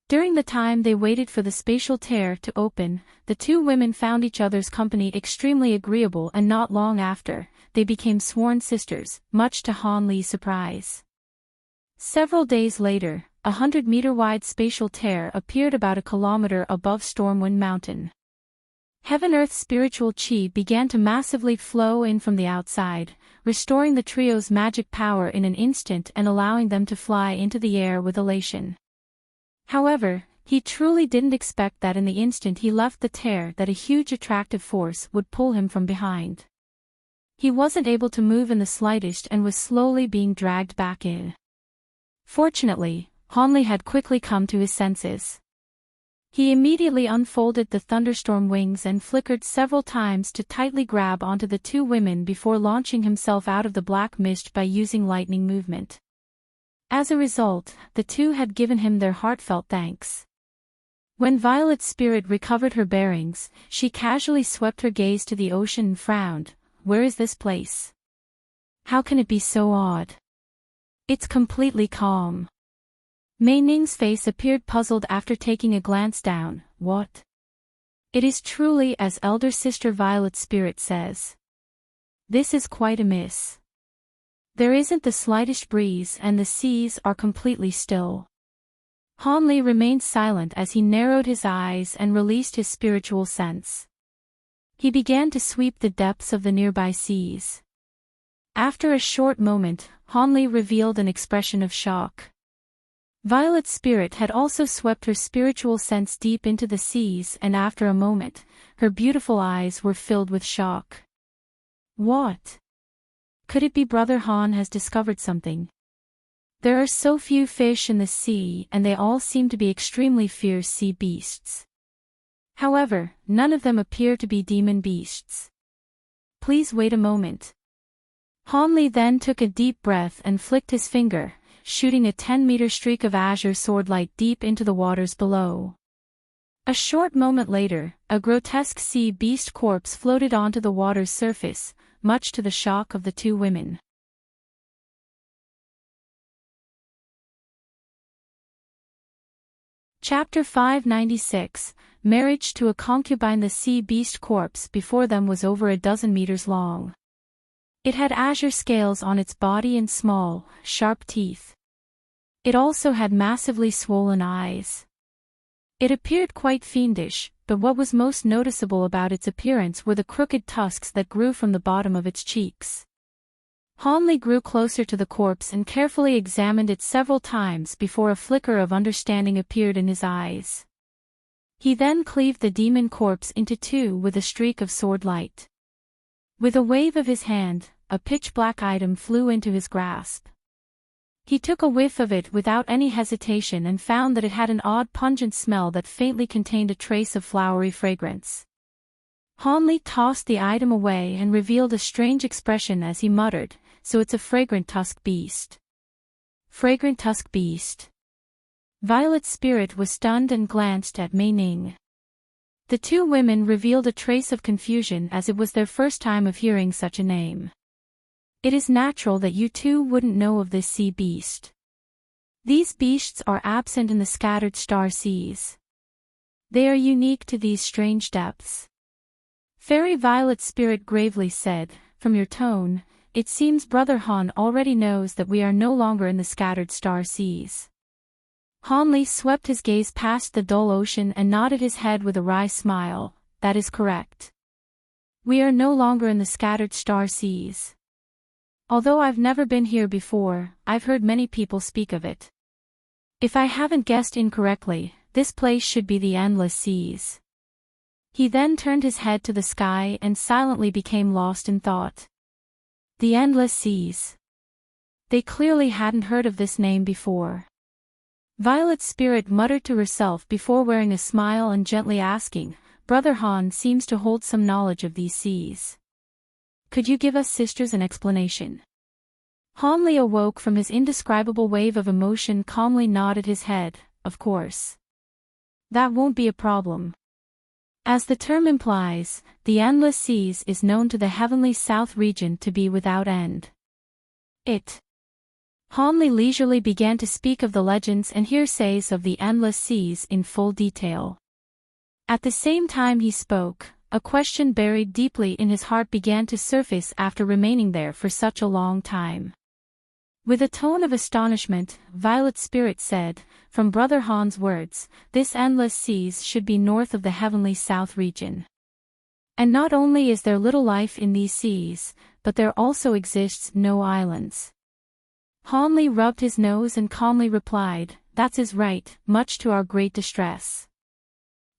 During the time they waited for the spatial tear to open, the two women found each other's company extremely agreeable, and not long after, they became sworn sisters, much to Han Li's surprise. Several days later, a 100-meter-wide spatial tear appeared about a kilometer above Stormwind Mountain. Heaven-Earth spiritual chi began to massively flow in from the outside, restoring the trio's magic power in an instant and allowing them to fly into the air with elation. However, he truly didn't expect that in the instant he left the tear that a huge attractive force would pull him from behind. He wasn't able to move in the slightest and was slowly being dragged back in. Fortunately, Han Li had quickly come to his senses. He immediately unfolded the thunderstorm wings and flickered several times to tightly grab onto the two women before launching himself out of the black mist by using lightning movement. As a result, the two had given him their heartfelt thanks. When Violet's spirit recovered her bearings, she casually swept her gaze to the ocean and frowned. Where is this place? How can it be so odd? It's completely calm. Mei Ning's face appeared puzzled after taking a glance down. What? It is truly as Elder Sister Violet's spirit says. This is quite amiss. There isn't the slightest breeze and the seas are completely still. Han Li remained silent as he narrowed his eyes and released his spiritual sense. He began to sweep the depths of the nearby seas. After a short moment, Han Li revealed an expression of shock. Violet's spirit had also swept her spiritual sense deep into the seas, and after a moment, her beautiful eyes were filled with shock. What? Could it be Brother Han has discovered something? There are so few fish in the sea and they all seem to be extremely fierce sea beasts. However, none of them appear to be demon beasts. Please wait a moment. Han Li then took a deep breath and flicked his finger, shooting a 10-meter streak of azure sword light deep into the waters below. A short moment later, a grotesque sea beast corpse floated onto the water's surface, much to the shock of the two women. Chapter 596, Marriage to a Concubine. The sea beast corpse before them was over a dozen meters long. It had azure scales on its body and small, sharp teeth. It also had massively swollen eyes. It appeared quite fiendish, but what was most noticeable about its appearance were the crooked tusks that grew from the bottom of its cheeks. Han Li grew closer to the corpse and carefully examined it several times before a flicker of understanding appeared in his eyes. He then cleaved the demon corpse into two with a streak of sword light. With a wave of his hand, a pitch-black item flew into his grasp. He took a whiff of it without any hesitation and found that it had an odd pungent smell that faintly contained a trace of flowery fragrance. Han Li tossed the item away and revealed a strange expression as he muttered, "So it's a fragrant tusk beast." Fragrant tusk beast. Violet's spirit was stunned and glanced at Mei Ning. The two women revealed a trace of confusion as it was their first time of hearing such a name. It is natural that you two wouldn't know of this sea beast. These beasts are absent in the scattered star seas. They are unique to these strange depths. Fairy Violet's spirit gravely said, "From your tone, it seems Brother Han already knows that we are no longer in the scattered star seas." Han Li swept his gaze past the dull ocean and nodded his head with a wry smile. "That is correct. We are no longer in the scattered star seas. Although I've never been here before, I've heard many people speak of it. If I haven't guessed incorrectly, this place should be the endless seas." He then turned his head to the sky and silently became lost in thought. The endless seas. They clearly hadn't heard of this name before. Violet's spirit muttered to herself before wearing a smile and gently asking, "Brother Han seems to hold some knowledge of these seas. Could you give us sisters an explanation?" Han Li awoke from his indescribable wave of emotion, calmly nodded his head, "Of course. That won't be a problem." As the term implies, the endless seas is known to the heavenly south region to be without end. Han Li leisurely began to speak of the legends and hearsays of the endless seas in full detail. At the same time he spoke, a question buried deeply in his heart began to surface after remaining there for such a long time. With a tone of astonishment, Violet's spirit said, "From Brother Han's words, this endless seas should be north of the heavenly south region. And not only is there little life in these seas, but there also exists no islands." Han Li rubbed his nose and calmly replied, "That is right, much to our great distress.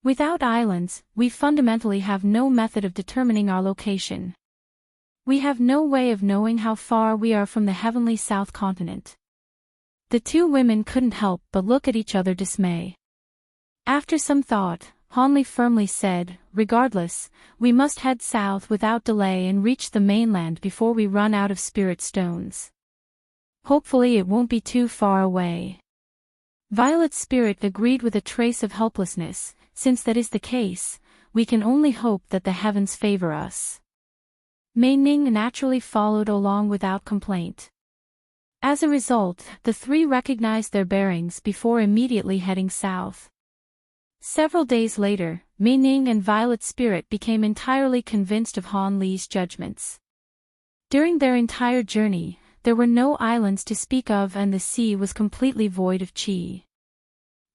Without islands, we fundamentally have no method of determining our location. We have no way of knowing how far we are from the heavenly south continent." The two women couldn't help but look at each other dismay. After some thought, Han Li firmly said, "Regardless, we must head south without delay and reach the mainland before we run out of spirit stones. Hopefully it won't be too far away." Violet's spirit agreed with a trace of helplessness, "Since that is the case, we can only hope that the heavens favor us." Mei Ning naturally followed along without complaint. As a result, the three recognized their bearings before immediately heading south. Several days later, Mei Ning and Violet's spirit became entirely convinced of Han Li's judgments. During their entire journey, there were no islands to speak of and the sea was completely void of qi.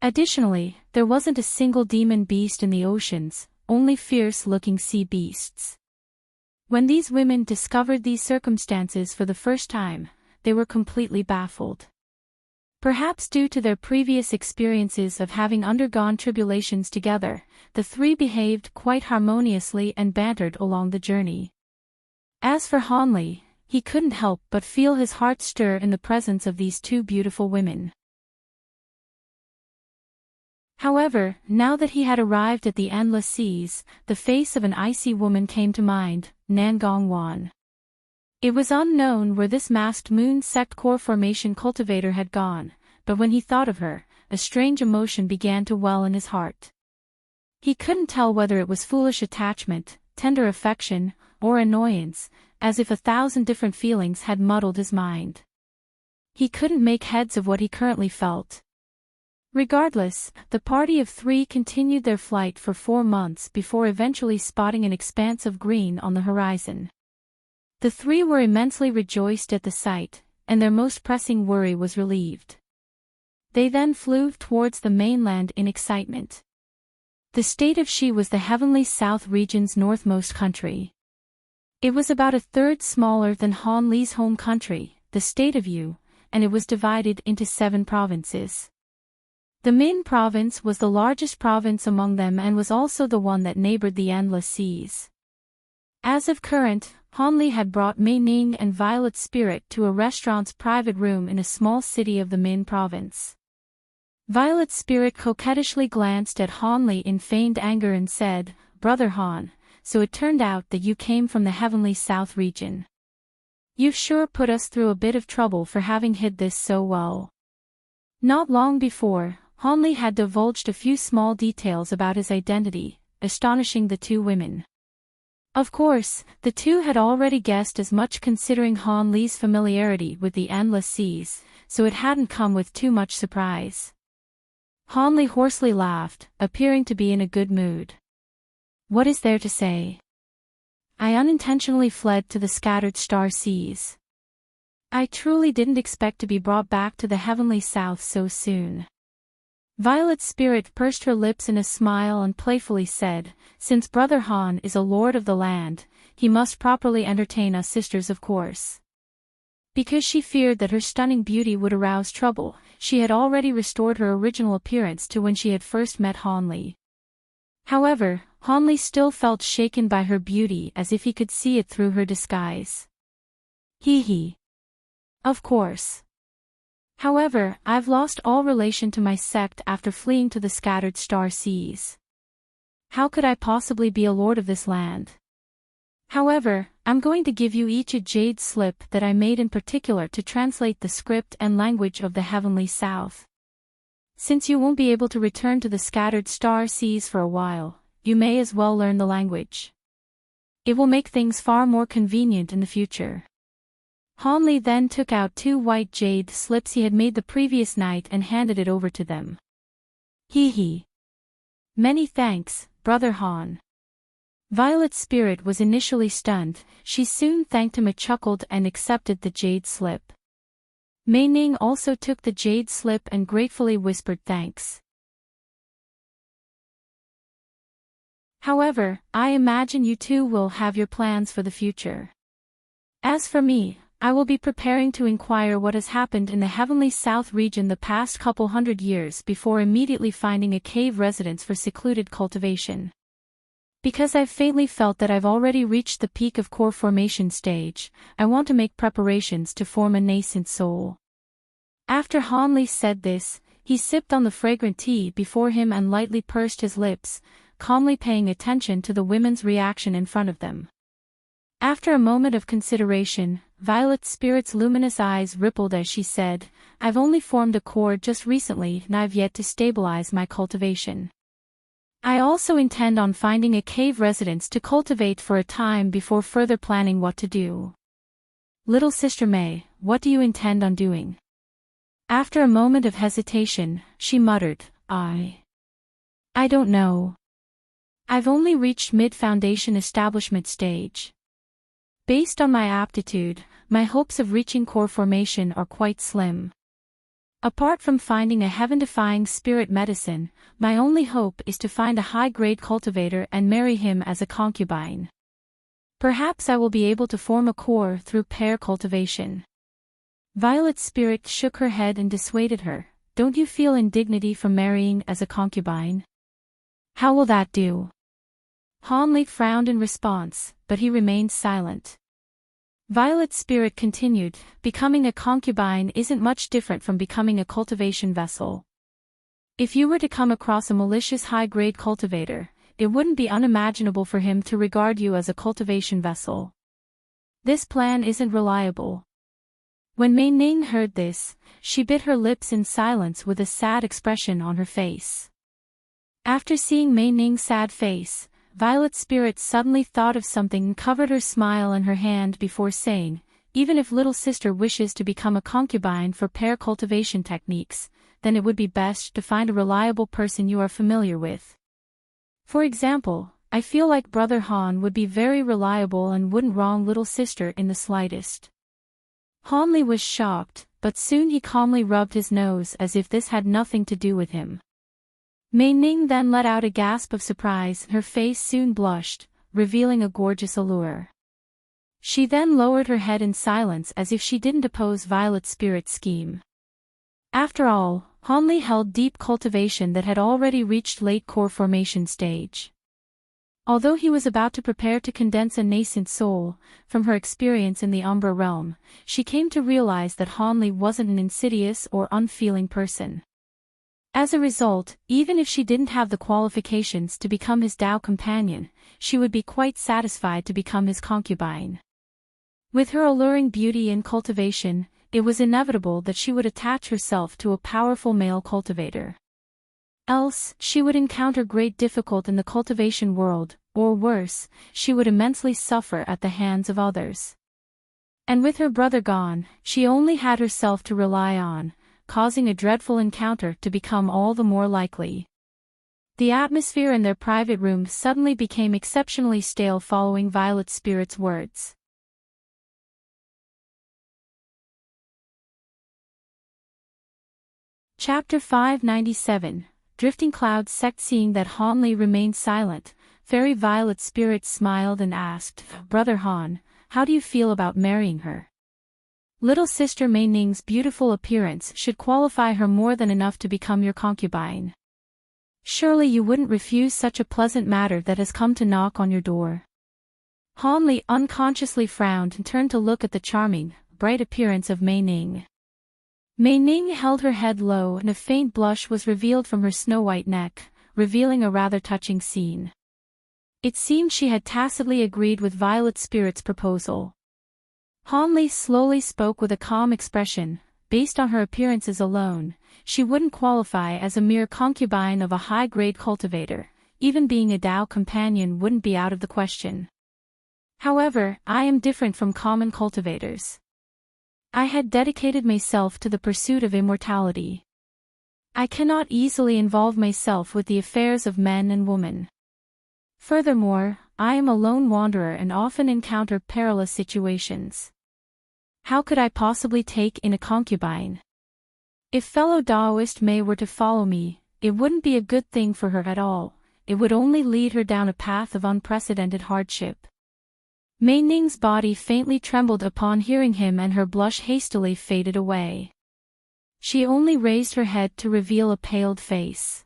Additionally, there wasn't a single demon beast in the oceans, only fierce-looking sea beasts. When these women discovered these circumstances for the first time, they were completely baffled. Perhaps due to their previous experiences of having undergone tribulations together, the three behaved quite harmoniously and bantered along the journey. As for Han Li, he couldn't help but feel his heart stir in the presence of these two beautiful women. However, now that he had arrived at the endless seas, the face of an icy woman came to mind, Nangong Wan. It was unknown where this masked moon sect core formation cultivator had gone, but when he thought of her, a strange emotion began to well in his heart. He couldn't tell whether it was foolish attachment, tender affection, or annoyance, as if 1,000 different feelings had muddled his mind. He couldn't make heads of what he currently felt. Regardless, the party of three continued their flight for 4 months before eventually spotting an expanse of green on the horizon. The three were immensely rejoiced at the sight, and their most pressing worry was relieved. They then flew towards the mainland in excitement. The state of Shi was the heavenly south region's northmost country. It was about 1/3 smaller than Han Li's home country, the state of Yu, and it was divided into 7 provinces. The Min province was the largest province among them and was also the one that neighbored the endless seas. As of current, Han Li had brought Mei Ning and Violet's spirit to a restaurant's private room in a small city of the Min province. Violet's spirit coquettishly glanced at Han Li in feigned anger and said, "Brother Han, so it turned out that you came from the heavenly south region. You've sure put us through a bit of trouble for having hid this so well." Not long before, Han Li had divulged a few small details about his identity, astonishing the two women. Of course, the two had already guessed as much considering Han Li's familiarity with the endless seas, so it hadn't come with too much surprise. Han Li hoarsely laughed, appearing to be in a good mood. "What is there to say? I unintentionally fled to the scattered star seas. I truly didn't expect to be brought back to the heavenly south so soon." Violet's spirit pursed her lips in a smile and playfully said, "Since Brother Han is a lord of the land, he must properly entertain us sisters of course." Because she feared that her stunning beauty would arouse trouble, she had already restored her original appearance to when she had first met Han Li. However, Hanli still felt shaken by her beauty as if he could see it through her disguise. Hee. Of course. However, I've lost all relation to my sect after fleeing to the scattered star seas. How could I possibly be a lord of this land? However, I'm going to give you each a jade slip that I made in particular to translate the script and language of the heavenly south. Since you won't be able to return to the scattered star seas for a while, you may as well learn the language. It will make things far more convenient in the future. Hanli then took out 2 white jade slips he had made the previous night and handed it over to them. Hee. Many thanks, Brother Han. Violet's spirit was initially stunned. She soon thanked him, chuckled and accepted the jade slip. Mei Ning also took the jade slip and gratefully whispered thanks. However, I imagine you two will have your plans for the future. As for me, I will be preparing to inquire what has happened in the heavenly south region the past couple hundred years before immediately finding a cave residence for secluded cultivation. Because I've faintly felt that I've already reached the peak of core formation stage, I want to make preparations to form a nascent soul. After Hanli said this, he sipped on the fragrant tea before him and lightly pursed his lips, calmly paying attention to the women's reaction in front of them. After a moment of consideration, Violet's spirit's luminous eyes rippled as she said, I've only formed a core just recently and I've yet to stabilize my cultivation. I also intend on finding a cave residence to cultivate for a time before further planning what to do. Little sister Mei, what do you intend on doing? After a moment of hesitation, she muttered, I don't know. I've only reached mid-foundation establishment stage. Based on my aptitude, my hopes of reaching core formation are quite slim. Apart from finding a heaven-defying spirit medicine, my only hope is to find a high-grade cultivator and marry him as a concubine. Perhaps I will be able to form a core through pair cultivation. Violet's spirit shook her head and dissuaded her. Don't you feel indignity from marrying as a concubine? How will that do? Hanli frowned in response, but he remained silent. Violet's spirit continued, becoming a concubine isn't much different from becoming a cultivation vessel. If you were to come across a malicious high-grade cultivator, it wouldn't be unimaginable for him to regard you as a cultivation vessel. This plan isn't reliable. When Mei Ning heard this, she bit her lips in silence with a sad expression on her face. After seeing Mei Ning's sad face, Violet's spirit suddenly thought of something and covered her smile in her hand before saying, even if little sister wishes to become a concubine for pair cultivation techniques, then it would be best to find a reliable person you are familiar with. For example, I feel like Brother Han would be very reliable and wouldn't wrong little sister in the slightest. Hanli was shocked, but soon he calmly rubbed his nose as if this had nothing to do with him. Mei Ning then let out a gasp of surprise. Her face soon blushed, revealing a gorgeous allure. She then lowered her head in silence as if she didn't oppose Violet's spirit's scheme. After all, Hanli held deep cultivation that had already reached late core formation stage. Although he was about to prepare to condense a nascent soul, from her experience in the Umbra realm, she came to realize that Hanli wasn't an insidious or unfeeling person. As a result, even if she didn't have the qualifications to become his Tao companion, she would be quite satisfied to become his concubine. With her alluring beauty and cultivation, it was inevitable that she would attach herself to a powerful male cultivator. Else, she would encounter great difficulty in the cultivation world, or worse, she would immensely suffer at the hands of others. And with her brother gone, she only had herself to rely on, causing a dreadful encounter to become all the more likely. The atmosphere in their private room suddenly became exceptionally stale following Violet's spirit's words. Chapter 597, Drifting Clouds Sect. Seeing that Hanli remained silent, Fairy Violet's spirit smiled and asked, Brother Han, how do you feel about marrying her? Little sister Mei Ning's beautiful appearance should qualify her more than enough to become your concubine. Surely you wouldn't refuse such a pleasant matter that has come to knock on your door. Han Li unconsciously frowned and turned to look at the charming, bright appearance of Mei Ning. Mei Ning held her head low and a faint blush was revealed from her snow-white neck, revealing a rather touching scene. It seemed she had tacitly agreed with Violet Spirit's proposal. Han Li slowly spoke with a calm expression. Based on her appearances alone, she wouldn't qualify as a mere concubine of a high-grade cultivator. Even being a Dao companion wouldn't be out of the question. However, I am different from common cultivators. I had dedicated myself to the pursuit of immortality. I cannot easily involve myself with the affairs of men and women. Furthermore, I am a lone wanderer and often encounter perilous situations. How could I possibly take in a concubine? If fellow Taoist Mei were to follow me, it wouldn't be a good thing for her at all. It would only lead her down a path of unprecedented hardship. Mei Ning's body faintly trembled upon hearing him and her blush hastily faded away. She only raised her head to reveal a paled face.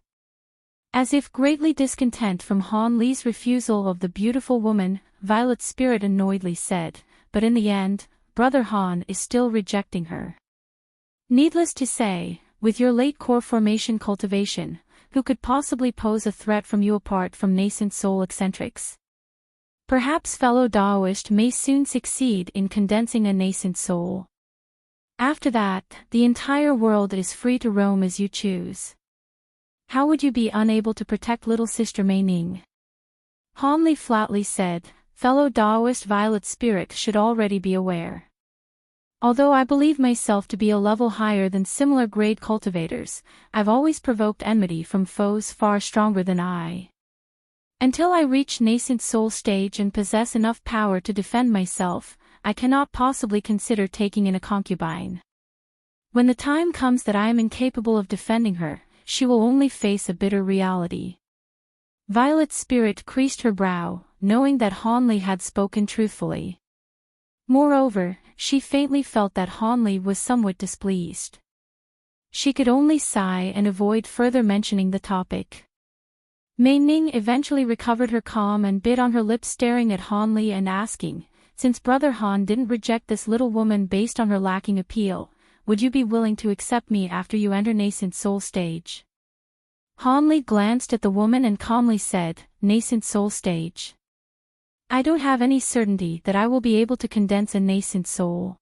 As if greatly discontent from Han Li's refusal of the beautiful woman, Violet Spirit annoyedly said, "But in the end, Brother Han is still rejecting her. Needless to say, with your late core formation cultivation, who could possibly pose a threat from you apart from nascent soul eccentrics? Perhaps fellow Taoist may soon succeed in condensing a nascent soul. After that, the entire world is free to roam as you choose. How would you be unable to protect little sister Mei Ning?" Han Li flatly said, "Fellow Taoist Violet Spirit should already be aware. Although I believe myself to be a level higher than similar grade cultivators, I've always provoked enmity from foes far stronger than I. Until I reach nascent soul stage and possess enough power to defend myself, I cannot possibly consider taking in a concubine. When the time comes that I am incapable of defending her, she will only face a bitter reality." Violet Spirit creased her brow, knowing that Han Li had spoken truthfully. Moreover, she faintly felt that Han Li was somewhat displeased. She could only sigh and avoid further mentioning the topic. Mei Ning eventually recovered her calm and bit on her lip, staring at Han Li and asking, "Since Brother Han didn't reject this little woman based on her lacking appeal, would you be willing to accept me after you enter nascent soul stage?" Han Li glanced at the woman and calmly said, "Nascent soul stage? I don't have any certainty that I will be able to condense a nascent soul.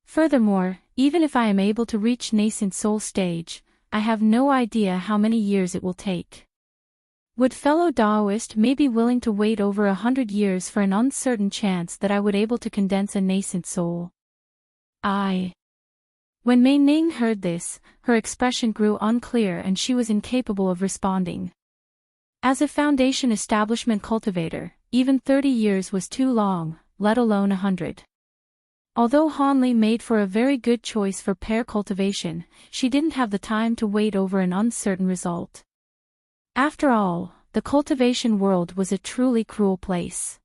Furthermore, even if I am able to reach nascent soul stage, I have no idea how many years it will take. Would fellow Taoist may be willing to wait over 100 years for an uncertain chance that I would able to condense a nascent soul?" When Mei Ning heard this, her expression grew unclear and she was incapable of responding. As a foundation establishment cultivator, even 30 years was too long, let alone 100. Although Han Li made for a very good choice for pear cultivation, she didn't have the time to wait over an uncertain result. After all, the cultivation world was a truly cruel place.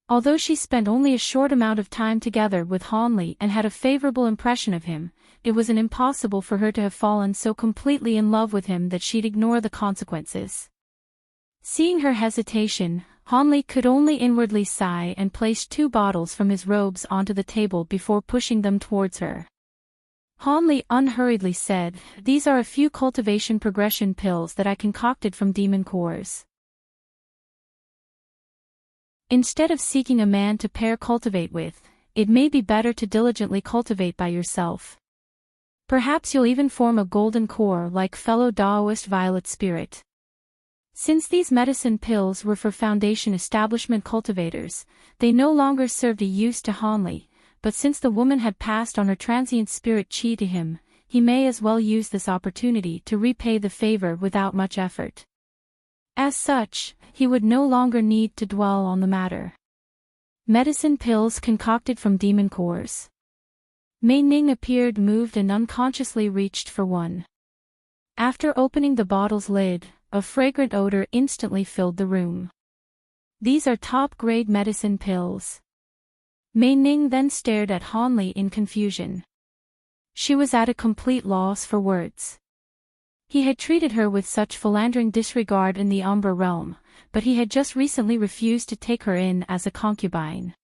Although she spent only a short amount of time together with Han Li and had a favorable impression of him, it was impossible for her to have fallen so completely in love with him that she'd ignore the consequences. Seeing her hesitation, Han Li could only inwardly sigh and placed 2 bottles from his robes onto the table before pushing them towards her. Han Li unhurriedly said, "These are a few cultivation progression pills that I concocted from demon cores. Instead of seeking a man to pair cultivate with, it may be better to diligently cultivate by yourself. Perhaps you'll even form a golden core like fellow Taoist Violet Spirit." Since these medicine pills were for foundation establishment cultivators, they no longer served a use to Han Li, but since the woman had passed on her transient spirit chi to him, he may as well use this opportunity to repay the favor without much effort. As such, he would no longer need to dwell on the matter. Medicine pills concocted from demon cores. Mei Ning appeared moved and unconsciously reached for one. After opening the bottle's lid, a fragrant odor instantly filled the room. "These are top-grade medicine pills." Mei Ning then stared at Han Li in confusion. She was at a complete loss for words. He had treated her with such philandering disregard in the Umbra realm, but he had just recently refused to take her in as a concubine.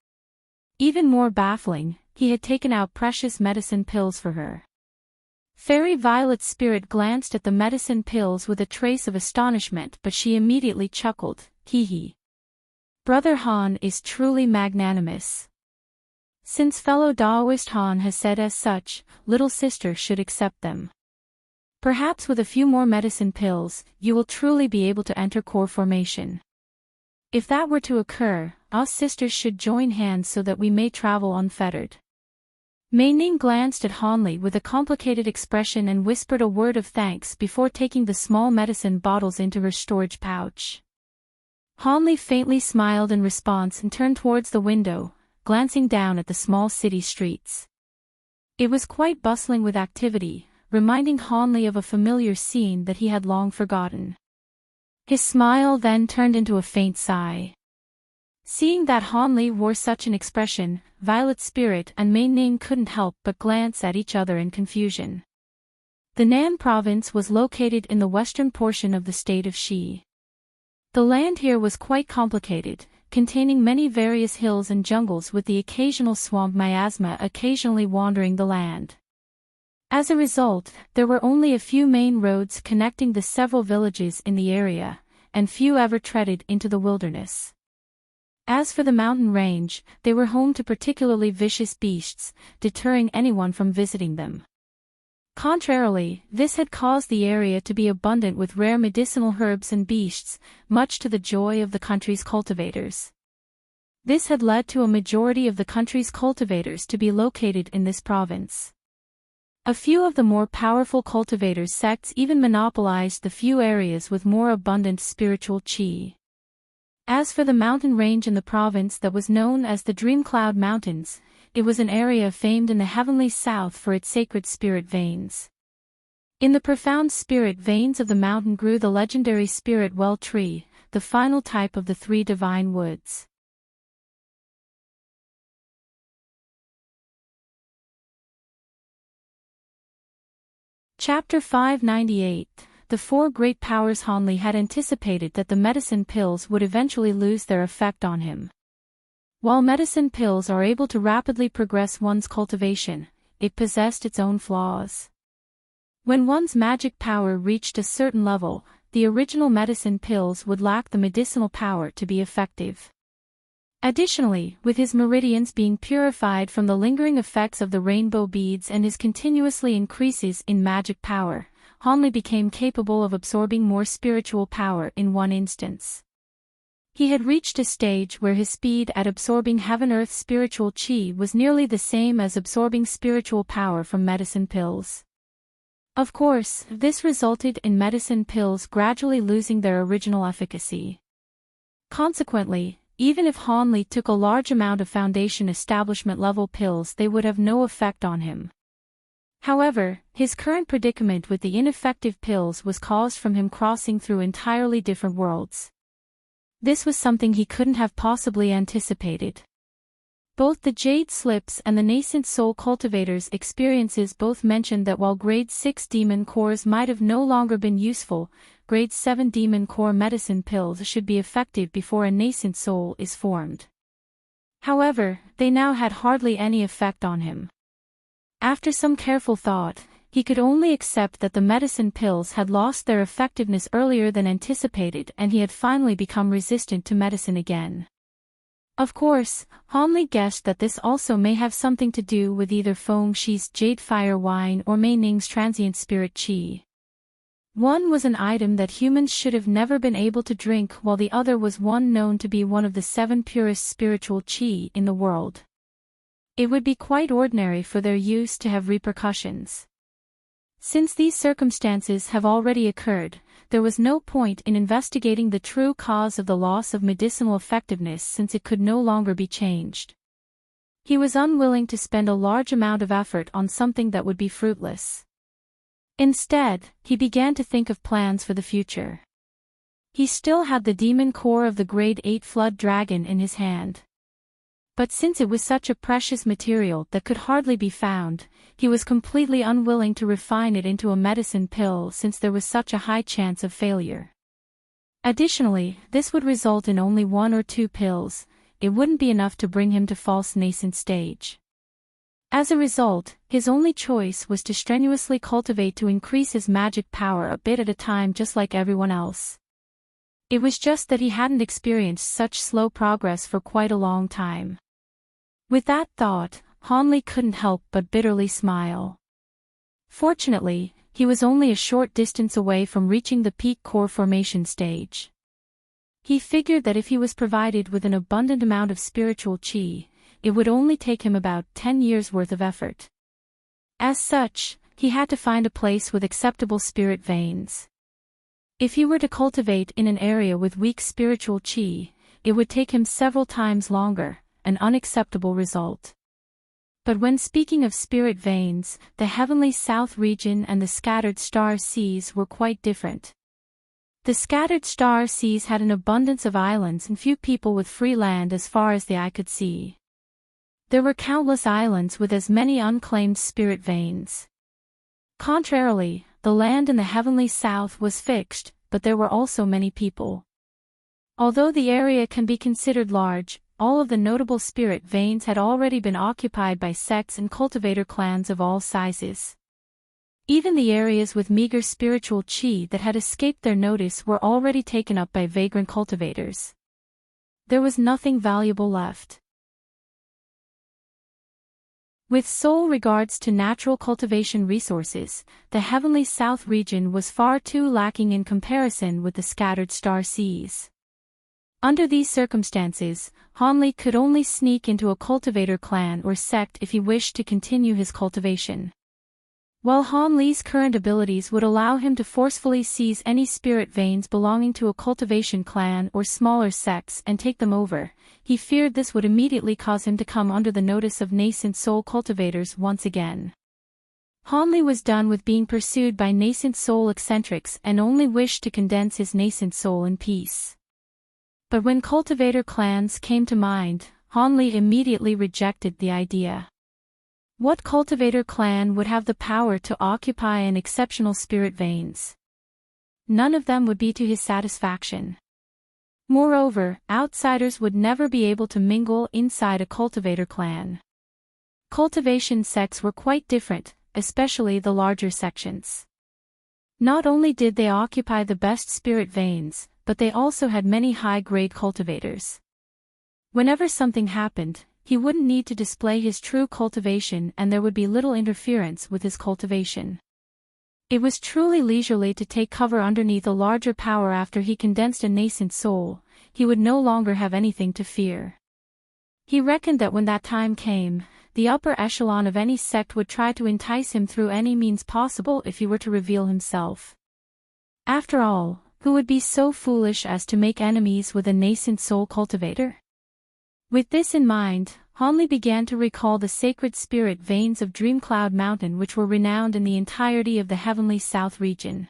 Even more baffling, he had taken out precious medicine pills for her. Fairy Violet's spirit glanced at the medicine pills with a trace of astonishment, but she immediately chuckled, "Hee hee. Brother Han is truly magnanimous. Since fellow Daoist Han has said as such, little sister should accept them. Perhaps with a few more medicine pills, you will truly be able to enter core formation. If that were to occur, us sisters should join hands so that we may travel unfettered." Mei Ning glanced at Hanli with a complicated expression and whispered a word of thanks before taking the small medicine bottles into her storage pouch. Hanli faintly smiled in response and turned towards the window, glancing down at the small city streets. It was quite bustling with activity, reminding Hanli of a familiar scene that he had long forgotten. His smile then turned into a faint sigh. Seeing that Hanli wore such an expression, Violet's spirit and Mei Ning couldn't help but glance at each other in confusion. The Nan province was located in the western portion of the state of Shi. The land here was quite complicated, containing many various hills and jungles with the occasional swamp miasma occasionally wandering the land. As a result, there were only a few main roads connecting the several villages in the area, and few ever treaded into the wilderness. As for the mountain range, they were home to particularly vicious beasts, deterring anyone from visiting them. Contrarily, this had caused the area to be abundant with rare medicinal herbs and beasts, much to the joy of the country's cultivators. This had led to a majority of the country's cultivators to be located in this province. A few of the more powerful cultivators' sects even monopolized the few areas with more abundant spiritual qi. As for the mountain range in the province that was known as the Dreamcloud Mountains, it was an area famed in the heavenly south for its sacred spirit veins. In the profound spirit veins of the mountain grew the legendary spirit well tree, the final type of the three divine woods. Chapter 598. The four great powers. Hanli had anticipated that the medicine pills would eventually lose their effect on him. While medicine pills are able to rapidly progress one's cultivation, it possessed its own flaws. When one's magic power reached a certain level, the original medicine pills would lack the medicinal power to be effective. Additionally, with his meridians being purified from the lingering effects of the rainbow beads and his continuously increases in magic power, Hanli became capable of absorbing more spiritual power in one instance. He had reached a stage where his speed at absorbing heaven-earth spiritual qi was nearly the same as absorbing spiritual power from medicine pills. Of course, this resulted in medicine pills gradually losing their original efficacy. Consequently, even if Hanli took a large amount of foundation establishment level pills, they would have no effect on him. However, his current predicament with the ineffective pills was caused from him crossing through entirely different worlds. This was something he couldn't have possibly anticipated. Both the Jade Slips and the Nascent Soul Cultivators' experiences both mentioned that while Grade 6 Demon Cores might have no longer been useful, Grade 7 Demon Core medicine pills should be effective before a Nascent Soul is formed. However, they now had hardly any effect on him. After some careful thought, he could only accept that the medicine pills had lost their effectiveness earlier than anticipated and he had finally become resistant to medicine again. Of course, Hanli guessed that this also may have something to do with either Feng Shi's Jade Fire Wine or Mei Ning's Transient Spirit Qi. One was an item that humans should have never been able to drink, while the other was one known to be one of the 7 purest spiritual qi in the world. It would be quite ordinary for their use to have repercussions. Since these circumstances have already occurred, there was no point in investigating the true cause of the loss of medicinal effectiveness since it could no longer be changed. He was unwilling to spend a large amount of effort on something that would be fruitless. Instead, he began to think of plans for the future. He still had the demon core of the Grade 8 Flood Dragon in his hand. But since it was such a precious material that could hardly be found, he was completely unwilling to refine it into a medicine pill since there was such a high chance of failure. Additionally, this would result in only 1 or 2 pills. It wouldn't be enough to bring him to false nascent stage. As a result, his only choice was to strenuously cultivate to increase his magic power a bit at a time just like everyone else. It was just that he hadn't experienced such slow progress for quite a long time. With that thought, Hanli couldn't help but bitterly smile. Fortunately, he was only a short distance away from reaching the peak core formation stage. He figured that if he was provided with an abundant amount of spiritual qi, it would only take him about 10 years' worth of effort. As such, he had to find a place with acceptable spirit veins. If he were to cultivate in an area with weak spiritual qi, it would take him several times longer, an unacceptable result. But when speaking of spirit veins, the heavenly south region and the scattered star seas were quite different. The scattered star seas had an abundance of islands and few people with free land as far as the eye could see. There were countless islands with as many unclaimed spirit veins. Contrarily, the land in the heavenly south was fixed, but there were also many people. Although the area can be considered large, all of the notable spirit veins had already been occupied by sects and cultivator clans of all sizes. Even the areas with meager spiritual qi that had escaped their notice were already taken up by vagrant cultivators. There was nothing valuable left. With sole regards to natural cultivation resources, the heavenly south region was far too lacking in comparison with the scattered star seas. Under these circumstances, Hanli could only sneak into a cultivator clan or sect if he wished to continue his cultivation. While Hanli's current abilities would allow him to forcefully seize any spirit veins belonging to a cultivation clan or smaller sects and take them over, he feared this would immediately cause him to come under the notice of nascent soul cultivators once again. Hanli was done with being pursued by nascent soul eccentrics and only wished to condense his nascent soul in peace. But when cultivator clans came to mind, Hanli immediately rejected the idea. What cultivator clan would have the power to occupy an exceptional spirit veins? None of them would be to his satisfaction. Moreover, outsiders would never be able to mingle inside a cultivator clan. Cultivation sects were quite different, especially the larger sections. Not only did they occupy the best spirit veins, but they also had many high-grade cultivators. Whenever something happened, he wouldn't need to display his true cultivation and there would be little interference with his cultivation. It was truly leisurely to take cover underneath a larger power after he condensed a nascent soul. He would no longer have anything to fear. He reckoned that when that time came, the upper echelon of any sect would try to entice him through any means possible if he were to reveal himself. After all, who would be so foolish as to make enemies with a nascent soul cultivator? With this in mind, Hanli began to recall the sacred spirit veins of Dreamcloud Mountain which were renowned in the entirety of the heavenly south region.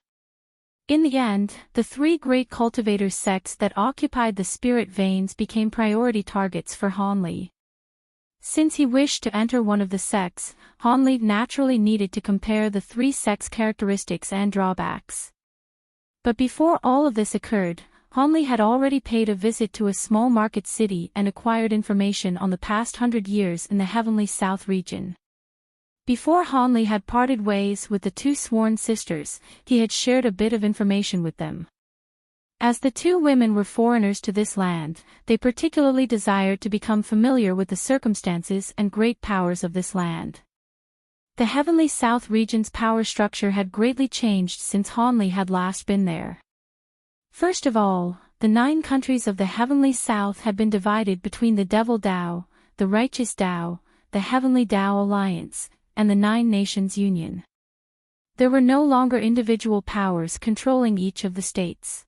In the end, the 3 great cultivator sects that occupied the spirit veins became priority targets for Hanli. Since he wished to enter one of the sects, Hanli naturally needed to compare the 3 sects' characteristics and drawbacks. But before all of this occurred, Hanli had already paid a visit to a small market city and acquired information on the past 100 years in the heavenly south region. Before Hanli had parted ways with the 2 sworn sisters, he had shared a bit of information with them. As the 2 women were foreigners to this land, they particularly desired to become familiar with the circumstances and great powers of this land. The heavenly south region's power structure had greatly changed since Hanli had last been there. First of all, the 9 countries of the heavenly south had been divided between the Devil Dao, the Righteous Dao, the Heavenly Dao Alliance, and the 9 Nations Union. There were no longer individual powers controlling each of the states.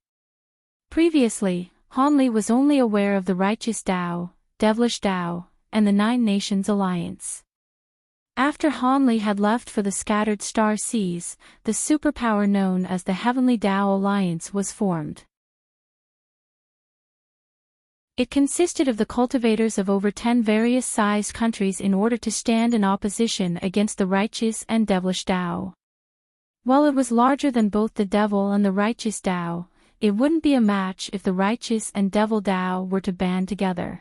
Previously, Hanli was only aware of the Righteous Dao, Devilish Dao, and the 9 Nations Alliance. After Hanli had left for the scattered star seas, the superpower known as the Heavenly Dao Alliance was formed. It consisted of the cultivators of over 10 various-sized countries in order to stand in opposition against the righteous and devilish Tao. While it was larger than both the devil and the righteous Tao, it wouldn't be a match if the righteous and devil Tao were to band together.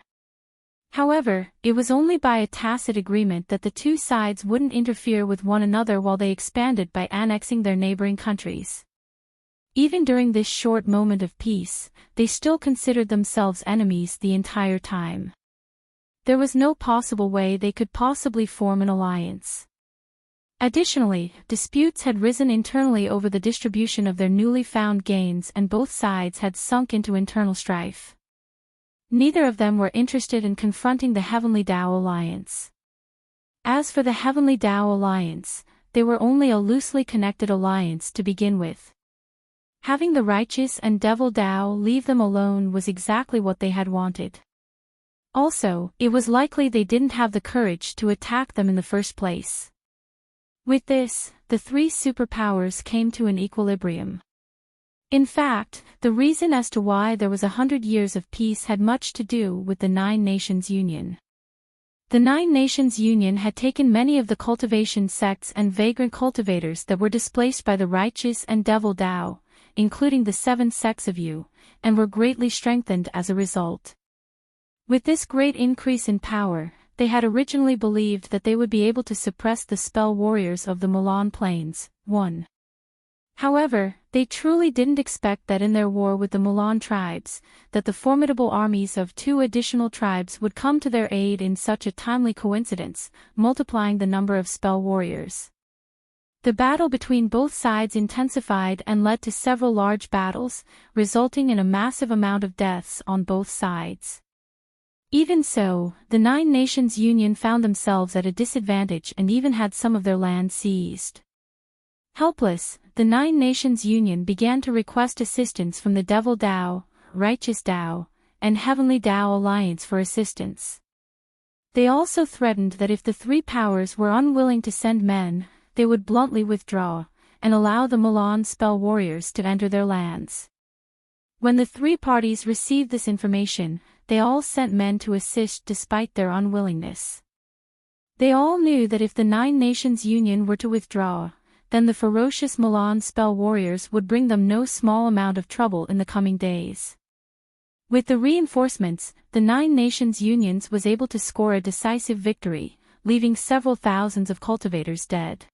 However, it was only by a tacit agreement that the two sides wouldn't interfere with one another while they expanded by annexing their neighboring countries. Even during this short moment of peace, they still considered themselves enemies the entire time. There was no possible way they could possibly form an alliance. Additionally, disputes had risen internally over the distribution of their newly found gains, and both sides had sunk into internal strife. Neither of them were interested in confronting the Heavenly Tao Alliance. As for the Heavenly Tao Alliance, they were only a loosely connected alliance to begin with. Having the righteous and devil Tao leave them alone was exactly what they had wanted. Also, it was likely they didn't have the courage to attack them in the first place. With this, the three superpowers came to an equilibrium. In fact, the reason as to why there was 100 years of peace had much to do with the Nine Nations Union. The Nine Nations Union had taken many of the cultivation sects and vagrant cultivators that were displaced by the righteous and devil Tao, including the 7 sects of Yu, and were greatly strengthened as a result. With this great increase in power, they had originally believed that they would be able to suppress the spell warriors of the Milan Plains. 1. However, they truly didn't expect that in their war with the Milan tribes, that the formidable armies of 2 additional tribes would come to their aid in such a timely coincidence, multiplying the number of spell warriors. The battle between both sides intensified and led to several large battles, resulting in a massive amount of deaths on both sides. Even so, the Nine Nations Union found themselves at a disadvantage and even had some of their land seized. Helpless, the Nine Nations Union began to request assistance from the Devil Tao, Righteous Tao, and Heavenly Tao Alliance for assistance. They also threatened that if the three powers were unwilling to send men, they would bluntly withdraw, and allow the Milan spell warriors to enter their lands. When the three parties received this information, they all sent men to assist despite their unwillingness. They all knew that if the Nine Nations Union were to withdraw, then the ferocious Milan spell warriors would bring them no small amount of trouble in the coming days. With the reinforcements, the Nine Nations Union was able to score a decisive victory, leaving several thousands of cultivators dead.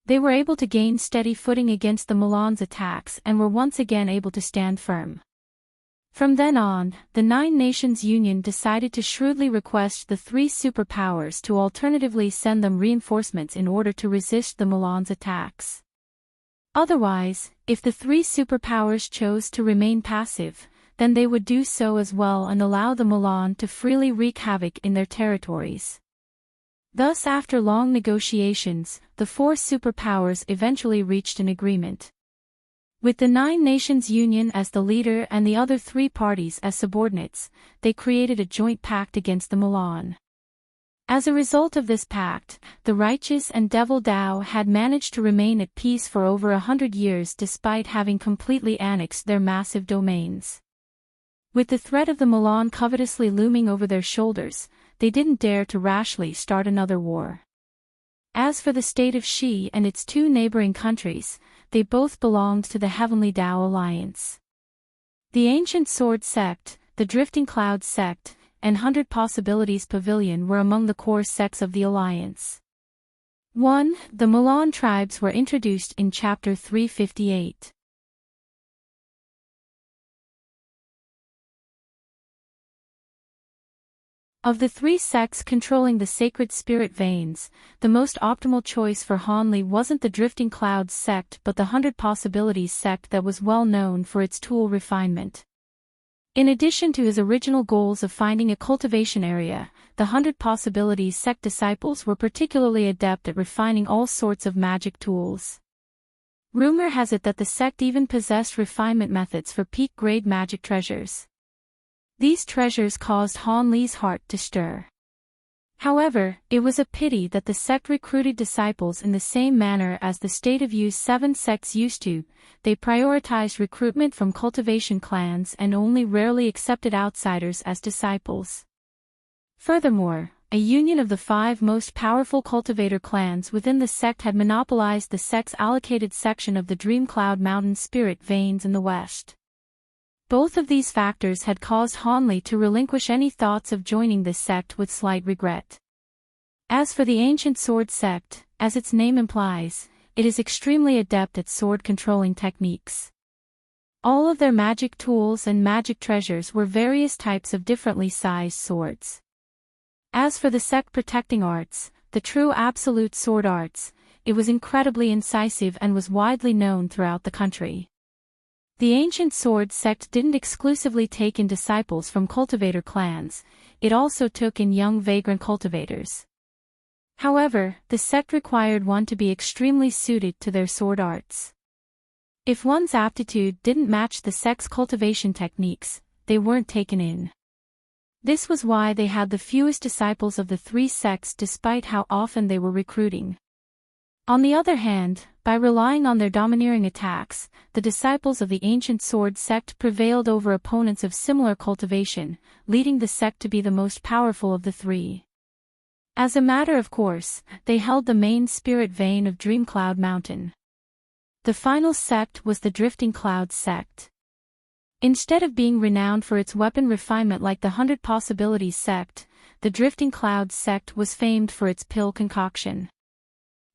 They were able to gain steady footing against the Milan's attacks and were once again able to stand firm. From then on, the Nine Nations Union decided to shrewdly request the three superpowers to alternatively send them reinforcements in order to resist the Milan's attacks. Otherwise, if the three superpowers chose to remain passive, then they would do so as well and allow the Milan to freely wreak havoc in their territories. Thus, after long negotiations, the four superpowers eventually reached an agreement. With the Nine Nations Union as the leader and the other three parties as subordinates, they created a joint pact against the Milan. As a result of this pact, the righteous and devil Tao had managed to remain at peace for over 100 years despite having completely annexed their massive domains. With the threat of the Milan covetously looming over their shoulders, they didn't dare to rashly start another war. As for the state of Xi and its two neighboring countries, they both belonged to the Heavenly Tao Alliance. The Ancient Sword Sect, the Drifting Clouds Sect, and 100 Possibilities Pavilion were among the core sects of the alliance. 1. The Milan tribes were introduced in Chapter 358. Of the three sects controlling the sacred spirit veins, the most optimal choice for Han Li wasn't the Drifting Clouds sect but the 100 Possibilities sect that was well known for its tool refinement. In addition to his original goals of finding a cultivation area, the 100 Possibilities sect disciples were particularly adept at refining all sorts of magic tools. Rumor has it that the sect even possessed refinement methods for peak-grade magic treasures. These treasures caused Han Li's heart to stir. However, it was a pity that the sect recruited disciples in the same manner as the state of U7 sects used to. They prioritized recruitment from cultivation clans and only rarely accepted outsiders as disciples. Furthermore, a union of the 5 most powerful cultivator clans within the sect had monopolized the sect's allocated section of the Dreamcloud Mountain spirit veins in the west. Both of these factors had caused Hanli to relinquish any thoughts of joining this sect with slight regret. As for the ancient sword sect, as its name implies, it is extremely adept at sword-controlling techniques. All of their magic tools and magic treasures were various types of differently sized swords. As for the sect protecting arts, the true absolute sword arts, it was incredibly incisive and was widely known throughout the country. The ancient sword sect didn't exclusively take in disciples from cultivator clans, it also took in young vagrant cultivators. However, the sect required one to be extremely suited to their sword arts. If one's aptitude didn't match the sect's cultivation techniques, they weren't taken in. This was why they had the fewest disciples of the 3 sects despite how often they were recruiting. On the other hand, by relying on their domineering attacks, the disciples of the ancient sword sect prevailed over opponents of similar cultivation, leading the sect to be the most powerful of the 3. As a matter of course, they held the main spirit vein of Dreamcloud Mountain. The final sect was the Drifting Clouds sect. Instead of being renowned for its weapon refinement like the 100 Possibilities sect, the Drifting Clouds sect was famed for its pill concoction.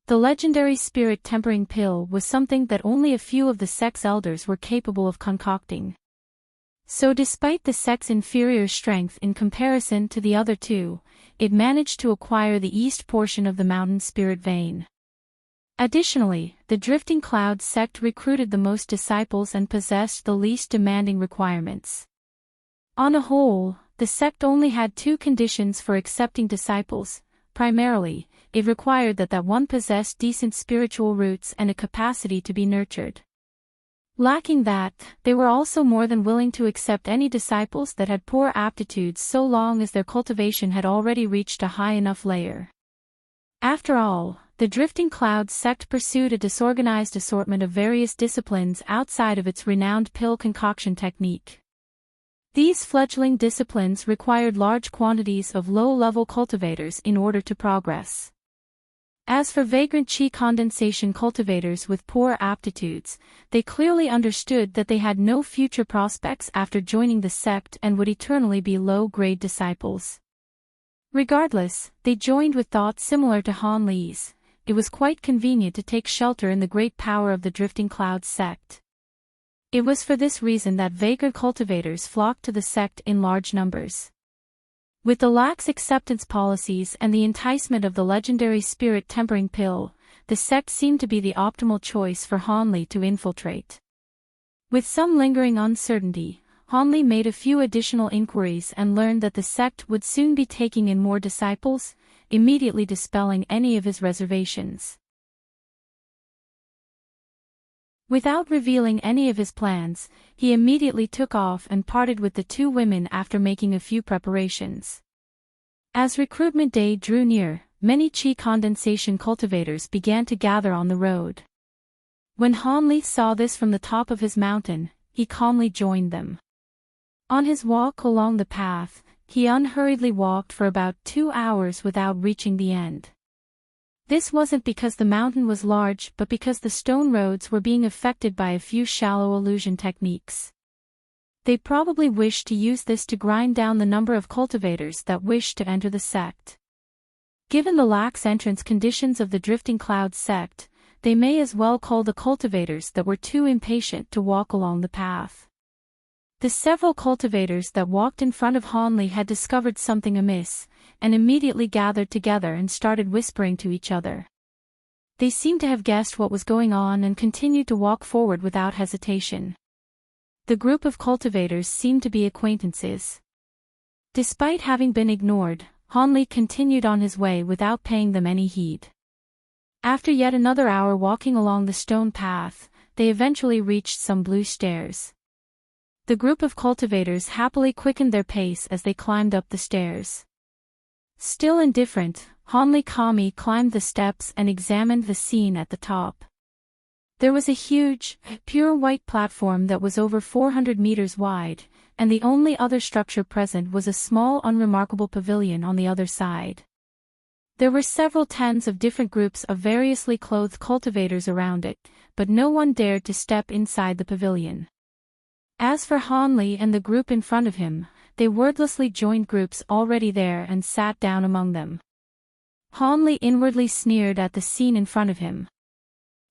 The legendary spirit tempering pill was something that only a few of the sect's elders were capable of concocting. So despite the sect's inferior strength in comparison to the other 2, it managed to acquire the east portion of the mountain spirit vein. Additionally, the Drifting Cloud sect recruited the most disciples and possessed the least demanding requirements. On a whole, the sect only had 2 conditions for accepting disciples. Primarily, it required that one possessed decent spiritual roots and a capacity to be nurtured. Lacking that, they were also more than willing to accept any disciples that had poor aptitudes so long as their cultivation had already reached a high enough layer. After all, the Drifting Clouds sect pursued a disorganized assortment of various disciplines outside of its renowned pill concoction technique. These fledgling disciplines required large quantities of low-level cultivators in order to progress. As for vagrant chi condensation cultivators with poor aptitudes, they clearly understood that they had no future prospects after joining the sect and would eternally be low-grade disciples. Regardless, they joined with thoughts similar to Han Li's. It was quite convenient to take shelter in the great power of the Drifting Clouds sect. It was for this reason that vagrant cultivators flocked to the sect in large numbers. With the lax acceptance policies and the enticement of the legendary spirit tempering pill, the sect seemed to be the optimal choice for Hanli to infiltrate. With some lingering uncertainty, Hanli made a few additional inquiries and learned that the sect would soon be taking in more disciples, immediately dispelling any of his reservations. Without revealing any of his plans, he immediately took off and parted with the 2 women after making a few preparations. As recruitment day drew near, many chi condensation cultivators began to gather on the road. When Hanli saw this from the top of his mountain, he calmly joined them. On his walk along the path, he unhurriedly walked for about 2 hours without reaching the end. This wasn't because the mountain was large but because the stone roads were being affected by a few shallow illusion techniques. They probably wished to use this to grind down the number of cultivators that wished to enter the sect. Given the lax entrance conditions of the Drifting Clouds sect, they may as well call the cultivators that were too impatient to walk along the path. The several cultivators that walked in front of Hanli had discovered something amiss, and immediately gathered together and started whispering to each other. They seemed to have guessed what was going on and continued to walk forward without hesitation. The group of cultivators seemed to be acquaintances. Despite having been ignored, Hanli continued on his way without paying them any heed. After yet another hour walking along the stone path, they eventually reached some blue stairs. The group of cultivators happily quickened their pace as they climbed up the stairs. Still indifferent, Hanli Kami climbed the steps and examined the scene at the top. There was a huge, pure white platform that was over 400 meters wide, and the only other structure present was a small unremarkable pavilion on the other side. There were several tens of different groups of variously clothed cultivators around it, but no one dared to step inside the pavilion. As for Hanli and the group in front of him, they wordlessly joined groups already there and sat down among them. Hanli inwardly sneered at the scene in front of him.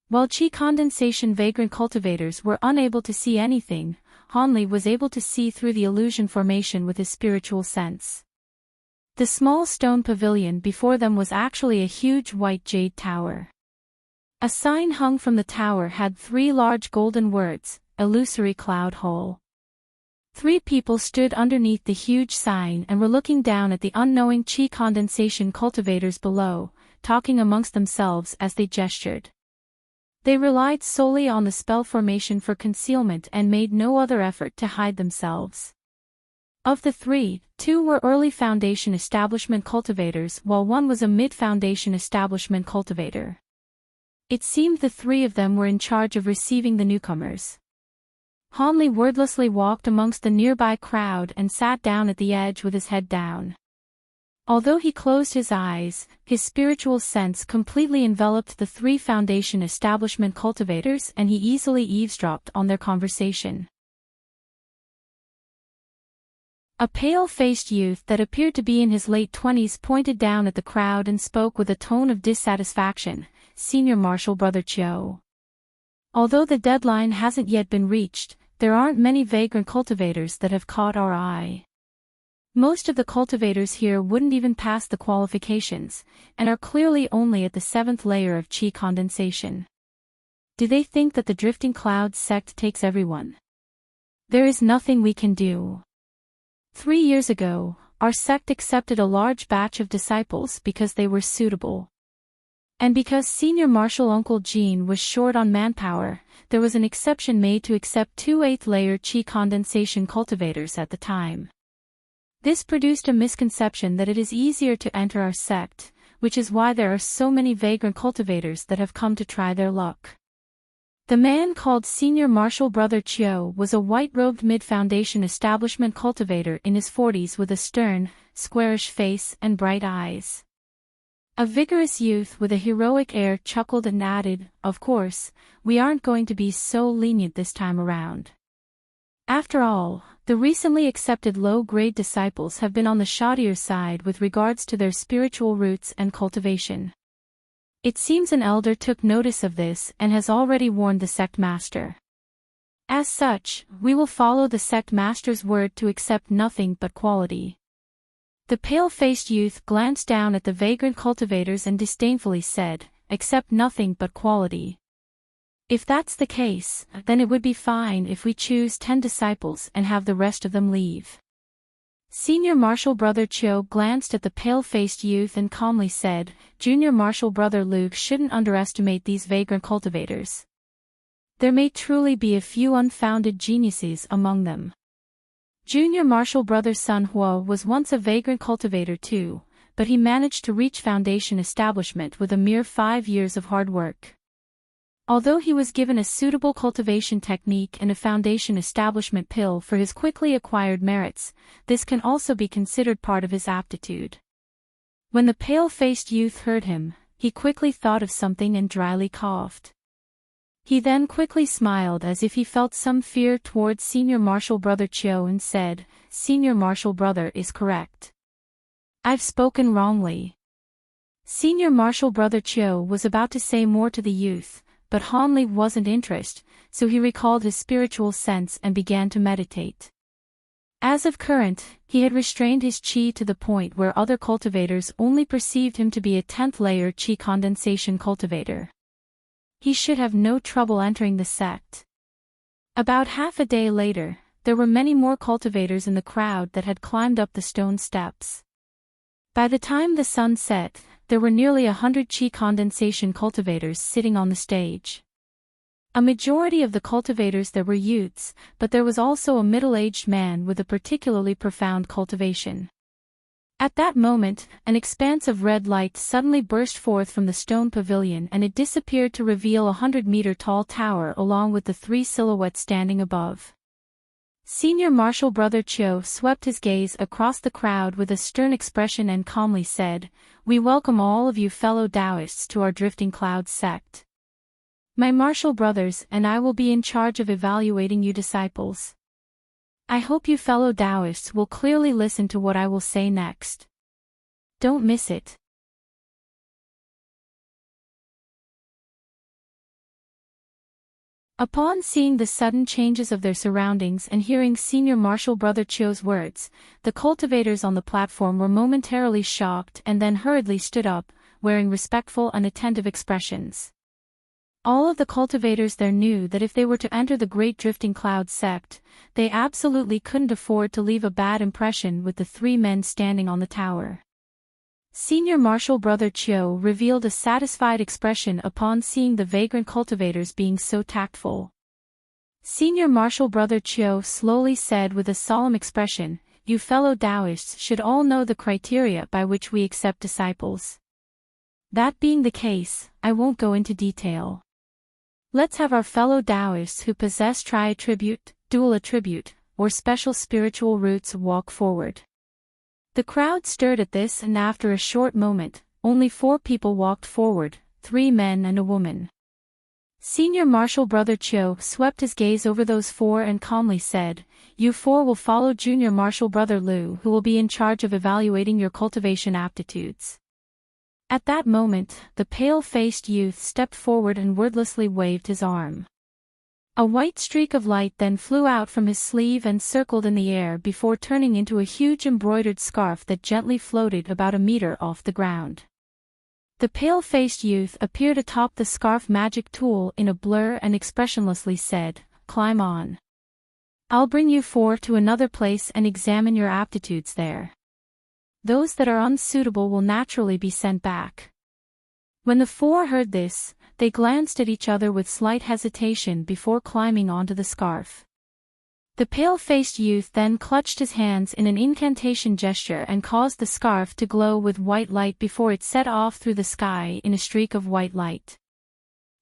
While Qi condensation vagrant cultivators were unable to see anything, Hanli was able to see through the illusion formation with his spiritual sense. The small stone pavilion before them was actually a huge white jade tower. A sign hung from the tower had 3 large golden words, "Illusory Cloud Hole." 3 people stood underneath the huge sign and were looking down at the unknowing Qi condensation cultivators below, talking amongst themselves as they gestured. They relied solely on the spell formation for concealment and made no other effort to hide themselves. Of the 3, 2 were early Foundation establishment cultivators while 1 was a mid-Foundation establishment cultivator. It seemed the 3 of them were in charge of receiving the newcomers. Hanli wordlessly walked amongst the nearby crowd and sat down at the edge with his head down. Although he closed his eyes, his spiritual sense completely enveloped the 3 Foundation establishment cultivators and he easily eavesdropped on their conversation. A pale-faced youth that appeared to be in his late 20s pointed down at the crowd and spoke with a tone of dissatisfaction, "Senior Marshal Brother Chiu. Although the deadline hasn't yet been reached, there aren't many vagrant cultivators that have caught our eye. Most of the cultivators here wouldn't even pass the qualifications, and are clearly only at the 7th layer of Qi condensation. Do they think that the Drifting Clouds sect takes everyone? There is nothing we can do. 3 years ago, our sect accepted a large batch of disciples because they were suitable. And because Senior Marshal Uncle Jean was short on manpower, there was an exception made to accept 2 8th-layer Qi condensation cultivators at the time. This produced a misconception that it is easier to enter our sect, which is why there are so many vagrant cultivators that have come to try their luck." The man called Senior Marshal Brother Chiu was a white-robed mid-Foundation establishment cultivator in his 40s with a stern, squarish face and bright eyes. A vigorous youth with a heroic air chuckled and added, "Of course, we aren't going to be so lenient this time around. After all, the recently accepted low-grade disciples have been on the shoddier side with regards to their spiritual roots and cultivation. It seems an elder took notice of this and has already warned the sect master. As such, we will follow the sect master's word to accept nothing but quality." The pale-faced youth glanced down at the vagrant cultivators and disdainfully said, "Accept nothing but quality. If that's the case, then it would be fine if we choose 10 disciples and have the rest of them leave." Senior Marshal Brother Chiu glanced at the pale-faced youth and calmly said, "Junior Marshal Brother Luke shouldn't underestimate these vagrant cultivators. There may truly be a few unfounded geniuses among them." Junior Marshal Brother Sun Huo was once a vagrant cultivator too, but he managed to reach Foundation establishment with a mere 5 years of hard work. Although he was given a suitable cultivation technique and a Foundation establishment pill for his quickly acquired merits, this can also be considered part of his aptitude. When the pale-faced youth heard him, he quickly thought of something and dryly coughed. He then quickly smiled as if he felt some fear towards Senior Marshal Brother Chiu and said, "Senior Marshal Brother is correct. I've spoken wrongly." Senior Marshal Brother Chiu was about to say more to the youth, but Hanli wasn't interested, so he recalled his spiritual sense and began to meditate. As of current, he had restrained his qi to the point where other cultivators only perceived him to be a 10th-layer qi condensation cultivator. He should have no trouble entering the sect. About half a day later, there were many more cultivators in the crowd that had climbed up the stone steps. By the time the sun set, there were nearly 100 qi condensation cultivators sitting on the stage. A majority of the cultivators there were youths, but there was also a middle-aged man with a particularly profound cultivation. At that moment, an expanse of red light suddenly burst forth from the stone pavilion and it disappeared to reveal a 100-meter-tall tower along with the three silhouettes standing above. Senior Marshal Brother Cho swept his gaze across the crowd with a stern expression and calmly said, "We welcome all of you fellow Taoists to our Drifting Clouds sect. My martial brothers and I will be in charge of evaluating you disciples. I hope you fellow Taoists will clearly listen to what I will say next. Don't miss it." Upon seeing the sudden changes of their surroundings and hearing Senior Marshal Brother Cho's words, the cultivators on the platform were momentarily shocked and then hurriedly stood up, wearing respectful and attentive expressions. All of the cultivators there knew that if they were to enter the Great Drifting Cloud sect, they absolutely couldn't afford to leave a bad impression with the three men standing on the tower. Senior Marshal Brother Cho revealed a satisfied expression upon seeing the vagrant cultivators being so tactful. Senior Marshal Brother Cho slowly said with a solemn expression, "You fellow Taoists should all know the criteria by which we accept disciples. That being the case, I won't go into detail. Let's have our fellow Taoists who possess tri-attribute, dual attribute, or special spiritual roots walk forward." The crowd stirred at this and after a short moment, only 4 people walked forward, 3 men and a woman. Senior Marshal Brother Cho swept his gaze over those 4 and calmly said, "You 4 will follow Junior Marshal Brother Lu who will be in charge of evaluating your cultivation aptitudes." At that moment, the pale-faced youth stepped forward and wordlessly waved his arm. A white streak of light then flew out from his sleeve and circled in the air before turning into a huge embroidered scarf that gently floated about a meter off the ground. The pale-faced youth appeared atop the scarf magic tool in a blur and expressionlessly said, "Climb on. I'll bring you 4 to another place and examine your aptitudes there. Those that are unsuitable will naturally be sent back." When the 4 heard this, they glanced at each other with slight hesitation before climbing onto the scarf. The pale-faced youth then clutched his hands in an incantation gesture and caused the scarf to glow with white light before it set off through the sky in a streak of white light.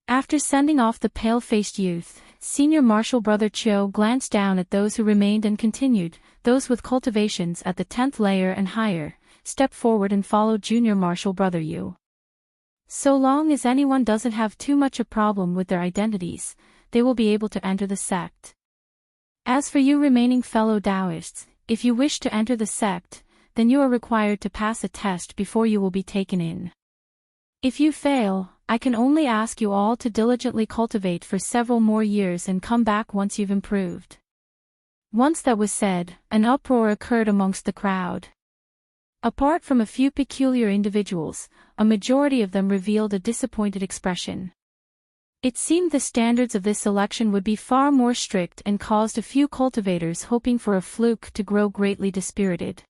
After sending off the pale-faced youth, Senior Marshal Brother Cho glanced down at those who remained and continued, "Those with cultivations at the 10th layer and higher, step forward and follow Junior Marshal Brother Yu. So long as anyone doesn't have too much a problem with their identities, they will be able to enter the sect. As for you remaining fellow Taoists, if you wish to enter the sect, then you are required to pass a test before you will be taken in. If you fail, I can only ask you all to diligently cultivate for several more years and come back once you've improved." Once that was said, an uproar occurred amongst the crowd. Apart from a few peculiar individuals, a majority of them revealed a disappointed expression. It seemed the standards of this selection would be far more strict and caused a few cultivators hoping for a fluke to grow greatly dispirited.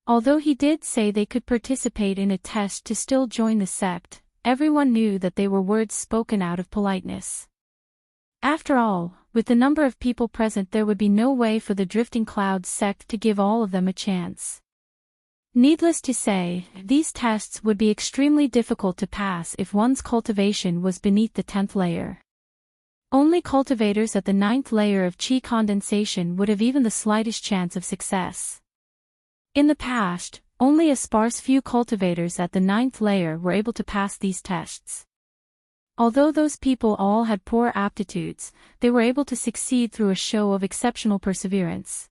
Although he did say they could participate in a test to still join the sect, everyone knew that they were words spoken out of politeness. After all, with the number of people present there would be no way for the Drifting Clouds sect to give all of them a chance. Needless to say, these tests would be extremely difficult to pass if one's cultivation was beneath the 10th layer. Only cultivators at the 9th layer of qi condensation would have even the slightest chance of success. In the past, only a sparse few cultivators at the 9th layer were able to pass these tests. Although those people all had poor aptitudes, they were able to succeed through a show of exceptional perseverance.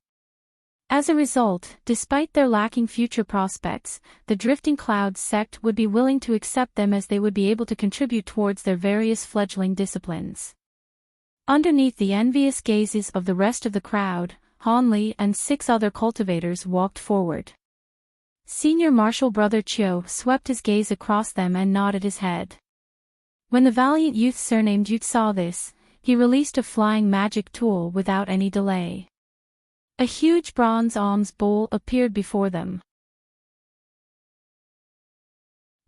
As a result, despite their lacking future prospects, the Drifting Clouds sect would be willing to accept them as they would be able to contribute towards their various fledgling disciplines. Underneath the envious gazes of the rest of the crowd, Han Li and 6 other cultivators walked forward. Senior Marshal Brother Cho swept his gaze across them and nodded his head. When the valiant youth surnamed Ute saw this, he released a flying magic tool without any delay. A huge bronze alms bowl appeared before them.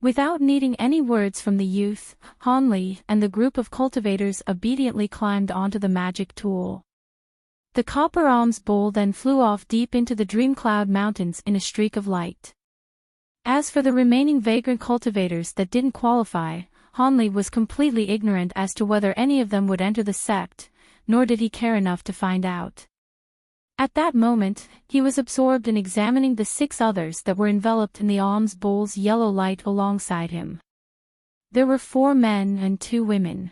Without needing any words from the youth, Han Li and the group of cultivators obediently climbed onto the magic tool. The copper alms bowl then flew off deep into the dream cloud mountains in a streak of light. As for the remaining vagrant cultivators that didn't qualify, Hanli was completely ignorant as to whether any of them would enter the sect, nor did he care enough to find out. At that moment, he was absorbed in examining the 6 others that were enveloped in the alms bowl's yellow light alongside him. There were 4 men and 2 women.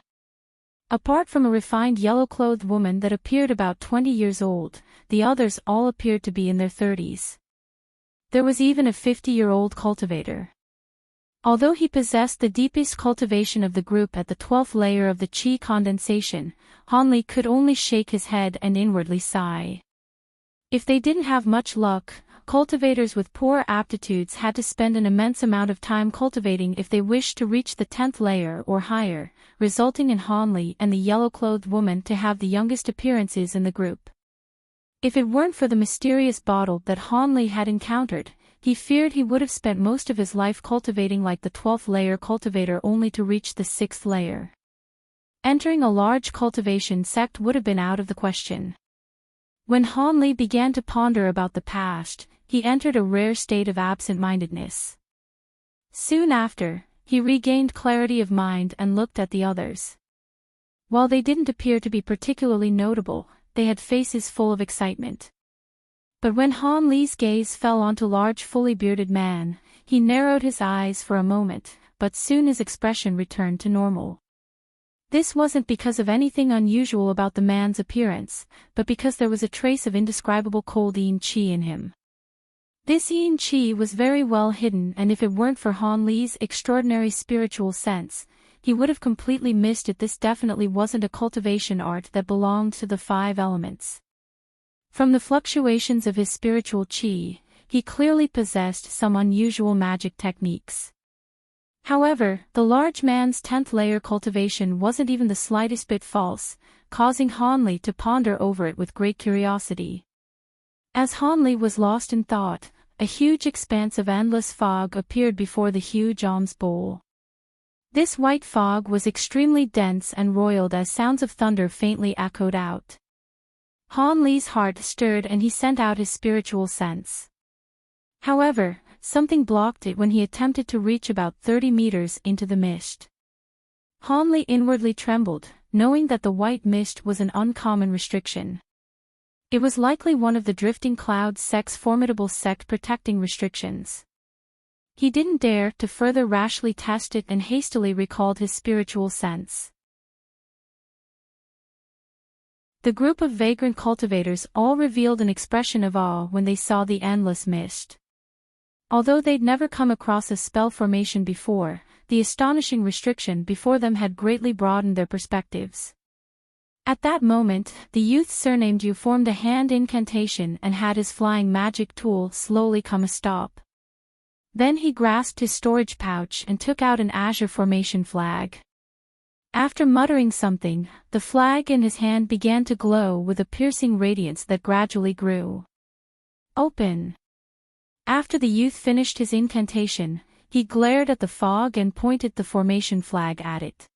Apart from a refined yellow-clothed woman that appeared about 20 years old, the others all appeared to be in their 30s. There was even a 50-year-old cultivator. Although he possessed the deepest cultivation of the group at the 12th layer of the chi condensation, Hanli could only shake his head and inwardly sigh. If they didn't have much luck, cultivators with poor aptitudes had to spend an immense amount of time cultivating if they wished to reach the 10th layer or higher, resulting in Hanli and the yellow-clothed woman to have the youngest appearances in the group. If it weren't for the mysterious bottle that Hanli had encountered, he feared he would have spent most of his life cultivating like the 12th layer cultivator only to reach the 6th layer. Entering a large cultivation sect would have been out of the question. When Hanli began to ponder about the past, he entered a rare state of absent-mindedness. Soon after, he regained clarity of mind and looked at the others. While they didn't appear to be particularly notable, they had faces full of excitement. But when Hanli's gaze fell onto a large fully bearded man, he narrowed his eyes for a moment, but soon his expression returned to normal. This wasn't because of anything unusual about the man's appearance, but because there was a trace of indescribable cold yin qi in him. This yin qi was very well hidden, and if it weren't for Hanli's extraordinary spiritual sense, he would have completely missed it. This definitely wasn't a cultivation art that belonged to the 5 elements. From the fluctuations of his spiritual qi, he clearly possessed some unusual magic techniques. However, the large man's 10th layer cultivation wasn't even the slightest bit false, causing Hanli to ponder over it with great curiosity. As Hanli was lost in thought, a huge expanse of endless fog appeared before the huge alms bowl. This white fog was extremely dense and roiled as sounds of thunder faintly echoed out. Hanli's heart stirred and he sent out his spiritual sense. However, something blocked it when he attempted to reach about 30 meters into the mist. Hanli inwardly trembled, knowing that the white mist was an uncommon restriction. It was likely one of the drifting cloud sect's formidable sect protecting restrictions. He didn't dare to further rashly test it and hastily recalled his spiritual sense. The group of vagrant cultivators all revealed an expression of awe when they saw the endless mist. Although they'd never come across a spell formation before, the astonishing restriction before them had greatly broadened their perspectives. At that moment, the youth surnamed Yu formed a hand incantation and had his flying magic tool slowly come a stop. Then he grasped his storage pouch and took out an azure formation flag. After muttering something, the flag in his hand began to glow with a piercing radiance that gradually grew. Open. After the youth finished his incantation, he glared at the fog and pointed the formation flag at it.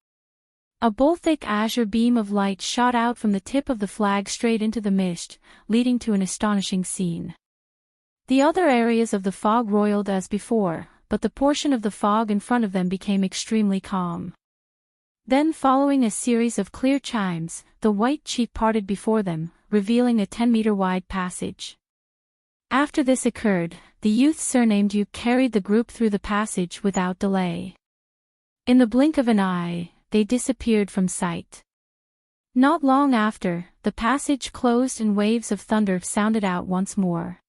A thick azure beam of light shot out from the tip of the flag straight into the mist, leading to an astonishing scene. The other areas of the fog roiled as before, but the portion of the fog in front of them became extremely calm. Then, following a series of clear chimes, the white chi parted before them, revealing a 10-meter-wide passage. After this occurred, the youth surnamed Yu carried the group through the passage without delay. In the blink of an eye, they disappeared from sight. Not long after, the passage closed and waves of thunder sounded out once more.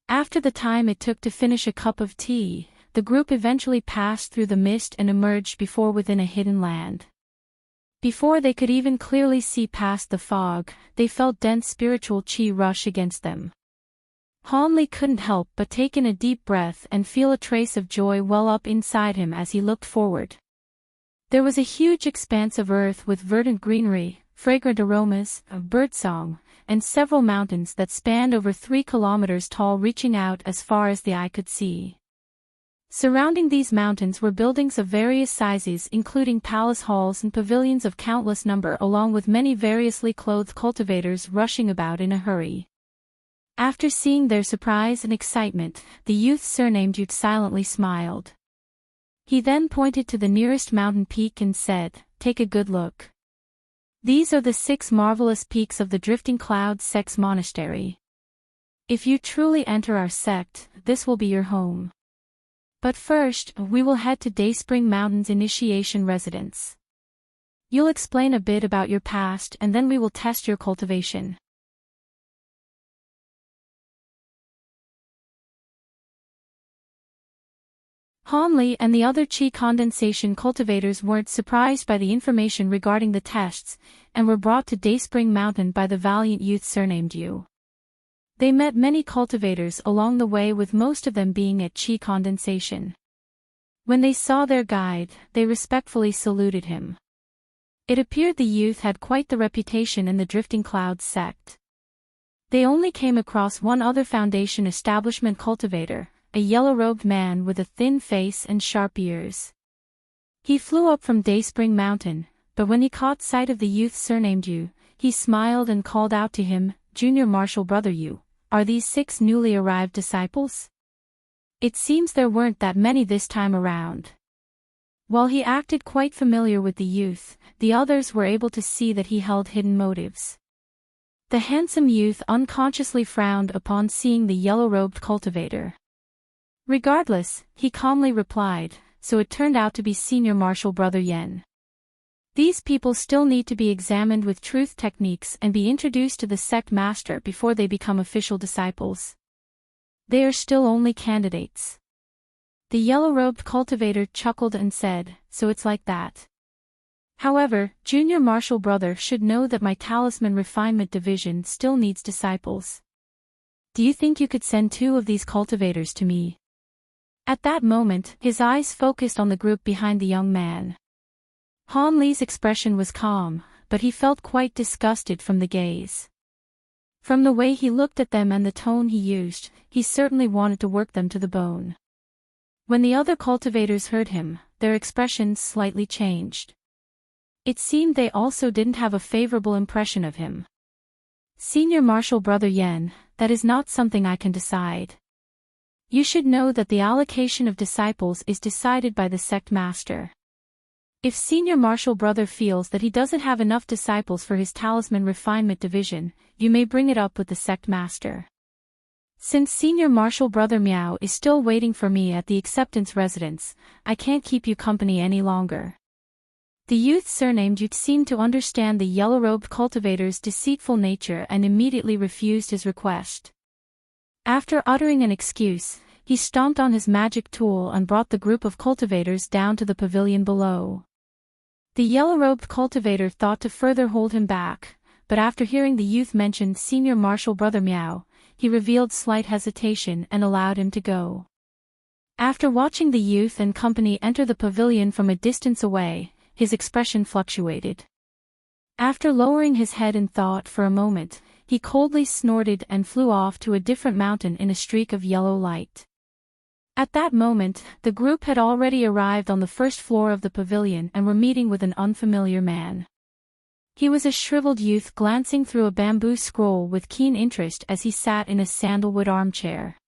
After the time it took to finish a cup of tea, the group eventually passed through the mist and emerged within a hidden land. Before they could even clearly see past the fog, they felt dense spiritual chi rush against them. Hanli couldn't help but take in a deep breath and feel a trace of joy well up inside him as he looked forward. There was a huge expanse of earth with verdant greenery, fragrant aromas, birdsong, and several mountains that spanned over 3 kilometers tall, reaching out as far as the eye could see. Surrounding these mountains were buildings of various sizes, including palace halls and pavilions of countless number, along with many variously clothed cultivators rushing about in a hurry. After seeing their surprise and excitement, the youth surnamed Ute silently smiled. He then pointed to the nearest mountain peak and said, "Take a good look. These are the 6 marvelous peaks of the Drifting Clouds Sect's monastery. If you truly enter our sect, this will be your home. But first, we will head to Dayspring Mountain's initiation residence. You'll explain a bit about your past and then we will test your cultivation." Hanli and the other Qi condensation cultivators weren't surprised by the information regarding the tests, and were brought to Dayspring Mountain by the valiant youth surnamed Yu. They met many cultivators along the way, with most of them being at Qi condensation. When they saw their guide, they respectfully saluted him. It appeared the youth had quite the reputation in the Drifting Clouds sect. They only came across one other Foundation establishment cultivator, a yellow-robed man with a thin face and sharp ears. He flew up from Dayspring Mountain, but when he caught sight of the youth surnamed Yu, he smiled and called out to him, "Junior Marshal Brother Yu, are these 6 newly arrived disciples?" It seems there weren't that many this time around. While he acted quite familiar with the youth, the others were able to see that he held hidden motives. The handsome youth unconsciously frowned upon seeing the yellow-robed cultivator. Regardless, he calmly replied, "So it turned out to be Senior Marshal Brother Yen. These people still need to be examined with truth techniques and be introduced to the sect master before they become official disciples. They are still only candidates." The yellow-robed cultivator chuckled and said, "So it's like that. However, Junior Marshal Brother should know that my Talisman Refinement Division still needs disciples. Do you think you could send 2 of these cultivators to me?" At that moment, his eyes focused on the group behind the young man. Han Li's expression was calm, but he felt quite disgusted from the gaze. From the way he looked at them and the tone he used, he certainly wanted to work them to the bone. When the other cultivators heard him, their expressions slightly changed. It seemed they also didn't have a favorable impression of him. "Senior Marshal Brother Yen, that is not something I can decide. You should know that the allocation of disciples is decided by the sect master. If Senior Marshal Brother feels that he doesn't have enough disciples for his Talisman Refinement Division, you may bring it up with the sect master. Since Senior Marshal Brother Miao is still waiting for me at the acceptance residence, I can't keep you company any longer." The youth surnamed Yu seemed to understand the yellow-robed cultivator's deceitful nature and immediately refused his request. After uttering an excuse, he stomped on his magic tool and brought the group of cultivators down to the pavilion below. The yellow-robed cultivator thought to further hold him back, but after hearing the youth mention Senior Marshal Brother Miao, he revealed slight hesitation and allowed him to go. After watching the youth and company enter the pavilion from a distance away, his expression fluctuated. After lowering his head in thought for a moment, he coldly snorted and flew off to a different mountain in a streak of yellow light. At that moment, the group had already arrived on the first floor of the pavilion and were meeting with an unfamiliar man. He was a shriveled youth glancing through a bamboo scroll with keen interest as he sat in a sandalwood armchair.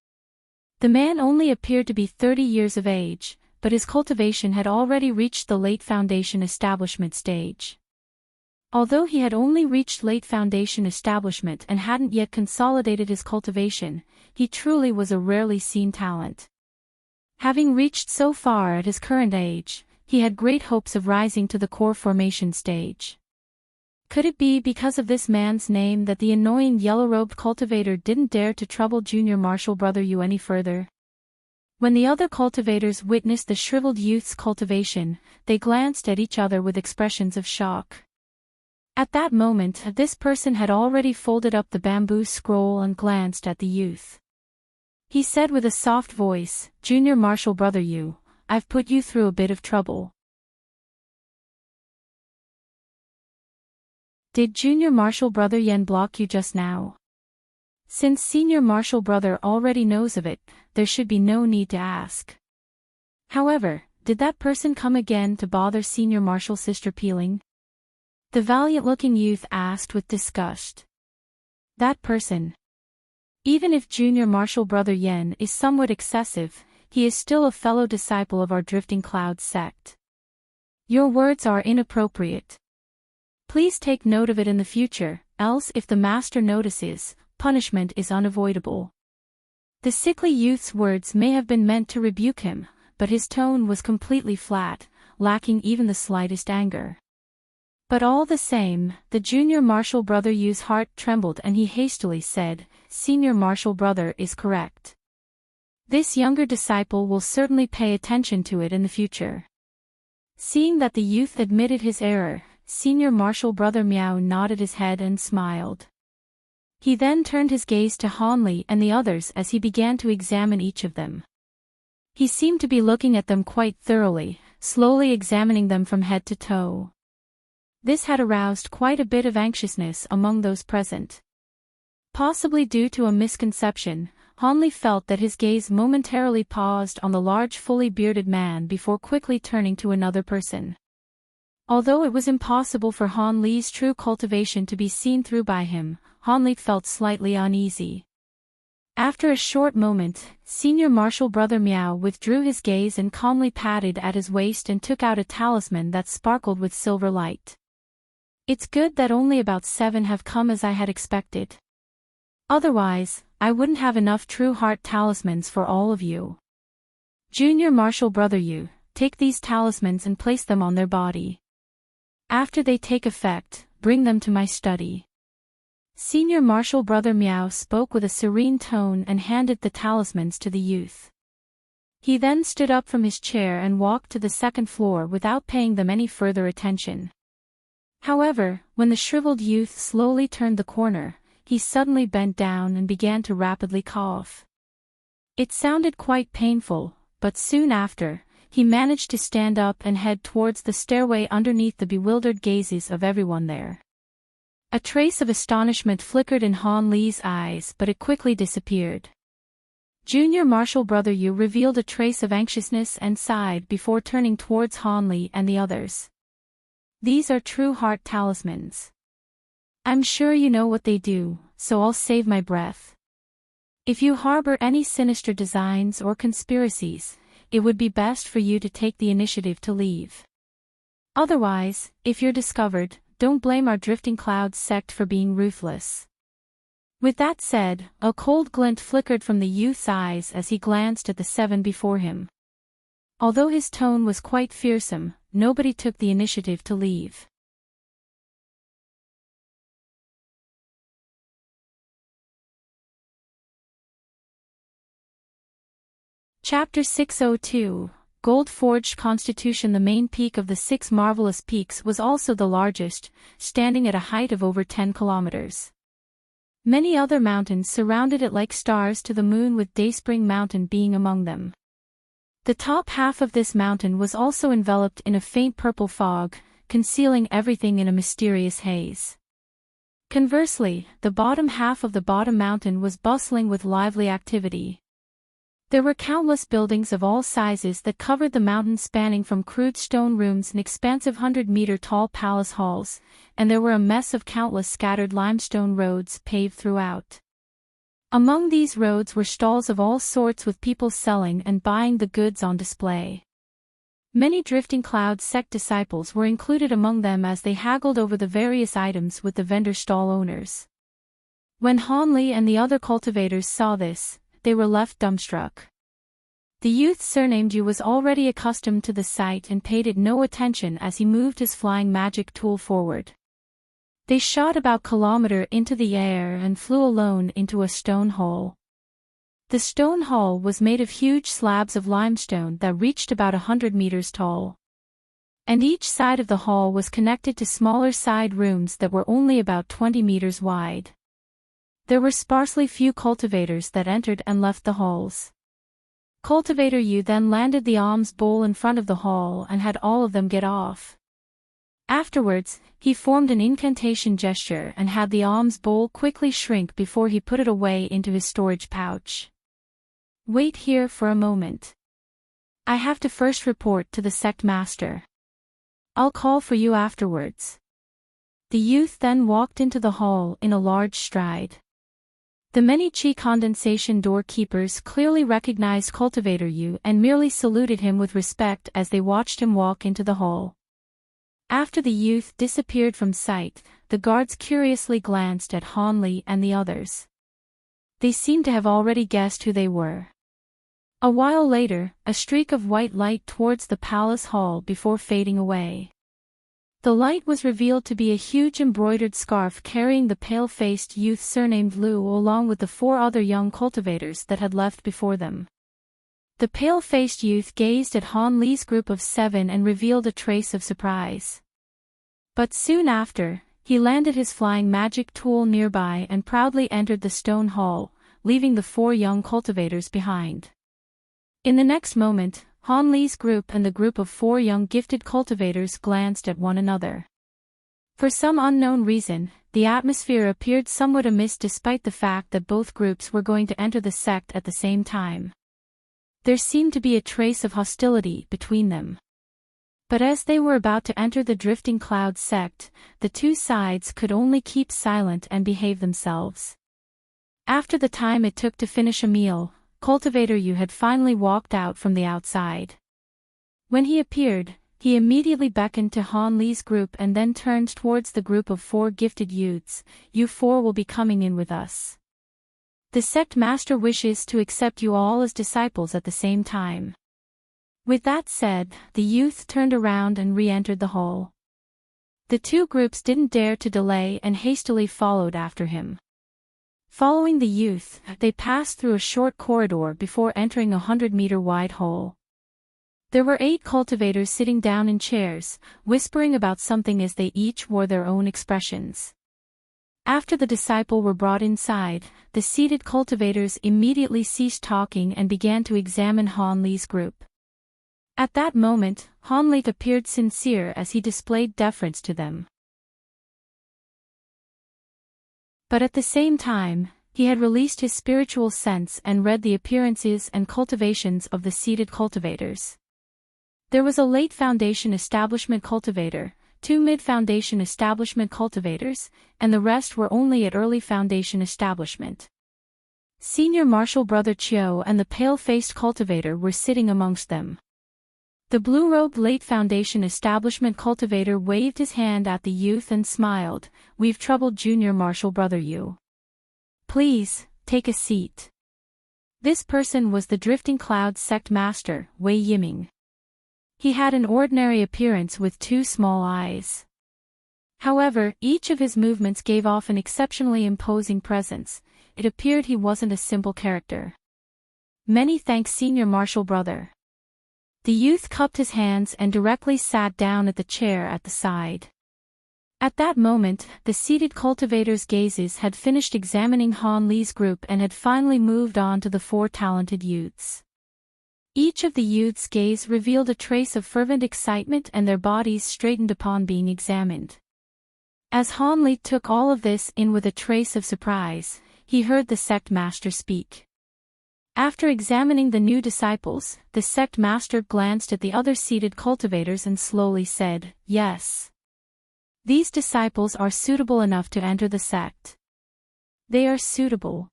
The man only appeared to be 30 years of age, but his cultivation had already reached the late Foundation establishment stage. Although he had only reached late Foundation establishment and hadn't yet consolidated his cultivation, he truly was a rarely seen talent. Having reached so far at his current age, he had great hopes of rising to the core formation stage. Could it be because of this man's name that the annoying yellow-robed cultivator didn't dare to trouble Junior Marshal Brother Yu any further? When the other cultivators witnessed the shriveled youth's cultivation, they glanced at each other with expressions of shock. At that moment, this person had already folded up the bamboo scroll and glanced at the youth. He said with a soft voice, "Junior Marshal Brother Yu, I've put you through a bit of trouble." "Did Junior Marshal Brother Yen block you just now?" Since Senior Marshal Brother already knows of it, there should be no need to ask. However, did that person come again to bother Senior Marshal Sister Peeling? The valiant-looking youth asked with disgust. That person. Even if Junior Marshal Brother Yen is somewhat excessive, he is still a fellow disciple of our Drifting Clouds sect. Your words are inappropriate. Please take note of it in the future, else if the master notices, punishment is unavoidable. The sickly youth's words may have been meant to rebuke him, but his tone was completely flat, lacking even the slightest anger. But all the same, the Junior Marshal Brother Yu's heart trembled and he hastily said, Senior Marshal Brother is correct. This younger disciple will certainly pay attention to it in the future. Seeing that the youth admitted his error, Senior Marshal Brother Miao nodded his head and smiled. He then turned his gaze to Hanli and the others as he began to examine each of them. He seemed to be looking at them quite thoroughly, slowly examining them from head to toe. This had aroused quite a bit of anxiousness among those present. Possibly due to a misconception, Hanli felt that his gaze momentarily paused on the large fully bearded man before quickly turning to another person. Although it was impossible for Han Li's true cultivation to be seen through by him, Han Li felt slightly uneasy. After a short moment, Senior Marshal Brother Miao withdrew his gaze and calmly patted at his waist and took out a talisman that sparkled with silver light. It's good that only about 7 have come as I had expected. Otherwise, I wouldn't have enough true heart talismans for all of you. Junior Marshal Brother Yu, take these talismans and place them on their body. After they take effect, bring them to my study. Senior Marshal Brother Miao spoke with a serene tone and handed the talismans to the youth. He then stood up from his chair and walked to the second floor without paying them any further attention. However, when the shriveled youth slowly turned the corner, he suddenly bent down and began to rapidly cough. It sounded quite painful, but soon after, he managed to stand up and head towards the stairway underneath the bewildered gazes of everyone there. A trace of astonishment flickered in Han Li's eyes but it quickly disappeared. Junior Marshal Brother Yu revealed a trace of anxiousness and sighed before turning towards Han Li and the others. These are true heart talismans. I'm sure you know what they do, so I'll save my breath. If you harbor any sinister designs or conspiracies, it would be best for you to take the initiative to leave. Otherwise, if you're discovered, don't blame our Drifting Clouds sect for being ruthless. With that said, a cold glint flickered from the youth's eyes as he glanced at the 7 before him. Although his tone was quite fearsome, nobody took the initiative to leave. Chapter 602, Gold-Forged Constitution. The main peak of the 6 marvelous peaks was also the largest, standing at a height of over 10 kilometers. Many other mountains surrounded it like stars to the moon, with Dayspring Mountain being among them. The top half of this mountain was also enveloped in a faint purple fog, concealing everything in a mysterious haze. Conversely, the bottom half of the bottom mountain was bustling with lively activity. There were countless buildings of all sizes that covered the mountain, spanning from crude stone rooms and expansive 100-meter-tall palace halls, and there were a mess of countless scattered limestone roads paved throughout. Among these roads were stalls of all sorts with people selling and buying the goods on display. Many Drifting Clouds sect disciples were included among them as they haggled over the various items with the vendor stall owners. When Han Li and the other cultivators saw this, they were left dumbstruck. The youth surnamed Yu was already accustomed to the sight and paid it no attention as he moved his flying magic tool forward. They shot about a kilometer into the air and flew alone into a stone hall. The stone hall was made of huge slabs of limestone that reached about 100 meters tall. And each side of the hall was connected to smaller side rooms that were only about 20 meters wide. There were sparsely few cultivators that entered and left the halls. Cultivator Yu then landed the alms bowl in front of the hall and had all of them get off. Afterwards, he formed an incantation gesture and had the alms bowl quickly shrink before he put it away into his storage pouch. Wait here for a moment. I have to first report to the sect master. I'll call for you afterwards. The youth then walked into the hall in a large stride. The many chi condensation doorkeepers clearly recognized Cultivator Yu and merely saluted him with respect as they watched him walk into the hall. After the youth disappeared from sight, the guards curiously glanced at Han Li and the others. They seemed to have already guessed who they were. A while later, a streak of white light towards the palace hall before fading away. The light was revealed to be a huge embroidered scarf carrying the pale-faced youth surnamed Lu along with the 4 other young cultivators that had left before them. The pale-faced youth gazed at Han Li's group of 7 and revealed a trace of surprise. But soon after, he landed his flying magic tool nearby and proudly entered the stone hall, leaving the 4 young cultivators behind. In the next moment, Han Li's group and the group of 4 young gifted cultivators glanced at one another. For some unknown reason, the atmosphere appeared somewhat amiss despite the fact that both groups were going to enter the sect at the same time. There seemed to be a trace of hostility between them. But as they were about to enter the Drifting Cloud sect, the 2 sides could only keep silent and behave themselves. After the time it took to finish a meal, Cultivator Yu had finally walked out from the outside. When he appeared, he immediately beckoned to Han Li's group and then turned towards the group of 4 gifted youths. You 4 will be coming in with us. The sect master wishes to accept you all as disciples at the same time. With that said, the youth turned around and re-entered the hall. The 2 groups didn't dare to delay and hastily followed after him. Following the youth, they passed through a short corridor before entering a 100-meter wide hall. There were 8 cultivators sitting down in chairs, whispering about something as they each wore their own expressions. After the disciple were brought inside, the seated cultivators immediately ceased talking and began to examine Han Li's group. At that moment, Han Li appeared sincere as he displayed deference to them. But at the same time, he had released his spiritual sense and read the appearances and cultivations of the seated cultivators. There was a late Foundation Establishment cultivator, 2 mid-Foundation Establishment cultivators, and the rest were only at early Foundation Establishment. Senior Martial Brother Chiu and the pale-faced cultivator were sitting amongst them. The blue-robed late Foundation Establishment cultivator waved his hand at the youth and smiled. We've troubled Junior Martial Brother Yu. Please, take a seat. This person was the Drifting Cloud sect master, Wei Yiming. He had an ordinary appearance with 2 small eyes. However, each of his movements gave off an exceptionally imposing presence. It appeared he wasn't a simple character. Many thanks, Senior Martial Brother. The youth cupped his hands and directly sat down at the chair at the side. At that moment, the seated cultivators' gazes had finished examining Han Li's group and had finally moved on to the 4 talented youths. Each of the youths' gaze revealed a trace of fervent excitement and their bodies straightened upon being examined. As Han Li took all of this in with a trace of surprise, he heard the sect master speak. After examining the new disciples, the sect master glanced at the other seated cultivators and slowly said, Yes. These disciples are suitable enough to enter the sect. They are suitable.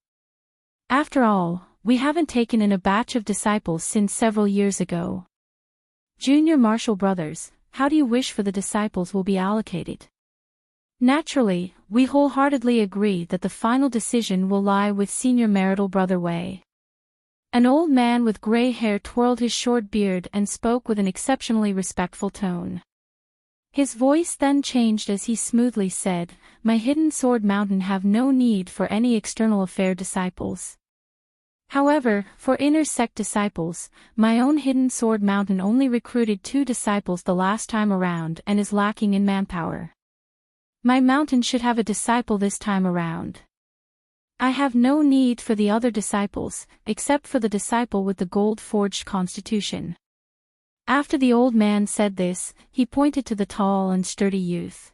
After all, we haven't taken in a batch of disciples since several years ago. Junior Martial Brothers, how do you wish for the disciples will be allocated? Naturally, we wholeheartedly agree that the final decision will lie with Senior Marital Brother Wei. An old man with gray hair twirled his short beard and spoke with an exceptionally respectful tone. His voice then changed as he smoothly said, My Hidden Sword Mountain have no need for any external affair disciples. However, for inner sect disciples, my own Hidden Sword Mountain only recruited 2 disciples the last time around and is lacking in manpower. My mountain should have a disciple this time around. I have no need for the other disciples, except for the disciple with the gold-forged constitution. After the old man said this, he pointed to the tall and sturdy youth.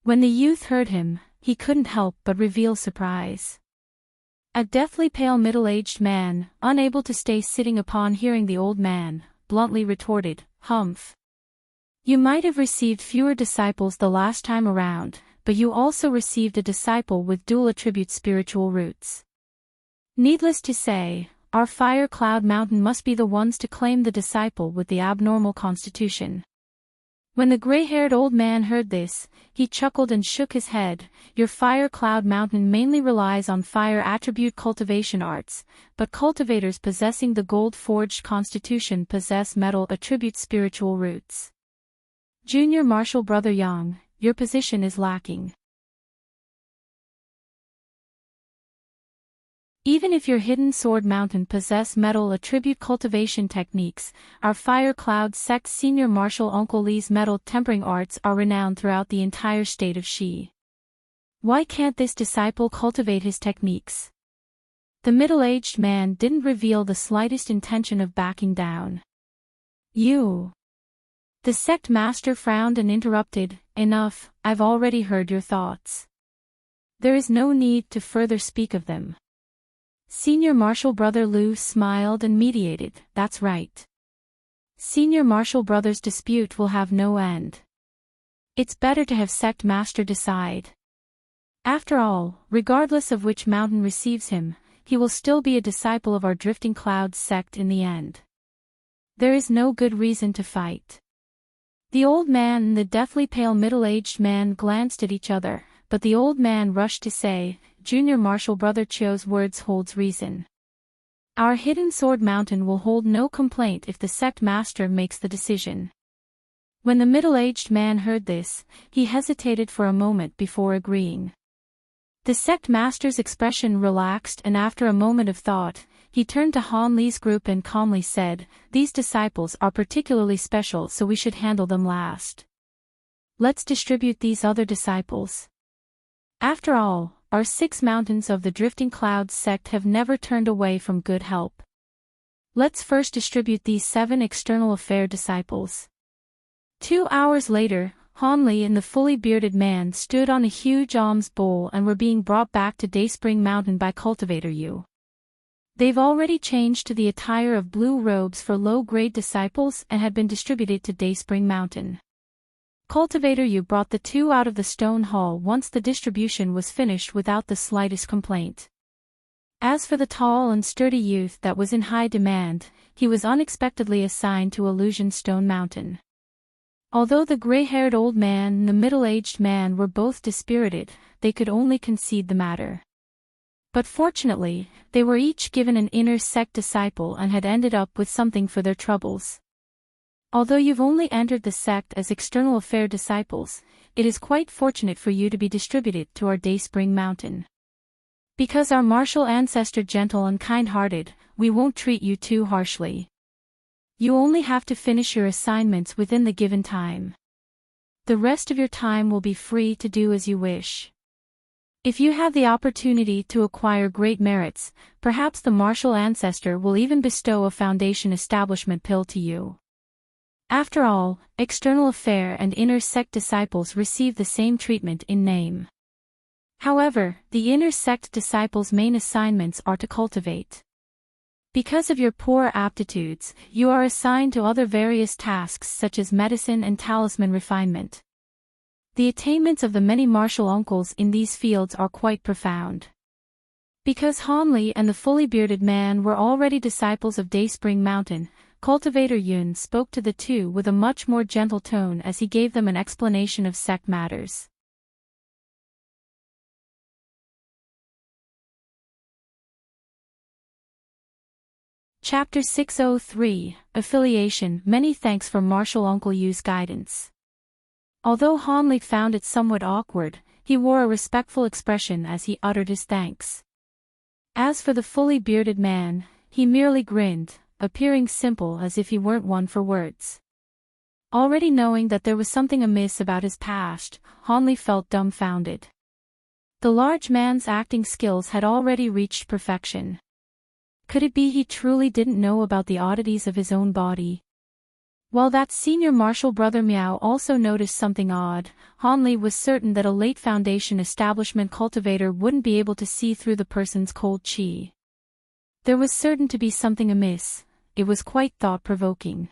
When the youth heard him, he couldn't help but reveal surprise. A deathly pale middle-aged man, unable to stay sitting upon hearing the old man, bluntly retorted, "Humph. You might have received fewer disciples the last time around, but you also received a disciple with dual attribute spiritual roots. Needless to say, our fire cloud mountain must be the ones to claim the disciple with the abnormal constitution." When the gray-haired old man heard this, he chuckled and shook his head. "Your fire cloud mountain mainly relies on fire attribute cultivation arts, but cultivators possessing the gold-forged constitution possess metal attribute spiritual roots. Junior Marshall Brother Yang, your position is lacking. Even if your hidden sword mountain possess metal attribute cultivation techniques, our Fire Cloud sect senior Marshal Uncle Lee's metal tempering arts are renowned throughout the entire state of Shi. Why can't this disciple cultivate his techniques?" The middle-aged man didn't reveal the slightest intention of backing down. "You." The sect master frowned and interrupted, "Enough, I've already heard your thoughts. There is no need to further speak of them." Senior Marshal Brother Liu smiled and mediated, "That's right. Senior Marshal Brother's dispute will have no end. It's better to have sect master decide. After all, regardless of which mountain receives him, he will still be a disciple of our Drifting Clouds sect in the end. There is no good reason to fight." The old man and the deathly pale middle-aged man glanced at each other, but the old man rushed to say, "Junior Marshal Brother Chio's words holds reason. Our hidden sword mountain will hold no complaint if the sect master makes the decision." When the middle-aged man heard this, he hesitated for a moment before agreeing. The sect master's expression relaxed, and after a moment of thought, he turned to Han Li's group and calmly said, "These disciples are particularly special, so we should handle them last. Let's distribute these other disciples. After all, our 6 mountains of the Drifting Clouds sect have never turned away from good help. Let's first distribute these 7 external affair disciples." 2 hours later, Han Li and the fully bearded man stood on a huge alms bowl and were being brought back to Dayspring Mountain by Cultivator Yu. They've already changed to the attire of blue robes for low-grade disciples and had been distributed to Dayspring Mountain. Cultivator Yu brought the 2 out of the stone hall once the distribution was finished without the slightest complaint. As for the tall and sturdy youth that was in high demand, he was unexpectedly assigned to Illusion Stone Mountain. Although the gray-haired old man and the middle-aged man were both dispirited, they could only concede the matter. But fortunately, they were each given an inner sect disciple and had ended up with something for their troubles. Although you've only entered the sect as external affair disciples, it is quite fortunate for you to be distributed to our Dayspring Mountain. Because our martial ancestor gentle and kind-hearted, we won't treat you too harshly. You only have to finish your assignments within the given time. The rest of your time will be free to do as you wish. If you have the opportunity to acquire great merits, perhaps the martial ancestor will even bestow a foundation establishment pill to you. After all, external affair and inner sect disciples receive the same treatment in name. However, the inner sect disciples' main assignments are to cultivate. Because of your poor aptitudes, you are assigned to other various tasks such as medicine and talisman refinement. The attainments of the many martial uncles in these fields are quite profound. Because Han Li and the fully bearded man were already disciples of Dayspring Mountain, Cultivator Yun spoke to the 2 with a much more gentle tone as he gave them an explanation of sect matters. Chapter 603, Affiliation. Many thanks for Martial Uncle Yu's guidance. Although Han Li found it somewhat awkward, he wore a respectful expression as he uttered his thanks. As for the fully bearded man, he merely grinned, appearing simple as if he weren't one for words. Already knowing that there was something amiss about his past, Han Li felt dumbfounded. The large man's acting skills had already reached perfection. Could it be he truly didn't know about the oddities of his own body? While that senior martial brother Miao also noticed something odd, Han Li was certain that a late foundation establishment cultivator wouldn't be able to see through the person's cold chi. There was certain to be something amiss. It was quite thought-provoking.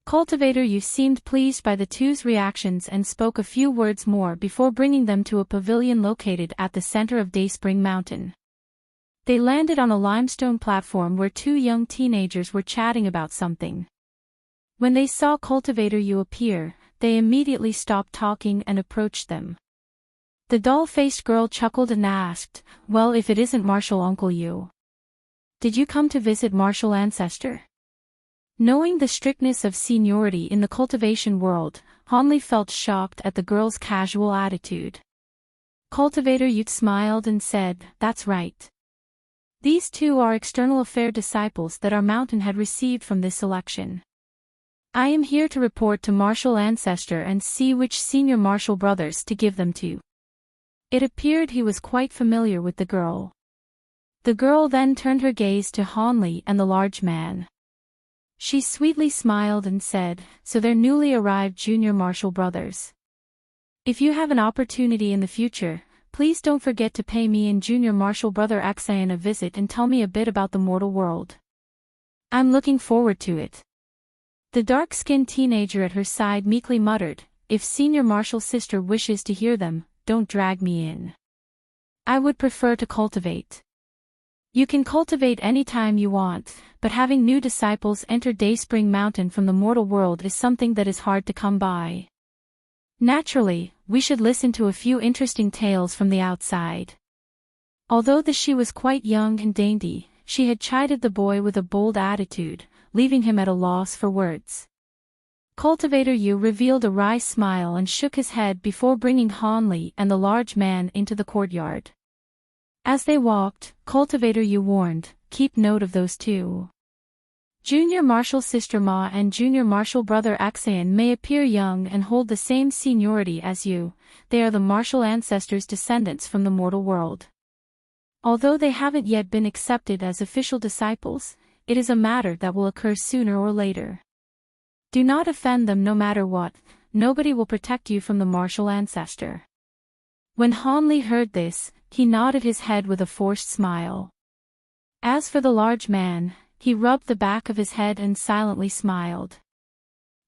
Cultivator Yu seemed pleased by the two's reactions and spoke a few words more before bringing them to a pavilion located at the center of Dayspring Mountain. They landed on a limestone platform where two young teenagers were chatting about something. When they saw Cultivator Yu appear, they immediately stopped talking and approached them. The doll-faced girl chuckled and asked, "Well, if it isn't Martial Uncle Yu. Did you come to visit Martial Ancestor?" Knowing the strictness of seniority in the cultivation world, Hanli felt shocked at the girl's casual attitude. Cultivator Yu smiled and said, "That's right. These two are external affair disciples that our mountain had received from this selection. I am here to report to Martial Ancestor and see which senior martial brothers to give them to." It appeared he was quite familiar with the girl. The girl then turned her gaze to Hanli and the large man. She sweetly smiled and said, "So they're newly arrived junior martial brothers. If you have an opportunity in the future, please don't forget to pay me and junior martial brother Xan a visit and tell me a bit about the mortal world. I'm looking forward to it." The dark-skinned teenager at her side meekly muttered, "If senior martial sister wishes to hear them, don't drag me in. I would prefer to cultivate." You can cultivate any time you want, but having new disciples enter Dayspring Mountain from the mortal world is something that is hard to come by. Naturally, we should listen to a few interesting tales from the outside. Although she was quite young and dainty, she had chided the boy with a bold attitude, leaving him at a loss for words. Cultivator Yu revealed a wry smile and shook his head before bringing Hanli and the large man into the courtyard. As they walked, Cultivator Yu warned, "Keep note of those two. Junior martial sister Ma and junior martial brother Xan may appear young and hold the same seniority as you, they are the martial ancestors' descendants from the mortal world. Although they haven't yet been accepted as official disciples, it is a matter that will occur sooner or later. Do not offend them no matter what, nobody will protect you from the martial ancestor." When Hanli heard this, he nodded his head with a forced smile. As for the large man, he rubbed the back of his head and silently smiled.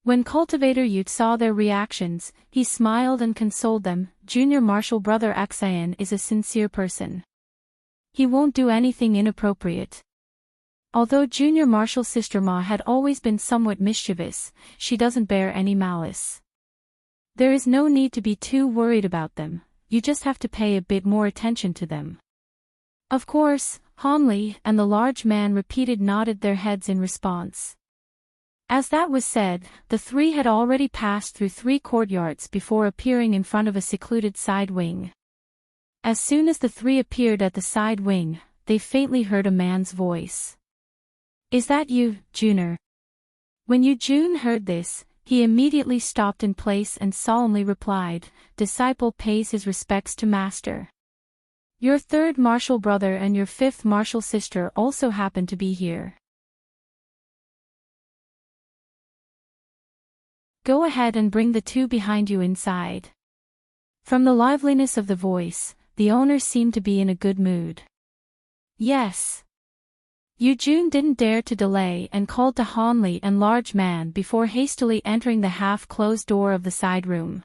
When Cultivator Yu saw their reactions, he smiled and consoled them. "Junior martial brother Xan is a sincere person. He won't do anything inappropriate." Although junior martial sister Ma had always been somewhat mischievous, she doesn't bear any malice. There is no need to be too worried about them, you just have to pay a bit more attention to them. Of course, Hanli and the large man nodded their heads in response. As that was said, the three had already passed through 3 courtyards before appearing in front of a secluded side wing. As soon as the 3 appeared at the side wing, they faintly heard a man's voice. "Is that you, Juner?" When Jun heard this, he immediately stopped in place and solemnly replied, "Disciple pays his respects to master. Your 3rd martial brother and your 5th martial sister also happen to be here. Go ahead and bring the 2 behind you inside." From the liveliness of the voice, the owner seemed to be in a good mood. "Yes." Jun didn't dare to delay and called to Hanli and large man before hastily entering the half-closed door of the side room.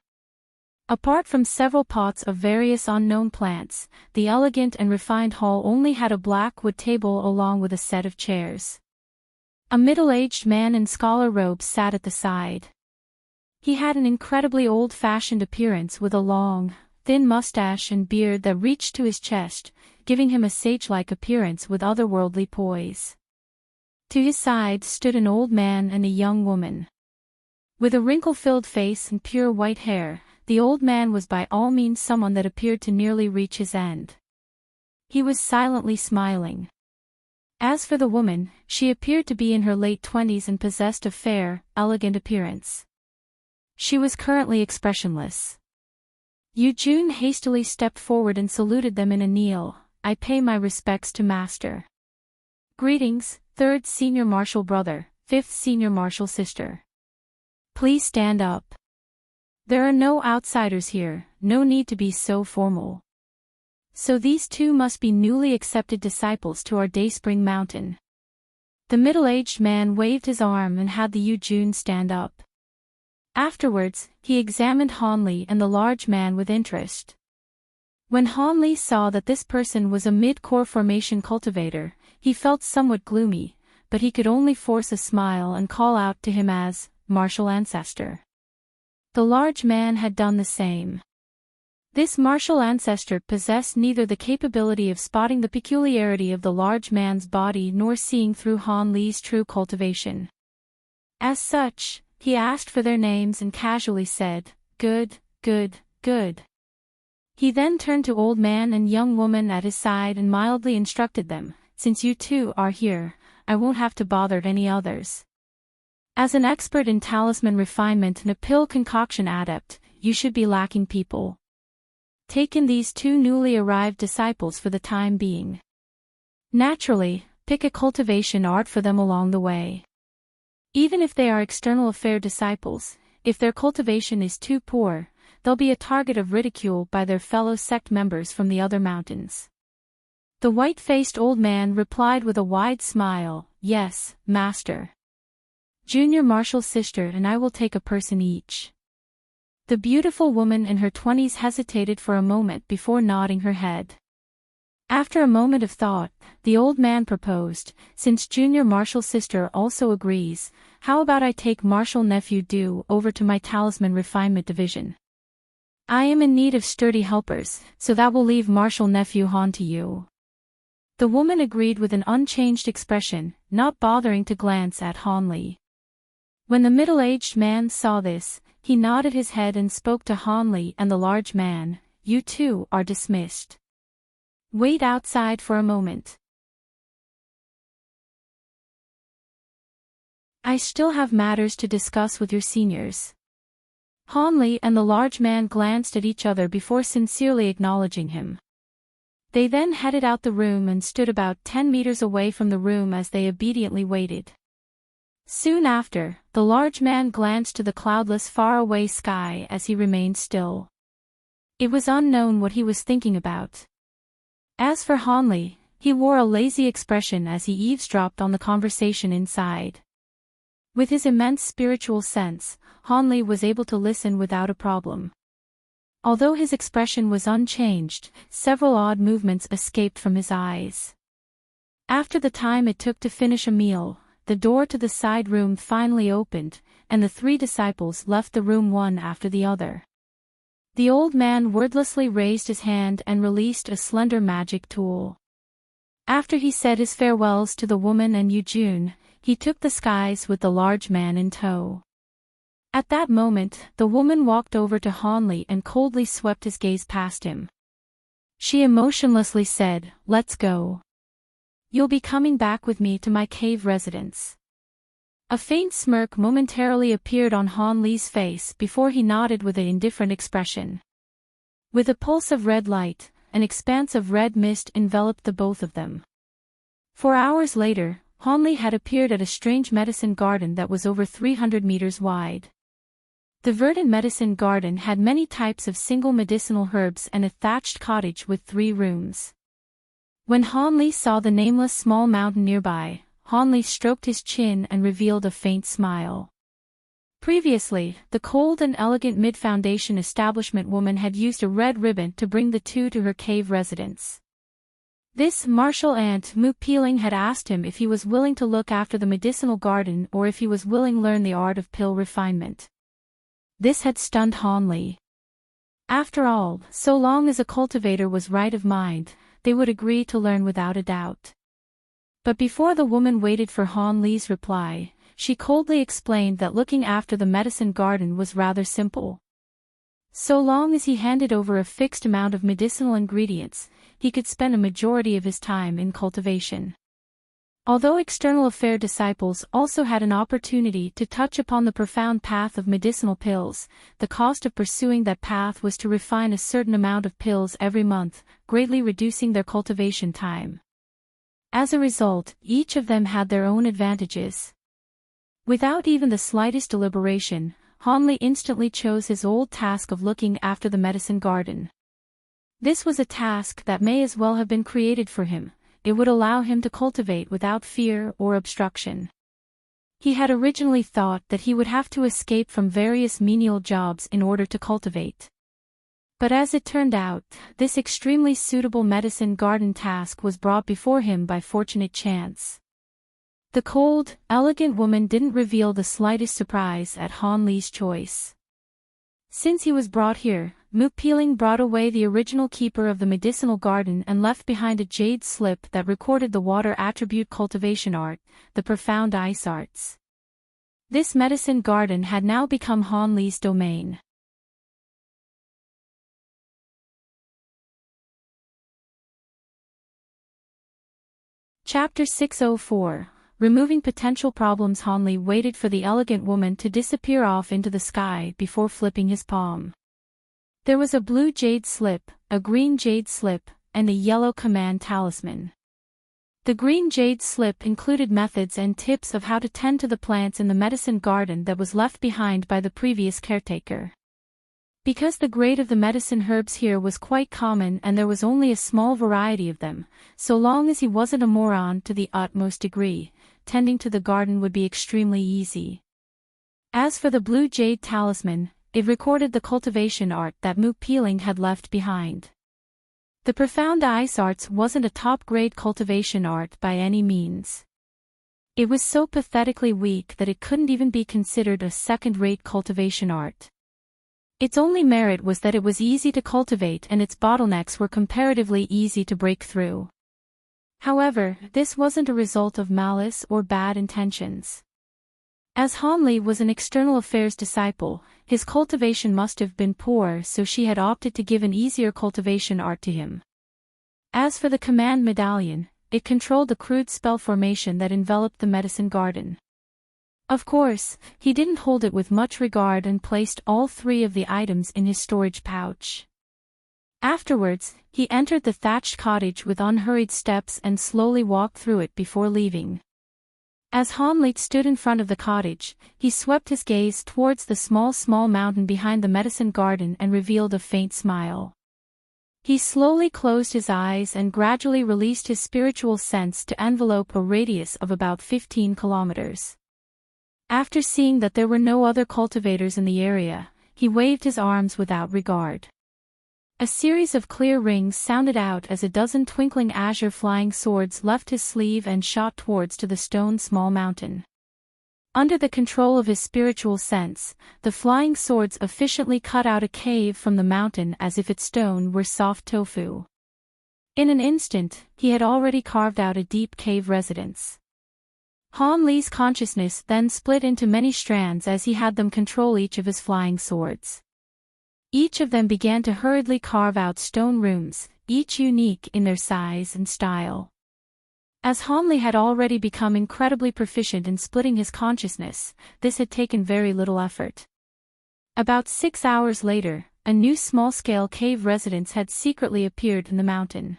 Apart from several pots of various unknown plants, the elegant and refined hall only had a black wood table along with a set of chairs. A middle-aged man in scholar robes sat at the side. He had an incredibly old-fashioned appearance with a long, thin mustache and beard that reached to his chest, giving him a sage-like appearance with otherworldly poise. To his side stood an old man and a young woman. With a wrinkle-filled face and pure white hair, the old man was by all means someone that appeared to nearly reach his end. He was silently smiling. As for the woman, she appeared to be in her late 20s and possessed a fair, elegant appearance. She was currently expressionless. Jun hastily stepped forward and saluted them in a kneel. "I pay my respects to master. Greetings, 3rd senior martial brother, 5th senior martial sister. Please stand up. There are no outsiders here, no need to be so formal. So these 2 must be newly accepted disciples to our Dayspring Mountain." The middle-aged man waved his arm and had the Yu-jun stand up. Afterwards, he examined Hanli and the large man with interest. When Hanli saw that this person was a mid-core formation cultivator, he felt somewhat gloomy, but he could only force a smile and call out to him as martial ancestor. The large man had done the same. This martial ancestor possessed neither the capability of spotting the peculiarity of the large man's body nor seeing through Hanli's true cultivation. As such, he asked for their names and casually said, "Good, good, good." He then turned to old man and young woman at his side and mildly instructed them, "Since you two are here, I won't have to bother any others. As an expert in talisman refinement and a pill concoction adept, you should be lacking people. Take in these two newly arrived disciples for the time being. Naturally, pick a cultivation art for them along the way. Even if they are external affair disciples, if their cultivation is too poor, they'll be a target of ridicule by their fellow sect members from the other mountains." The white-faced old man replied with a wide smile, "Yes, master. Junior Marshal sister and I will take a person each." The beautiful woman in her 20s hesitated for a moment before nodding her head. After a moment of thought, the old man proposed, "Since Junior Marshal sister also agrees, how about I take Marshal nephew Du over to my talisman refinement division? I am in need of sturdy helpers, so that will leave Marshal nephew Han to you." The woman agreed with an unchanged expression, not bothering to glance at Hanli. When the middle-aged man saw this, he nodded his head and spoke to Hanli and the large man, "You two are dismissed. Wait outside for a moment. I still have matters to discuss with your seniors." Hanli and the large man glanced at each other before sincerely acknowledging him. They then headed out the room and stood about 10 meters away from the room as they obediently waited. Soon after, the large man glanced to the cloudless far-away sky as he remained still. It was unknown what he was thinking about. As for Hanli, he wore a lazy expression as he eavesdropped on the conversation inside. With his immense spiritual sense, Hanli was able to listen without a problem. Although his expression was unchanged, several odd movements escaped from his eyes. After the time it took to finish a meal, the door to the side room finally opened, and the three disciples left the room one after the other. The old man wordlessly raised his hand and released a slender magic tool. After he said his farewells to the woman and Yu-jun, he took the skies with the large man in tow. At that moment, the woman walked over to Hanli and coldly swept his gaze past him. She emotionlessly said, "Let's go. You'll be coming back with me to my cave residence." A faint smirk momentarily appeared on Hanli's face before he nodded with an indifferent expression. With a pulse of red light, an expanse of red mist enveloped the both of them. 4 hours later, Hanli had appeared at a strange medicine garden that was over 300 meters wide. The verdant medicine garden had many types of single medicinal herbs and a thatched cottage with 3 rooms. When Hanli saw the nameless small mountain nearby, Hanli stroked his chin and revealed a faint smile. Previously, the cold and elegant mid-foundation establishment woman had used a red ribbon to bring the two to her cave residence. This martial aunt Mu Peeling had asked him if he was willing to look after the medicinal garden or if he was willing to learn the art of pill refinement. This had stunned Hanli. After all, so long as a cultivator was right of mind, they would agree to learn without a doubt. But before the woman waited for Hanli's reply, she coldly explained that looking after the medicine garden was rather simple. So long as he handed over a fixed amount of medicinal ingredients, he could spend a majority of his time in cultivation. Although external affair disciples also had an opportunity to touch upon the profound path of medicinal pills, the cost of pursuing that path was to refine a certain amount of pills every month, greatly reducing their cultivation time. As a result, each of them had their own advantages. Without even the slightest deliberation, Hanli instantly chose his old task of looking after the medicine garden. This was a task that may as well have been created for him, it would allow him to cultivate without fear or obstruction. He had originally thought that he would have to escape from various menial jobs in order to cultivate. But as it turned out, this extremely suitable medicine garden task was brought before him by fortunate chance. The cold, elegant woman didn't reveal the slightest surprise at Han Li's choice. Since he was brought here, Mukpeeling brought away the original keeper of the medicinal garden and left behind a jade slip that recorded the water attribute cultivation art, the profound ice arts. This medicine garden had now become Han Li's domain. Chapter 604. Removing potential problems. Han Li waited for the elegant woman to disappear off into the sky before flipping his palm. There was a blue jade slip, a green jade slip, and a yellow command talisman. The green jade slip included methods and tips of how to tend to the plants in the medicine garden that was left behind by the previous caretaker. Because the grade of the medicine herbs here was quite common and there was only a small variety of them, so long as he wasn't a moron to the utmost degree, tending to the garden would be extremely easy. As for the blue jade talisman, it recorded the cultivation art that Mukpeeling had left behind. The profound ice arts wasn't a top-grade cultivation art by any means. It was so pathetically weak that it couldn't even be considered a second-rate cultivation art. Its only merit was that it was easy to cultivate and its bottlenecks were comparatively easy to break through. However, this wasn't a result of malice or bad intentions. As Han Li was an external affairs disciple, his cultivation must have been poor, so she had opted to give an easier cultivation art to him. As for the command medallion, it controlled the crude spell formation that enveloped the medicine garden. Of course, he didn't hold it with much regard and placed all three of the items in his storage pouch. Afterwards, he entered the thatched cottage with unhurried steps and slowly walked through it before leaving. As Han Li stood in front of the cottage, he swept his gaze towards the small mountain behind the medicine garden and revealed a faint smile. He slowly closed his eyes and gradually released his spiritual sense to envelope a radius of about 15 kilometers. After seeing that there were no other cultivators in the area, he waved his arms without regard. A series of clear rings sounded out as a dozen twinkling azure flying swords left his sleeve and shot towards to the small mountain. Under the control of his spiritual sense, the flying swords efficiently cut out a cave from the mountain as if its stone were soft tofu. In an instant, he had already carved out a deep cave residence. Han Li's consciousness then split into many strands as he had them control each of his flying swords. Each of them began to hurriedly carve out stone rooms, each unique in their size and style. As Han Li had already become incredibly proficient in splitting his consciousness, this had taken very little effort. About 6 hours later, a new small-scale cave residence had secretly appeared in the mountain.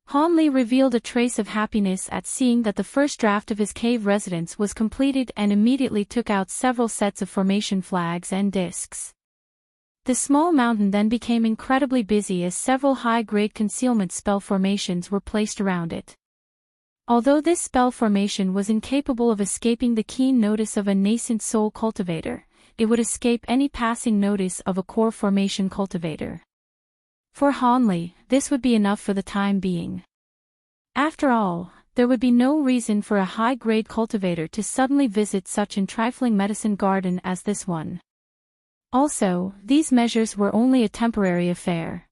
Han Li revealed a trace of happiness at seeing that the first draft of his cave residence was completed and immediately took out several sets of formation flags and discs. The small mountain then became incredibly busy as several high-grade concealment spell formations were placed around it. Although this spell formation was incapable of escaping the keen notice of a nascent soul cultivator, it would escape any passing notice of a core formation cultivator. For Han Li, this would be enough for the time being. After all, there would be no reason for a high-grade cultivator to suddenly visit such a trifling medicine garden as this one. Also, these measures were only a temporary affair.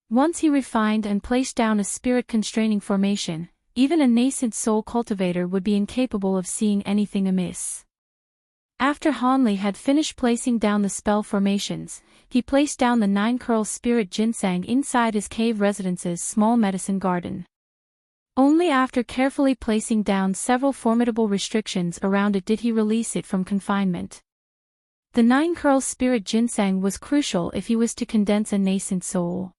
Once he refined and placed down a spirit-constraining formation, even a nascent soul cultivator would be incapable of seeing anything amiss. After Han Li had finished placing down the spell formations, he placed down the 9-curl spirit ginseng inside his cave residence's small medicine garden. Only after carefully placing down several formidable restrictions around it did he release it from confinement. The 9-curl spirit ginseng was crucial if he was to condense a nascent soul.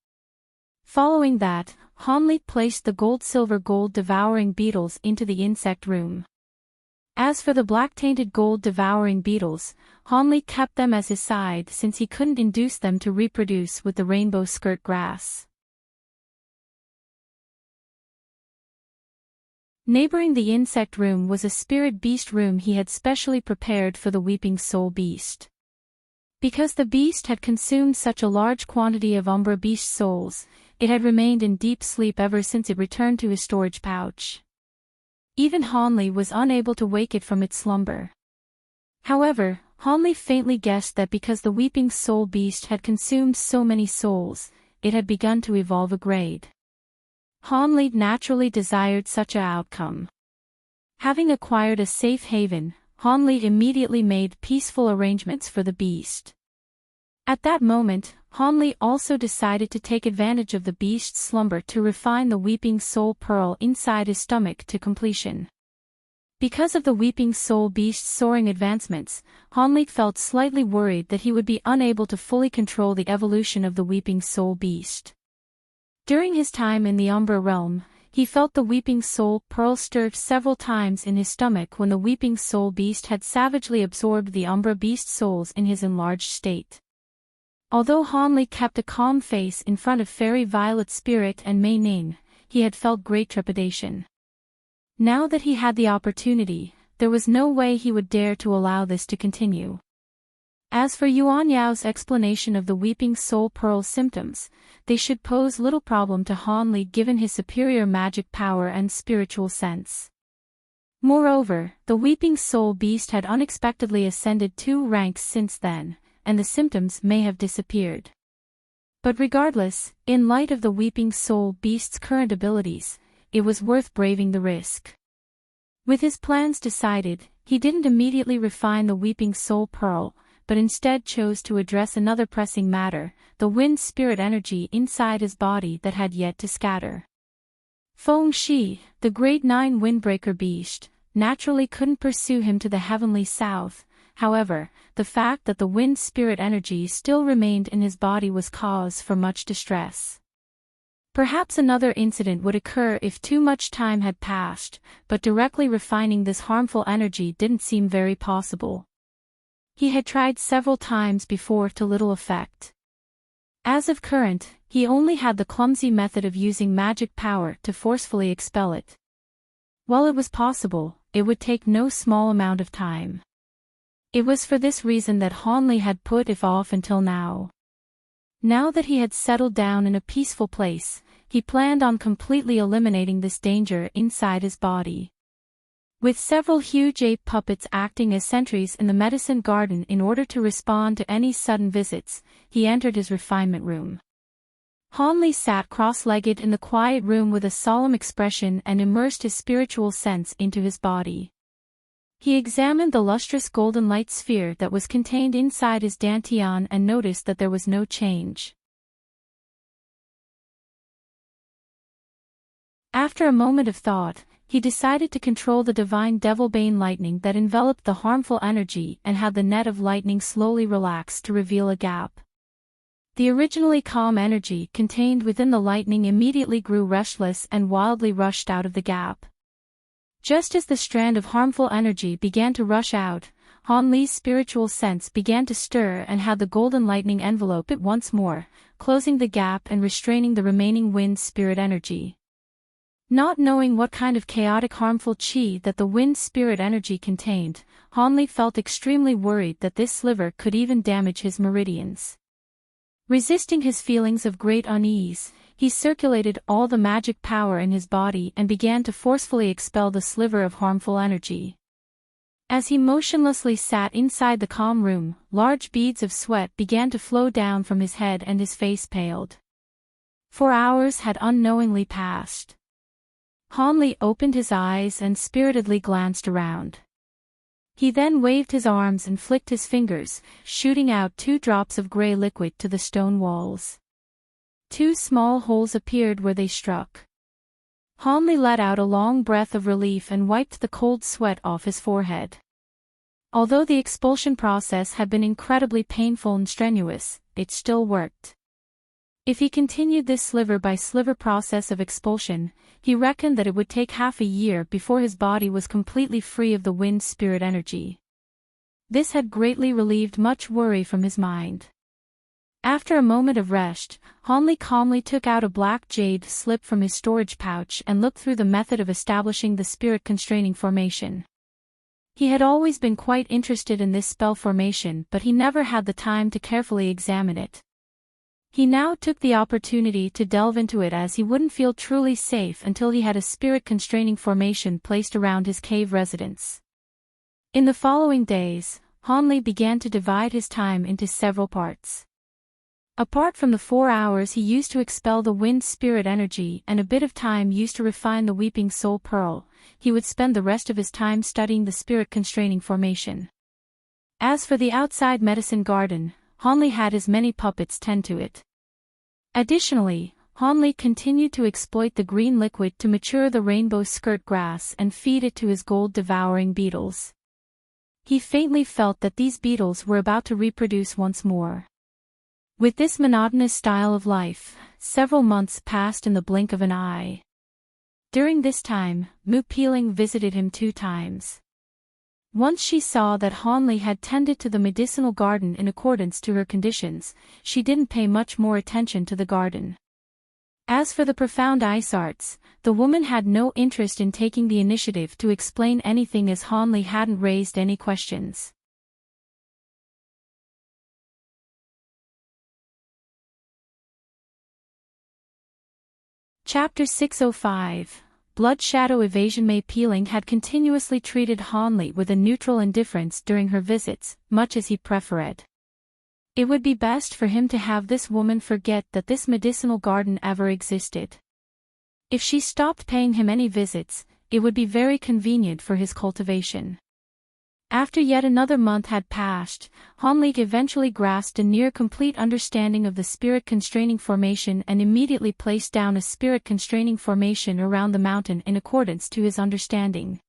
Following that, Han Li placed the gold-silver-gold devouring beetles into the insect room. As for the black-tainted gold devouring beetles, Han Li kept them as his side since he couldn't induce them to reproduce with the rainbow skirt grass. Neighboring the insect room was a spirit beast room he had specially prepared for the weeping soul beast. Because the beast had consumed such a large quantity of Umbra beast souls, it had remained in deep sleep ever since it returned to his storage pouch. Even Hanli was unable to wake it from its slumber. However, Hanli faintly guessed that because the weeping soul beast had consumed so many souls, it had begun to evolve a grade. Hanli naturally desired such an outcome. Having acquired a safe haven, Hanli immediately made peaceful arrangements for the beast. At that moment, Hanli also decided to take advantage of the beast's slumber to refine the weeping soul pearl inside his stomach to completion. Because of the weeping soul beast's soaring advancements, Hanli felt slightly worried that he would be unable to fully control the evolution of the weeping soul beast. During his time in the Umbra realm, he felt the weeping soul pearl stir several times in his stomach when the weeping soul beast had savagely absorbed the Umbra beast souls in his enlarged state. Although Hanli kept a calm face in front of Fairy Violet Spirit and Mei Ning, he had felt great trepidation. Now that he had the opportunity, there was no way he would dare to allow this to continue. As for Yuan Yao's explanation of the weeping soul pearl's symptoms, they should pose little problem to Hanli given his superior magic power and spiritual sense. Moreover, the weeping soul beast had unexpectedly ascended 2 ranks since then, and the symptoms may have disappeared. But regardless, in light of the weeping soul beast's current abilities, it was worth braving the risk. With his plans decided, he didn't immediately refine the weeping soul pearl, but instead chose to address another pressing matter, the wind spirit energy inside his body that had yet to scatter. Feng Shi, the great 9 windbreaker beast, naturally couldn't pursue him to the heavenly south. However, the fact that the wind spirit energy still remained in his body was cause for much distress. Perhaps another incident would occur if too much time had passed, but directly refining this harmful energy didn't seem very possible. He had tried several times before to little effect. As of current, he only had the clumsy method of using magic power to forcefully expel it. While it was possible, it would take no small amount of time. It was for this reason that Hanli had put it off until now. Now that he had settled down in a peaceful place, he planned on completely eliminating this danger inside his body. With several huge ape puppets acting as sentries in the medicine garden in order to respond to any sudden visits, he entered his refinement room. Hanli sat cross-legged in the quiet room with a solemn expression and immersed his spiritual sense into his body. He examined the lustrous golden light sphere that was contained inside his dantian and noticed that there was no change. After a moment of thought, he decided to control the divine Devilbane lightning that enveloped the harmful energy and had the net of lightning slowly relax to reveal a gap. The originally calm energy contained within the lightning immediately grew restless and wildly rushed out of the gap. Just as the strand of harmful energy began to rush out, Hanli's spiritual sense began to stir and had the golden lightning envelope it once more, closing the gap and restraining the remaining wind spirit energy. Not knowing what kind of chaotic harmful chi that the wind spirit energy contained, Hanli felt extremely worried that this sliver could even damage his meridians. Resisting his feelings of great unease, he circulated all the magic power in his body and began to forcefully expel the sliver of harmful energy. As he motionlessly sat inside the calm room, large beads of sweat began to flow down from his head and his face paled. 4 hours had unknowingly passed. Hanli opened his eyes and spiritedly glanced around. He then waved his arms and flicked his fingers, shooting out 2 drops of gray liquid to the stone walls. 2 small holes appeared where they struck. Hanli let out a long breath of relief and wiped the cold sweat off his forehead. Although the expulsion process had been incredibly painful and strenuous, it still worked. If he continued this sliver-by-sliver process of expulsion, he reckoned that it would take half a year before his body was completely free of the wind spirit energy. This had greatly relieved much worry from his mind. After a moment of rest, Hanli calmly took out a black jade slip from his storage pouch and looked through the method of establishing the spirit-constraining formation. He had always been quite interested in this spell formation, but he never had the time to carefully examine it. He now took the opportunity to delve into it, as he wouldn't feel truly safe until he had a spirit-constraining formation placed around his cave residence. In the following days, Hanli began to divide his time into several parts. Apart from the 4 hours he used to expel the wind spirit energy and a bit of time used to refine the weeping soul pearl, he would spend the rest of his time studying the spirit-constraining formation. As for the outside medicine garden, Hanli had his many puppets tend to it. Additionally, Hanli continued to exploit the green liquid to mature the rainbow skirt grass and feed it to his gold-devouring beetles. He faintly felt that these beetles were about to reproduce once more. With this monotonous style of life, several months passed in the blink of an eye. During this time, Mu Peeling visited him 2 times. Once she saw that Hanli had tended to the medicinal garden in accordance to her conditions, she didn't pay much more attention to the garden. As for the profound ice arts, the woman had no interest in taking the initiative to explain anything, as Hanli hadn't raised any questions. Chapter 605. Blood Shadow Evasion. May Peeling had continuously treated Hanli with a neutral indifference during her visits, much as he preferred. It would be best for him to have this woman forget that this medicinal garden ever existed. If she stopped paying him any visits, it would be very convenient for his cultivation. After yet another month had passed, Hanli eventually grasped a near-complete understanding of the spirit-constraining formation and immediately placed down a spirit-constraining formation around the mountain in accordance to his understanding.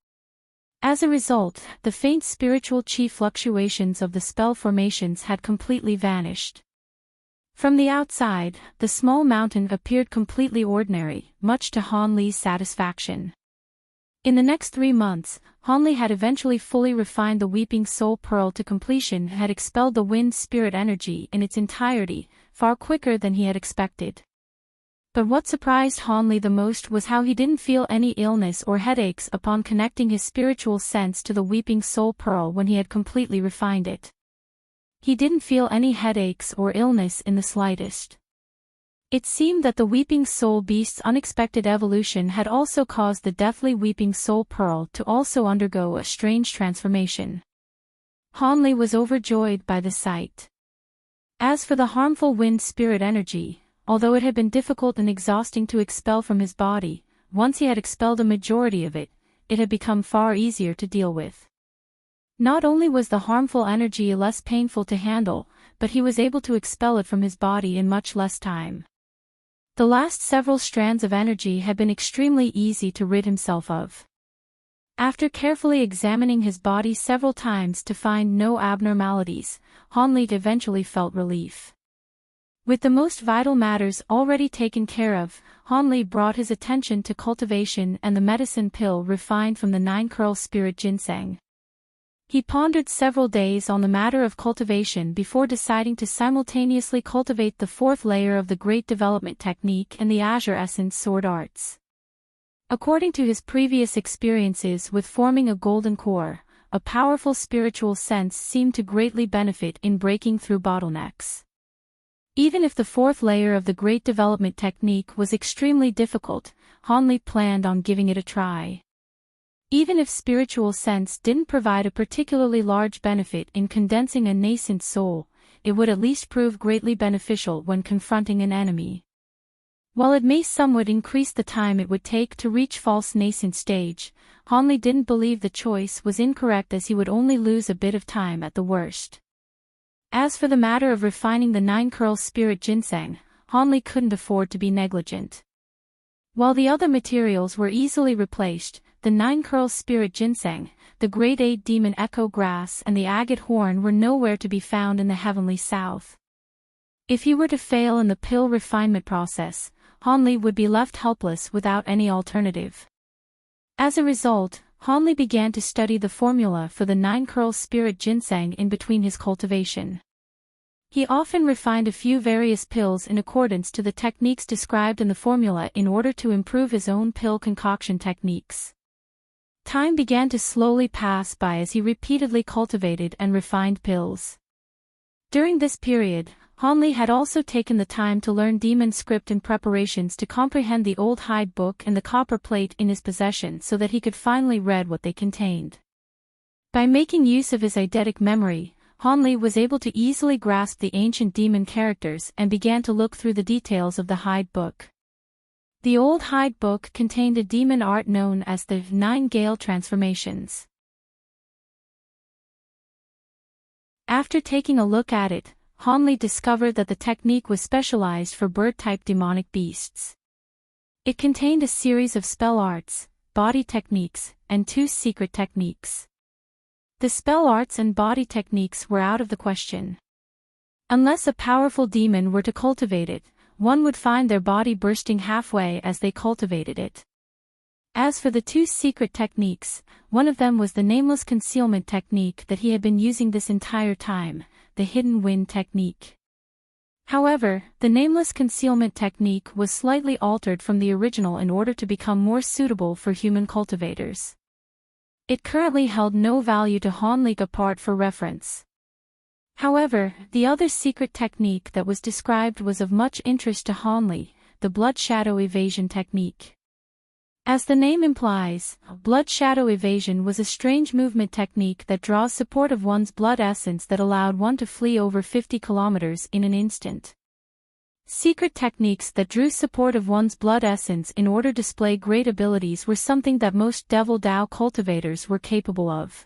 As a result, the faint spiritual chi fluctuations of the spell formations had completely vanished. From the outside, the small mountain appeared completely ordinary, much to Hanli's satisfaction. In the next 3 months, Hanli had eventually fully refined the Weeping Soul Pearl to completion and had expelled the wind spirit energy in its entirety, far quicker than he had expected. But what surprised Hanli the most was how he didn't feel any illness or headaches upon connecting his spiritual sense to the Weeping Soul Pearl when he had completely refined it. He didn't feel any headaches or illness in the slightest. It seemed that the Weeping Soul Beast's unexpected evolution had also caused the deathly Weeping Soul Pearl to also undergo a strange transformation. Hanli was overjoyed by the sight. As for the harmful wind spirit energy, although it had been difficult and exhausting to expel from his body, once he had expelled a majority of it, it had become far easier to deal with. Not only was the harmful energy less painful to handle, but he was able to expel it from his body in much less time. The last several strands of energy had been extremely easy to rid himself of. After carefully examining his body several times to find no abnormalities, Hanli eventually felt relief. With the most vital matters already taken care of, Hanli brought his attention to cultivation and the medicine pill refined from the 9-curl spirit ginseng. He pondered several days on the matter of cultivation before deciding to simultaneously cultivate the 4th layer of the Great Development Technique and the Azure Essence Sword Arts. According to his previous experiences with forming a golden core, a powerful spiritual sense seemed to greatly benefit in breaking through bottlenecks. Even if the 4th layer of the Great Development Technique was extremely difficult, Hanli planned on giving it a try. Even if spiritual sense didn't provide a particularly large benefit in condensing a nascent soul, it would at least prove greatly beneficial when confronting an enemy. While it may somewhat increase the time it would take to reach false nascent stage, Hanli didn't believe the choice was incorrect, as he would only lose a bit of time at the worst. As for the matter of refining the 9-curl spirit ginseng, Hanli couldn't afford to be negligent. While the other materials were easily replaced, the 9-curl spirit ginseng, the Great 8 demon echo grass and the agate horn were nowhere to be found in the heavenly south. If he were to fail in the pill refinement process, Hanli would be left helpless without any alternative. As a result, Hanli began to study the formula for the 9-curl spirit ginseng in between his cultivation. He often refined a few various pills in accordance to the techniques described in the formula in order to improve his own pill concoction techniques. Time began to slowly pass by as he repeatedly cultivated and refined pills. During this period, Hanli had also taken the time to learn demon script in preparations to comprehend the old hide book and the copper plate in his possession so that he could finally read what they contained. By making use of his eidetic memory, Hanli was able to easily grasp the ancient demon characters and began to look through the details of the hide book. The old hide book contained a demon art known as the 9 Gale transformations. After taking a look at it, Hanli discovered that the technique was specialized for bird-type demonic beasts. It contained a series of spell arts, body techniques, and 2 secret techniques. The spell arts and body techniques were out of the question. Unless a powerful demon were to cultivate it, one would find their body bursting halfway as they cultivated it. As for the 2 secret techniques, one of them was the nameless concealment technique that he had been using this entire time, the hidden wind technique. However, the nameless concealment technique was slightly altered from the original in order to become more suitable for human cultivators. It currently held no value to Hanli apart for reference. However, the other secret technique that was described was of much interest to Hanli, the blood shadow evasion technique. As the name implies, blood shadow evasion was a strange movement technique that draws support of one's blood essence that allowed one to flee over 50 kilometers in an instant. Secret techniques that drew support of one's blood essence in order to display great abilities were something that most Devil Dao cultivators were capable of.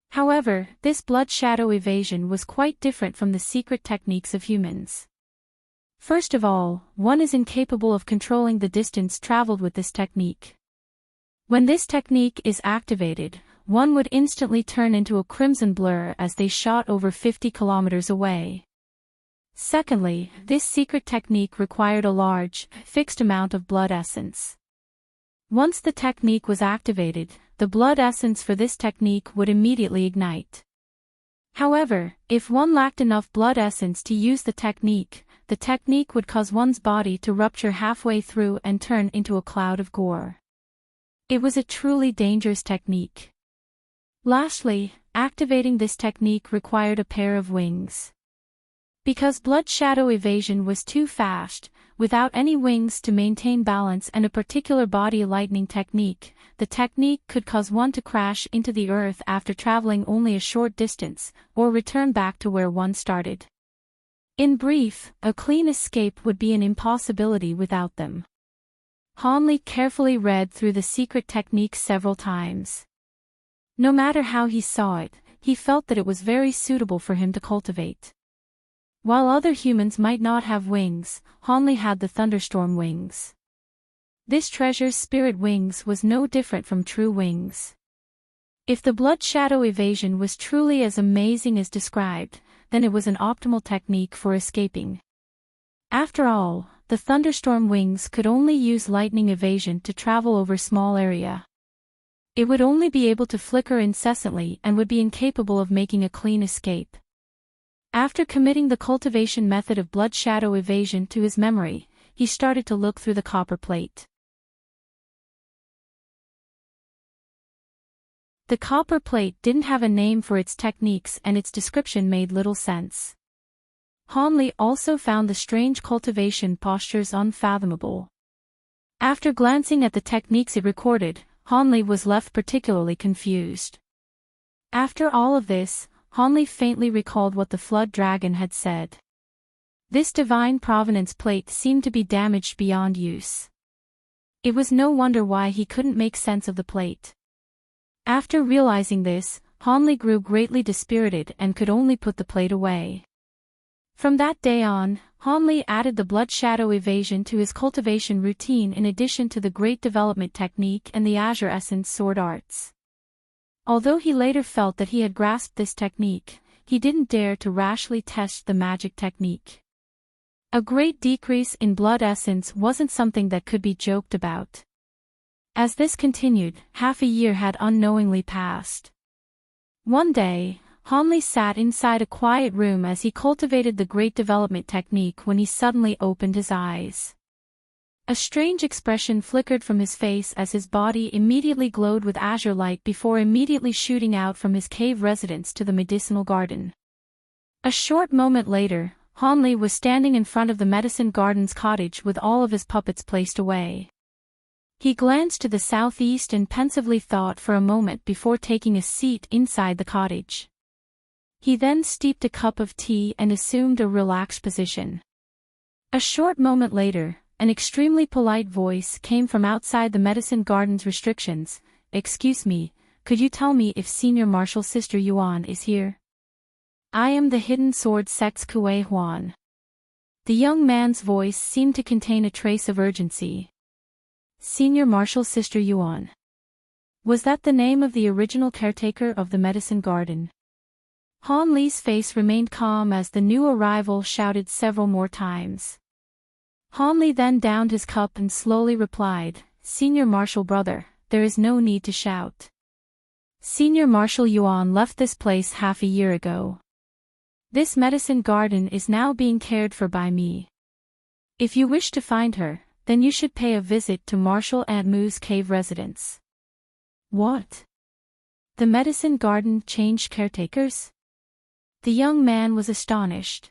However, this blood shadow evasion was quite different from the secret techniques of humans. First of all, one is incapable of controlling the distance traveled with this technique. When this technique is activated, one would instantly turn into a crimson blur as they shot over 50 kilometers away. Secondly, this secret technique required a large, fixed amount of blood essence. Once the technique was activated, the blood essence for this technique would immediately ignite. However, if one lacked enough blood essence to use the technique would cause one's body to rupture halfway through and turn into a cloud of gore. It was a truly dangerous technique. Lastly, activating this technique required a pair of wings. Because blood shadow evasion was too fast, without any wings to maintain balance and a particular body lightning technique, the technique could cause one to crash into the earth after traveling only a short distance, or return back to where one started. In brief, a clean escape would be an impossibility without them. Hanli carefully read through the secret technique several times. No matter how he saw it, he felt that it was very suitable for him to cultivate. While other humans might not have wings, Hanli had the thunderstorm wings. This treasure's spirit wings was no different from true wings. If the blood shadow evasion was truly as amazing as described, then it was an optimal technique for escaping. After all, the thunderstorm wings could only use lightning evasion to travel over small area. It would only be able to flicker incessantly and would be incapable of making a clean escape. After committing the cultivation method of blood shadow evasion to his memory, he started to look through the copper plate. The copper plate didn't have a name for its techniques and its description made little sense. Hanli also found the strange cultivation postures unfathomable. After glancing at the techniques it recorded, Hanli was left particularly confused. After all of this, Hanli faintly recalled what the flood dragon had said. This divine provenance plate seemed to be damaged beyond use. It was no wonder why he couldn't make sense of the plate. After realizing this, Hanli grew greatly dispirited and could only put the plate away. From that day on, Hanli added the blood shadow evasion to his cultivation routine in addition to the Great Development Technique and the Azure Essence sword arts. Although he later felt that he had grasped this technique, he didn't dare to rashly test the magic technique. A great decrease in blood essence wasn't something that could be joked about. As this continued, half a year had unknowingly passed. One day, Hanli sat inside a quiet room as he cultivated the great development technique when he suddenly opened his eyes. A strange expression flickered from his face as his body immediately glowed with azure light before immediately shooting out from his cave residence to the medicinal garden. A short moment later, Hanli was standing in front of the medicine garden's cottage with all of his puppets placed away. He glanced to the southeast and pensively thought for a moment before taking a seat inside the cottage. He then steeped a cup of tea and assumed a relaxed position. A short moment later, an extremely polite voice came from outside the medicine garden's restrictions. "Excuse me, could you tell me if Senior Marshal Sister Yuan is here? I am the Hidden Sword Sect's Kuei Huan." The young man's voice seemed to contain a trace of urgency. Senior Marshal Sister Yuan. Was that the name of the original caretaker of the medicine garden? Han Li's face remained calm as the new arrival shouted several more times. Han Li then downed his cup and slowly replied, "Senior Marshal brother, there is no need to shout. Senior Marshal Yuan left this place half a year ago. This medicine garden is now being cared for by me. If you wish to find her, then you should pay a visit to Marshal Aunt Mu's cave residence." What? The medicine garden changed caretakers? The young man was astonished.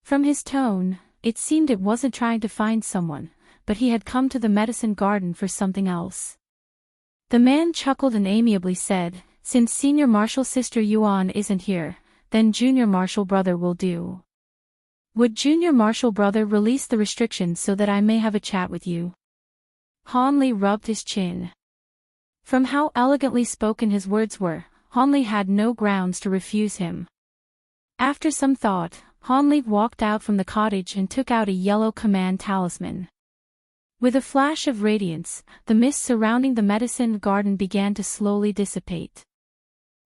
From his tone, it seemed it wasn't trying to find someone, but he had come to the medicine garden for something else. The man chuckled and amiably said, "Since Senior Marshal Sister Yuan isn't here, then Junior Marshal brother will do. Would Junior Marshal brother release the restrictions so that I may have a chat with you?" Han Li rubbed his chin. From how elegantly spoken his words were, Han Li had no grounds to refuse him. After some thought, Han Li walked out from the cottage and took out a yellow command talisman. With a flash of radiance, the mist surrounding the medicine garden began to slowly dissipate.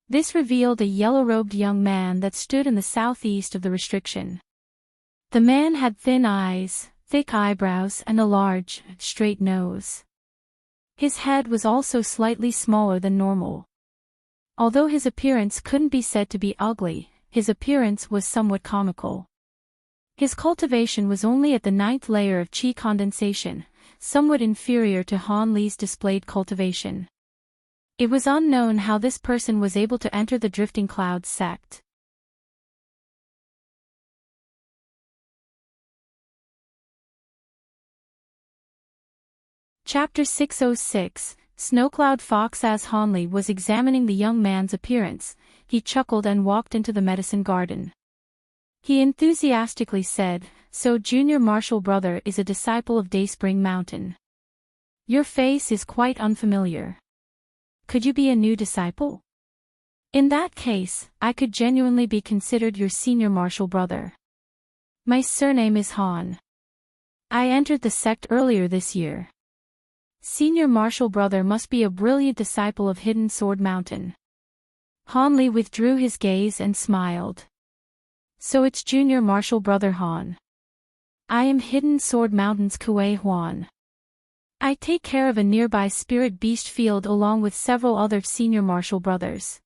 This revealed a yellow-robed young man that stood in the southeast of the restriction. The man had thin eyes, thick eyebrows and a large, straight nose. His head was also slightly smaller than normal. Although his appearance couldn't be said to be ugly, his appearance was somewhat comical. His cultivation was only at the 9th layer of qi condensation, somewhat inferior to Han Li's displayed cultivation. It was unknown how this person was able to enter the Drifting Clouds sect. Chapter 606, Snowcloud Fox. As Han Li was examining the young man's appearance, he chuckled and walked into the medicine garden. He enthusiastically said, "So Junior Marshal brother is a disciple of Dayspring Mountain. Your face is quite unfamiliar. Could you be a new disciple? In that case, I could genuinely be considered your Senior Marshal brother. My surname is Han. I entered the sect earlier this year. Senior Marshal brother must be a brilliant disciple of Hidden Sword Mountain." Han Li withdrew his gaze and smiled. "So it's Junior Marshal brother Han. I am Hidden Sword Mountain's Kuei Huan. I take care of a nearby spirit beast field along with several other Senior Marshal brothers.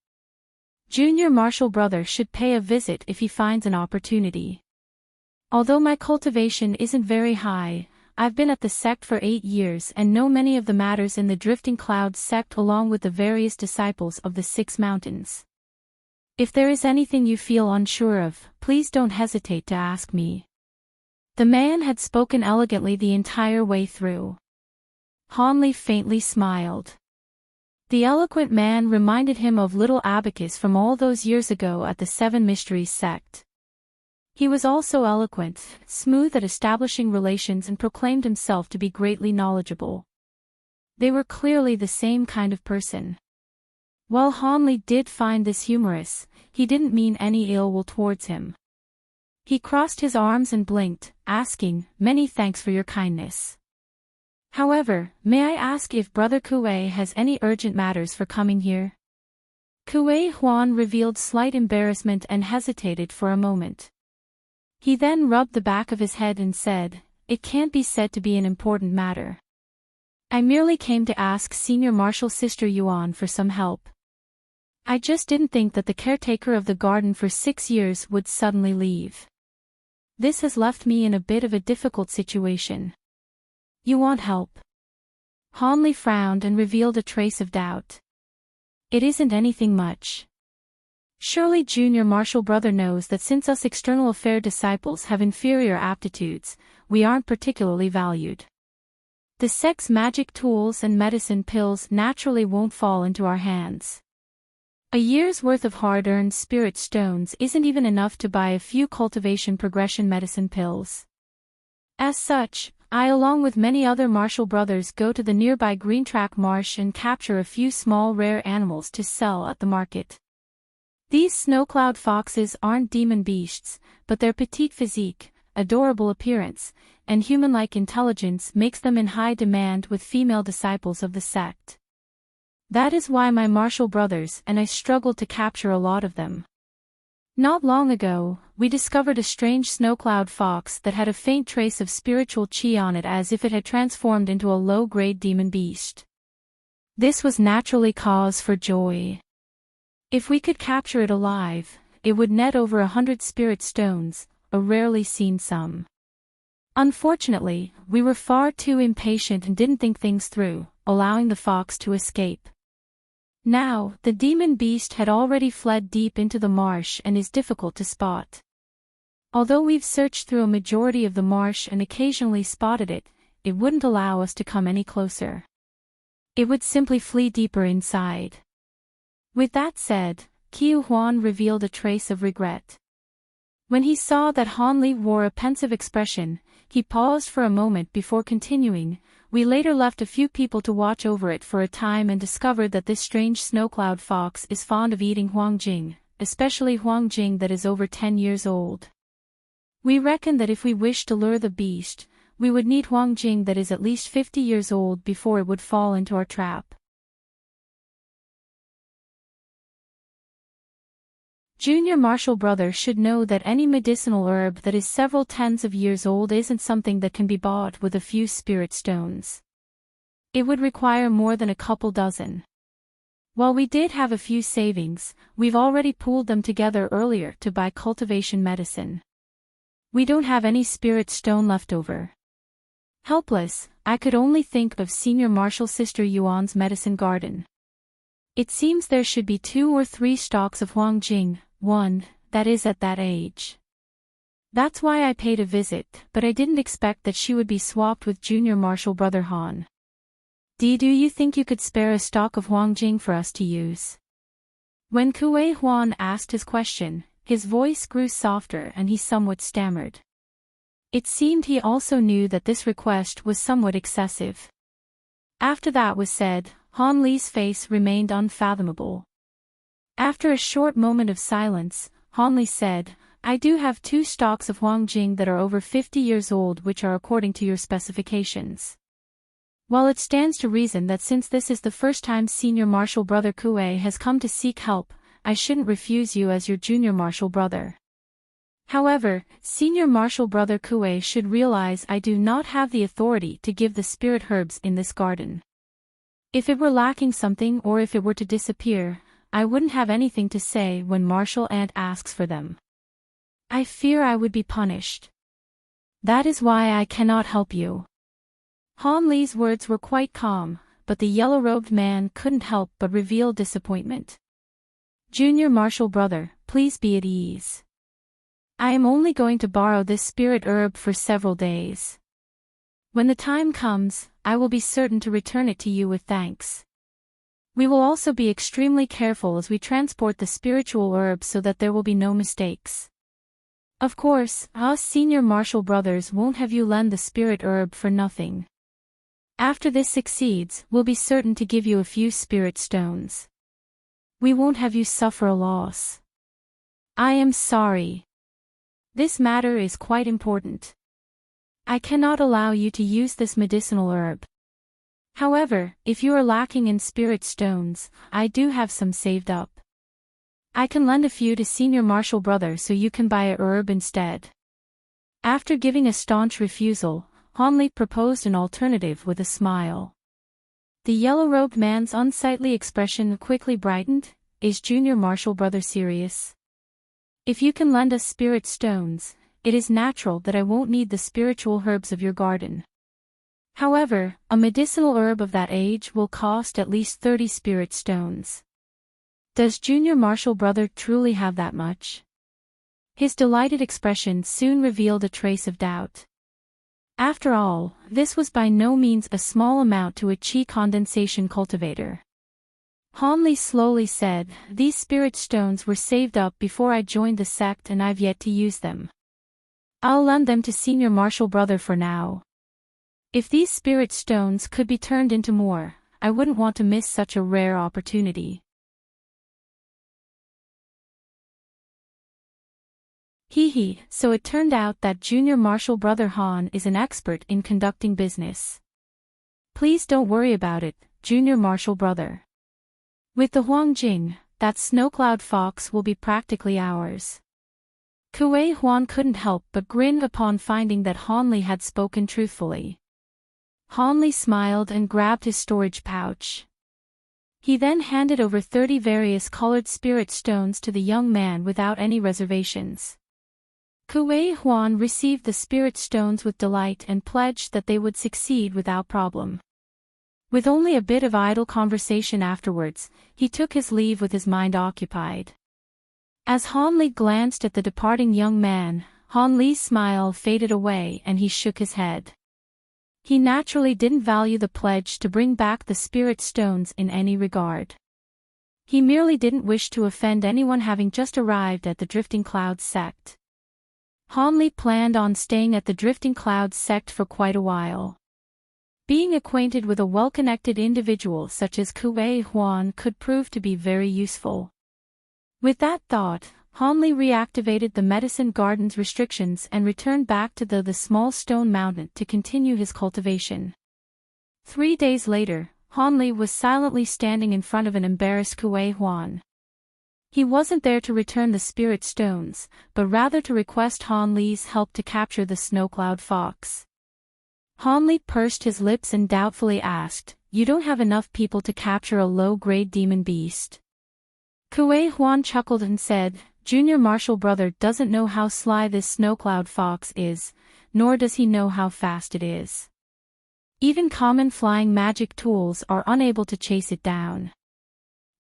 Junior Marshal brother should pay a visit if he finds an opportunity. Although my cultivation isn't very high, I've been at the sect for 8 years and know many of the matters in the Drifting Clouds sect along with the various disciples of the 6 mountains. If there is anything you feel unsure of, please don't hesitate to ask me." The man had spoken elegantly the entire way through. Han Li faintly smiled. The eloquent man reminded him of little Abacus from all those years ago at the 7 Mysteries sect. He was also eloquent, smooth at establishing relations and proclaimed himself to be greatly knowledgeable. They were clearly the same kind of person. While Han Li did find this humorous, he didn't mean any ill will towards him. He crossed his arms and blinked, asking, "Many thanks for your kindness. However, may I ask if Brother Kuei has any urgent matters for coming here?" Kuei Huan revealed slight embarrassment and hesitated for a moment. He then rubbed the back of his head and said, "It can't be said to be an important matter. I merely came to ask Senior Marshal Sister Yuan for some help." I just didn't think that the caretaker of the garden for 6 years would suddenly leave. This has left me in a bit of a difficult situation. You want help? Hanli frowned and revealed a trace of doubt. It isn't anything much. Surely Junior Marshall Brother knows that since us external affair disciples have inferior aptitudes, we aren't particularly valued. The sex magic tools and medicine pills naturally won't fall into our hands. A year's worth of hard-earned spirit stones isn't even enough to buy a few cultivation progression medicine pills. As such, I along with many other Marshall brothers go to the nearby Green Track Marsh and capture a few small rare animals to sell at the market. These snowcloud foxes aren't demon beasts, but their petite physique, adorable appearance, and human-like intelligence makes them in high demand with female disciples of the sect. That is why my Marshall brothers and I struggled to capture a lot of them. Not long ago, we discovered a strange snowcloud fox that had a faint trace of spiritual chi on it as if it had transformed into a low-grade demon beast. This was naturally cause for joy. If we could capture it alive, it would net over 100 spirit stones, a rarely seen sum. Unfortunately, we were far too impatient and didn't think things through, allowing the fox to escape. Now, the demon beast had already fled deep into the marsh and is difficult to spot. Although we've searched through a majority of the marsh and occasionally spotted it, it wouldn't allow us to come any closer. It would simply flee deeper inside. With that said, Qiu Huan revealed a trace of regret. When he saw that Hanli wore a pensive expression, he paused for a moment before continuing. We later left a few people to watch over it for a time and discovered that this strange snowcloud fox is fond of eating huangjing, especially huangjing that is over 10 years old. We reckon that if we wish to lure the beast, we would need huangjing that is at least 50 years old before it would fall into our trap. Junior Marshall Brother should know that any medicinal herb that is several tens of years old isn't something that can be bought with a few spirit stones. It would require more than a couple dozen. While we did have a few savings, we've already pooled them together earlier to buy cultivation medicine. We don't have any spirit stone left over. Helpless, I could only think of Senior Marshall Sister Yuan's medicine garden. It seems there should be 2 or 3 stalks of huangjing, one, that is at that age. That's why I paid a visit, but I didn't expect that she would be swapped with Junior Marshall Brother Han. Do you think you could spare a stalk of huangjing for us to use? When Kuei Huan asked his question, his voice grew softer and he somewhat stammered. It seemed he also knew that this request was somewhat excessive. After that was said, Han Li's face remained unfathomable. After a short moment of silence, Han Li said, I do have 2 stalks of huangjing that are over 50 years old which are according to your specifications. While it stands to reason that since this is the first time Senior Marshall Brother Kuei has come to seek help, I shouldn't refuse you as your Junior Marshall Brother. However, Senior Marshall Brother Kuei should realize I do not have the authority to give the spirit herbs in this garden. If it were lacking something or if it were to disappear, I wouldn't have anything to say when Marshall Aunt asks for them. I fear I would be punished. That is why I cannot help you. Han Li's words were quite calm, but the yellow-robed man couldn't help but reveal disappointment. Junior Marshall Brother, please be at ease. I am only going to borrow this spirit herb for several days. When the time comes, I will be certain to return it to you with thanks. We will also be extremely careful as we transport the spiritual herb so that there will be no mistakes. Of course, us Senior Marshall Brothers won't have you lend the spirit herb for nothing. After this succeeds, we'll be certain to give you a few spirit stones. We won't have you suffer a loss. I am sorry. This matter is quite important. I cannot allow you to use this medicinal herb. However, if you are lacking in spirit stones, I do have some saved up. I can lend a few to Senior Marshall Brother so you can buy a herb instead. After giving a staunch refusal, Han Li proposed an alternative with a smile. The yellow-robed man's unsightly expression quickly brightened, is Junior Marshall Brother serious? If you can lend us spirit stones, it is natural that I won't need the spiritual herbs of your garden. However, a medicinal herb of that age will cost at least 30 spirit stones. Does Junior Marshall Brother truly have that much? His delighted expression soon revealed a trace of doubt. After all, this was by no means a small amount to a chi condensation cultivator. Hanli slowly said, "These spirit stones were saved up before I joined the sect and I've yet to use them. I'll lend them to Senior Marshall Brother for now. If these spirit stones could be turned into more, I wouldn't want to miss such a rare opportunity." Hee, so it turned out that Junior Marshall Brother Han is an expert in conducting business. Please don't worry about it, Junior Marshall Brother. With the Huangjing, that snowcloud fox will be practically ours. Kuei Huan couldn't help but grin upon finding that Hanli had spoken truthfully. Hanli smiled and grabbed his storage pouch. He then handed over 30 various colored spirit stones to the young man without any reservations. Kuei Huan received the spirit stones with delight and pledged that they would succeed without problem. With only a bit of idle conversation afterwards, he took his leave with his mind occupied. As Hanli glanced at the departing young man, Hanli's smile faded away and he shook his head. He naturally didn't value the pledge to bring back the spirit stones in any regard. He merely didn't wish to offend anyone having just arrived at the Drifting Clouds sect. Hanli planned on staying at the Drifting Clouds sect for quite a while. Being acquainted with a well-connected individual such as Kuei Huan could prove to be very useful. With that thought, Hanli reactivated the medicine garden's restrictions and returned back to the small stone mountain to continue his cultivation. 3 days later, Hanli was silently standing in front of an embarrassed Kuei Huan. He wasn't there to return the spirit stones, but rather to request Hanli's help to capture the snowcloud fox. Hanli pursed his lips and doubtfully asked, "You don't have enough people to capture a low-grade demon beast?" Kuei Huan chuckled and said, "Junior Marshall Brother doesn't know how sly this snowcloud fox is, nor does he know how fast it is. Even common flying magic tools are unable to chase it down.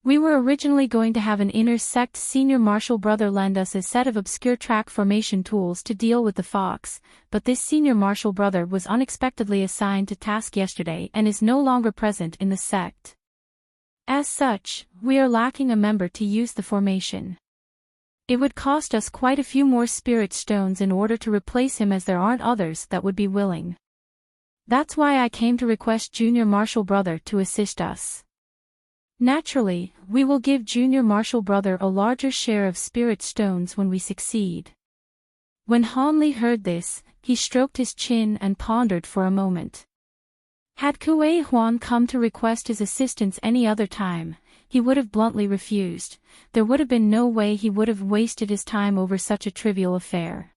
We were originally going to have an inner sect Senior Marshall Brother lend us a set of obscure track formation tools to deal with the fox, but this Senior Marshall Brother was unexpectedly assigned to task yesterday and is no longer present in the sect. As such, we are lacking a member to use the formation. It would cost us quite a few more spirit stones in order to replace him, as there aren't others that would be willing. That's why I came to request Junior Marshall Brother to assist us. Naturally, we will give Junior Marshall Brother a larger share of spirit stones when we succeed." When Hanli heard this, he stroked his chin and pondered for a moment. Had Kuei Huan come to request his assistance any other time, he would have bluntly refused. There would have been no way he would have wasted his time over such a trivial affair.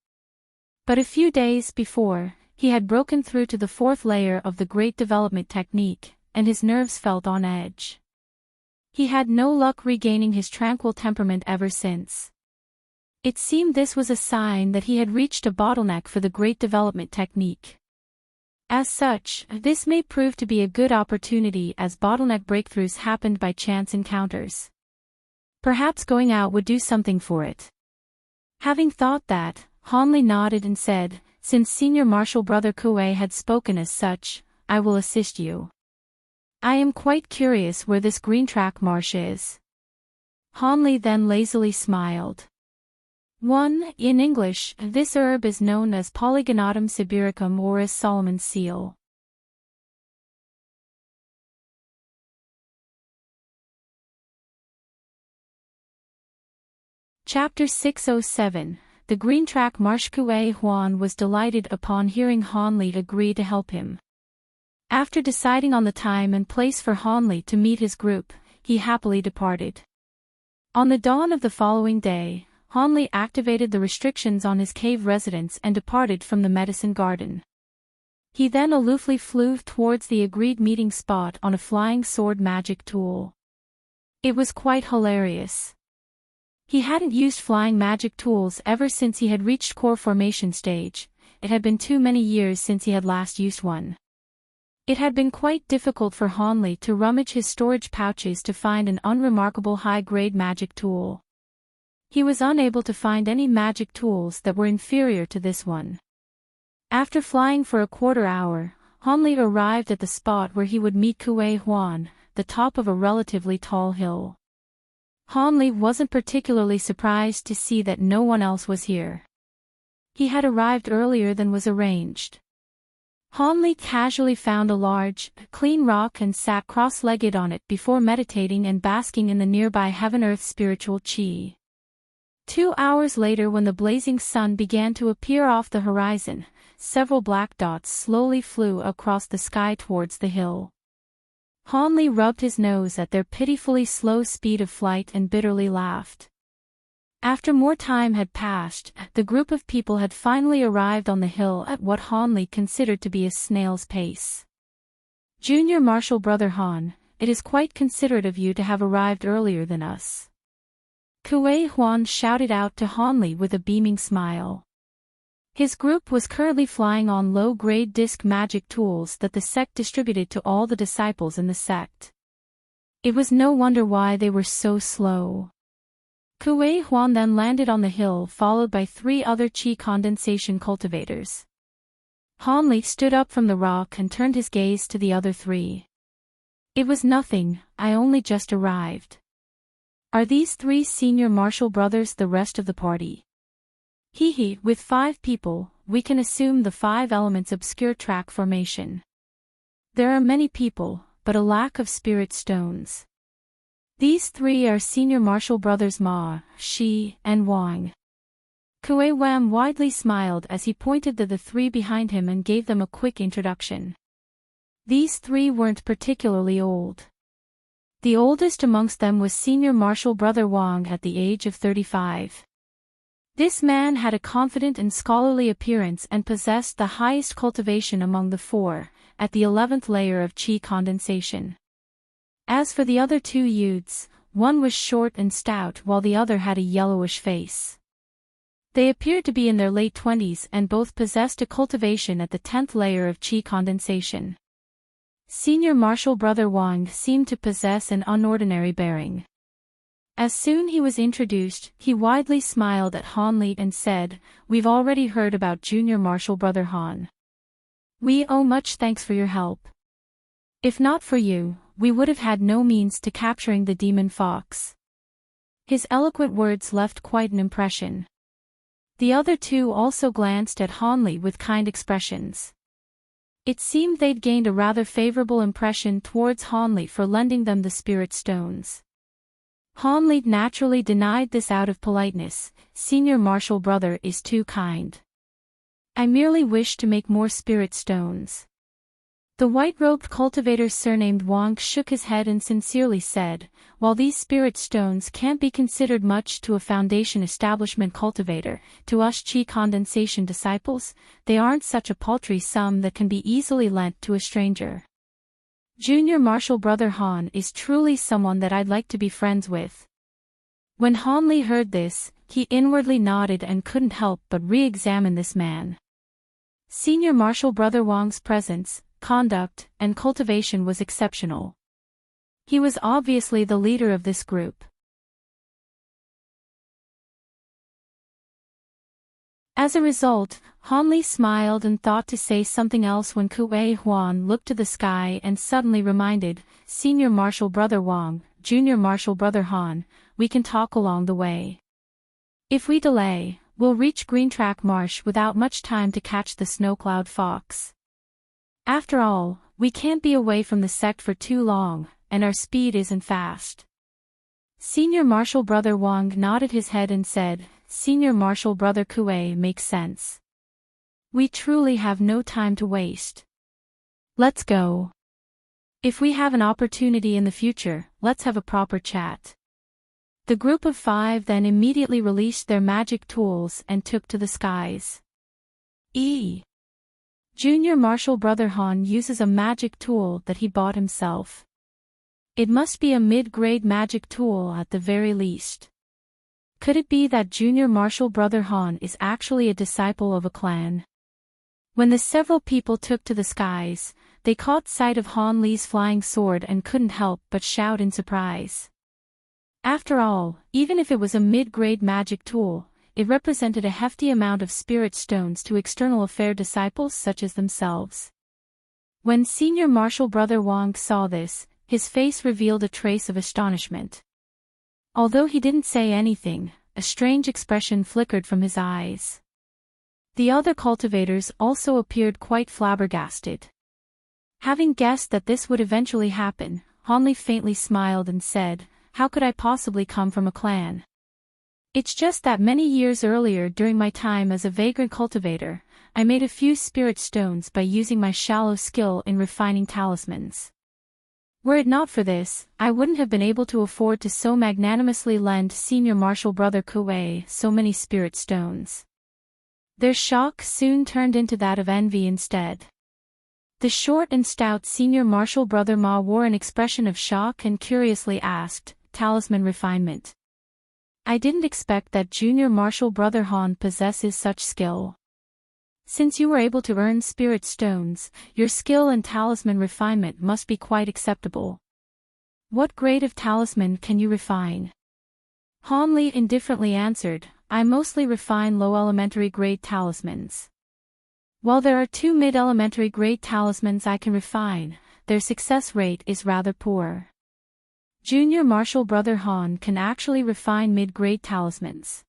But a few days before, he had broken through to the 4th layer of the Great Development Technique, and his nerves felt on edge. He had no luck regaining his tranquil temperament ever since. It seemed this was a sign that he had reached a bottleneck for the Great Development Technique. As such, this may prove to be a good opportunity, as bottleneck breakthroughs happened by chance encounters. Perhaps going out would do something for it. Having thought that, Hanli nodded and said, "Since Senior Marshall Brother Kuei had spoken as such, I will assist you. I am quite curious where this green track marsh is." Hanli then lazily smiled. 1. In English, this herb is known as Polygonatum sibiricum or as Solomon's seal. Chapter 607. The Green Track Marsh. Kuei Huan was delighted upon hearing Hanli agree to help him. After deciding on the time and place for Hanli to meet his group, he happily departed. On the dawn of the following day, Hanli activated the restrictions on his cave residence and departed from the medicine garden. He then aloofly flew towards the agreed meeting spot on a flying sword magic tool. It was quite hilarious. He hadn't used flying magic tools ever since he had reached core formation stage. It had been too many years since he had last used one. It had been quite difficult for Hanli to rummage his storage pouches to find an unremarkable high-grade magic tool. He was unable to find any magic tools that were inferior to this one. After flying for a quarter hour, Hanli arrived at the spot where he would meet Kuei Huan, the top of a relatively tall hill. Hanli wasn't particularly surprised to see that no one else was here. He had arrived earlier than was arranged. Hanli casually found a large, clean rock and sat cross-legged on it before meditating and basking in the nearby heaven-earth spiritual qi. 2 hours later, when the blazing sun began to appear off the horizon, several black dots slowly flew across the sky towards the hill. Hanli rubbed his nose at their pitifully slow speed of flight and bitterly laughed. After more time had passed, the group of people had finally arrived on the hill at what Hanli considered to be a snail's pace. "Junior Marshal Brother Han, it is quite considerate of you to have arrived earlier than us," Kuei Huan shouted out to Hanli with a beaming smile. His group was currently flying on low-grade disc magic tools that the sect distributed to all the disciples in the sect. It was no wonder why they were so slow. Kuei Huan then landed on the hill followed by 3 other qi condensation cultivators. Hanli stood up from the rock and turned his gaze to the other 3. "It was nothing, I only just arrived. Are these 3 senior martial brothers the rest of the party?" "Hee, with 5 people, we can assume the 5 elements obscure track formation. There are many people, but a lack of spirit stones. These 3 are senior martial brothers Ma, Shi, and Wang." Kuei Wam widely smiled as he pointed to the 3 behind him and gave them a quick introduction. These 3 weren't particularly old. The oldest amongst them was senior martial brother Wang at the age of 35. This man had a confident and scholarly appearance and possessed the highest cultivation among the 4, at the 11th layer of qi condensation. As for the other 2 youths, one was short and stout while the other had a yellowish face. They appeared to be in their late 20s and both possessed a cultivation at the 10th layer of qi condensation. Senior martial brother Wang seemed to possess an unordinary bearing. As soon he was introduced, he widely smiled at Hanli and said, "We've already heard about junior martial brother Han. We owe much thanks for your help. If not for you, we would have had no means to capturing the demon fox." His eloquent words left quite an impression. The other 2 also glanced at Hanli with kind expressions. It seemed they'd gained a rather favorable impression towards Hanli for lending them the spirit stones. Hanli naturally denied this out of politeness. "Senior martial brother is too kind. I merely wish to make more spirit stones." The white-robed cultivator surnamed Wang shook his head and sincerely said, "While these spirit stones can't be considered much to a foundation establishment cultivator, to us qi condensation disciples, they aren't such a paltry sum that can be easily lent to a stranger. Junior martial brother Han is truly someone that I'd like to be friends with." When Hanli heard this, he inwardly nodded and couldn't help but re-examine this man. Senior martial brother Wang's presence, conduct, and cultivation was exceptional. He was obviously the leader of this group. As a result, Hanli smiled and thought to say something else when Kuei Huan looked to the sky and suddenly reminded, "Senior martial brother Wang, junior martial brother Han, we can talk along the way. If we delay, we'll reach Greentrack Marsh without much time to catch the snowcloud fox. After all, we can't be away from the sect for too long, and our speed isn't fast." Senior martial brother Wang nodded his head and said, "Senior martial brother Kuei makes sense. We truly have no time to waste. Let's go. If we have an opportunity in the future, let's have a proper chat." The group of 5 then immediately released their magic tools and took to the skies. Junior martial brother Han uses a magic tool that he bought himself. It must be a mid-grade magic tool at the very least. Could it be that junior martial brother Han is actually a disciple of a clan? When the several people took to the skies, they caught sight of Han Li's flying sword and couldn't help but shout in surprise. After all, even if it was a mid-grade magic tool, it represented a hefty amount of spirit stones to external affair disciples such as themselves. When senior martial brother Wang saw this, his face revealed a trace of astonishment. Although he didn't say anything, a strange expression flickered from his eyes. The other cultivators also appeared quite flabbergasted. Having guessed that this would eventually happen, Han Li faintly smiled and said, "How could I possibly come from a clan? It's just that many years earlier during my time as a vagrant cultivator, I made a few spirit stones by using my shallow skill in refining talismans. Were it not for this, I wouldn't have been able to afford to so magnanimously lend senior martial brother Kuei so many spirit stones." Their shock soon turned into that of envy instead. The short and stout senior martial brother Ma wore an expression of shock and curiously asked, "Talisman refinement? I didn't expect that junior martial brother Han possesses such skill. Since you were able to earn spirit stones, your skill in talisman refinement must be quite acceptable. What grade of talisman can you refine?" Han Li indifferently answered, "I mostly refine low elementary grade talismans. While there are 2 mid-elementary grade talismans I can refine, their success rate is rather poor." Junior martial brother Han can actually refine mid-grade talismans.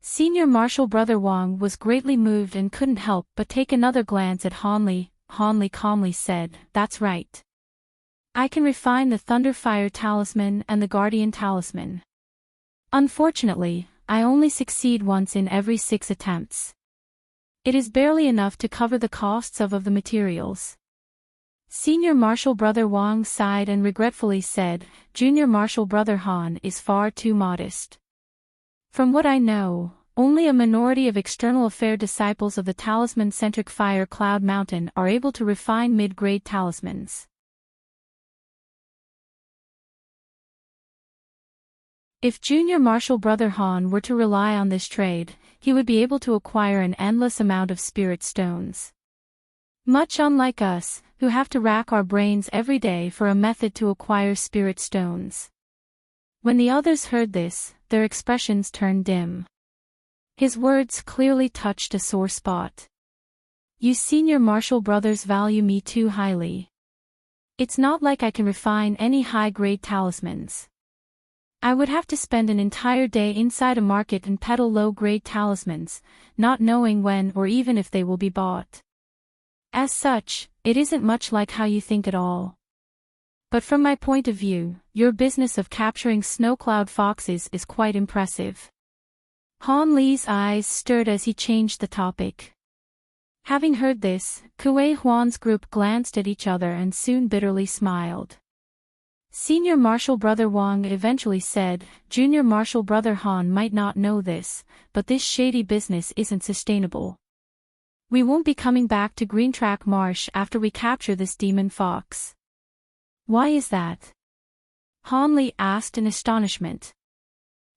Senior martial brother Wang was greatly moved and couldn't help but take another glance at Han Li. Han Li calmly said, "That's right. I can refine the Thunderfire talisman and the Guardian talisman. Unfortunately, I only succeed once in every 6 attempts. It is barely enough to cover the costs of the materials." Senior martial brother Wang sighed and regretfully said, "Junior martial brother Han is far too modest. From what I know, only a minority of external affair disciples of the talisman-centric Fire Cloud Mountain are able to refine mid-grade talismans. If junior martial brother Han were to rely on this trade, he would be able to acquire an endless amount of spirit stones. Much unlike us, who have to rack our brains every day for a method to acquire spirit stones." When the others heard this, their expressions turned dim. His words clearly touched a sore spot. "You senior martial brothers value me too highly. It's not like I can refine any high-grade talismans. I would have to spend an entire day inside a market and peddle low-grade talismans, not knowing when or even if they will be bought. As such, it isn't much like how you think at all. But from my point of view, your business of capturing snow-cloud foxes is quite impressive." Han Li's eyes stirred as he changed the topic. Having heard this, Kuei Huan's group glanced at each other and soon bitterly smiled. Senior martial brother Wang eventually said, "Junior martial brother Han might not know this, but this shady business isn't sustainable. We won't be coming back to Green Track Marsh after we capture this demon fox." "Why is that?" Han Li asked in astonishment.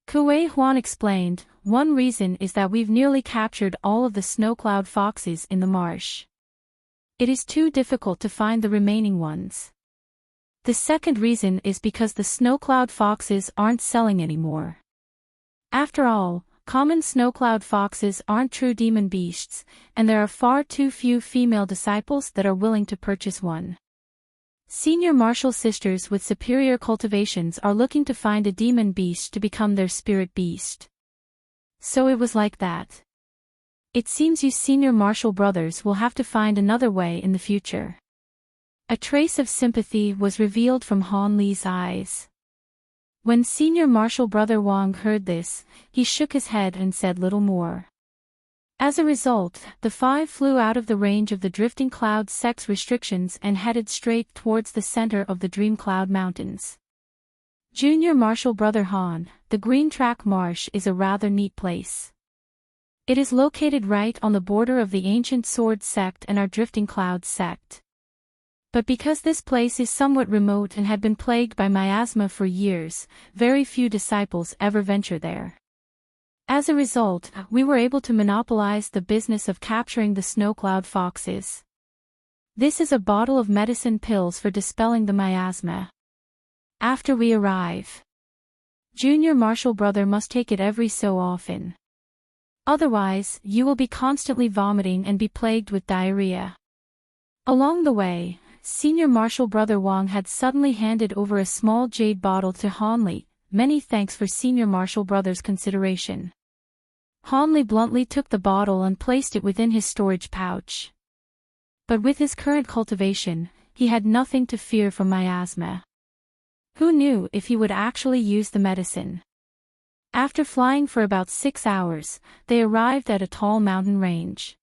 Kuei Huan explained, "One reason is that we've nearly captured all of the snowcloud foxes in the marsh. It is too difficult to find the remaining ones. The second reason is because the snowcloud foxes aren't selling anymore. After all, common snowcloud foxes aren't true demon beasts, and there are far too few female disciples that are willing to purchase one. Senior martial sisters with superior cultivations are looking to find a demon beast to become their spirit beast. So it was like that. It seems you senior martial brothers will have to find another way in the future." A trace of sympathy was revealed from Han Li's eyes. When senior martial brother Wang heard this, he shook his head and said little more. As a result, the 5 flew out of the range of the drifting cloud sex restrictions and headed straight towards the center of the Dream Cloud Mountains. Junior martial brother Han, the Green Track Marsh is a rather neat place. It is located right on the border of the Ancient Sword sect and our Drifting Clouds sect. But because this place is somewhat remote and had been plagued by miasma for years, very few disciples ever venture there. As a result, we were able to monopolize the business of capturing the snow-cloud foxes. This is a bottle of medicine pills for dispelling the miasma. After we arrive, Junior Marshall Brother must take it every so often. Otherwise, you will be constantly vomiting and be plagued with diarrhea. Along the way, Senior Marshall Brother Wang had suddenly handed over a small jade bottle to Hanli. Many thanks for Senior Marshall Brother's consideration. Hanli bluntly took the bottle and placed it within his storage pouch. But with his current cultivation, he had nothing to fear from miasma. Who knew if he would actually use the medicine? After flying for about 6 hours, they arrived at a tall mountain range.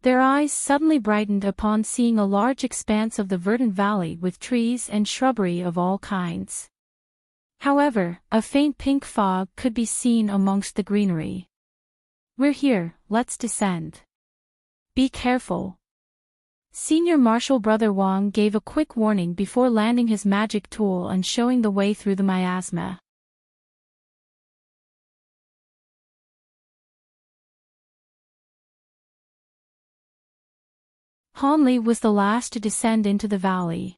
Their eyes suddenly brightened upon seeing a large expanse of the verdant valley with trees and shrubbery of all kinds. However, a faint pink fog could be seen amongst the greenery. "We're here, let's descend. Be careful." Senior Marshall Brother Wang gave a quick warning before landing his magic tool and showing the way through the miasma. Hanli was the last to descend into the valley.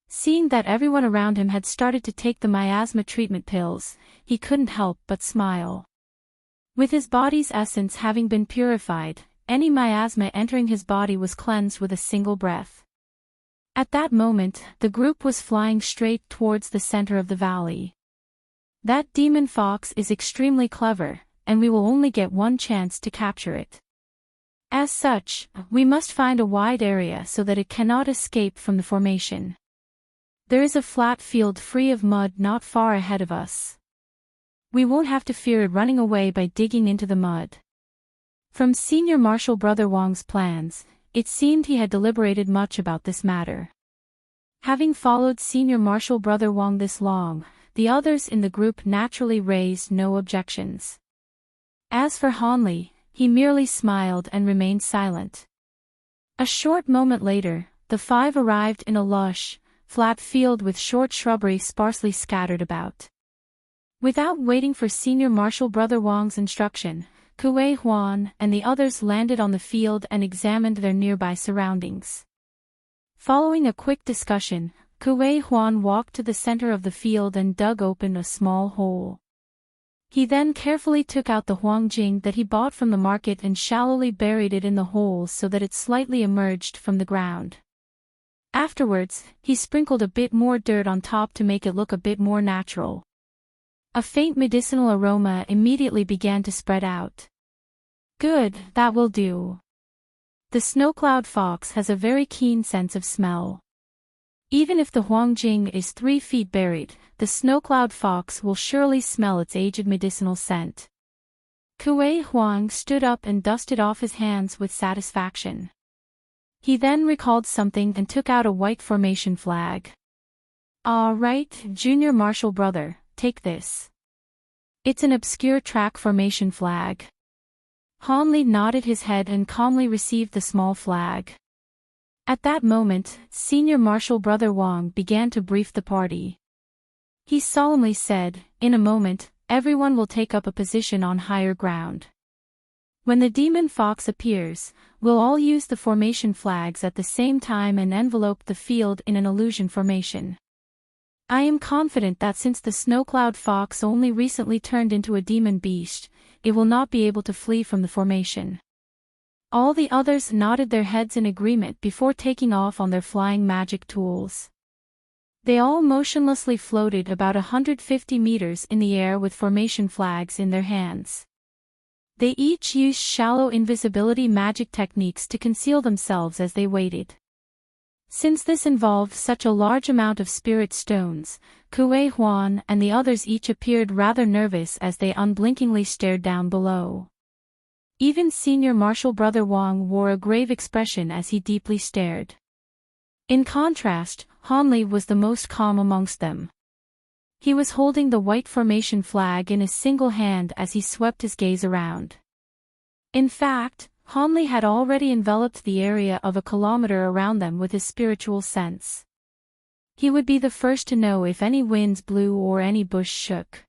Seeing that everyone around him had started to take the miasma treatment pills, he couldn't help but smile. With his body's essence having been purified, any miasma entering his body was cleansed with a single breath. At that moment, the group was flying straight towards the center of the valley. That demon fox is extremely clever, and we will only get one chance to capture it. As such, we must find a wide area so that it cannot escape from the formation. There is a flat field free of mud not far ahead of us. We won't have to fear it running away by digging into the mud. From Senior Marshall Brother Wang's plans, it seemed he had deliberated much about this matter. Having followed Senior Marshall Brother Wang this long, the others in the group naturally raised no objections. As for Hanli, he merely smiled and remained silent. A short moment later, the five arrived in a lush, flat field with short shrubbery sparsely scattered about. Without waiting for Senior Marshall Brother Wang's instruction, Kuei Huan and the others landed on the field and examined their nearby surroundings. Following a quick discussion, Kuei Huan walked to the center of the field and dug open a small hole. He then carefully took out the huangjing that he bought from the market and shallowly buried it in the hole so that it slightly emerged from the ground. Afterwards, he sprinkled a bit more dirt on top to make it look a bit more natural. A faint medicinal aroma immediately began to spread out. "Good, that will do. The snow-cloud fox has a very keen sense of smell. Even if the huangjing is 3 feet buried, the snow-cloud fox will surely smell its aged medicinal scent." Kuei Huang stood up and dusted off his hands with satisfaction. He then recalled something and took out a white formation flag. "All right, Junior Marshall Brother, take this. It's an obscure track formation flag." Hanli nodded his head and calmly received the small flag. At that moment, Senior Marshall Brother Wang began to brief the party. He solemnly said, "In a moment, everyone will take up a position on higher ground. When the demon fox appears, we'll all use the formation flags at the same time and envelope the field in an illusion formation. I am confident that since the snow-cloud fox only recently turned into a demon beast, it will not be able to flee from the formation." All the others nodded their heads in agreement before taking off on their flying magic tools. They all motionlessly floated about 150 meters in the air with formation flags in their hands. They each used shallow invisibility magic techniques to conceal themselves as they waited. Since this involved such a large amount of spirit stones, Kuei Huan and the others each appeared rather nervous as they unblinkingly stared down below. Even Senior Marshall Brother Wang wore a grave expression as he deeply stared. In contrast, Hanli was the most calm amongst them. He was holding the white formation flag in a single hand as he swept his gaze around. In fact, Hanli had already enveloped the area of a kilometer around them with his spiritual sense. He would be the first to know if any winds blew or any bush shook.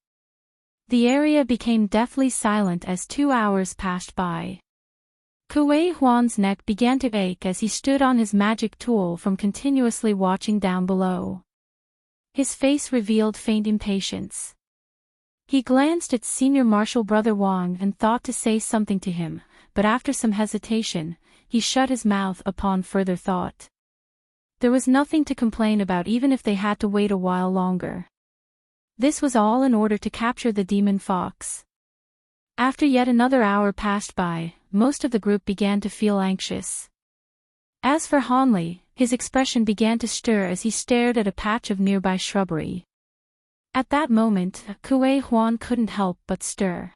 The area became deathly silent as 2 hours passed by. Kuei Huan's neck began to ache as he stood on his magic tool from continuously watching down below. His face revealed faint impatience. He glanced at Senior Marshal Brother Wang and thought to say something to him, but after some hesitation, he shut his mouth upon further thought. There was nothing to complain about even if they had to wait a while longer. This was all in order to capture the demon fox. After yet another hour passed by, most of the group began to feel anxious. As for Hanli, his expression began to stir as he stared at a patch of nearby shrubbery. At that moment, Kuei Huan couldn't help but stir.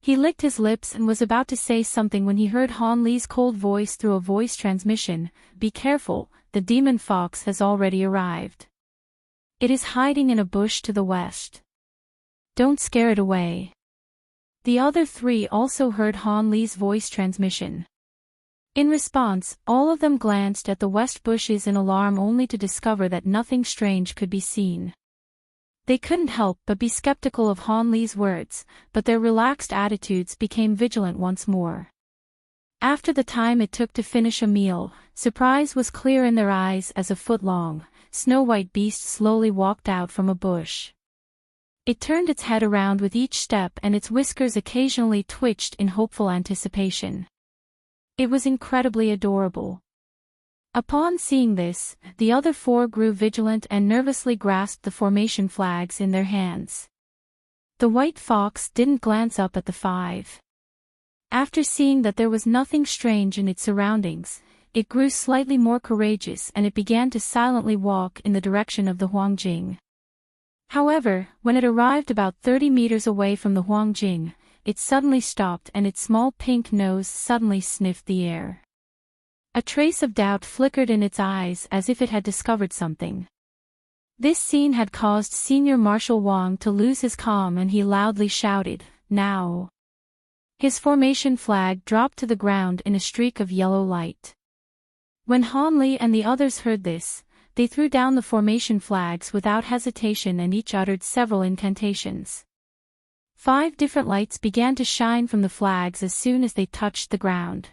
He licked his lips and was about to say something when he heard Hanli's cold voice through a voice transmission, "Be careful, the demon fox has already arrived. It is hiding in a bush to the west. Don't scare it away." The other three also heard Hanli's voice transmission. In response, all of them glanced at the west bushes in alarm only to discover that nothing strange could be seen. They couldn't help but be skeptical of Hanli's words, but their relaxed attitudes became vigilant once more. After the time it took to finish a meal, surprise was clear in their eyes as a foot-long, snow-white beast slowly walked out from a bush. It turned its head around with each step and its whiskers occasionally twitched in hopeful anticipation. It was incredibly adorable. Upon seeing this, the other four grew vigilant and nervously grasped the formation flags in their hands. The white fox didn't glance up at the five. After seeing that there was nothing strange in its surroundings, it grew slightly more courageous and it began to silently walk in the direction of the Huangjing. However, when it arrived about 30 meters away from the Huangjing, it suddenly stopped and its small pink nose suddenly sniffed the air. A trace of doubt flickered in its eyes as if it had discovered something. This scene had caused Senior Marshal Wang to lose his calm and he loudly shouted, "Now!" His formation flag dropped to the ground in a streak of yellow light. When Hanli and the others heard this, they threw down the formation flags without hesitation and each uttered several incantations. 5 different lights began to shine from the flags as soon as they touched the ground.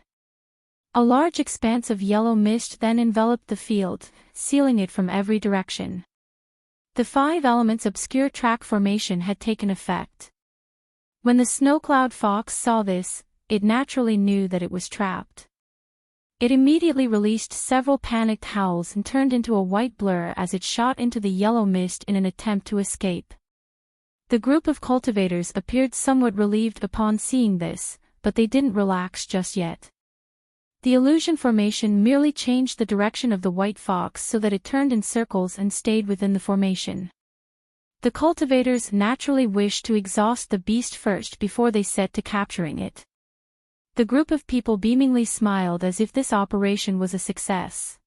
A large expanse of yellow mist then enveloped the field, sealing it from every direction. The 5 elements obscure track formation had taken effect. When the snow-cloud fox saw this, it naturally knew that it was trapped. It immediately released several panicked howls and turned into a white blur as it shot into the yellow mist in an attempt to escape. The group of cultivators appeared somewhat relieved upon seeing this, but they didn't relax just yet. The illusion formation merely changed the direction of the white fox so that it turned in circles and stayed within the formation. The cultivators naturally wished to exhaust the beast first before they set to capturing it. The group of people beamingly smiled as if this operation was a success.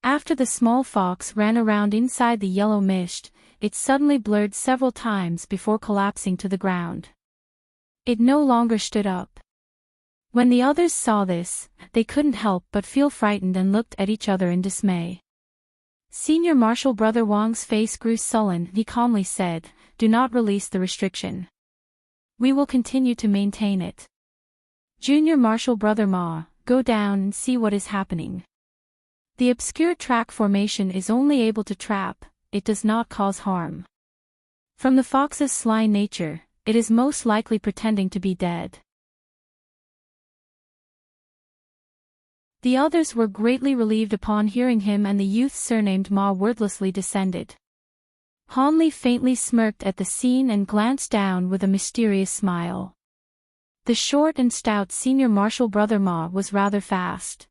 After the small fox ran around inside the yellow mist, it suddenly blurred several times before collapsing to the ground. It no longer stood up. When the others saw this, they couldn't help but feel frightened and looked at each other in dismay. Senior Marshal Brother Wang's face grew sullen. He calmly said, "Do not release the restriction. We will continue to maintain it. Junior Marshal Brother Ma, go down and see what is happening. The obscure track formation is only able to trap, it does not cause harm. From the fox's sly nature, it is most likely pretending to be dead." The others were greatly relieved upon hearing him and the youth surnamed Ma wordlessly descended. Hanli faintly smirked at the scene and glanced down with a mysterious smile. The short and stout Senior Marshal Brother Ma was rather fast.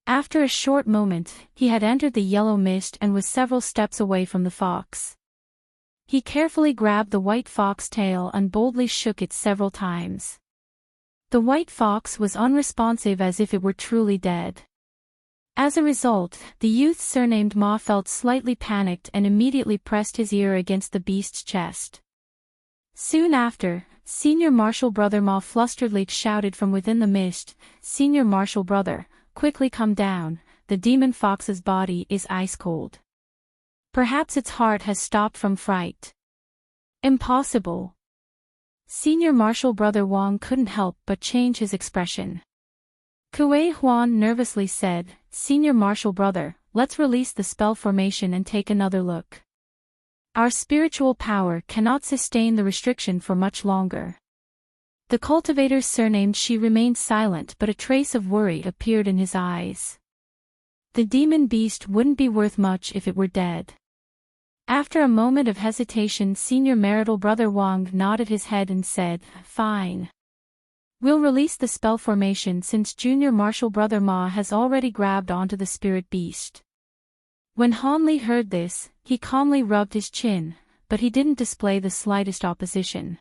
After a short moment, he had entered the yellow mist and was several steps away from the fox. He carefully grabbed the white fox tail and boldly shook it several times. The white fox was unresponsive as if it were truly dead. As a result, the youth surnamed Ma felt slightly panicked and immediately pressed his ear against the beast's chest. Soon after, Senior Marshal Brother Ma flusteredly shouted from within the mist, "Senior Marshal Brother, quickly come down, the demon fox's body is ice cold. Perhaps its heart has stopped from fright." "Impossible." Senior Marshal Brother Wang couldn't help but change his expression. Kuei Huan nervously said, "Senior Marshal Brother, let's release the spell formation and take another look. Our spiritual power cannot sustain the restriction for much longer." The cultivator's surnamed Shi remained silent, but a trace of worry appeared in his eyes. The demon beast wouldn't be worth much if it were dead. After a moment of hesitation, Senior Marital Brother Wang nodded his head and said, "Fine. We'll release the spell formation since Junior Marshal Brother Ma has already grabbed onto the spirit beast." When Han Li heard this, he calmly rubbed his chin, but he didn't display the slightest opposition.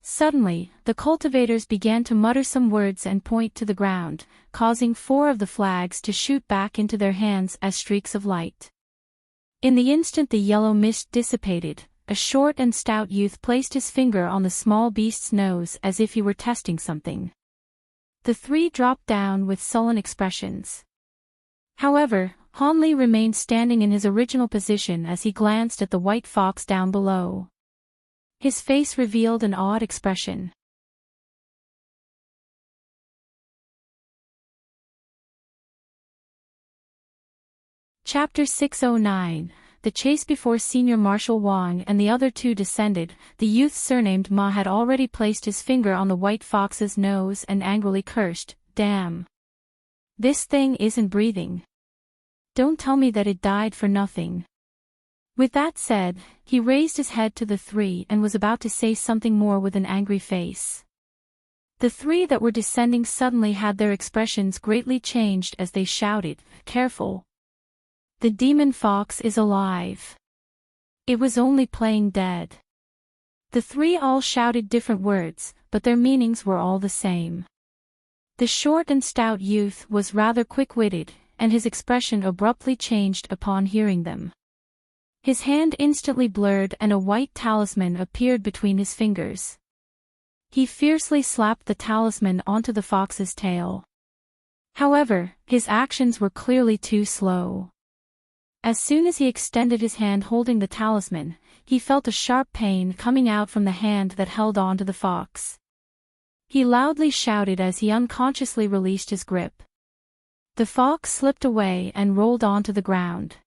Suddenly, the cultivators began to mutter some words and point to the ground, causing 4 of the flags to shoot back into their hands as streaks of light. In the instant the yellow mist dissipated, a short and stout youth placed his finger on the small beast's nose as if he were testing something. The 3 dropped down with sullen expressions. However, Han Li remained standing in his original position as he glanced at the white fox down below. His face revealed an odd expression. Chapter 609. The chase. Before Senior Marshal Wang and the other 2 descended, the youth surnamed Ma had already placed his finger on the white fox's nose and angrily cursed, "Damn! This thing isn't breathing. Don't tell me that it died for nothing." With that said, he raised his head to the 3 and was about to say something more with an angry face. The 3 that were descending suddenly had their expressions greatly changed as they shouted, "Careful! The demon fox is alive. It was only playing dead." The 3 all shouted different words, but their meanings were all the same. The short and stout youth was rather quick-witted, and his expression abruptly changed upon hearing them. His hand instantly blurred and a white talisman appeared between his fingers. He fiercely slapped the talisman onto the fox's tail. However, his actions were clearly too slow. As soon as he extended his hand holding the talisman, he felt a sharp pain coming out from the hand that held on to the fox. He loudly shouted as he unconsciously released his grip. The fox slipped away and rolled onto the ground.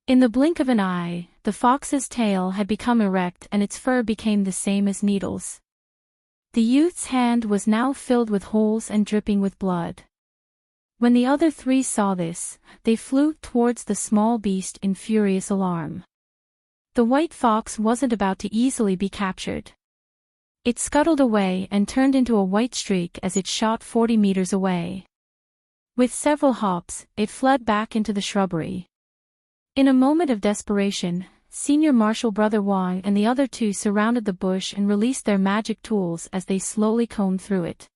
In the blink of an eye, the fox's tail had become erect and its fur became the same as needles. The youth's hand was now filled with holes and dripping with blood. When the other 3 saw this, they flew towards the small beast in furious alarm. The white fox wasn't about to easily be captured. It scuttled away and turned into a white streak as it shot 40 meters away. With several hops, it fled back into the shrubbery. In a moment of desperation, Senior Marshal Brother Wang and the other 2 surrounded the bush and released their magic tools as they slowly combed through it.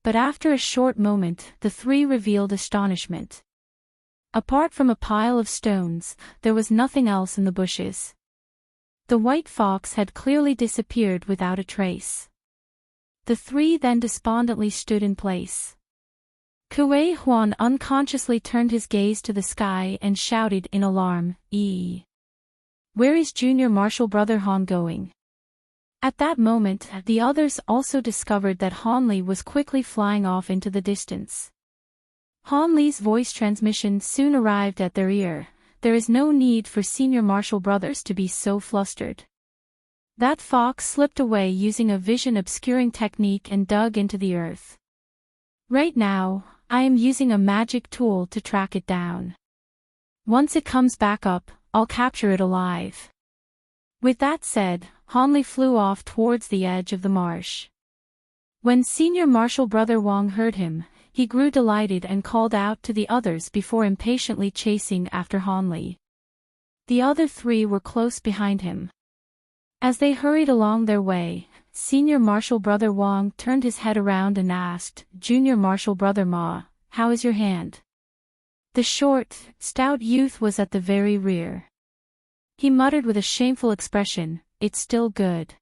But after a short moment, the 3 revealed astonishment. Apart from a pile of stones, there was nothing else in the bushes. The white fox had clearly disappeared without a trace. The 3 then despondently stood in place. Kuei Huan unconsciously turned his gaze to the sky and shouted in alarm, "Where is Junior Marshal Brother Han going?" At that moment, the others also discovered that Han Li was quickly flying off into the distance. Han Li's voice transmission soon arrived at their ear. "There is no need for Senior Marshal Brothers to be so flustered. That fox slipped away using a vision-obscuring technique and dug into the earth. Right now, I am using a magic tool to track it down. Once it comes back up, I'll capture it alive." With that said, Han Li flew off towards the edge of the marsh. When Senior Marshal Brother Wang heard him, he grew delighted and called out to the others before impatiently chasing after Han Li. The other 3 were close behind him. As they hurried along their way, Senior Marshal Brother Wang turned his head around and asked, "Junior Marshal Brother Ma, how is your hand?" The short, stout youth was at the very rear. He muttered with a shameful expression, "It's still good."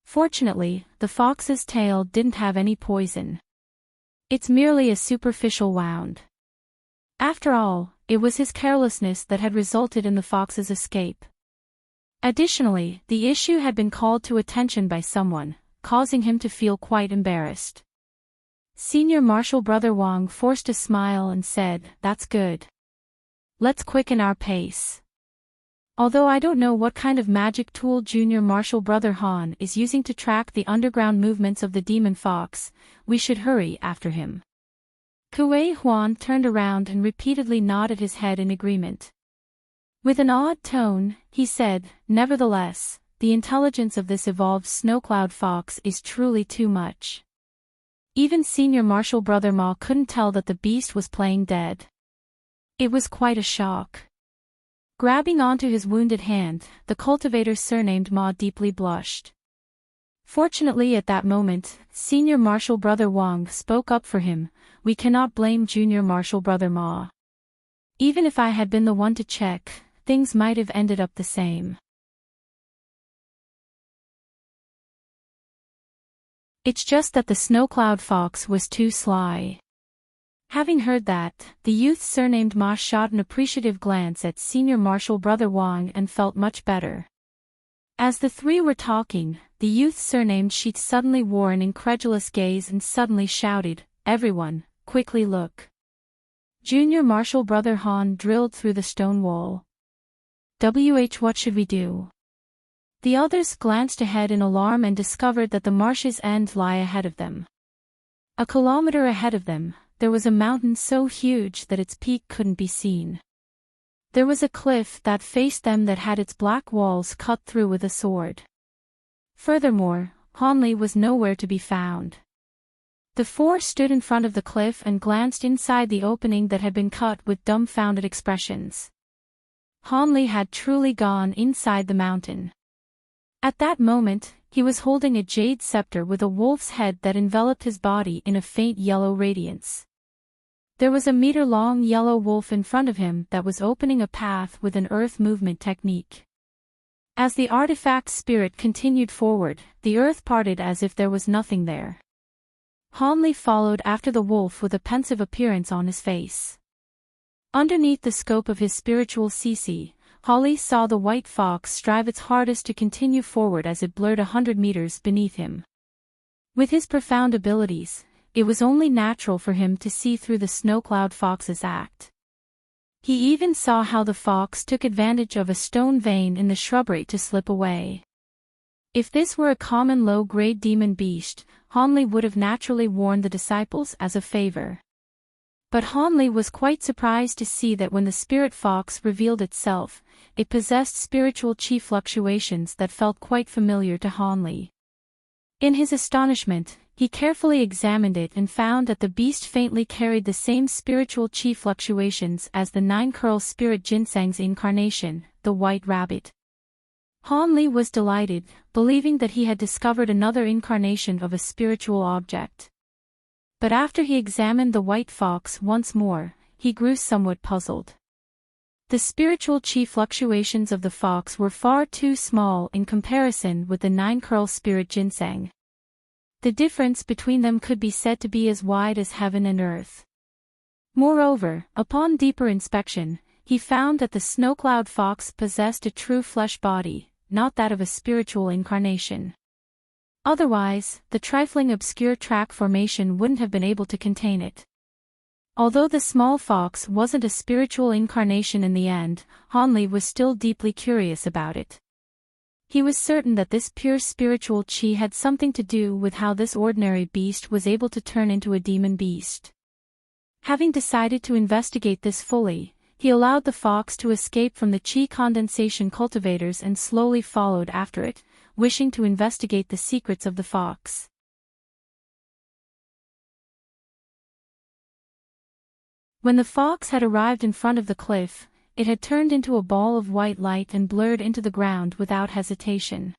Fortunately, the fox's tail didn't have any poison. It's merely a superficial wound. After all, it was his carelessness that had resulted in the fox's escape. Additionally, the issue had been called to attention by someone, causing him to feel quite embarrassed. Senior Marshal Brother Wang forced a smile and said, "That's good. Let's quicken our pace." Although I don't know what kind of magic tool Junior Marshal Brother Han is using to track the underground movements of the demon fox, we should hurry after him. Kuei Huan turned around and repeatedly nodded his head in agreement. With an odd tone, he said, "Nevertheless, the intelligence of this evolved snowcloud fox is truly too much." Even Senior Marshal Brother Ma couldn't tell that the beast was playing dead. It was quite a shock. Grabbing onto his wounded hand, the cultivator surnamed Ma deeply blushed. Fortunately at that moment, Senior Marshal Brother Wang spoke up for him. "We cannot blame Junior Marshal Brother Ma. Even if I had been the one to check, things might have ended up the same." It's just that the snowcloud fox was too sly. Having heard that, the youth surnamed Ma shot an appreciative glance at Senior Marshal Brother Wang and felt much better. As the three were talking, the youth surnamed Shi suddenly wore an incredulous gaze and suddenly shouted, "Everyone, quickly look." Junior Marshal Brother Han drilled through the stone wall. What should we do?" The others glanced ahead in alarm and discovered that the marsh's end lay ahead of them. A kilometer ahead of them, there was a mountain so huge that its peak couldn't be seen. There was a cliff that faced them that had its black walls cut through with a sword. Furthermore, Hanli was nowhere to be found. The four stood in front of the cliff and glanced inside the opening that had been cut with dumbfounded expressions. Hanli had truly gone inside the mountain. At that moment, he was holding a jade scepter with a wolf's head that enveloped his body in a faint yellow radiance. There was a meter-long yellow wolf in front of him that was opening a path with an earth movement technique. As the artifact spirit continued forward, the earth parted as if there was nothing there. Hanli followed after the wolf with a pensive appearance on his face. Underneath the scope of his spiritual CC, Hanli saw the white fox strive its hardest to continue forward as it blurred 100 meters beneath him. With his profound abilities, it was only natural for him to see through the snowcloud fox's act. He even saw how the fox took advantage of a stone vein in the shrubbery to slip away. If this were a common low-grade demon beast, Hanli would have naturally warned the disciples as a favor. But Hanli was quite surprised to see that when the spirit fox revealed itself, it possessed spiritual chi fluctuations that felt quite familiar to Hanli. In his astonishment, he carefully examined it and found that the beast faintly carried the same spiritual chi fluctuations as the nine-curl spirit ginseng's incarnation, the white rabbit. Hanli was delighted, believing that he had discovered another incarnation of a spiritual object. But after he examined the white fox once more, he grew somewhat puzzled. The spiritual chi fluctuations of the fox were far too small in comparison with the nine-curl spirit ginseng. The difference between them could be said to be as wide as heaven and earth. Moreover, upon deeper inspection, he found that the snowcloud fox possessed a true flesh body, not that of a spiritual incarnation. Otherwise, the trifling obscure track formation wouldn't have been able to contain it. Although the small fox wasn't a spiritual incarnation in the end, Hanli was still deeply curious about it. He was certain that this pure spiritual chi had something to do with how this ordinary beast was able to turn into a demon beast. Having decided to investigate this fully, he allowed the fox to escape from the chi condensation cultivators and slowly followed after it, wishing to investigate the secrets of the fox. When the fox had arrived in front of the cliff, it had turned into a ball of white light and blurred into the ground without hesitation.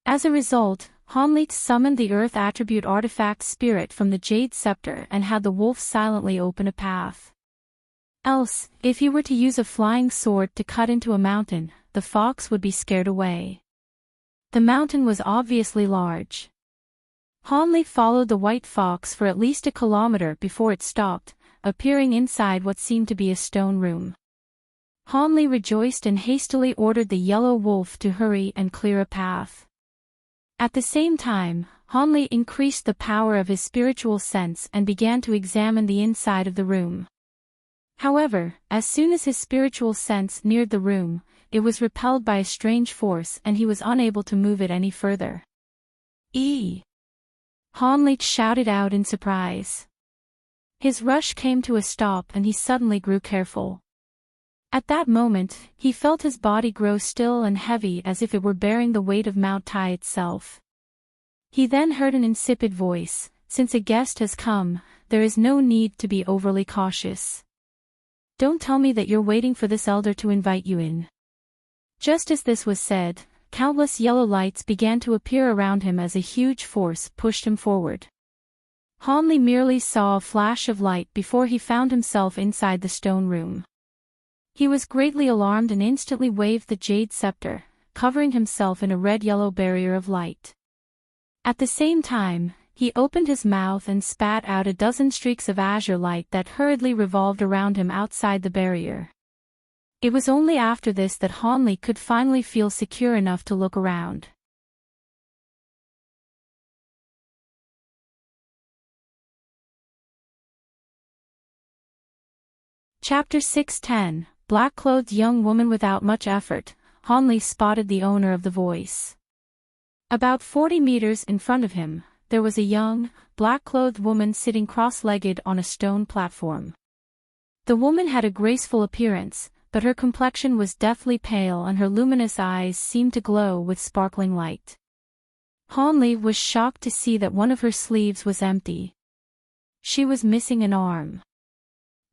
As a result, Hanli summoned the earth attribute artifact spirit from the jade scepter and had the wolf silently open a path. Else, if he were to use a flying sword to cut into a mountain, the fox would be scared away. The mountain was obviously large. Hanli followed the white fox for at least a kilometer before it stopped, appearing inside what seemed to be a stone room. Hanli rejoiced and hastily ordered the yellow wolf to hurry and clear a path. At the same time, Hanli increased the power of his spiritual sense and began to examine the inside of the room. However, as soon as his spiritual sense neared the room, it was repelled by a strange force and he was unable to move it any further. Hanli shouted out in surprise. His rush came to a stop and he suddenly grew careful. At that moment, he felt his body grow still and heavy as if it were bearing the weight of Mount Tai itself. He then heard an insipid voice, "Since a guest has come, there is no need to be overly cautious. Don't tell me that you're waiting for this elder to invite you in." Just as this was said, countless yellow lights began to appear around him as a huge force pushed him forward. Hanli merely saw a flash of light before he found himself inside the stone room. He was greatly alarmed and instantly waved the jade scepter, covering himself in a red-yellow barrier of light. At the same time, he opened his mouth and spat out a dozen streaks of azure light that hurriedly revolved around him outside the barrier. It was only after this that Hanli could finally feel secure enough to look around. Chapter 6:10. Black-clothed young woman. Without much effort, Hanli spotted the owner of the voice. About 40 meters in front of him, there was a young, black-clothed woman sitting cross-legged on a stone platform. The woman had a graceful appearance, but her complexion was deathly pale and her luminous eyes seemed to glow with sparkling light. Hanli was shocked to see that one of her sleeves was empty. She was missing an arm.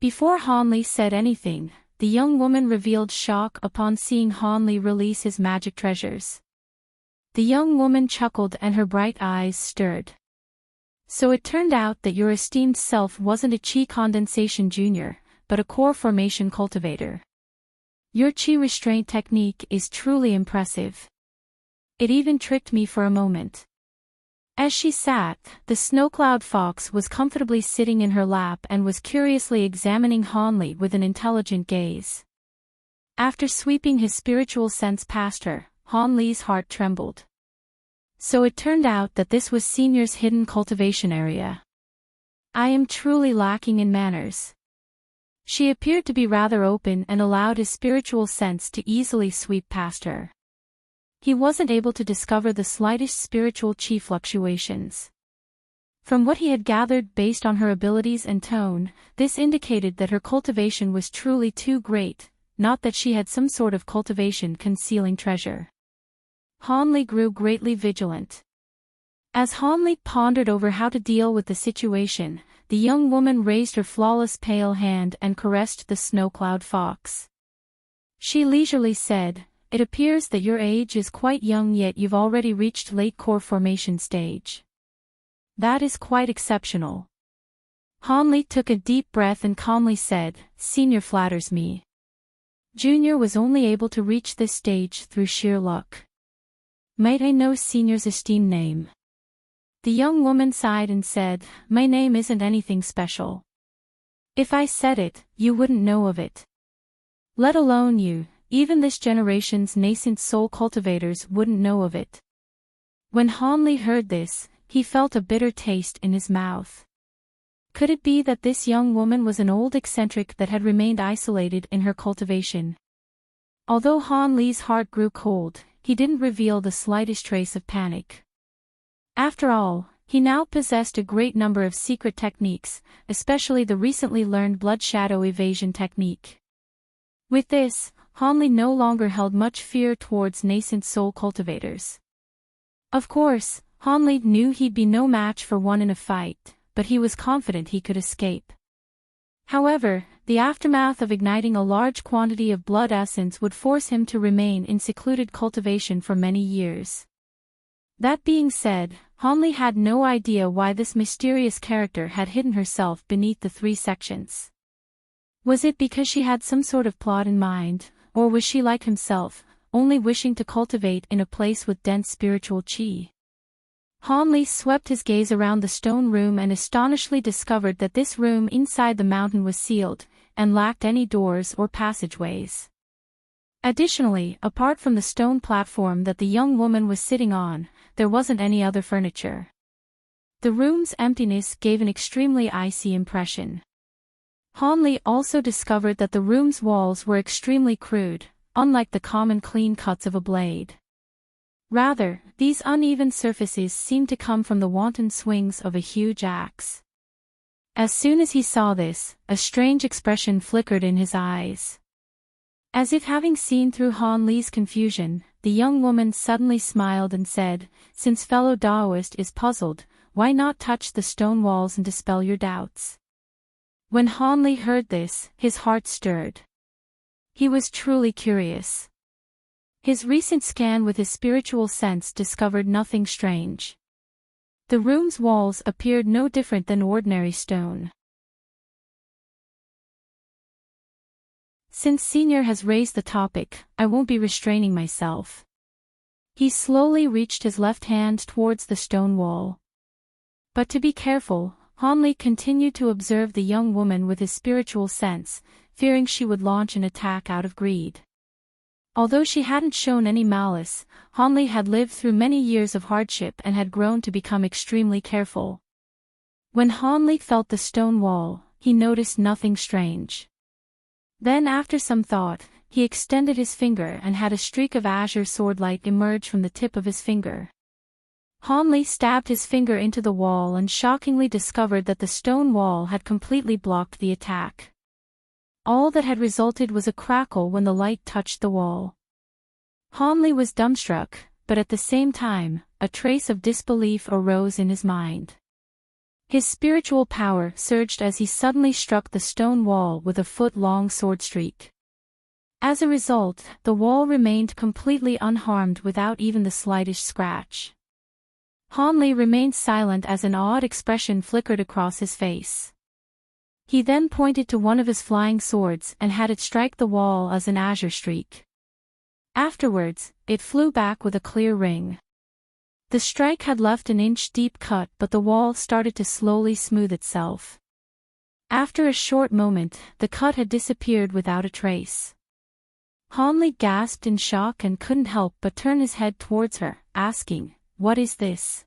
Before Hanli said anything, the young woman revealed shock upon seeing Hanli release his magic treasures. The young woman chuckled and her bright eyes stirred. "So it turned out that your esteemed self wasn't a chi condensation junior, but a core formation cultivator. Your chi restraint technique is truly impressive. It even tricked me for a moment." As she sat, the snowcloud fox was comfortably sitting in her lap and was curiously examining Hanli with an intelligent gaze. After sweeping his spiritual sense past her, Hanli's heart trembled. So it turned out that this was Senior's hidden cultivation area. I am truly lacking in manners. She appeared to be rather open and allowed his spiritual sense to easily sweep past her. He wasn't able to discover the slightest spiritual chi fluctuations. From what he had gathered based on her abilities and tone, this indicated that her cultivation was truly too great, not that she had some sort of cultivation concealing treasure. Hanli grew greatly vigilant. As Hanli pondered over how to deal with the situation, the young woman raised her flawless pale hand and caressed the snowcloud fox. She leisurely said, "It appears that your age is quite young, yet you've already reached late core formation stage. That is quite exceptional." Hanli took a deep breath and calmly said, "Senior flatters me. Junior was only able to reach this stage through sheer luck. Might I know Senior's esteemed name?" The young woman sighed and said, "My name isn't anything special. If I said it, you wouldn't know of it. Let alone you. Even this generation's nascent soul cultivators wouldn't know of it." When Hanli heard this, he felt a bitter taste in his mouth. Could it be that this young woman was an old eccentric that had remained isolated in her cultivation? Although Hanli's heart grew cold, he didn't reveal the slightest trace of panic. After all, he now possessed a great number of secret techniques, especially the recently learned blood shadow evasion technique. With this, Hanli no longer held much fear towards nascent soul cultivators. Of course, Hanli knew he'd be no match for one in a fight, but he was confident he could escape. However, the aftermath of igniting a large quantity of blood essence would force him to remain in secluded cultivation for many years. That being said, Hanli had no idea why this mysterious character had hidden herself beneath the 3 sections. Was it because she had some sort of plot in mind, or was she like himself, only wishing to cultivate in a place with dense spiritual qi. Han Li swept his gaze around the stone room and astonishingly discovered that this room inside the mountain was sealed, and lacked any doors or passageways. Additionally, apart from the stone platform that the young woman was sitting on, there wasn't any other furniture. The room's emptiness gave an extremely icy impression. Han Li also discovered that the room's walls were extremely crude, unlike the common clean cuts of a blade. Rather, these uneven surfaces seemed to come from the wanton swings of a huge axe. As soon as he saw this, a strange expression flickered in his eyes. As if having seen through Han Li's confusion, the young woman suddenly smiled and said, "Since fellow Taoist is puzzled, why not touch the stone walls and dispel your doubts?" When Han Li heard this, his heart stirred. He was truly curious. His recent scan with his spiritual sense discovered nothing strange. The room's walls appeared no different than ordinary stone. Since Senior has raised the topic, I won't be restraining myself. He slowly reached his left hand towards the stone wall. But to be careful, Han Li continued to observe the young woman with his spiritual sense, fearing she would launch an attack out of greed. Although she hadn't shown any malice, Han Li had lived through many years of hardship and had grown to become extremely careful. When Han Li felt the stone wall, he noticed nothing strange. Then after some thought, he extended his finger and had a streak of azure sword-light emerge from the tip of his finger. Han Li stabbed his finger into the wall and shockingly discovered that the stone wall had completely blocked the attack. All that had resulted was a crackle when the light touched the wall. Han Li was dumbstruck, but at the same time, a trace of disbelief arose in his mind. His spiritual power surged as he suddenly struck the stone wall with a foot-long sword streak. As a result, the wall remained completely unharmed without even the slightest scratch. Han Li remained silent as an awed expression flickered across his face. He then pointed to one of his flying swords and had it strike the wall as an azure streak. Afterwards, it flew back with a clear ring. The strike had left an inch-deep cut, but the wall started to slowly smooth itself. After a short moment, the cut had disappeared without a trace. Han Li gasped in shock and couldn't help but turn his head towards her, asking, "What is this?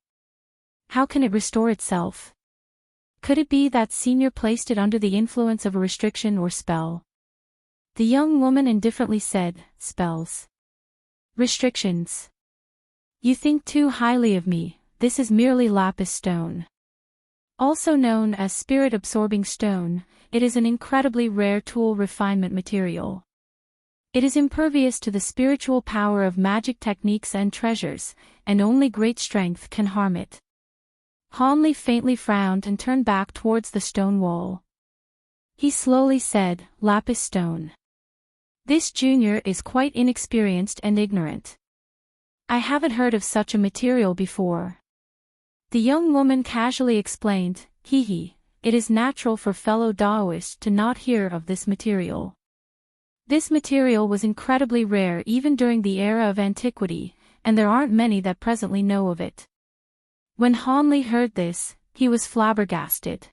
How can it restore itself? Could it be that Senior placed it under the influence of a restriction or spell?" The young woman indifferently said, "Spells. Restrictions. You think too highly of me. This is merely lapis stone. Also known as spirit-absorbing stone, it is an incredibly rare tool refinement material. It is impervious to the spiritual power of magic techniques and treasures, and only great strength can harm it." Han Li faintly frowned and turned back towards the stone wall. He slowly said, "Lapis stone. This junior is quite inexperienced and ignorant. I haven't heard of such a material before." The young woman casually explained, "Hee, it is natural for fellow Taoists to not hear of this material. This material was incredibly rare even during the era of antiquity, and there aren't many that presently know of it." When Han Li heard this, he was flabbergasted.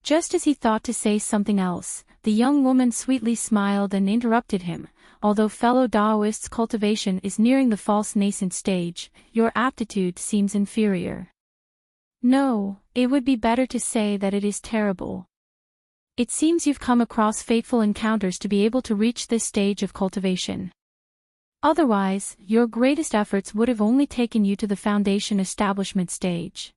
Just as he thought to say something else, the young woman sweetly smiled and interrupted him. "Although fellow Taoists' cultivation is nearing the false nascent stage, your aptitude seems inferior. No, it would be better to say that it is terrible. It seems you've come across fateful encounters to be able to reach this stage of cultivation. Otherwise, your greatest efforts would have only taken you to the foundation establishment stage.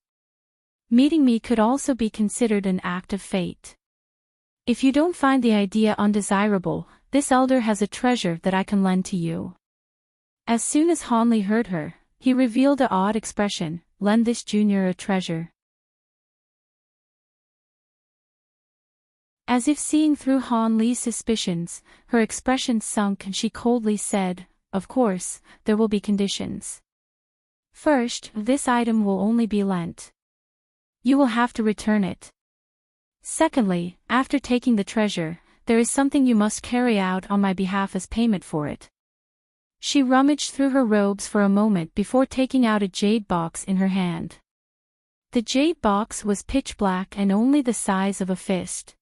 Meeting me could also be considered an act of fate. If you don't find the idea undesirable, this elder has a treasure that I can lend to you." As soon as Han Li heard her, he revealed an odd expression, "Lend this junior a treasure." As if seeing through Han Li's suspicions, her expression sunk and she coldly said, "Of course, there will be conditions. First, this item will only be lent. You will have to return it. Secondly, after taking the treasure, there is something you must carry out on my behalf as payment for it." She rummaged through her robes for a moment before taking out a jade box in her hand. The jade box was pitch black and only the size of a fist.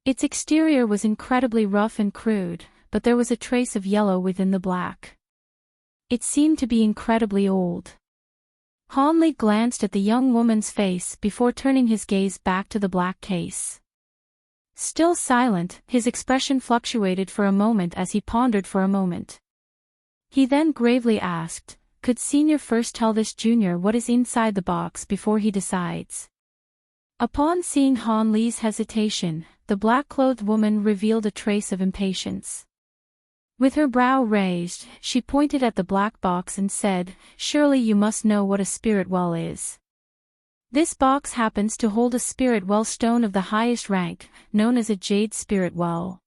Its exterior was incredibly rough and crude, but there was a trace of yellow within the black. It seemed to be incredibly old. Hanli glanced at the young woman's face before turning his gaze back to the black case. Still silent, his expression fluctuated for a moment as he pondered for a moment. He then gravely asked, "Could Senior first tell this junior what is inside the box before he decides?" Upon seeing Han Li's hesitation, the black-clothed woman revealed a trace of impatience. With her brow raised, she pointed at the black box and said, "Surely you must know what a spirit well is. This box happens to hold a spirit well stone of the highest rank, known as a jade spirit well.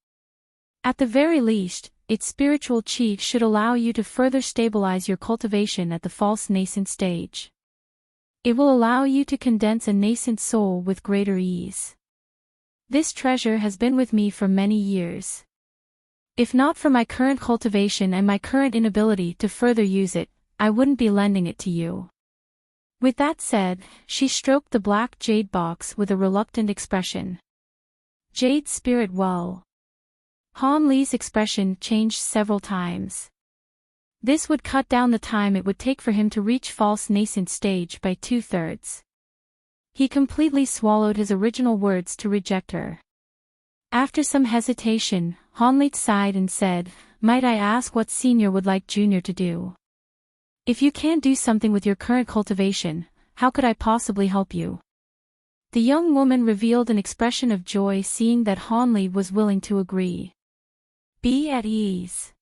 At the very least, its spiritual chi should allow you to further stabilize your cultivation at the false nascent stage. It will allow you to condense a nascent soul with greater ease. This treasure has been with me for many years. If not for my current cultivation and my current inability to further use it, I wouldn't be lending it to you." With that said, she stroked the black jade box with a reluctant expression. Jade spirit well. Han Li's expression changed several times. This would cut down the time it would take for him to reach false nascent stage by 2/3. He completely swallowed his original words to reject her. After some hesitation, Han Li sighed and said, "Might I ask what Senior would like Junior to do? If you can't do something with your current cultivation, how could I possibly help you?" The young woman revealed an expression of joy seeing that Han Li was willing to agree. "Be at ease.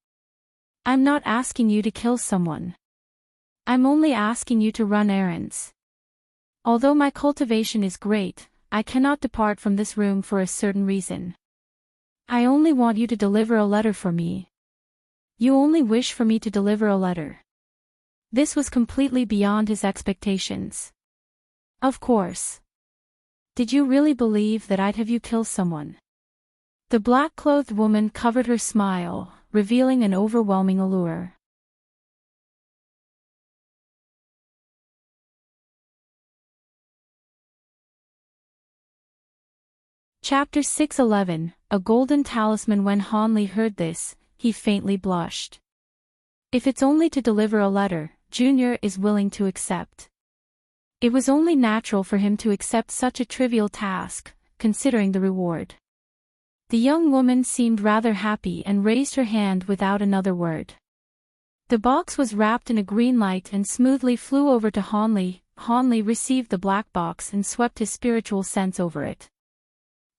I'm not asking you to kill someone. I'm only asking you to run errands. Although my cultivation is great, I cannot depart from this room for a certain reason. I only want you to deliver a letter for me. You only wish for me to deliver a letter." This was completely beyond his expectations. "Of course. Did you really believe that I'd have you kill someone?" The black-clothed woman covered her smile, revealing an overwhelming allure. Chapter 611, A Golden Talisman. When Han Li heard this, he faintly blushed. If it's only to deliver a letter, Junior is willing to accept. It was only natural for him to accept such a trivial task, considering the reward. The young woman seemed rather happy and raised her hand without another word. The box was wrapped in a green light and smoothly flew over to Han Li. Han Li received the black box and swept his spiritual sense over it.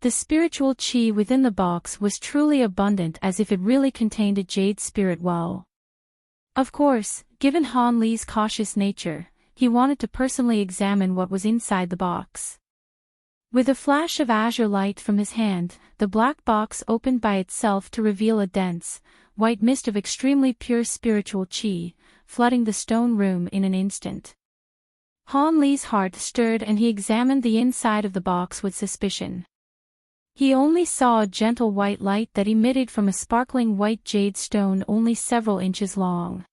The spiritual chi within the box was truly abundant, as if it really contained a jade spirit well. Of course, given Han Li's cautious nature, he wanted to personally examine what was inside the box. With a flash of azure light from his hand, the black box opened by itself to reveal a dense, white mist of extremely pure spiritual chi, flooding the stone room in an instant. Han Li's heart stirred and he examined the inside of the box with suspicion. He only saw a gentle white light that emitted from a sparkling white jade stone only several inches long.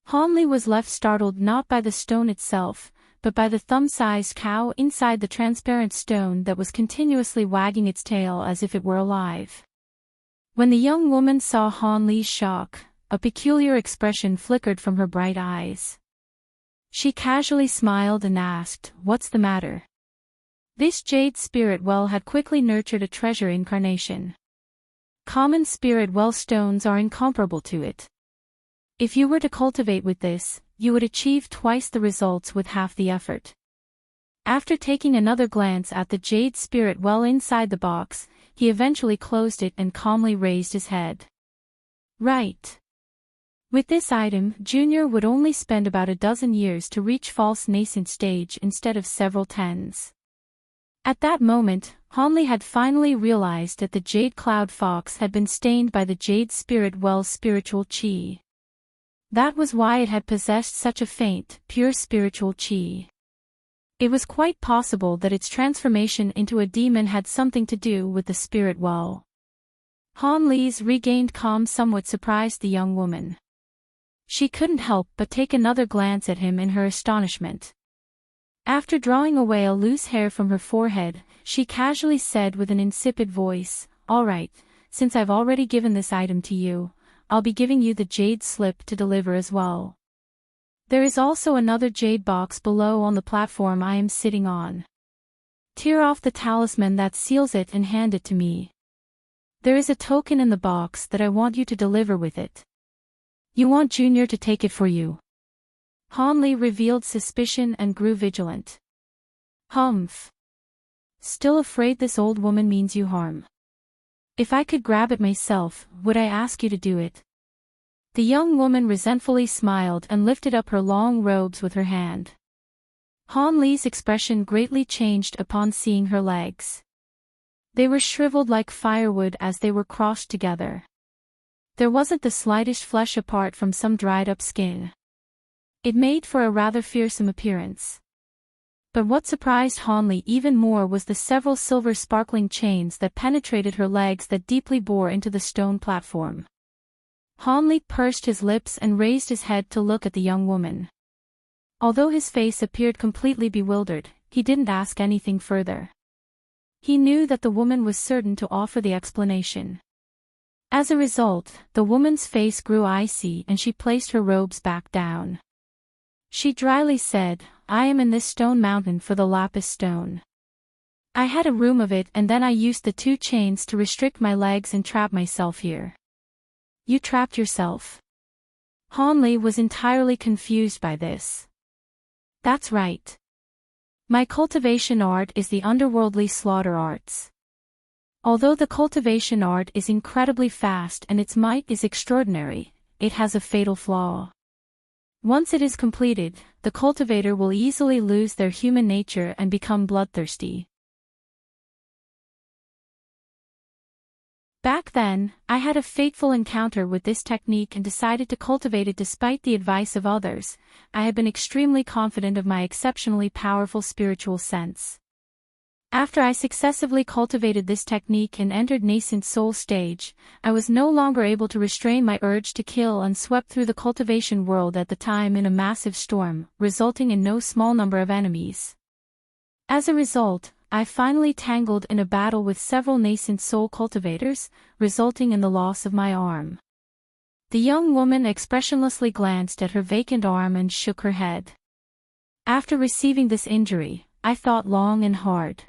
Han Li was left startled not by the stone itself, but by the thumb-sized cow inside the transparent stone that was continuously wagging its tail as if it were alive. When the young woman saw Han Li's shock, a peculiar expression flickered from her bright eyes. She casually smiled and asked, "What's the matter?" This jade spirit well had quickly nurtured a treasure incarnation. Common spirit well stones are incomparable to it. If you were to cultivate with this, you would achieve twice the results with half the effort. After taking another glance at the jade spirit well inside the box, he eventually closed it and calmly raised his head. Right. With this item, Junior would only spend about a dozen years to reach false nascent stage instead of several tens. At that moment, Han Li had finally realized that the jade cloud fox had been stained by the jade spirit well's spiritual chi. That was why it had possessed such a faint, pure spiritual chi. It was quite possible that its transformation into a demon had something to do with the spirit well. Han Li's regained calm somewhat surprised the young woman. She couldn't help but take another glance at him in her astonishment. After drawing away a loose hair from her forehead, she casually said with an insipid voice, "All right, since I've already given this item to you, I'll be giving you the jade slip to deliver as well. There is also another jade box below on the platform I am sitting on. Tear off the talisman that seals it and hand it to me. There is a token in the box that I want you to deliver with it. You want Junior to take it for you." Han Li revealed suspicion and grew vigilant. "Humph. Still afraid this old woman means you harm? If I could grab it myself, would I ask you to do it?" The young woman resentfully smiled and lifted up her long robes with her hand. Han Li's expression greatly changed upon seeing her legs. They were shriveled like firewood as they were crossed together. There wasn't the slightest flesh apart from some dried-up skin. It made for a rather fearsome appearance. But what surprised Han Li even more was the several silver sparkling chains that penetrated her legs that deeply bore into the stone platform. Han Li pursed his lips and raised his head to look at the young woman. Although his face appeared completely bewildered, he didn't ask anything further. He knew that the woman was certain to offer the explanation. As a result, the woman's face grew icy and she placed her robes back down. She dryly said, "I am in this stone mountain for the lapis stone. I had a room of it and then I used the 2 chains to restrict my legs and trap myself here." "You trapped yourself?" Han Li was entirely confused by this. "That's right. My cultivation art is the underworldly slaughter arts. Although the cultivation art is incredibly fast and its might is extraordinary, it has a fatal flaw. Once it is completed, the cultivator will easily lose their human nature and become bloodthirsty. Back then, I had a fateful encounter with this technique and decided to cultivate it despite the advice of others. I had been extremely confident of my exceptionally powerful spiritual sense. After I successively cultivated this technique and entered nascent soul stage, I was no longer able to restrain my urge to kill and swept through the cultivation world at the time in a massive storm, resulting in no small number of enemies. As a result, I finally tangled in a battle with several nascent soul cultivators, resulting in the loss of my arm. The young woman expressionlessly glanced at her vacant arm and shook her head. After receiving this injury, I thought long and hard.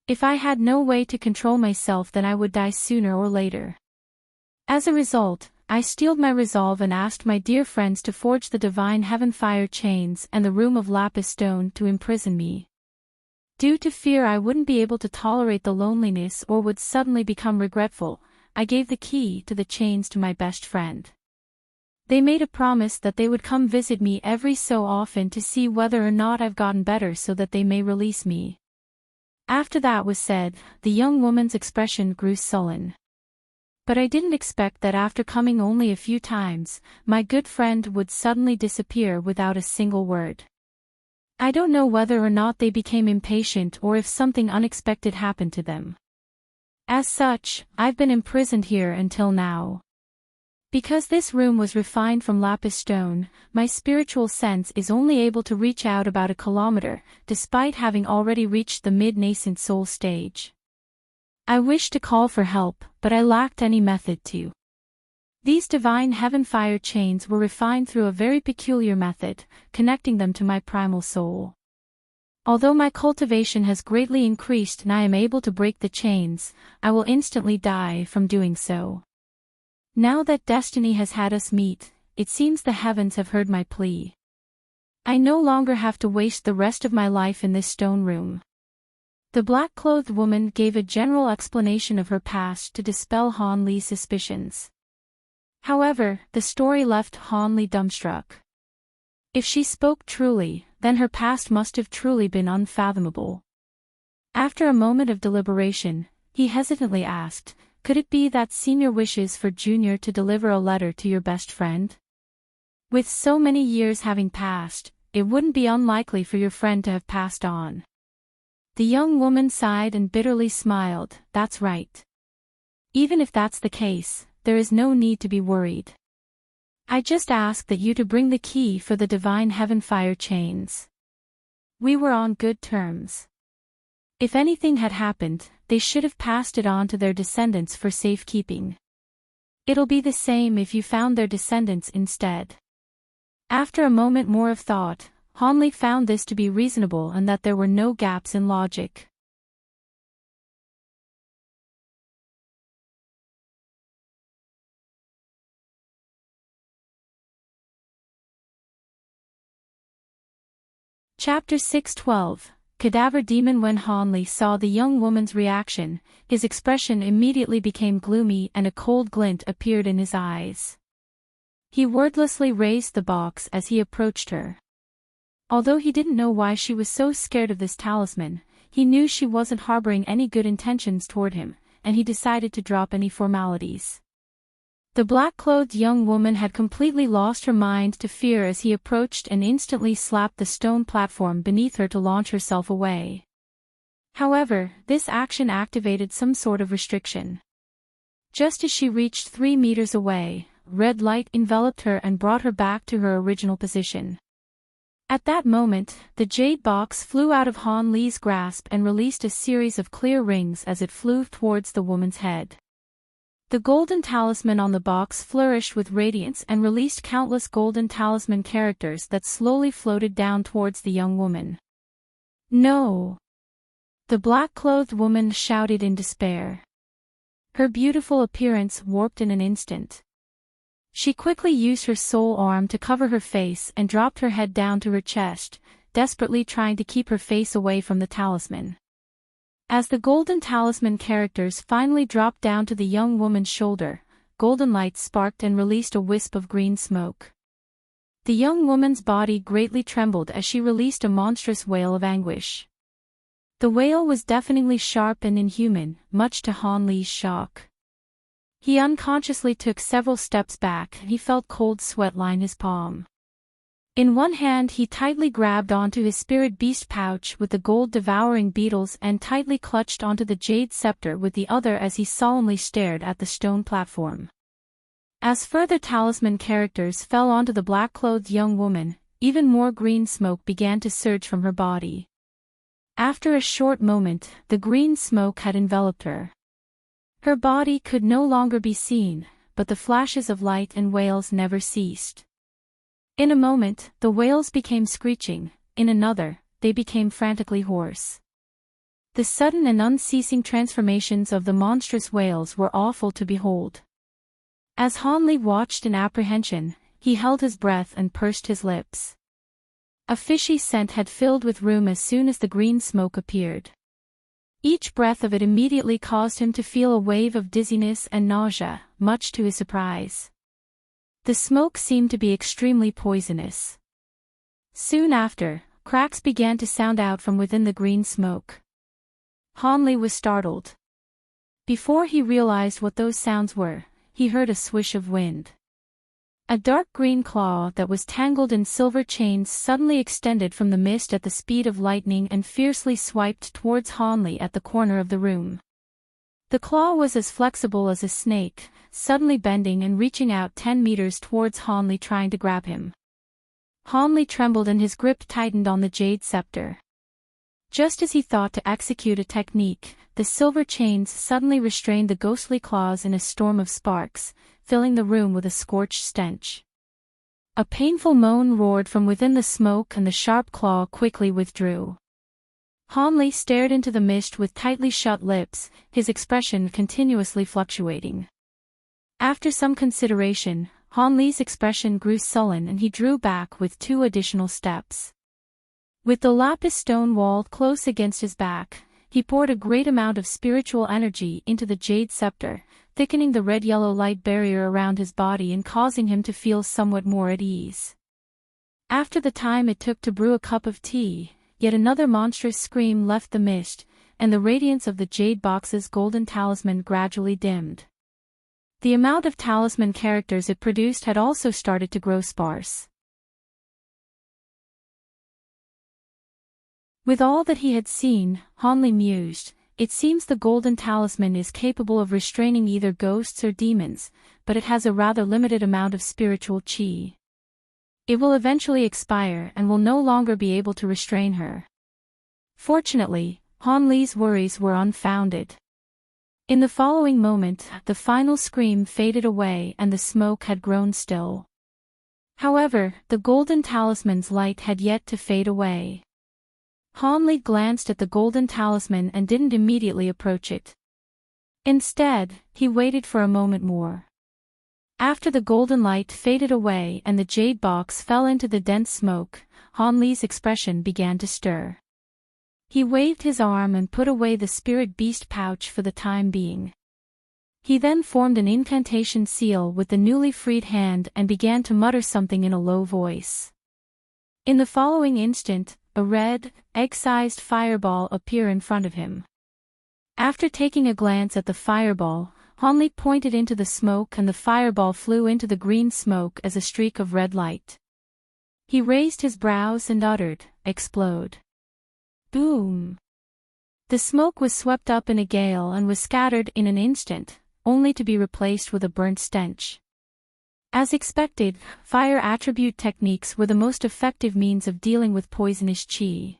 If I had no way to control myself, then I would die sooner or later. As a result, I steeled my resolve and asked my dear friends to forge the divine heaven fire chains and the room of lapis stone to imprison me. Due to fear I wouldn't be able to tolerate the loneliness or would suddenly become regretful, I gave the key to the chains to my best friend. They made a promise that they would come visit me every so often to see whether or not I've gotten better so that they may release me. After that was said, the young woman's expression grew sullen. But I didn't expect that after coming only a few times, my good friend would suddenly disappear without a single word. I don't know whether or not they became impatient or if something unexpected happened to them. As such, I've been imprisoned here until now. Because this room was refined from lapis stone, my spiritual sense is only able to reach out about 1 kilometer, despite having already reached the mid-nascent soul stage. I wished to call for help, but I lacked any method to. These divine heaven fire chains were refined through a very peculiar method, connecting them to my primal soul. Although my cultivation has greatly increased and I am able to break the chains, I will instantly die from doing so. Now that destiny has had us meet, it seems the heavens have heard my plea. I no longer have to waste the rest of my life in this stone room. The black-clothed woman gave a general explanation of her past to dispel Han Li's suspicions. However, the story left Han Li dumbstruck. If she spoke truly, then her past must have truly been unfathomable. After a moment of deliberation, he hesitantly asked, "Could it be that Senior wishes for Junior to deliver a letter to your best friend? With so many years having passed, it wouldn't be unlikely for your friend to have passed on." The young woman sighed and bitterly smiled. "That's right. Even if that's the case, there is no need to be worried. I just asked that you to bring the key for the divine heaven fire chains. We were on good terms. If anything had happened, they should have passed it on to their descendants for safekeeping. It'll be the same if you found their descendants instead. After a moment more of thought, Hanli found this to be reasonable and that there were no gaps in logic. Chapter 6:12 Cadaver Demon. When Hanli saw the young woman's reaction, his expression immediately became gloomy and a cold glint appeared in his eyes. He wordlessly raised the box as he approached her. Although he didn't know why she was so scared of this talisman, he knew she wasn't harboring any good intentions toward him, and he decided to drop any formalities. The black-clothed young woman had completely lost her mind to fear as he approached and instantly slapped the stone platform beneath her to launch herself away. However, this action activated some sort of restriction. Just as she reached 3 meters away, red light enveloped her and brought her back to her original position. At that moment, the jade box flew out of Han Li's grasp and released a series of clear rings as it flew towards the woman's head. The golden talisman on the box flourished with radiance and released countless golden talisman characters that slowly floated down towards the young woman. No! The black-clothed woman shouted in despair. Her beautiful appearance warped in an instant. She quickly used her soul arm to cover her face and dropped her head down to her chest, desperately trying to keep her face away from the talisman. As the golden talisman characters finally dropped down to the young woman's shoulder, golden light sparked and released a wisp of green smoke. The young woman's body greatly trembled as she released a monstrous wail of anguish. The wail was deafeningly sharp and inhuman, much to Han Li's shock. He unconsciously took several steps back and he felt cold sweat line his palm. In one hand he tightly grabbed onto his spirit beast pouch with the gold-devouring beetles and tightly clutched onto the jade scepter with the other as he solemnly stared at the stone platform. As further talisman characters fell onto the black-clothed young woman, even more green smoke began to surge from her body. After a short moment, the green smoke had enveloped her. Her body could no longer be seen, but the flashes of light and wails never ceased. In a moment, the wails became screeching, in another, they became frantically hoarse. The sudden and unceasing transformations of the monstrous wails were awful to behold. As Han Li watched in apprehension, he held his breath and pursed his lips. A fishy scent had filled the room as soon as the green smoke appeared. Each breath of it immediately caused him to feel a wave of dizziness and nausea, much to his surprise. The smoke seemed to be extremely poisonous. Soon after, cracks began to sound out from within the green smoke. Han Li was startled. Before he realized what those sounds were, he heard a swish of wind. A dark green claw that was tangled in silver chains suddenly extended from the mist at the speed of lightning and fiercely swiped towards Han Li at the corner of the room. The claw was as flexible as a snake, suddenly bending and reaching out 10 meters towards Han Li trying to grab him. Han Li trembled and his grip tightened on the jade scepter. Just as he thought to execute a technique, the silver chains suddenly restrained the ghostly claws in a storm of sparks, filling the room with a scorched stench. A painful moan roared from within the smoke and the sharp claw quickly withdrew. Han Li stared into the mist with tightly shut lips, his expression continuously fluctuating. After some consideration, Han Li's expression grew sullen and he drew back with 2 additional steps. With the lapis stone wall close against his back, he poured a great amount of spiritual energy into the jade scepter, thickening the red-yellow light barrier around his body and causing him to feel somewhat more at ease. After the time it took to brew a cup of tea, yet another monstrous scream left the mist, and the radiance of the jade box's golden talisman gradually dimmed. The amount of talisman characters it produced had also started to grow sparse. With all that he had seen, Han Li mused, It seems the golden talisman is capable of restraining either ghosts or demons, but it has a rather limited amount of spiritual chi. It will eventually expire and will no longer be able to restrain her. Fortunately, Han Li's worries were unfounded. In the following moment, the final scream faded away and the smoke had grown still. However, the golden talisman's light had yet to fade away. Han Li glanced at the golden talisman and didn't immediately approach it. Instead, he waited for a moment more. After the golden light faded away and the jade box fell into the dense smoke, Han Li's expression began to stir. He waved his arm and put away the spirit beast pouch for the time being. He then formed an incantation seal with the newly freed hand and began to mutter something in a low voice. In the following instant, a red, egg-sized fireball appeared in front of him. After taking a glance at the fireball, Han Li pointed into the smoke and the fireball flew into the green smoke as a streak of red light. He raised his brows and uttered, "Explode." Boom! The smoke was swept up in a gale and was scattered in an instant, only to be replaced with a burnt stench. As expected, fire attribute techniques were the most effective means of dealing with poisonous qi.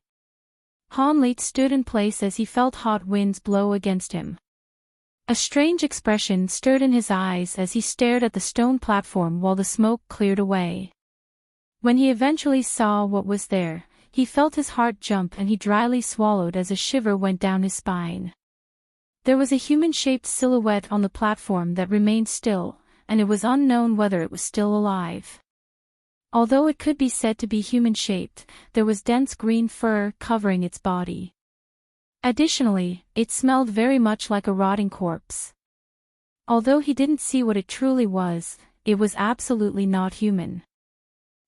Han Li stood in place as he felt hot winds blow against him. A strange expression stirred in his eyes as he stared at the stone platform while the smoke cleared away. When he eventually saw what was there, he felt his heart jump and he dryly swallowed as a shiver went down his spine. There was a human-shaped silhouette on the platform that remained still, and it was unknown whether it was still alive. Although it could be said to be human-shaped, there was dense green fur covering its body. Additionally, it smelled very much like a rotting corpse. Although he didn't see what it truly was, it was absolutely not human.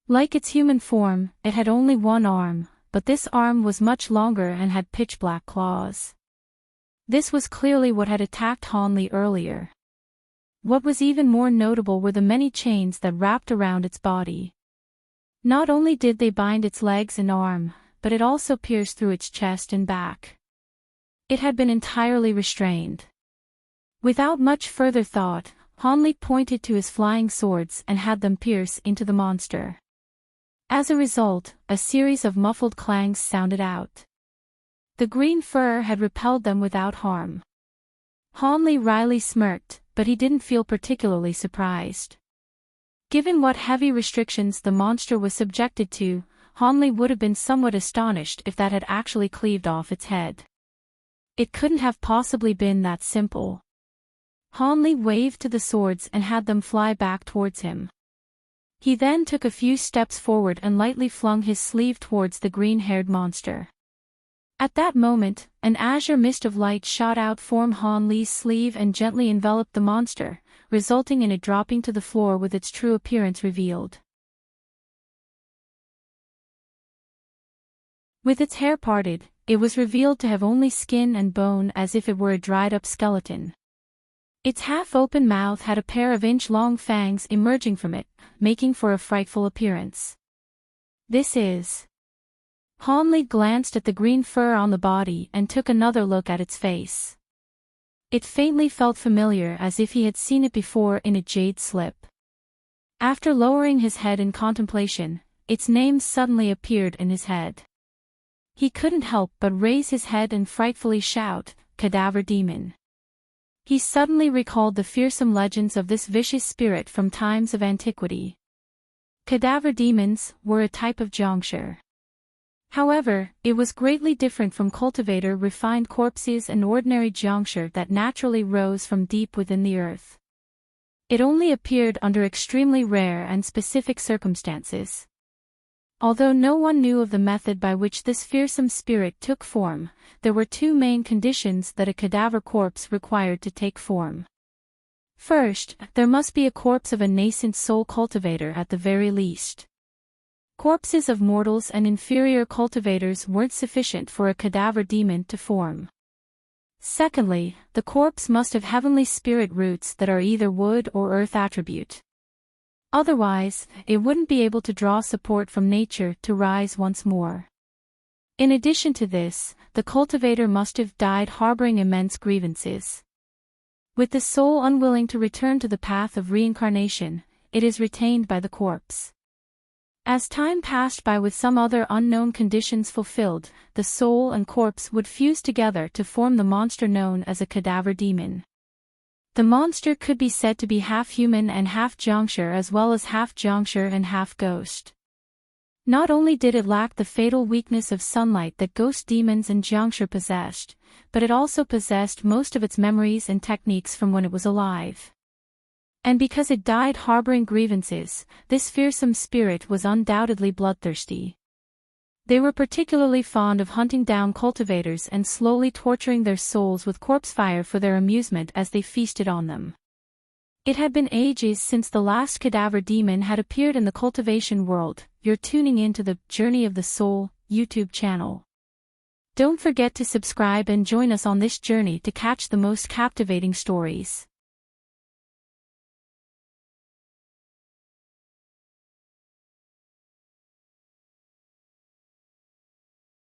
Like its human form, it had only one arm, but this arm was much longer and had pitch-black claws. This was clearly what had attacked Han Li earlier. What was even more notable were the many chains that wrapped around its body. Not only did they bind its legs and arm, but it also pierced through its chest and back. It had been entirely restrained. Without much further thought, Han Li pointed to his flying swords and had them pierce into the monster. As a result, a series of muffled clangs sounded out. The green fur had repelled them without harm. Han Li wryly smirked, but he didn't feel particularly surprised. Given what heavy restrictions the monster was subjected to, Han Li would have been somewhat astonished if that had actually cleaved off its head. It couldn't have possibly been that simple. Han Li waved to the swords and had them fly back towards him. He then took a few steps forward and lightly flung his sleeve towards the green-haired monster. At that moment, an azure mist of light shot out from Han Li's sleeve and gently enveloped the monster, resulting in it dropping to the floor with its true appearance revealed. With its hair parted, it was revealed to have only skin and bone as if it were a dried-up skeleton. Its half-open mouth had a pair of inch-long fangs emerging from it, making for a frightful appearance. This is... Han Li glanced at the green fur on the body and took another look at its face. It faintly felt familiar as if he had seen it before in a jade slip. After lowering his head in contemplation, its name suddenly appeared in his head. He couldn't help but raise his head and frightfully shout, "Cadaver demon." He suddenly recalled the fearsome legends of this vicious spirit from times of antiquity. Cadaver demons were a type of Jiangshi. However, it was greatly different from cultivator refined corpses and ordinary Jiangshi that naturally rose from deep within the earth. It only appeared under extremely rare and specific circumstances. Although no one knew of the method by which this fearsome spirit took form, there were two main conditions that a cadaver corpse required to take form. First, there must be a corpse of a nascent soul cultivator at the very least. Corpses of mortals and inferior cultivators weren't sufficient for a cadaver demon to form. Secondly, the corpse must have heavenly spirit roots that are either wood or earth attribute. Otherwise, it wouldn't be able to draw support from nature to rise once more. In addition to this, the cultivator must have died harboring immense grievances. With the soul unwilling to return to the path of reincarnation, it is retained by the corpse. As time passed by with some other unknown conditions fulfilled, the soul and corpse would fuse together to form the monster known as a cadaver demon. The monster could be said to be half human and half jonksher, as well as half jonksher and half ghost. Not only did it lack the fatal weakness of sunlight that ghost demons and jonksher possessed, but it also possessed most of its memories and techniques from when it was alive. And because it died harboring grievances, this fearsome spirit was undoubtedly bloodthirsty. They were particularly fond of hunting down cultivators and slowly torturing their souls with corpse fire for their amusement as they feasted on them. It had been ages since the last cadaver demon had appeared in the cultivation world. You're tuning in to the Journey of the Soul YouTube channel. Don't forget to subscribe and join us on this journey to catch the most captivating stories.